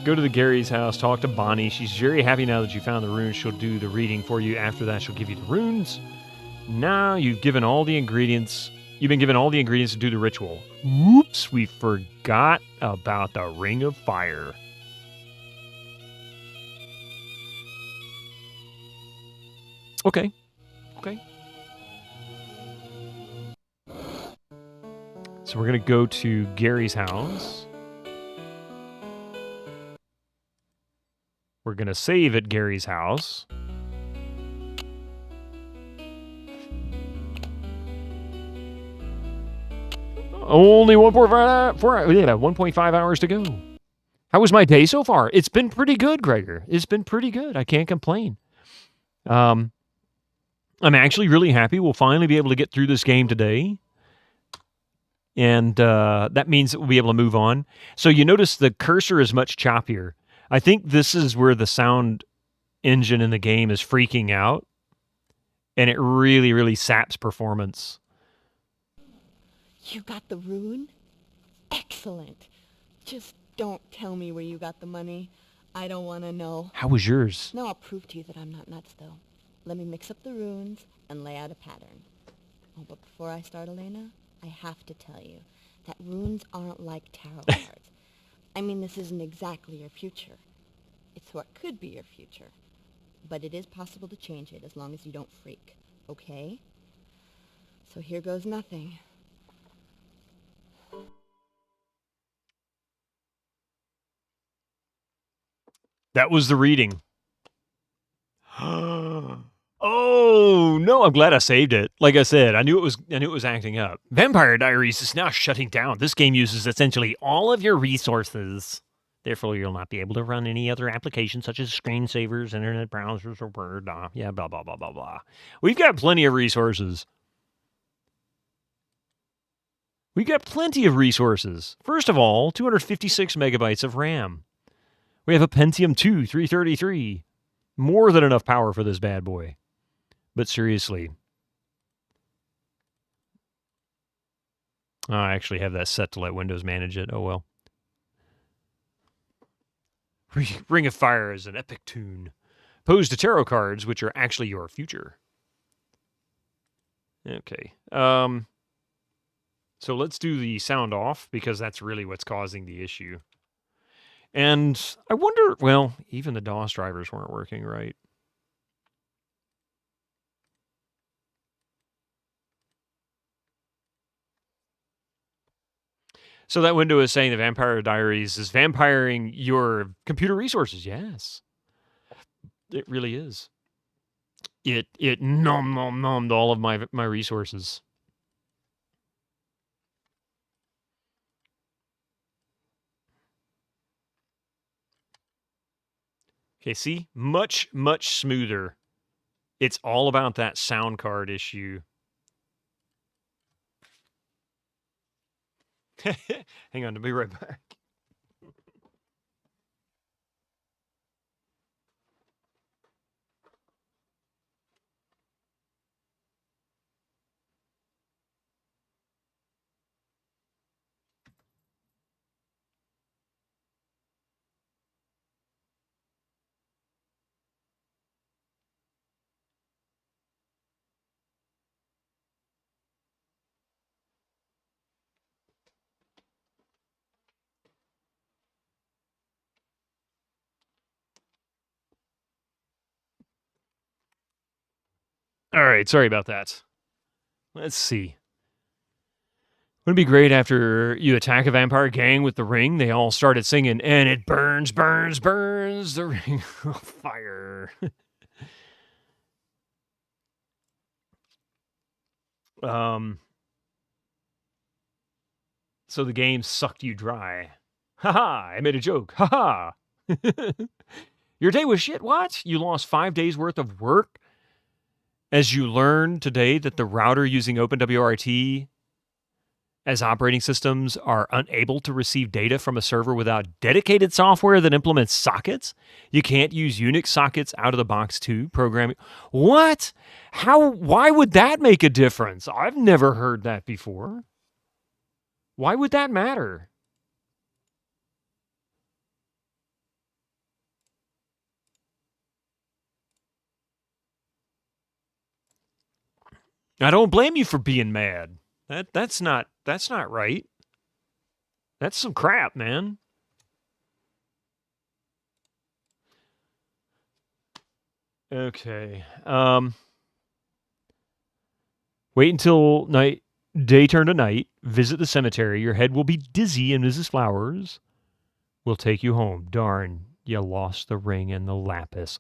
Go to the Gary's house, talk to Bonnie. She's very happy now that you found the runes. She'll do the reading for you. After that, she'll give you the runes. Now you've given all the ingredients. You've been given all the ingredients to do the ritual. Whoops, we forgot about the Ring of Fire. Okay. Okay. So we're going to go to Gary's house. We're going to save at Gary's house. Only 1.5 hours to go. How was my day so far? It's been pretty good, Gregor. It's been pretty good. I can't complain. I'm actually really happy we'll finally be able to get through this game today. And that means that we'll be able to move on. So you notice the cursor is much choppier. I think this is where the sound engine in the game is freaking out. And it really, really saps performance. You got the rune? Excellent. Just don't tell me where you got the money. I don't want to know. How was yours? No, I'll prove to you that I'm not nuts, though. Let me mix up the runes and lay out a pattern. Oh, but before I start, Elena, I have to tell you that runes aren't like tarot cards. I mean, this isn't exactly your future. It's what could be your future. But it is possible to change it as long as you don't freak, okay? So here goes nothing. That was the reading. Oh, no, I'm glad I saved it. Like I said, I knew it was acting up. Vampire Diaries is now shutting down. This game uses essentially all of your resources. Therefore, you'll not be able to run any other applications such as screensavers, internet browsers, or Word. Yeah, blah, blah, blah, blah, blah. We've got plenty of resources. We've got plenty of resources. First of all, 256 megabytes of RAM. We have a Pentium 2 333. More than enough power for this bad boy. But seriously. Oh, I actually have that set to let Windows manage it. Oh, well. Ring of Fire is an epic tune. Posed to tarot cards, which are actually your future. Okay. So let's do the sound off, because that's really what's causing the issue. And I wonder, well, even the DOS drivers weren't working right. So that window is saying the Vampire Diaries is vampiring your computer resources. Yes. It really is. It nommed all of my resources. Okay, see? Much, much smoother. It's all about that sound card issue. Hang on, I'll be right back. All right, sorry about that. Let's see. Wouldn't it be great after you attack a vampire gang with the ring, they all started singing, and it burns, burns, burns, the ring of fire. So the game sucked you dry. Haha, I made a joke. Haha. Your day was shit, what? You lost 5 days worth of work? As you learned today that the router using OpenWRT as operating systems are unable to receive data from a server without dedicated software that implements sockets. You can't use Unix sockets out of the box too, programming. What? Why would that make a difference? I've never heard that before. Why would that matter? I don't blame you for being mad. That's not right. That's some crap, man. Okay. Wait until day turn to night. Visit the cemetery. Your head will be dizzy, and Mrs. Flowers will take you home. Darn, you lost the ring and the lapis.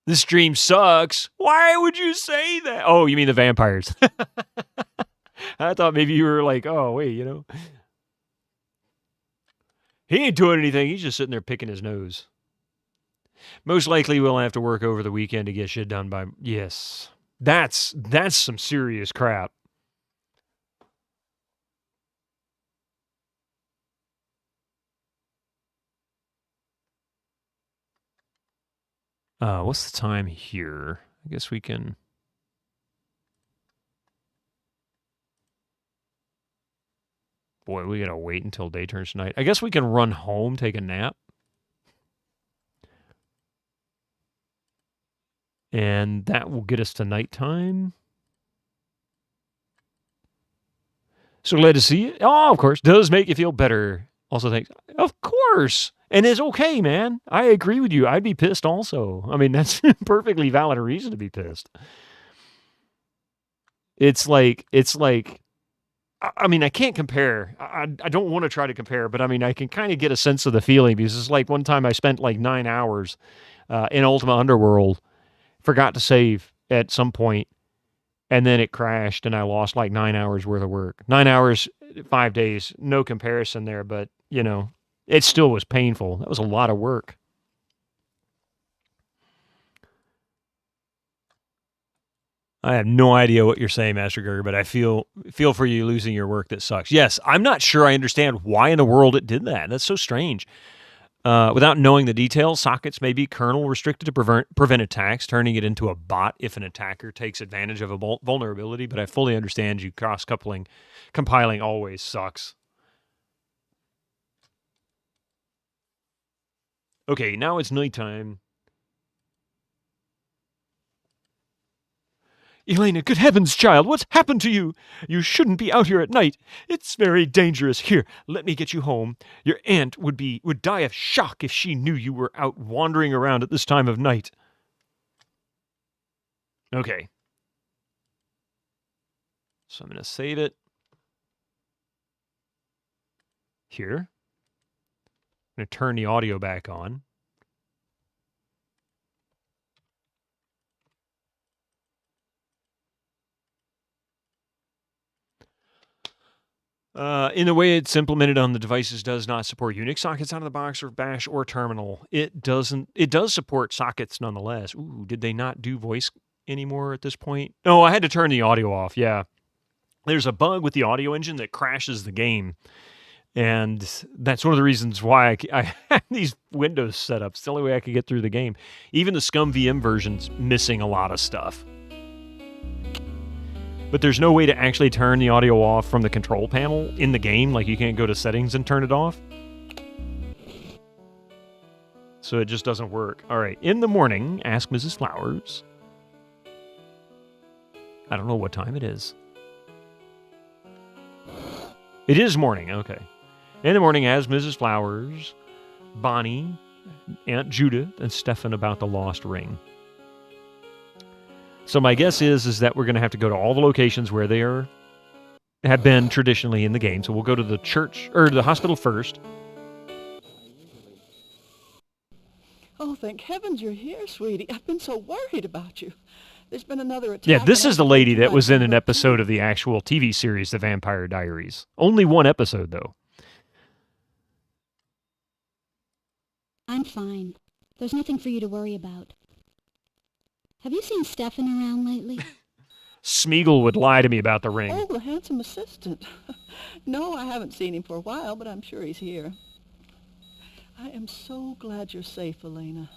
This dream sucks. Why would you say that? Oh, you mean the vampires. I thought maybe you were like, oh, wait, he ain't doing anything. He's just sitting there picking his nose. Most likely we'll have to work over the weekend to get shit done by... Yes. That's some serious crap. What's the time here? I guess we can... Boy, we gotta wait until day turns to night. I guess we can run home, take a nap. And that will get us to nighttime. So glad to see you. Oh, of course. Does make you feel better. Also, thanks. Of course. And it's okay, man. I agree with you. I'd be pissed also. I mean, that's a perfectly valid reason to be pissed. It's like, I mean, I can't compare. I don't want to try to compare, but I mean, I can kind of get a sense of the feeling because it's like one time I spent like 9 hours in Ultima Underworld, forgot to save at some point, and then it crashed and I lost like 9 hours worth of work. 9 hours, 5 days, no comparison there, but it still was painful. That was a lot of work. I have no idea what you're saying, Master Gerger, but I feel for you losing your work. That sucks. Yes, I'm not sure I understand why in the world it did that. That's so strange. Without knowing the details, sockets may be kernel restricted to prevent attacks, turning it into a bot if an attacker takes advantage of a vulnerability, but I fully understand you compiling always sucks. Okay, now it's nighttime. Elena, good heavens, child, what's happened to you? You shouldn't be out here at night. It's very dangerous. Here, let me get you home. Your aunt would die of shock if she knew you were out wandering around at this time of night. Okay. So I'm going to save it. Here. I'm going to turn the audio back on. In the way it's implemented on the devices, does not support Unix sockets out of the box or Bash or terminal. It does support sockets nonetheless. Ooh, did they not do voice anymore at this point? No, I had to turn the audio off. Yeah, there's a bug with the audio engine that crashes the game, and that's one of the reasons why I have these Windows setups. It's the only way I could get through the game. Even the SCUMMVM version's missing a lot of stuff. But there's no way to actually turn the audio off from the control panel in the game. Like, you can't go to settings and turn it off. So it just doesn't work. All right. In the morning, ask Mrs. Flowers. I don't know what time it is. It is morning. Okay. In the morning, ask Mrs. Flowers, Bonnie, Aunt Judith, and Stefan about the lost ring. So my guess is that we're going to have to go to all the locations where they have been traditionally in the game. So we'll go to the church, or the hospital first. Oh, thank heavens you're here, sweetie. I've been so worried about you. There's been another attack. Yeah, this is the lady that was in an episode of the actual TV series, The Vampire Diaries. Only one episode, though. I'm fine. There's nothing for you to worry about. Have you seen Stefan around lately? Smeagol would lie to me about the ring. Oh, the handsome assistant. No, I haven't seen him for a while, but I'm sure he's here. I am so glad you're safe, Elena.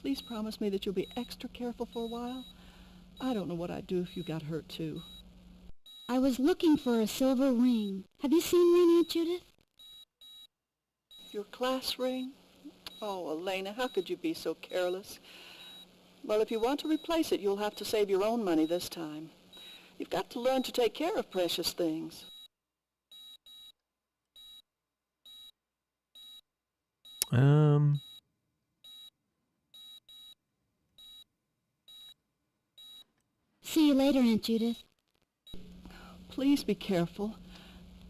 Please promise me that you'll be extra careful for a while. I don't know what I'd do if you got hurt, too. I was looking for a silver ring. Have you seen one, Aunt Judith? Your class ring? Oh, Elena, how could you be so careless? Well, if you want to replace it, you'll have to save your own money this time. You've got to learn to take care of precious things. See you later, Aunt Judith. Please be careful,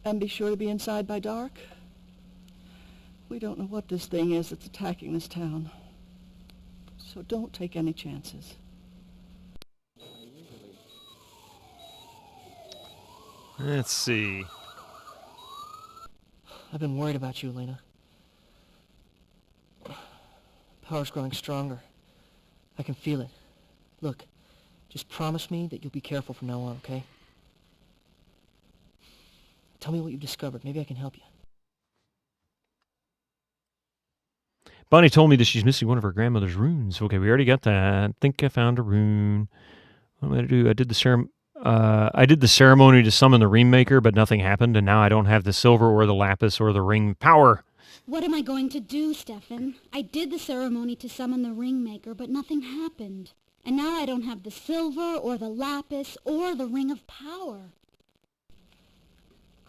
and be sure to be inside by dark. We don't know what this thing is that's attacking this town, so don't take any chances. Let's see. I've been worried about you, Elena. Power's growing stronger. I can feel it. Look, just promise me that you'll be careful from now on, okay? Tell me what you've discovered. Maybe I can help you. Bonnie told me that she's missing one of her grandmother's runes. Okay, we already got that. I think I found a rune. What am I going to do? I did the ceremony to summon the ringmaker, but nothing happened, and now I don't have the silver or the lapis or the ring power. What am I going to do, Stefan? I did the ceremony to summon the ringmaker, but nothing happened. And now I don't have the silver or the lapis or the ring of power.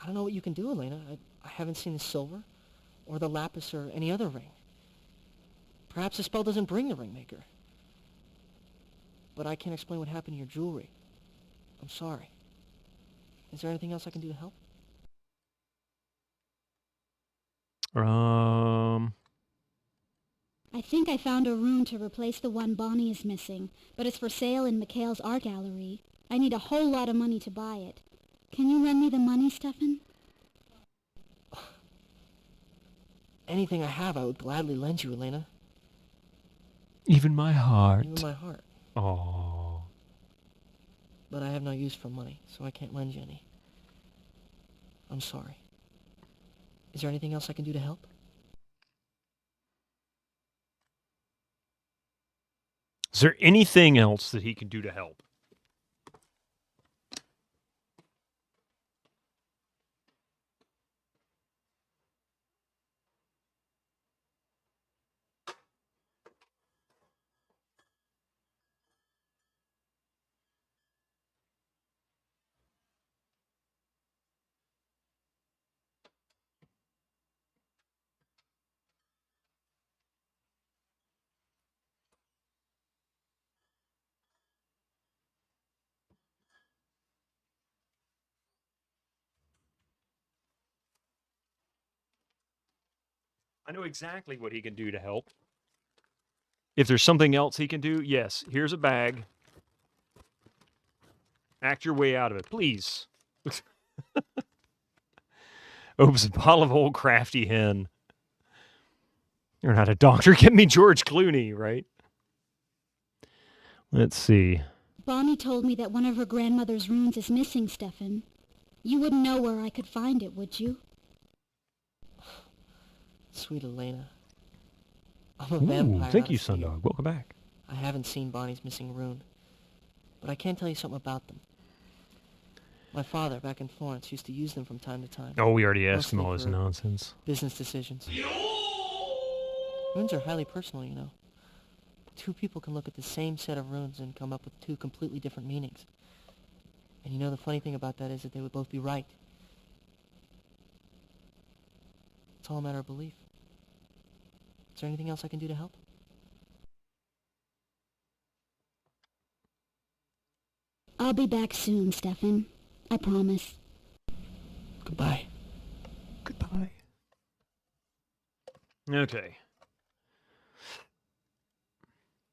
I don't know what you can do, Elena. I haven't seen the silver or the lapis or any other ring. Perhaps the spell doesn't bring the ringmaker. But I can't explain what happened to your jewelry. I'm sorry. Is there anything else I can do to help? I think I found a rune to replace the one Bonnie is missing, but it's for sale in McHale's art gallery. I need a whole lot of money to buy it. Can you lend me the money, Stefan? Anything I have, I would gladly lend you, Elena. Even my heart. Even my heart. Oh. But I have no use for money, so I can't lend you any. I'm sorry. Is there anything else I can do to help? Is there anything else that he can do to help? I know exactly what he can do to help. If there's something else he can do, yes. Here's a bag. Act your way out of it, please. Opens a bottle of Old Crafty Hen. You're not a doctor. Get me George Clooney, right? Let's see. Bonnie told me that one of her grandmother's runes is missing, Stefan. You wouldn't know where I could find it, would you? Sweet Elena. I'm a vampire. Thank you, Sundog. Welcome back. I haven't seen Bonnie's missing rune, but I can tell you something about them. My father, back in Florence, used to use them from time to time. Oh, we already asked him Mostly all this for nonsense. Business decisions. Runes are highly personal, you know. Two people can look at the same set of runes and come up with two completely different meanings. And you know the funny thing about that is that they would both be right. It's all a matter of belief. Is there anything else I can do to help? I'll be back soon, Stefan. I promise. Goodbye. Goodbye. Okay.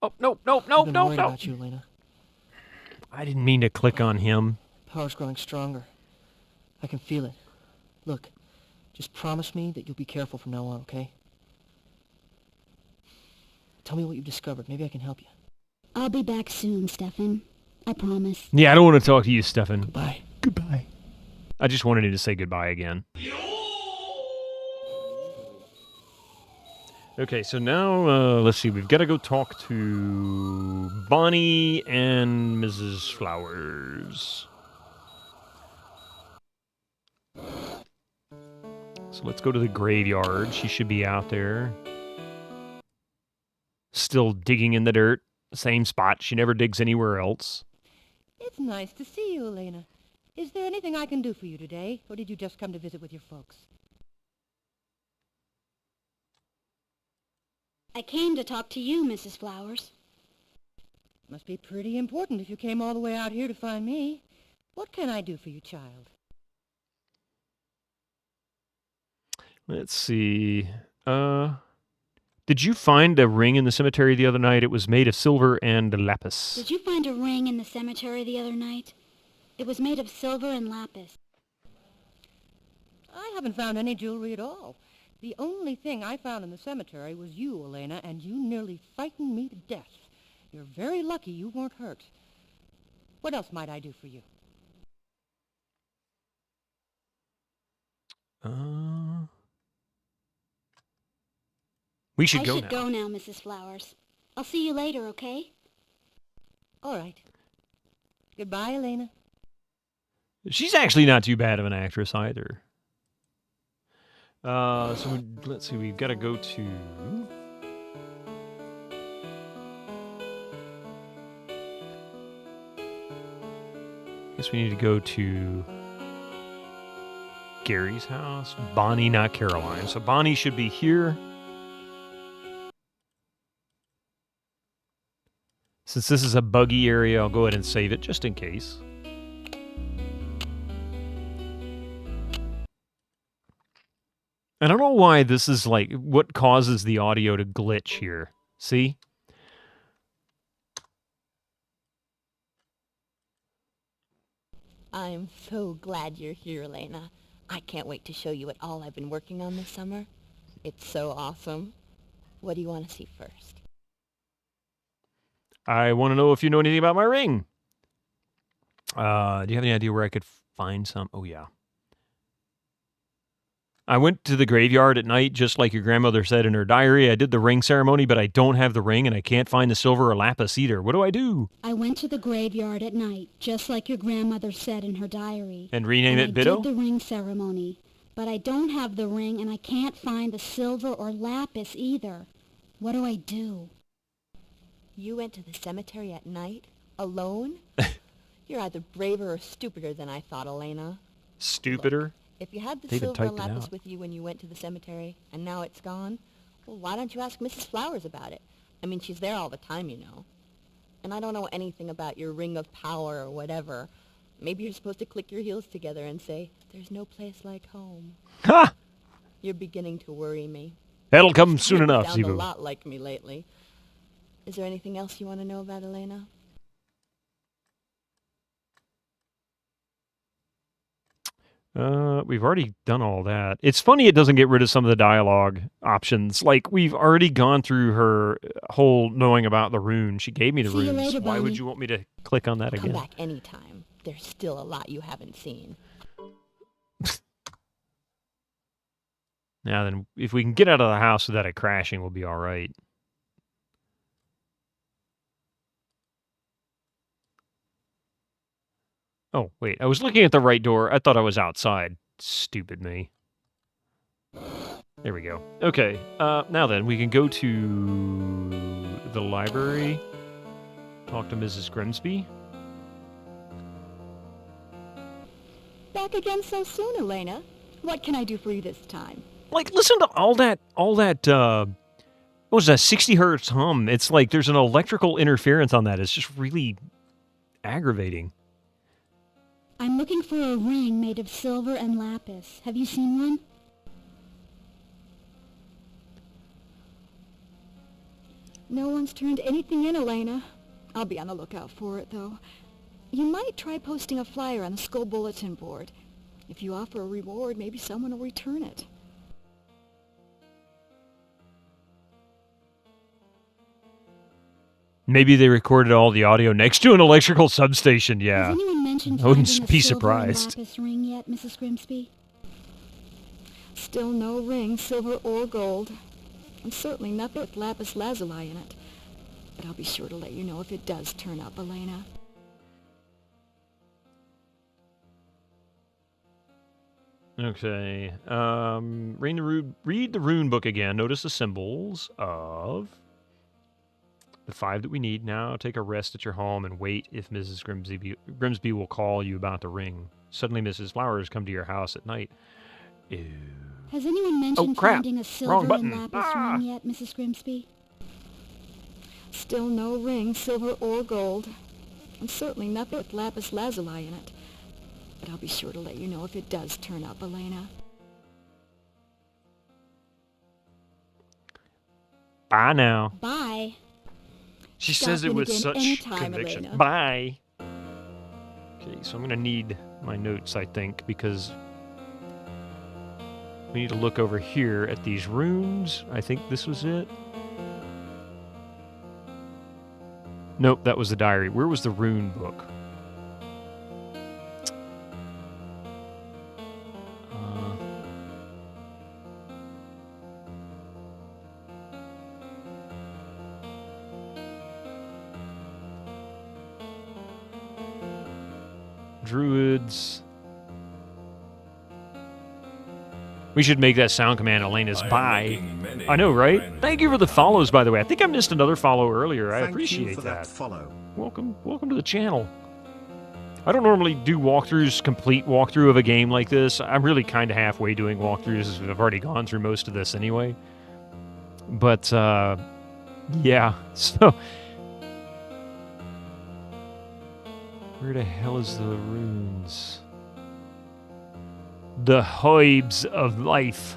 Oh, no. I've been worried about you, Elena. I didn't mean to click on him. Power's growing stronger. I can feel it. Look, just promise me that you'll be careful from now on, okay? Tell me what you've discovered. Maybe I can help you. I'll be back soon, Stefan. I promise. Yeah, I don't want to talk to you, Stefan. Goodbye. Goodbye. I just wanted you to say goodbye again. Okay, so now, let's see. We've got to go talk to Bonnie and Mrs. Flowers. So let's go to the graveyard. She should be out there. Still digging in the dirt. Same spot. She never digs anywhere else. It's nice to see you, Elena. Is there anything I can do for you today, or did you just come to visit with your folks? I came to talk to you, Mrs. Flowers. Must be pretty important if you came all the way out here to find me. What can I do for you, child? Let's see. Did you find a ring in the cemetery the other night? It was made of silver and lapis. Did you find a ring in the cemetery the other night? It was made of silver and lapis. I haven't found any jewelry at all. The only thing I found in the cemetery was you, Elena, and you nearly frightened me to death. You're very lucky you weren't hurt. What else might I do for you? We should go now. I should go now, Mrs. Flowers. I'll see you later, okay? All right. Goodbye, Elena. She's actually not too bad of an actress either. Let's see. We've got to go to... Guess we need to go to Gary's house. Bonnie, not Caroline. So Bonnie should be here. Since this is a buggy area, I'll go ahead and save it just in case. I don't know why this is like what causes the audio to glitch here. See? I'm so glad you're here, Elena. I can't wait to show you what all I've been working on this summer. It's so awesome. What do you want to see first? I want to know if you know anything about my ring. Do you have any idea where I could find some? Oh, yeah. I went to the graveyard at night, just like your grandmother said in her diary. I did the ring ceremony, but I don't have the ring, and I can't find the silver or lapis either. What do I do? I went to the graveyard at night, just like your grandmother said in her diary. And rename it Biddo? I did the ring ceremony, but I don't have the ring, and I can't find the silver or lapis either. What do I do? You went to the cemetery at night? Alone? You're either braver or stupider than I thought, Elena. Stupider? Look, if you had the They even silver typed it lapis out. with you when you went to the cemetery, and now it's gone, well, why don't you ask Mrs. Flowers about it? I mean, she's there all the time, you know. And I don't know anything about your ring of power or whatever. Maybe you're supposed to click your heels together and say, there's no place like home. Ha! You're beginning to worry me. That'll come soon You enough, sound a Zebu. lot like me lately. Is there anything else you want to know about Elena? We've already done all that. It's funny it doesn't get rid of some of the dialogue options. Like, we've already gone through her whole knowing about the rune. She gave me the See you runes. later, Why would Bonnie. you want me to click on that Come again? back anytime. There's still a lot you haven't seen. Now then, if we can get out of the house without it crashing, we'll be all right. Oh, wait. I was looking at the right door. I thought I was outside. Stupid me. There we go. Okay. Now then, we can go to the library. Talk to Mrs. Grimsby. Back again so soon, Elena. What can I do for you this time? Like, listen to all that, what was that, 60 hertz hum. It's like there's an electrical interference on that. It's just really aggravating. I'm looking for a ring made of silver and lapis. Have you seen one? No one's turned anything in, Elena. I'll be on the lookout for it, though. You might try posting a flyer on the school bulletin board. If you offer a reward, maybe someone will return it. Maybe they recorded all the audio next to an electrical substation, yeah. Has anyone mentioned I wouldn't finding a be silver and surprised. lapis ring yet, Mrs. Grimsby? Still no ring, silver or gold. And certainly nothing with lapis lazuli in it. But I'll be sure to let you know if it does turn up, Elena. Okay. Read the rune book again. Notice the symbols of the 5 that we need. Now take a rest at your home and wait if Mrs. Grimsby will call you about the ring. Suddenly Mrs. Flowers come to your house at night. Ew. Has anyone mentioned crap. finding a Wrong silver button. and lapis ring yet, Mrs. Grimsby? Still no ring, silver or gold. And certainly nothing with lapis lazuli in it. But I'll be sure to let you know if it does turn up, Elena. Bye now. Bye. She Stop says it in with again such anytime, conviction. Elena. Bye. Okay, so I'm going to need my notes, I think, because we need to look over here at these runes. I think this was it. Nope, that was the diary. Where was the rune book? Druids. We should make that sound command Elena's bye. I know, right? Thank you for the follows, by the way. I think I missed another follow earlier. I Thank appreciate you for that follow. Welcome to the channel. I don't normally do walkthroughs, complete walkthrough of a game like this. I'm really kind of halfway doing walkthroughs. I've already gone through most of this anyway. But, yeah. So, where the hell is the runes? The Hibes of Life.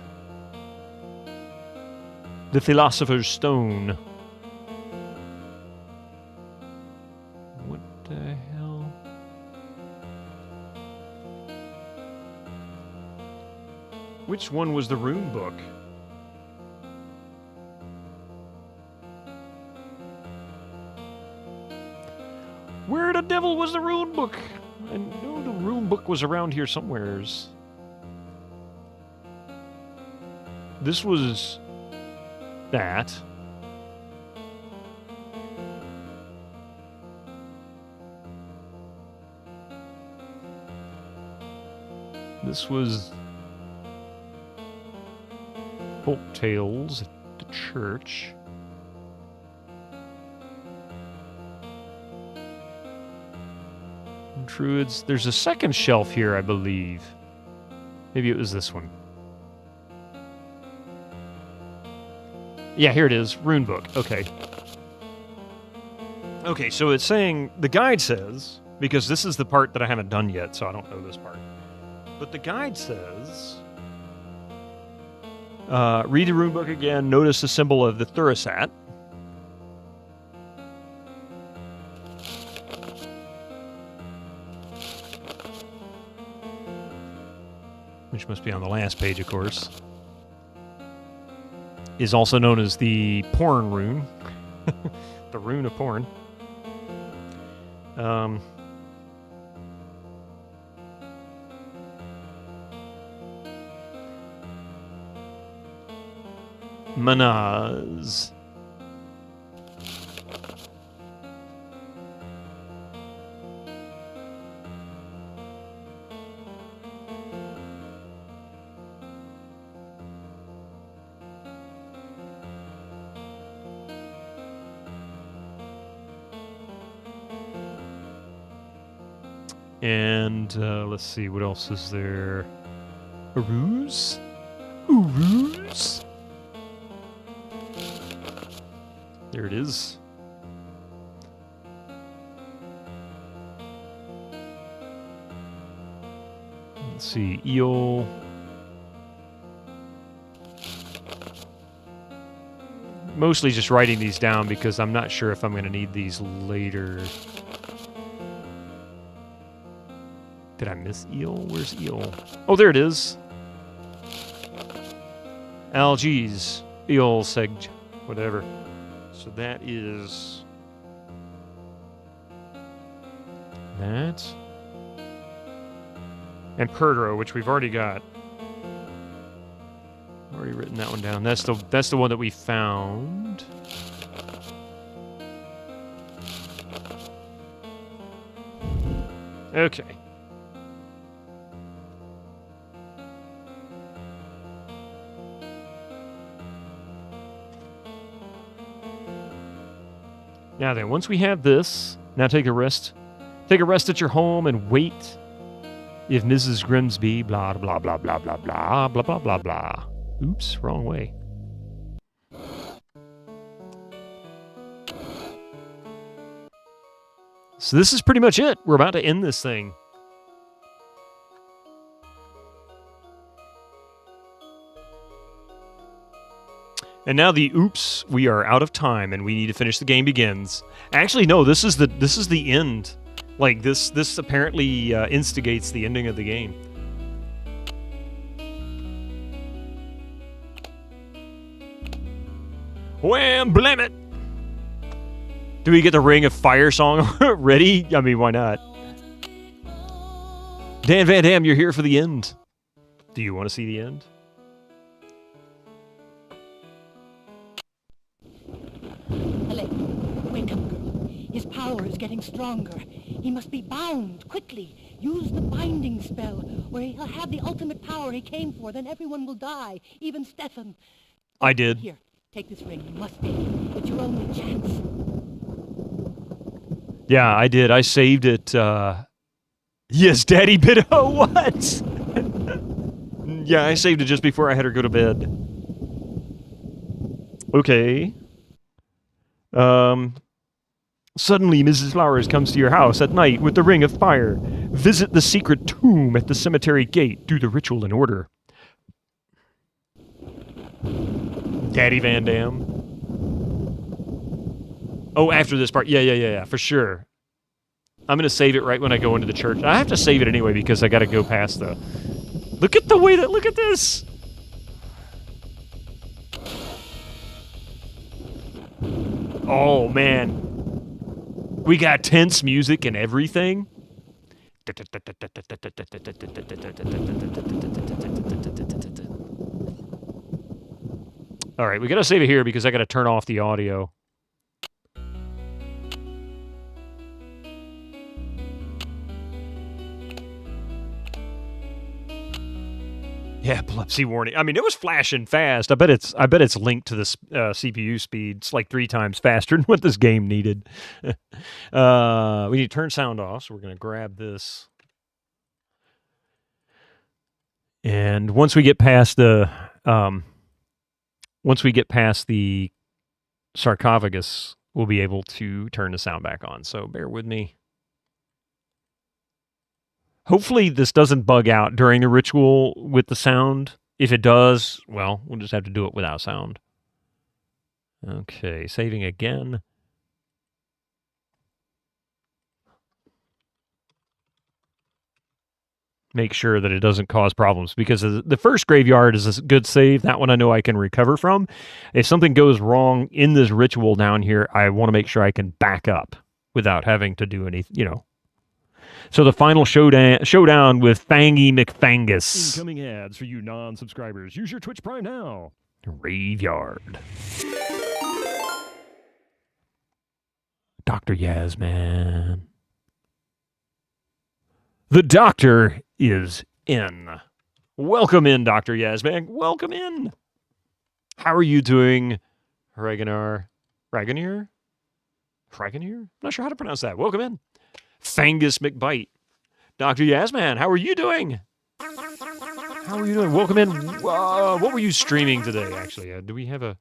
The Philosopher's Stone. What the hell? Which one was the rune book? Where the devil was the rune book? I know the rune book was around here somewheres. This was that. This was folk tales at the church. Druids. There's a second shelf here, I believe. Maybe it was this one. Yeah, here it is. Rune book. Okay. Okay, so it's saying, the guide says, because this is the part that I haven't done yet, so I don't know this part. But the guide says, read the rune book again, notice the symbol of the Thurisat. Which must be on the last page, of course. Is also known as the porn rune. The rune of porn. Manaz. And let's see, what else is there? Uruz? Uruz? There it is. Let's see, Eel. Mostly just writing these down because I'm not sure if I'm going to need these later. Did I miss Eel? Where's Eel? Oh, there it is. Algies. Eel, Seg, whatever. So that is That. And Perdro, which we've already got. Already written that one down. That's the one that we found. Okay. Now then, once we have this, now take a rest. Take a rest at your home and wait. If Mrs. Grimsby, blah, blah, blah, blah, blah, blah, blah, blah, blah, blah. Oops, wrong way. So this is pretty much it. We're about to end this thing. And now the oops, we are out of time and we need to finish the game begins. Actually, no, this is the end. Like this apparently instigates the ending of the game. Wham, blam it! Do we get the Ring of Fire song ready? I mean, why not? Dan Van Dam, you're here for the end. Do you want to see the end? Helene, wake up, girl. His power is getting stronger. He must be bound, quickly. Use the binding spell, or he'll have the ultimate power he came for. Then everyone will die, even Stefan. I did. Here, take this ring. You must take it. It's your only chance. Yeah, I did. I saved it. Yes, Daddy Biddo. What? Yeah, I saved it just before I had her go to bed. Okay. Suddenly, Mrs. Flowers comes to your house at night with the Ring of Fire. Visit the secret tomb at the cemetery gate. Do the ritual in order. Daddy Van Dam. Oh, after this part. Yeah, for sure. I'm going to save it right when I go into the church. I have to save it anyway because I got to go past the... Look at the way that... Look at this! Oh, man. We got tense music and everything. All right, we got to save it here because I got to turn off the audio. Yeah, epilepsy warning. I mean, it was flashing fast. I bet it's linked to the CPU speed. It's like 3 times faster than what this game needed. We need to turn sound off, so we're going to grab this. And once we get past the sarcophagus, we'll be able to turn the sound back on. So bear with me. Hopefully this doesn't bug out during the ritual with the sound. If it does, well, we'll just have to do it without sound. Okay, saving again. Make sure that it doesn't cause problems, because the first graveyard is a good save. That one I know I can recover from. If something goes wrong in this ritual down here, I want to make sure I can back up without having to do anything, you know. So the final showdown with Fangy McFangus. Incoming ads for you non-subscribers. Use your Twitch Prime now. Graveyard. Dr. Yasman. The doctor is in. Welcome in, Dr. Yasman. Welcome in. How are you doing, Ragnar? Ragnar? I'm not sure how to pronounce that. Welcome in. Fangus McBite. Dr. Yasman, how are you doing? How are you doing? Welcome in. What were you streaming today, actually? Do we have a...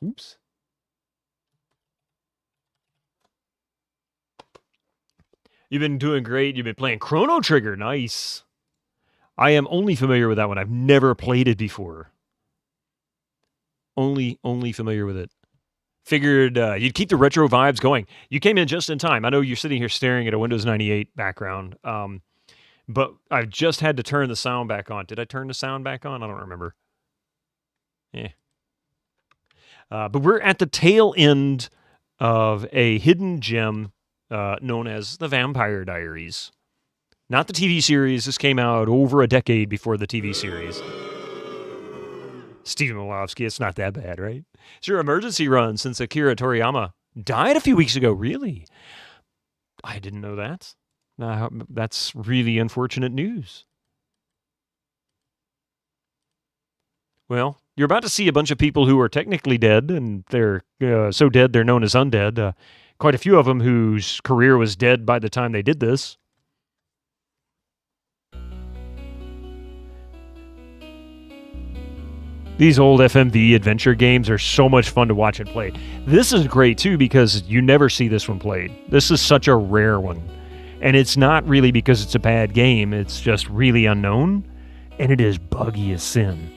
Oops. You've been doing great. You've been playing Chrono Trigger. Nice. I am only familiar with that one. I've never played it before. Only familiar with it. Figured you'd keep the retro vibes going. You came in just in time. I know you're sitting here staring at a Windows 98 background, but I've just had to turn the sound back on. Did I turn the sound back on? I don't remember. But we're at the tail end of a hidden gem known as the Vampire Diaries. Not the TV series. This came out over a decade before the TV series. Stephen Malofsky, it's not that bad, right? It's your emergency run since Akira Toriyama died a few weeks ago. Really? I didn't know that. That's really unfortunate news. Well, you're about to see a bunch of people who are technically dead, and they're so dead they're known as undead. Quite a few of them whose career was dead by the time they did this. These old FMV adventure games are so much fun to watch and play. This is great, too, because you never see this one played. This is such a rare one. And it's not really because it's a bad game. It's just really unknown. And it is buggy as sin.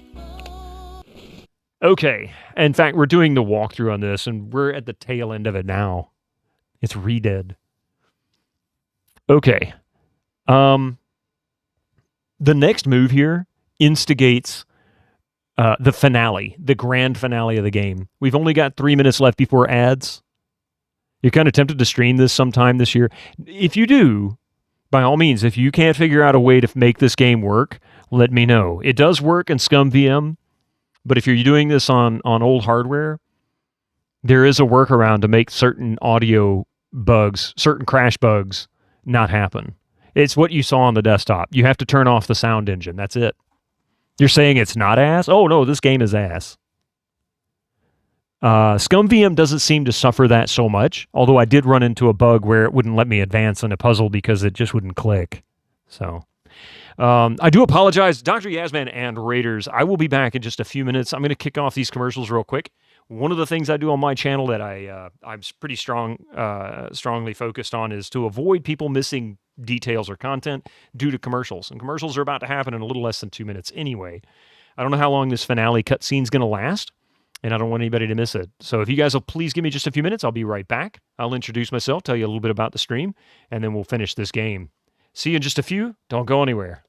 Okay. In fact, we're doing the walkthrough on this, and we're at the tail end of it now. It's re-dead. Okay. The next move here instigates the finale, the grand finale of the game. We've only got 3 minutes left before ads. You're kind of tempted to stream this sometime this year. If you do, by all means, if you can't figure out a way to make this game work, let me know. It does work in SCUMMVM, but if you're doing this on old hardware, there is a workaround to make certain audio bugs, certain crash bugs, not happen. It's what you saw on the desktop. You have to turn off the sound engine. That's it. You're saying it's not ass? Oh, no, this game is ass. SCUMMVM doesn't seem to suffer that so much, although I did run into a bug where it wouldn't let me advance on a puzzle because it just wouldn't click. So, I do apologize, Dr. Yasman and Raiders. I will be back in just a few minutes. I'm going to kick off these commercials real quick. One of the things I do on my channel that I'm pretty strongly focused on is to avoid people missing details or content due to commercials. And commercials are about to happen in a little less than 2 minutes anyway. I don't know how long this finale cutscene is going to last, and I don't want anybody to miss it. So if you guys will please give me just a few minutes, I'll be right back. I'll introduce myself, tell you a little bit about the stream, and then we'll finish this game. See you in just a few. Don't go anywhere.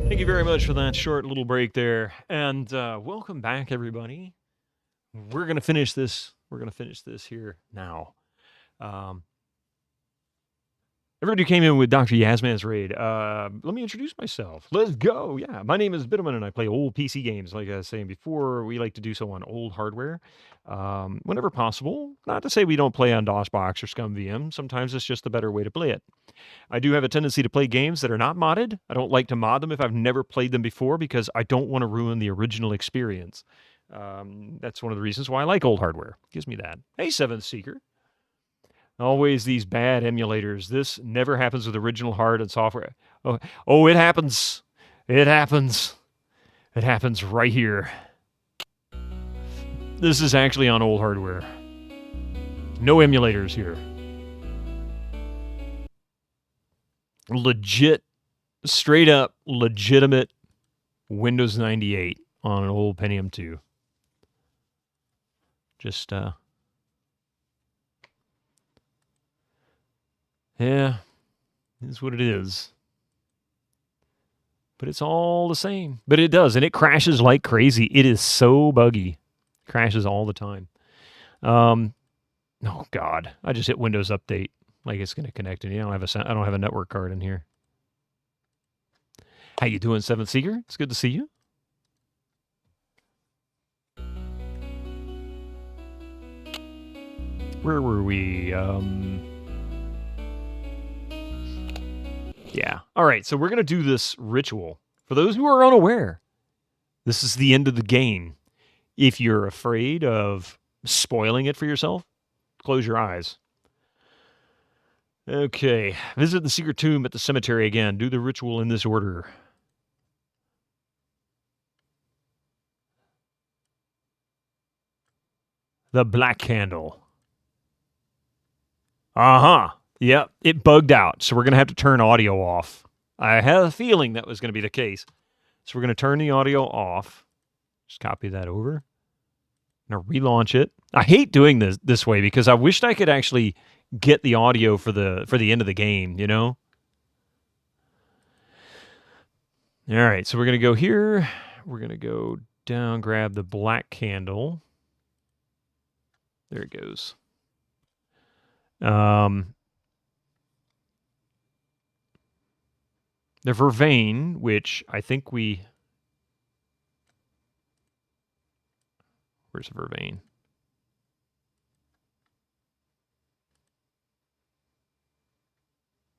Thank you very much for that short little break there. And welcome back, everybody. We're going to finish this. We're going to finish this here now. Everybody who came in with Dr. Yasman's raid. Let me introduce myself. Let's go. Yeah, my name is Bitterman, and I play old PC games. Like I was saying before, we like to do so on old hardware whenever possible. Not to say we don't play on DOSBox or SCUMMVM. Sometimes it's just a better way to play it. I do have a tendency to play games that are not modded. I don't like to mod them if I've never played them before because I don't want to ruin the original experience. That's one of the reasons why I like old hardware. Gives me that. Hey, Seventh Seeker. Always these bad emulators. This never happens with original hard and software. Oh, it happens. It happens. It happens right here. This is actually on old hardware. No emulators here. Legit, straight up, legitimate Windows 98 on an old Pentium 2. Just, yeah, it's what it is. But it's all the same. But it does, and it crashes like crazy. It is so buggy. Crashes all the time. Oh, God. I just hit Windows Update. Like it's going to connect, and I don't have a network card in here. How you doing, Seventh Seeker? It's good to see you. Where were we? Yeah. All right, so we're going to do this ritual. For those who are unaware, this is the end of the game. If you're afraid of spoiling it for yourself, close your eyes. Okay. Visit the secret tomb at the cemetery again. Do the ritual in this order. The black candle. Uh-huh. Yep, it bugged out, so we're going to have to turn audio off. I had a feeling that was going to be the case. So we're going to turn the audio off. Just copy that over. Now relaunch it. I hate doing this way because I wished I could actually get the audio for the end of the game, you know? All right, so we're going to go here. We're going to go down, grab the black candle. There it goes. The vervain, which I think we... Where's the vervain?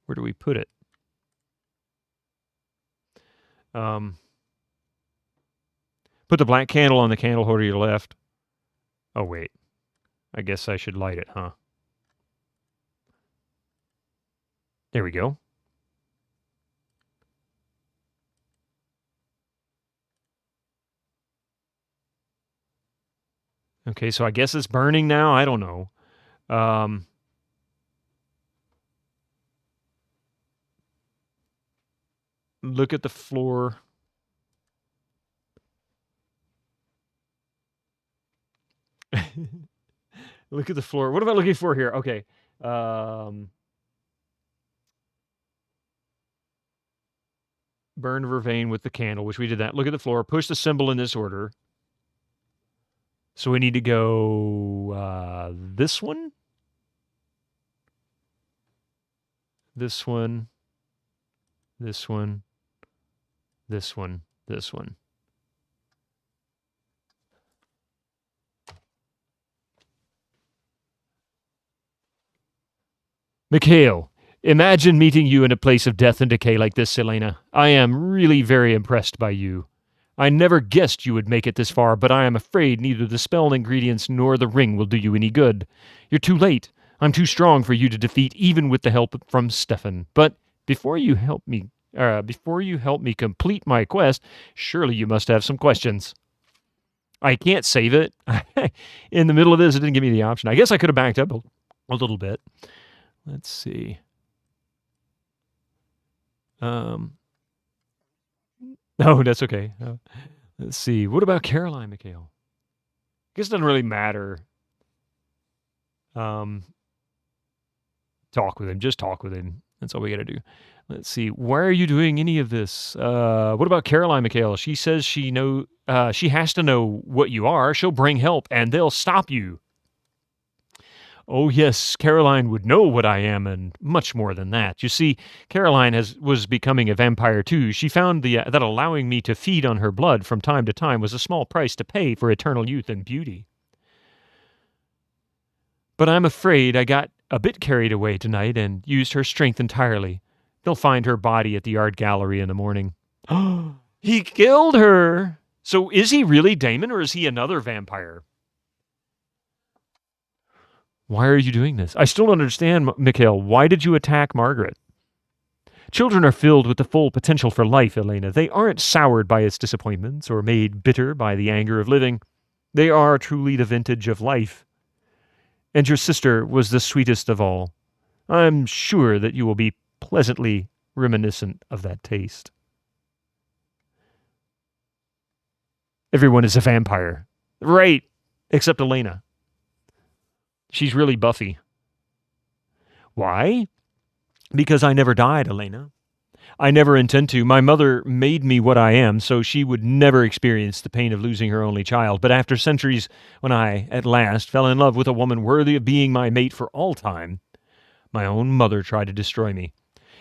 Where do we put it? Put the black candle on the candle holder to your left. Oh, wait. I guess I should light it, huh? There we go. Okay, so I guess it's burning now. I don't know. Look at the floor. Look at the floor. What am I looking for here? Okay. Burn vervain with the candle, which we did that. Look at the floor. Push the symbol in this order. So we need to go this one. This one. This one. This one. This one. Mikhail, imagine meeting you in a place of death and decay like this, Selena. I am really very impressed by you. I never guessed you would make it this far, but I am afraid neither the spell ingredients nor the ring will do you any good. You're too late. I'm too strong for you to defeat, even with the help from Stefan. But before you help me complete my quest, surely you must have some questions. I can't save it. In the middle of this, it didn't give me the option. I guess I could have backed up a little bit. Let's see. Oh, that's okay. Let's see. What about Caroline, Mikhail? I guess it doesn't really matter. Talk with him. Just talk with him. That's all we got to do. Let's see. Why are you doing any of this? What about Caroline McHale? She says she has to know what you are. She'll bring help, and they'll stop you. Oh, yes, Caroline would know what I am, and much more than that. You see, Caroline was becoming a vampire, too. She found that allowing me to feed on her blood from time to time was a small price to pay for eternal youth and beauty. But I'm afraid I got a bit carried away tonight and used her strength entirely. They'll find her body at the art gallery in the morning. He killed her! So is he really Damon, or is he another vampire? Why are you doing this? I still don't understand, Mikhail. Why did you attack Margaret? Children are filled with the full potential for life, Elena. They aren't soured by its disappointments or made bitter by the anger of living. They are truly the vintage of life. And your sister was the sweetest of all. I'm sure that you will be pleasantly reminiscent of that taste. Everyone is a vampire. Right, except Elena. She's really Buffy. Why? Because I never died, Elena. I never intend to. My mother made me what I am, so she would never experience the pain of losing her only child. But after centuries, when I, at last, fell in love with a woman worthy of being my mate for all time, my own mother tried to destroy me.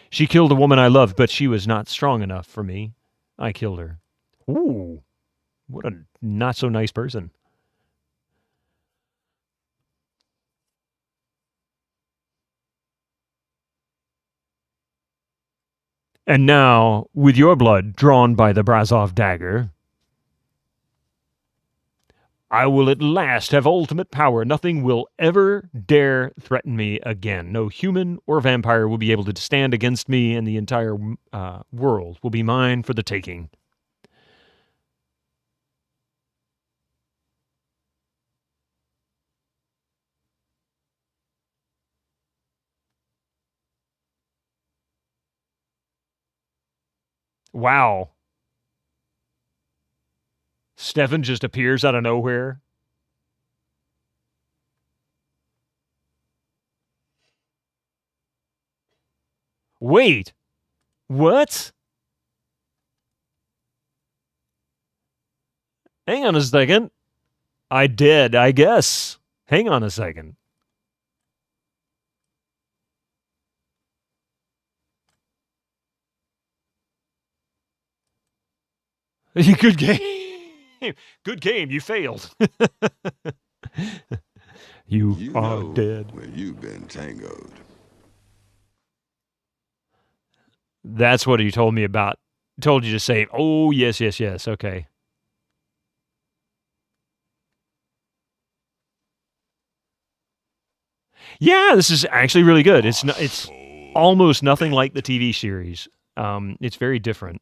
She killed the woman I loved, but she was not strong enough for me. I killed her. Ooh, what a not-so-nice person. And now, with your blood drawn by the Brazov dagger, I will at last have ultimate power. Nothing will ever dare threaten me again. No human or vampire will be able to stand against me, and the entire world will be mine for the taking. Wow. Stefan just appears out of nowhere. Wait. What? Hang on a second. I did, I guess. Hang on a second. Good game. Good game. You failed. you are dead. Where you've been tangoed. That's what he told me about. Told you to say, oh, yes, yes, yes. Okay. Yeah, this is actually really good. It's almost nothing like the TV series. It's very different.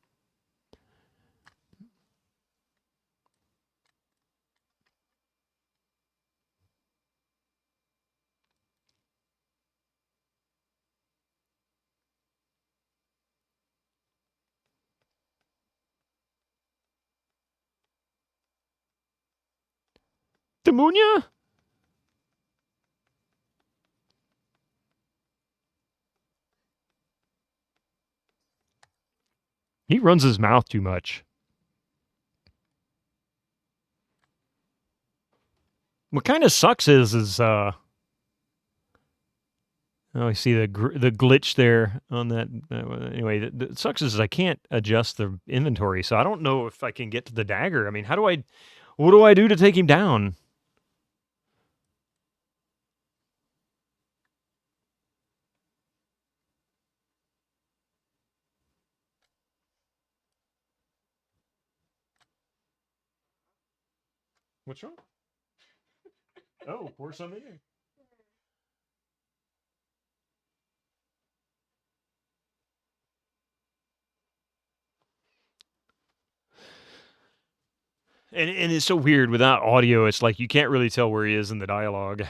Demunia? He runs his mouth too much. What kind of sucks is oh, I see the glitch there on that. Anyway, the sucks is I can't adjust the inventory, so I don't know if I can get to the dagger. I mean, what do I do to take him down? What's wrong? Oh, pour some in here. And it's so weird without audio. It's like you can't really tell where he is in the dialogue.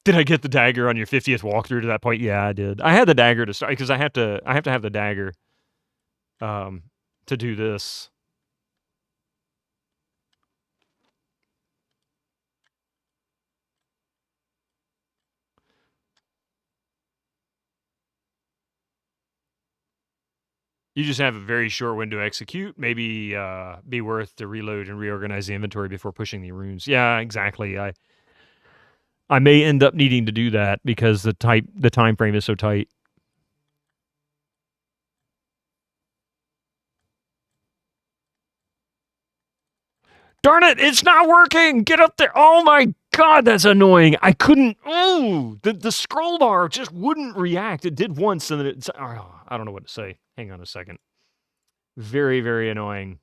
Did I get the dagger on your 50th walkthrough to that point? Yeah, I did. I had the dagger to start because I have to have the dagger to do this. You just have a very short window to execute. Maybe be worth to reload and reorganize the inventory before pushing the runes. Yeah, exactly. I may end up needing to do that because the time frame is so tight. Darn it, it's not working! Get up there! Oh my god, that's annoying! I couldn't... Ooh! The scroll bar just wouldn't react. It did once, and then it's... Oh, I don't know what to say. Hang on a second. Very, very annoying.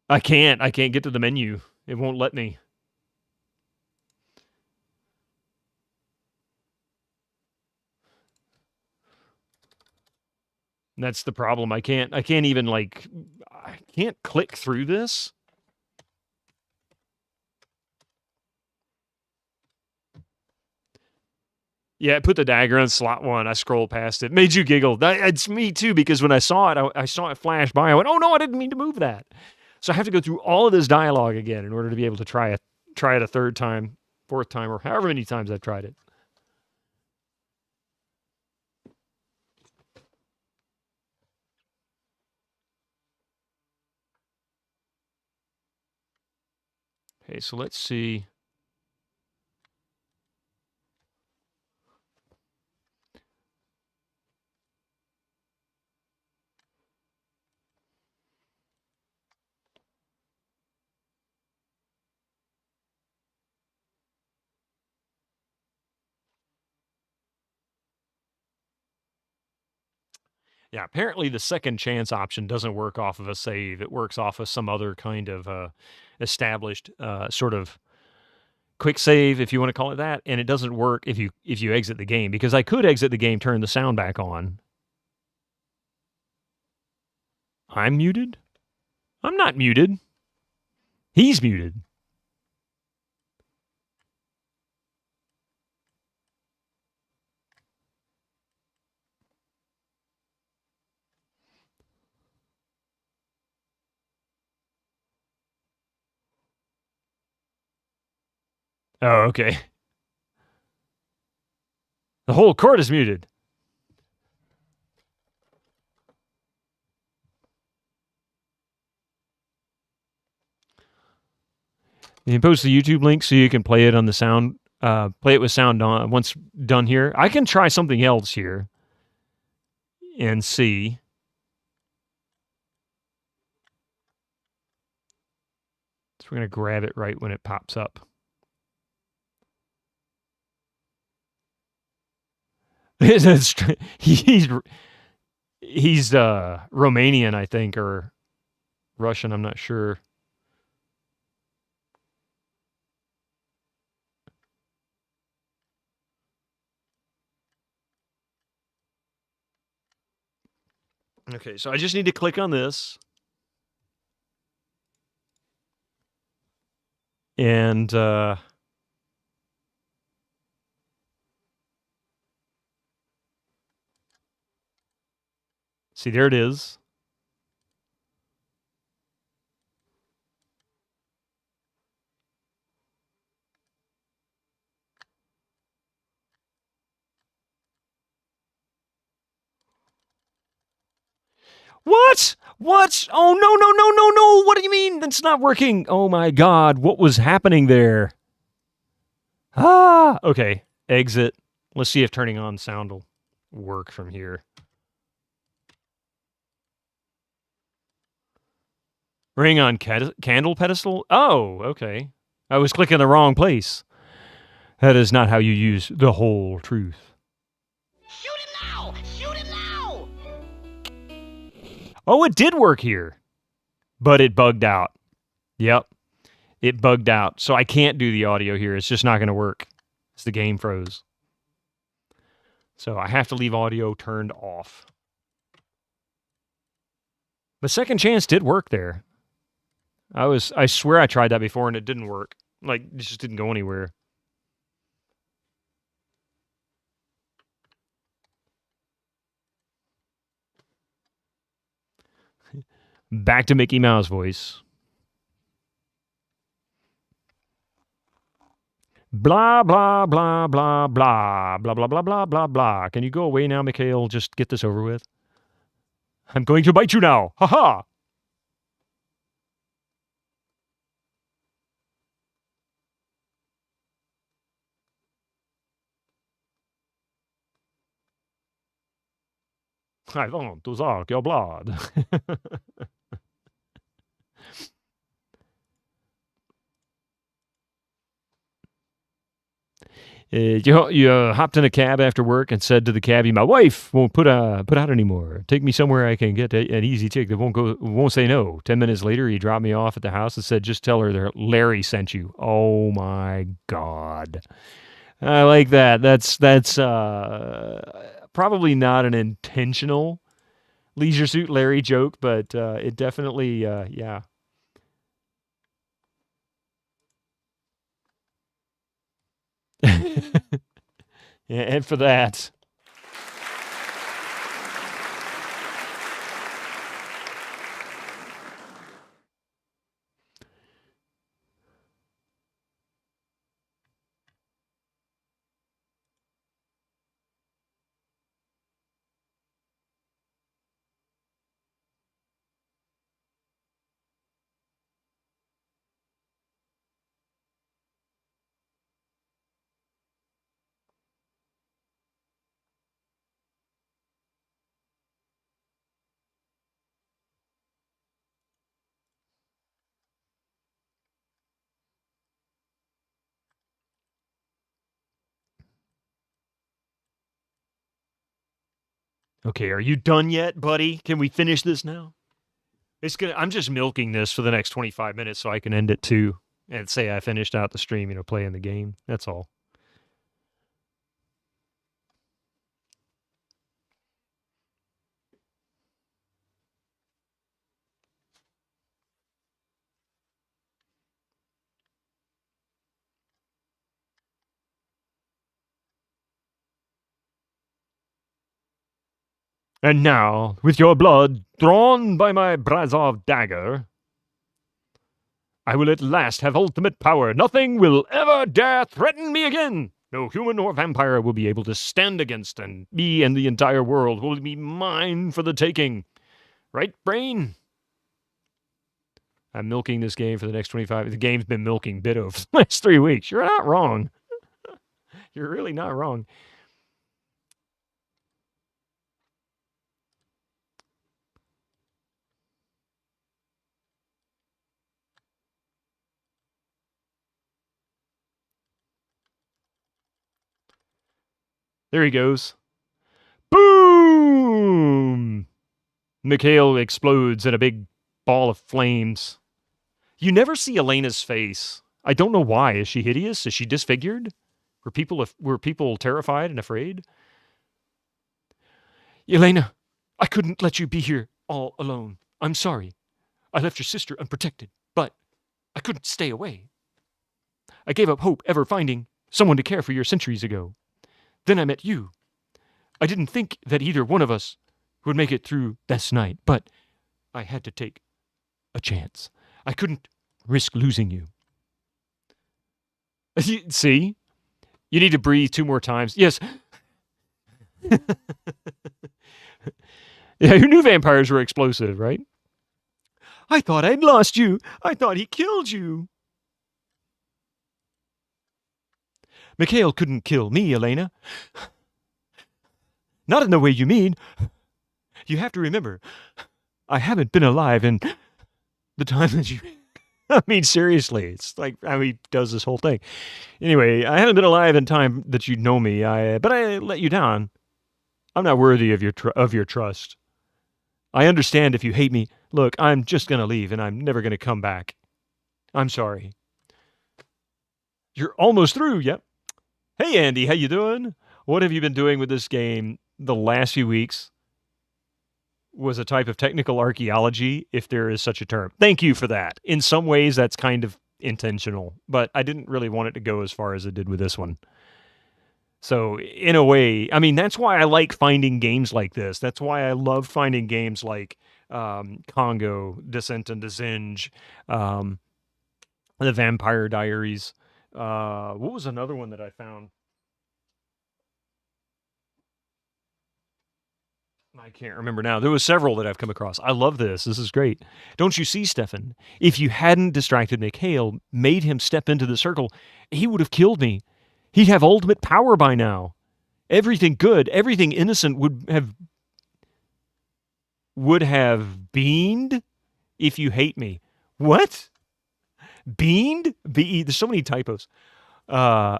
I can't get to the menu. It won't let me. That's the problem. I can't even, like... I can't click through this. Yeah, put the dagger on slot 1. I scrolled past it. Made you giggle. It's me too, because when I saw it, I saw it flash by. I went, oh no, I didn't mean to move that. So I have to go through all of this dialogue again in order to be able to try it a third time, fourth time, or however many times I've tried it. Okay, so let's see. Yeah, apparently the second chance option doesn't work off of a save. It works off of some other kind of established sort of quick save, if you want to call it that, and it doesn't work if you exit the game, because I could exit the game, turn the sound back on. I'm muted? I'm not muted. He's muted. Oh, okay. The whole court is muted. You can post the YouTube link so you can play it on the sound, play it with sound on once done here. I can try something else here and see. So we're going to grab it right when it pops up. he's Romanian, I think, or Russian, I'm not sure. Okay, so I just need to click on this. And see, there it is. What? What? Oh, no, no, no, no, no. What do you mean? That's not working. Oh, my God. What was happening there? Ah, okay. Exit. Let's see if turning on sound will work from here. Ring on candle pedestal? Oh, okay. I was clicking the wrong place. That is not how you use the whole truth. Oh, it did work here. But it bugged out. Yep. It bugged out. So I can't do the audio here. It's just not going to work. It's the game froze. So I have to leave audio turned off. The second chance did work there. I swear I tried that before and it didn't work. Like, it just didn't go anywhere. Back to Mickey Mouse voice. Blah, blah, blah, blah, blah, blah, blah, blah, blah, blah, blah. Can you go away now, Mikhail? Just get this over with. I'm going to bite you now. Ha ha! I want to suck your blood. You hopped in a cab after work and said to the cabbie, "My wife won't put out anymore. Take me somewhere I can get an easy ticket that won't say no." 10 minutes later, he dropped me off at the house and said, "Just tell her that Larry sent you." Oh my God, I like that. That's probably not an intentional Leisure Suit Larry joke, but it definitely yeah. Yeah, and for that. Okay, are you done yet, buddy? Can we finish this now? I'm just milking this for the next 25 minutes so I can end it too and say I finished out the stream, playing the game. That's all. And now, with your blood drawn by my Brazov dagger, I will at last have ultimate power. Nothing will ever dare threaten me again. No human or vampire will be able to stand against, and me and the entire world will be mine for the taking. Right, brain? I'm milking this game for the next 25. The game's been milking bit over the last 3 weeks. You're not wrong. You're really not wrong. There he goes. Boom! Mikhail explodes in a big ball of flames. You never see Elena's face. I don't know why. Is she hideous? Is she disfigured? Were people terrified and afraid? Elena, I couldn't let you be here all alone. I'm sorry. I left your sister unprotected, but I couldn't stay away. I gave up hope ever finding someone to care for you centuries ago. Then I met you. I didn't think that either one of us would make it through this night, but I had to take a chance. I couldn't risk losing you. See? You need to breathe 2 more times. Yes. Yeah, you knew vampires were explosive, right? I thought I'd lost you. I thought he killed you. Mikhail couldn't kill me, Elena. Not in the way you mean. You have to remember, I haven't been alive in the time that you... I mean, seriously, it's like how he does this whole thing. Anyway, I haven't been alive in time that you know me, but I let you down. I'm not worthy of your trust. I understand if you hate me. Look, I'm just going to leave, and I'm never going to come back. I'm sorry. You're almost through, yep. Hey, Andy, how you doing? What have you been doing with this game the last few weeks? Was a type of technical archaeology, if there is such a term. Thank you for that. In some ways, that's kind of intentional, but I didn't really want it to go as far as it did with this one. So, in a way, I mean, that's why I like finding games like this. That's why I love finding games like Congo, Descent into Zinj, the Vampire Diaries, What was another one that I found? I can't remember now. There was several that I've come across. I love this. This is great. Don't you see, Stefan? If you hadn't distracted Mikhail, made him step into the circle, he would have killed me. He'd have ultimate power by now. Everything good, everything innocent would have beamed if you hate me. What? Beamed? There's so many typos. I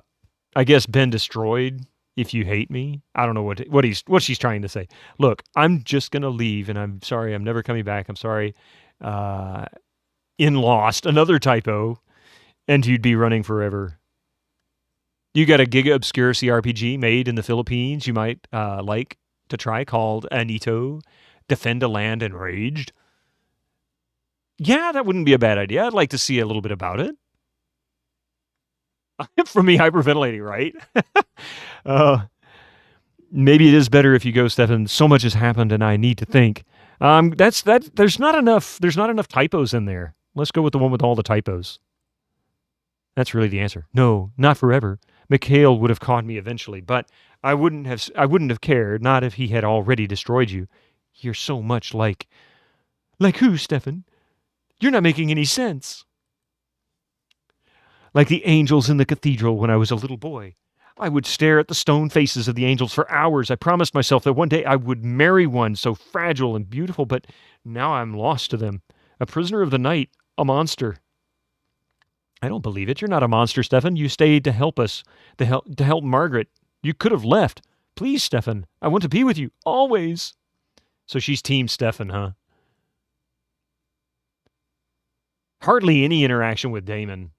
guess been destroyed. If you hate me, I don't know what she's trying to say. Look, I'm just gonna leave, and I'm sorry. I'm never coming back. I'm sorry. In Lost, another typo, and you'd be running forever. You got a Giga obscure CRPG made in the Philippines you might like to try called Anito, Defend a Land Enraged. Yeah, that wouldn't be a bad idea. I'd like to see a little bit about it. For me, hyperventilating, right? Maybe it is better if you go, Stefan. So much has happened, and I need to think. There's not enough. There's not enough typos in there. Let's go with the one with all the typos. That's really the answer. No, not forever. Mikhail would have caught me eventually, but I wouldn't have cared. Not if he had already destroyed you. You're so much like who, Stefan? You're not making any sense. Like the angels in the cathedral when I was a little boy. I would stare at the stone faces of the angels for hours. I promised myself that one day I would marry one so fragile and beautiful, but now I'm lost to them. A prisoner of the night, a monster. I don't believe it. You're not a monster, Stefan. You stayed to help us, to help Margaret. You could have left. Please, Stefan, I want to be with you, always. So she's Team Stefan, huh? Hardly any interaction with Damon.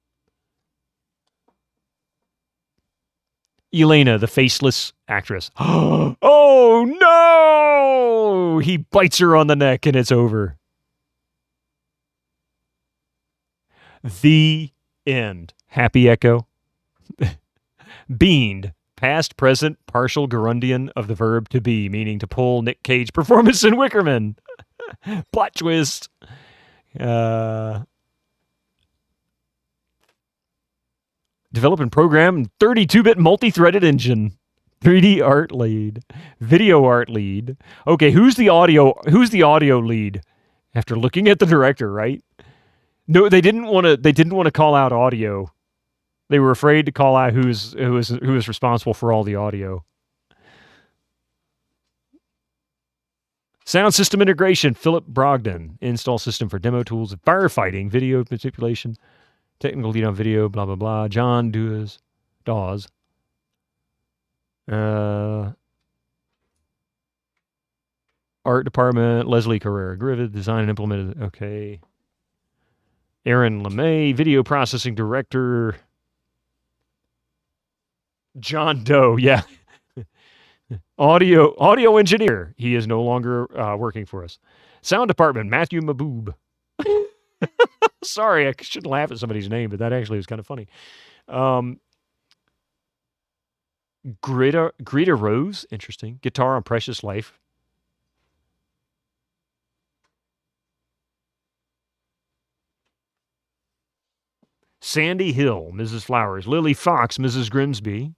Elena, the faceless actress. Oh, no! He bites her on the neck and it's over. The end. Happy Echo. Beamed. Past, present, partial gerundian of the verb to be, meaning to pull Nick Cage performance in Wickerman. Plot twist. Develop and program 32-bit multi-threaded engine. 3D art lead. Video art lead. Okay, who's the audio lead? After looking at the director, right? No, they didn't want to call out audio. They were afraid to call out who was responsible for all the audio. Sound system integration, Philip Brogdon. Install system for demo tools, firefighting, video manipulation. Technical lead on video, blah, blah, blah. John Dawes. Art department, Leslie Carrera. Griffith, design and implemented. Okay. Aaron LeMay, video processing director. John Doe, yeah. Audio engineer. He is no longer working for us. Sound department, Matthew Maboob. Sorry, I shouldn't laugh at somebody's name, but that actually was kind of funny. Greta Rose, interesting. Guitar on Precious Life. Sandy Hill, Mrs. Flowers. Lily Fox, Mrs. Grimsby.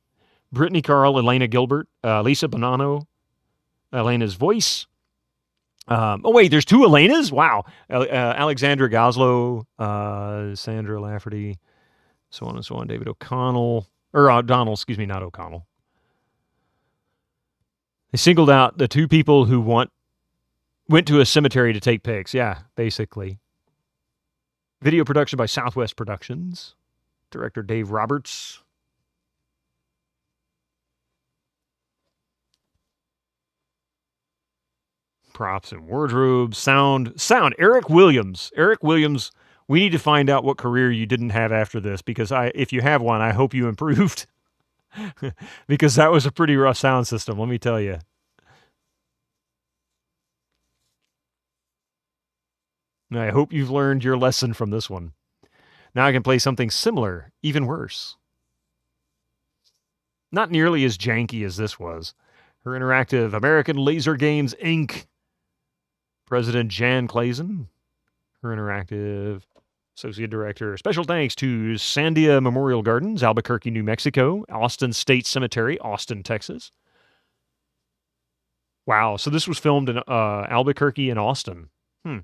Brittany Carl, Elena Gilbert. Lisa Bonanno, Elena's voice. Oh, wait, there's two Elenas? Wow. Alexandra Goslow, Sandra Lafferty, so on and so on. David O'Connell. Or O'Donnell, excuse me, not O'Connell. They singled out the two people who went to a cemetery to take pics. Yeah, basically. Video production by Southwest Productions. Director Dave Roberts. Props and wardrobe. Sound. Eric Williams. We need to find out what career you didn't have after this, because if you have one, I hope you improved. Because that was a pretty rough sound system, let me tell you. I hope you've learned your lesson from this one. Now I can play something similar, even worse. Not nearly as janky as this was. Her interactive American Laser Games, Inc. President Jan Clazen. Her interactive Associate Director. Special thanks to Sandia Memorial Gardens, Albuquerque, New Mexico. Austin State Cemetery, Austin, Texas. Wow, so this was filmed in Albuquerque and Austin. I'd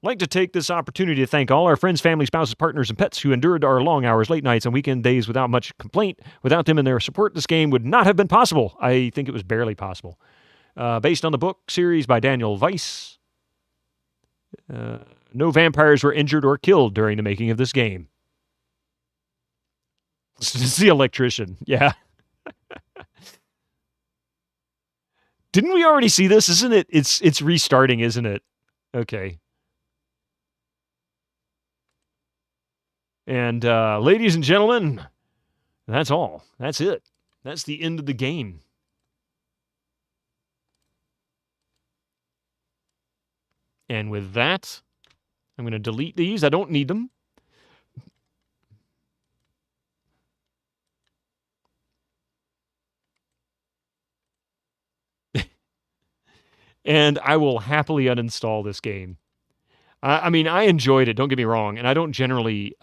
like to take this opportunity to thank all our friends, family, spouses, partners, and pets who endured our long hours, late nights, and weekend days without much complaint. Without them and their support, this game would not have been possible. I think it was barely possible. Based on the book series by Daniel Weiss. No vampires were injured or killed during the making of this game. It's the electrician. Yeah. Didn't we already see this? Isn't it? It's restarting, isn't it? Okay. And ladies and gentlemen, that's all. That's it. That's the end of the game. And with that, I'm going to delete these. I don't need them. And I will happily uninstall this game. I mean, I enjoyed it, don't get me wrong, and I don't generally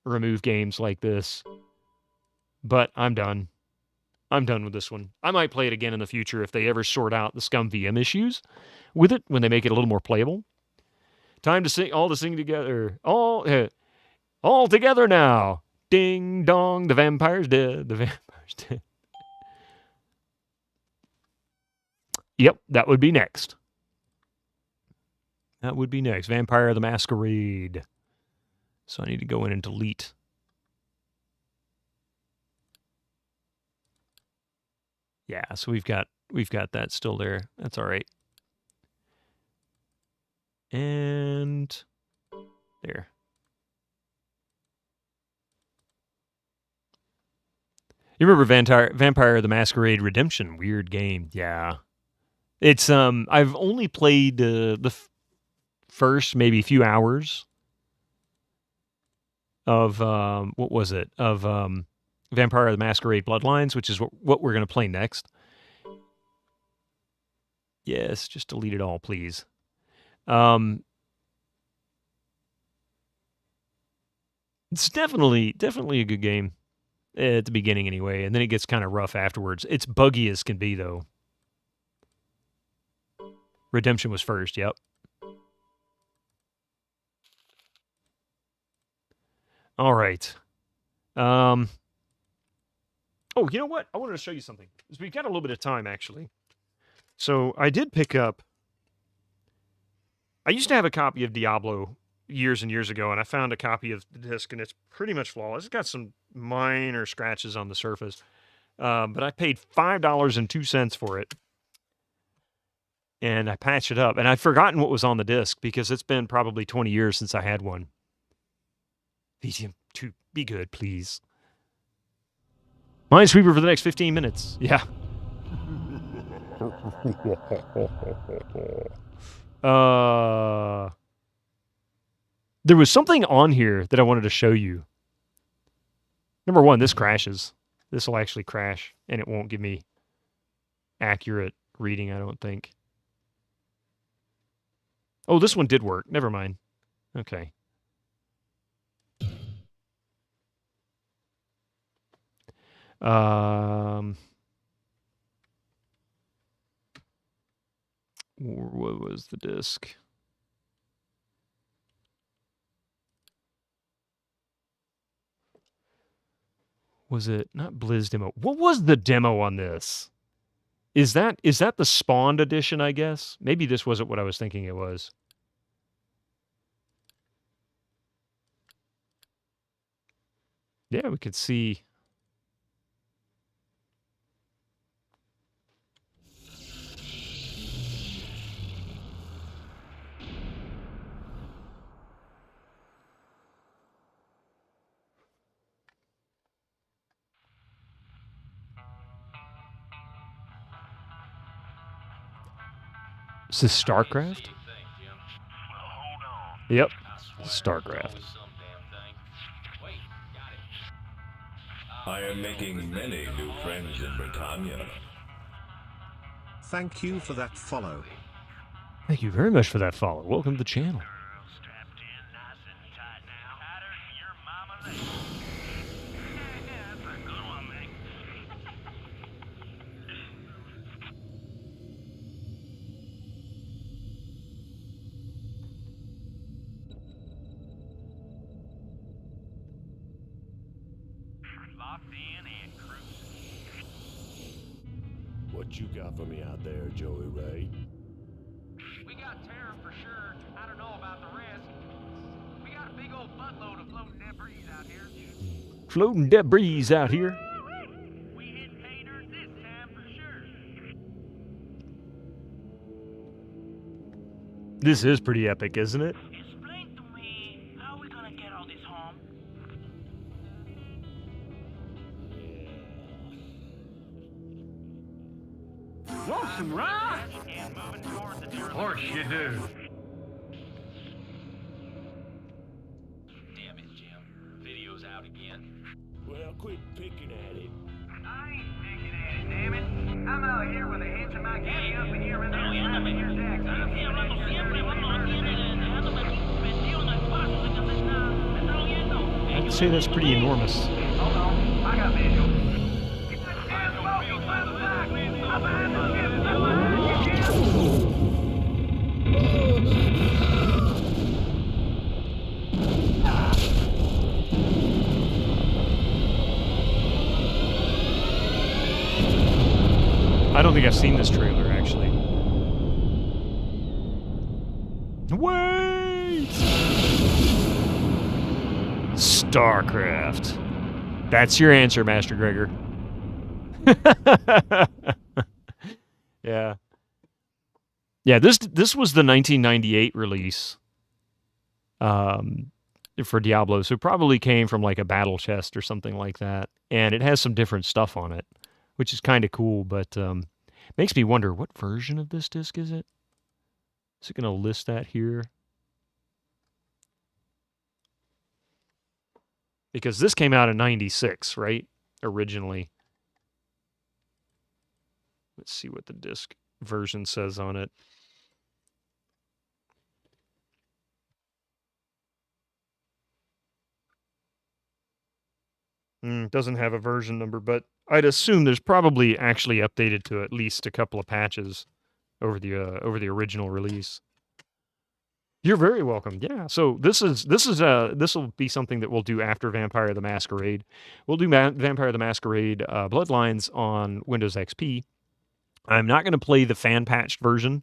remove games like this. But I'm done. I'm done with this one. I might play it again in the future if they ever sort out the SCUMMVM issues with it, when they make it a little more playable. Time to sing, all to sing together. All together now. Ding dong, the vampire's dead. The vampire's dead. Yep, that would be next. That would be next. Vampire the Masquerade. So I need to go in and delete. Yeah, so we've got that still there. That's all right. And there. You remember Vampire the Masquerade Redemption? Weird game. Yeah. It's I've only played the first maybe few hours of what was it? Of Vampire the Masquerade Bloodlines, which is what we're going to play next. Yes, just delete it all, please. It's definitely a good game at the beginning anyway, and then it gets kind of rough afterwards. It's buggy as can be, though. Redemption was first, yep. All right. Oh, you know what? I wanted to show you something. We've got a little bit of time, actually. So I did pick up... I used to have a copy of Diablo years and years ago, and I found a copy of the disc, and it's pretty much flawless. It's got some minor scratches on the surface. But I paid $5.02 for it. And I patched it up. And I'd forgotten what was on the disc because it's been probably 20 years since I had one. VTM2, be good, please. Minesweeper for the next 15 minutes. Yeah. There was something on here that I wanted to show you. Number one, this crashes. This will actually crash, and it won't give me accurate reading, I don't think. Oh, this one did work. Never mind. Okay. What was the disc? Was it not Blizz demo? What was the demo on this? Is that the Spawned edition, I guess? Maybe this wasn't what I was thinking it was. Yeah, we could see. Is this StarCraft? Yep, StarCraft. I am making many new friends in Britannia. Thank you for that follow. Thank you very much for that follow. Welcome to the channel. What you got for me out there, Joey Ray? We got terror for sure. I don't know about the rest. We got a big old buttload of floating debris out here. Floating debris out here. We hit pay dirt this time for sure. This is pretty epic, isn't it? Explain to me how we gonna get all this home. Want some rocks? Of course you do. Damn it, Jim. Video's out again. Well, quit picking at it. I ain't picking at it, damn it. I'm out here with a hitch in my caddy up in here and there slapping your jacks. I'd say that's pretty enormous. Hold on, I got visual. I don't think I've seen this trailer, actually. Wait! StarCraft. That's your answer, Master Gregor. Yeah. Yeah, this was the 1998 release for Diablo, so it probably came from like a battle chest or something like that. And it has some different stuff on it, which is kind of cool, but makes me wonder, what version of this disc is it? Is it going to list that here? Because this came out in 96, right? Originally. Let's see what the disc version says on it. Doesn't have a version number, but I'd assume there's probably actually updated to at least a couple of patches over the original release. You're very welcome. Yeah. So this will be something that we'll do after Vampire the Masquerade. We'll do Vampire the Masquerade Bloodlines on Windows XP. I'm not going to play the fan patched version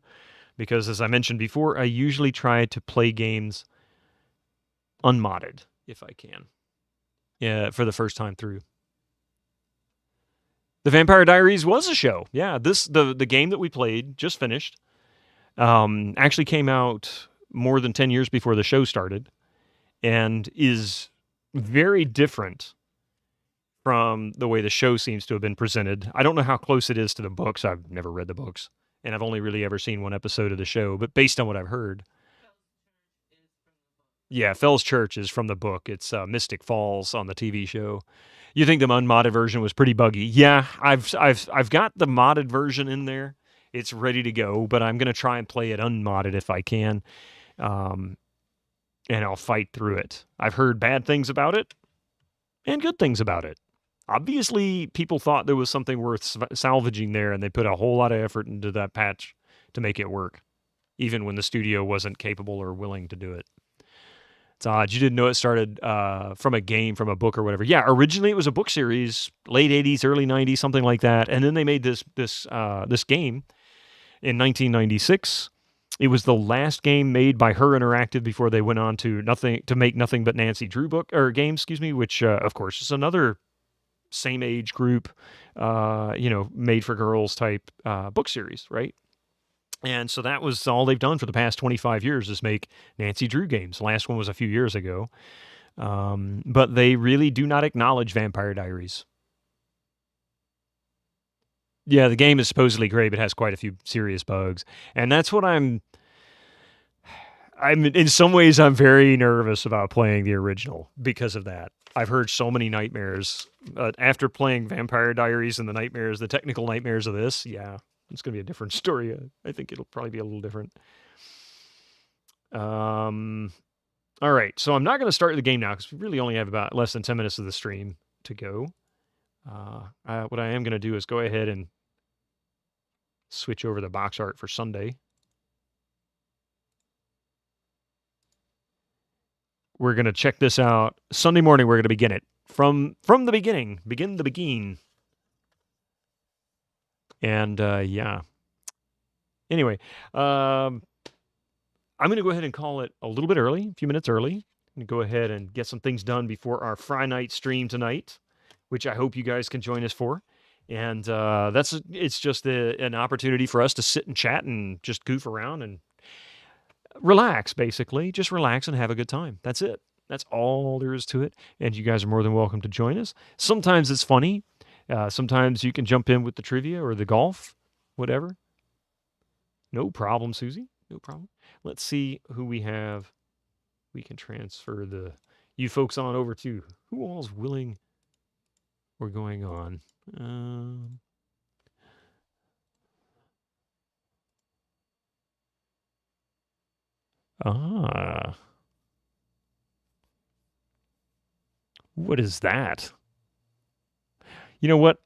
because, as I mentioned before, I usually try to play games unmodded if I can. Yeah, for the first time through. The Vampire Diaries was a show. Yeah, the game that we played, just finished, actually came out more than 10 years before the show started and is very different from the way the show seems to have been presented. I don't know how close it is to the books. I've never read the books, and I've only really ever seen one episode of the show, but based on what I've heard. Yeah, Fell's Church is from the book. It's Mystic Falls on the TV show. You think the unmodded version was pretty buggy? Yeah, I've got the modded version in there. It's ready to go, but I'm going to try and play it unmodded if I can, and I'll fight through it. I've heard bad things about it and good things about it. Obviously, people thought there was something worth salvaging there, and they put a whole lot of effort into that patch to make it work, even when the studio wasn't capable or willing to do it. It's odd. You didn't know it started from a game, from a book or whatever. Yeah, originally it was a book series, late 80s, early 90s, something like that. And then they made this game in 1996. It was the last game made by Her Interactive before they went on to make Nothing But Nancy Drew game, which of course is another same age group, made for girls type book series, right? And so that was all they've done for the past 25 years is make Nancy Drew games. The last one was a few years ago. But they really do not acknowledge Vampire Diaries. Yeah, the game is supposedly great, but has quite a few serious bugs. And that's what I'm in some ways, I'm very nervous about playing the original because of that. I've heard so many nightmares. After playing Vampire Diaries and the technical nightmares of this, yeah. It's going to be a different story. I think it'll probably be a little different. All right, so I'm not going to start the game now because we really only have about less than 10 minutes of the stream to go. What I am going to do is go ahead and switch over the box art for Sunday. We're going to check this out. Sunday morning, we're going to begin it. from the beginning. Begin the begin. And yeah. Anyway, I'm going to go ahead and call it a little bit early, a few minutes early, and go ahead and get some things done before our Friday night stream tonight, which I hope you guys can join us for. And it's just an opportunity for us to sit and chat and just goof around and relax, basically. Just relax and have a good time. That's it. That's all there is to it. And you guys are more than welcome to join us. Sometimes it's funny. Sometimes you can jump in with the trivia or the golf, whatever. No problem, Susie. No problem. Let's see who we have. We can transfer you folks on over to. Who all's willing or going on? What is that? You know what?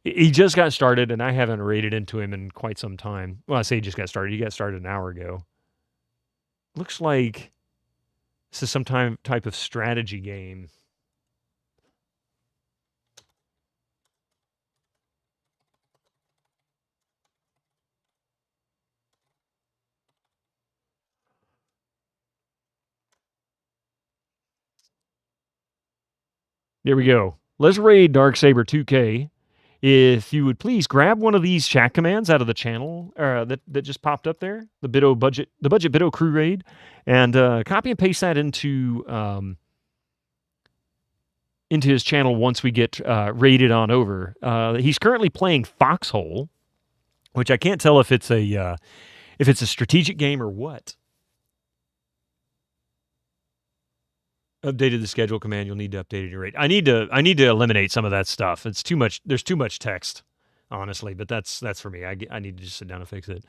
He just got started, and I haven't raided into him in quite some time. Well, I say he just got started. He got started an hour ago. Looks like this is some type of strategy game. There we go. Let's raid Darksaber 2K. If you would please grab one of these chat commands out of the channel that just popped up there, the budget Biddo crew raid, and copy and paste that into his channel once we get raided on over. He's currently playing Foxhole, which I can't tell if it's a strategic game or what. Updated the schedule command. You'll need to update your rate. I need to eliminate some of that stuff. It's too much. There's too much text, honestly. But that's for me. I need to just sit down and fix it.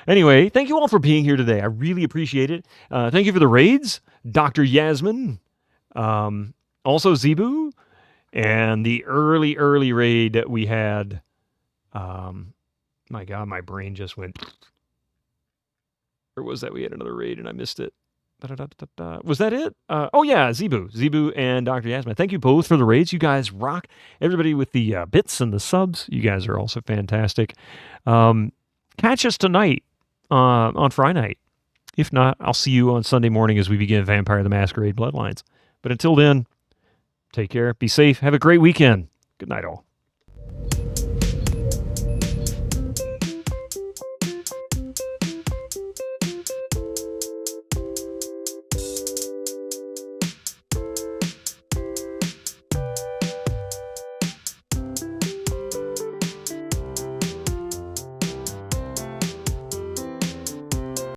Anyway, thank you all for being here today. I really appreciate it. Thank you for the raids, Dr. Yasmin, also Zebu, and the early raid that we had. My God, my brain just went. Or was that we had another raid and I missed it? Was that it? Oh, yeah, Zebu and Dr. Yasmin. Thank you both for the raids. You guys rock. Everybody with the bits and the subs, you guys are also fantastic. Catch us tonight on Friday night. If not, I'll see you on Sunday morning as we begin Vampire the Masquerade Bloodlines. But until then, take care, be safe, have a great weekend. Good night, all.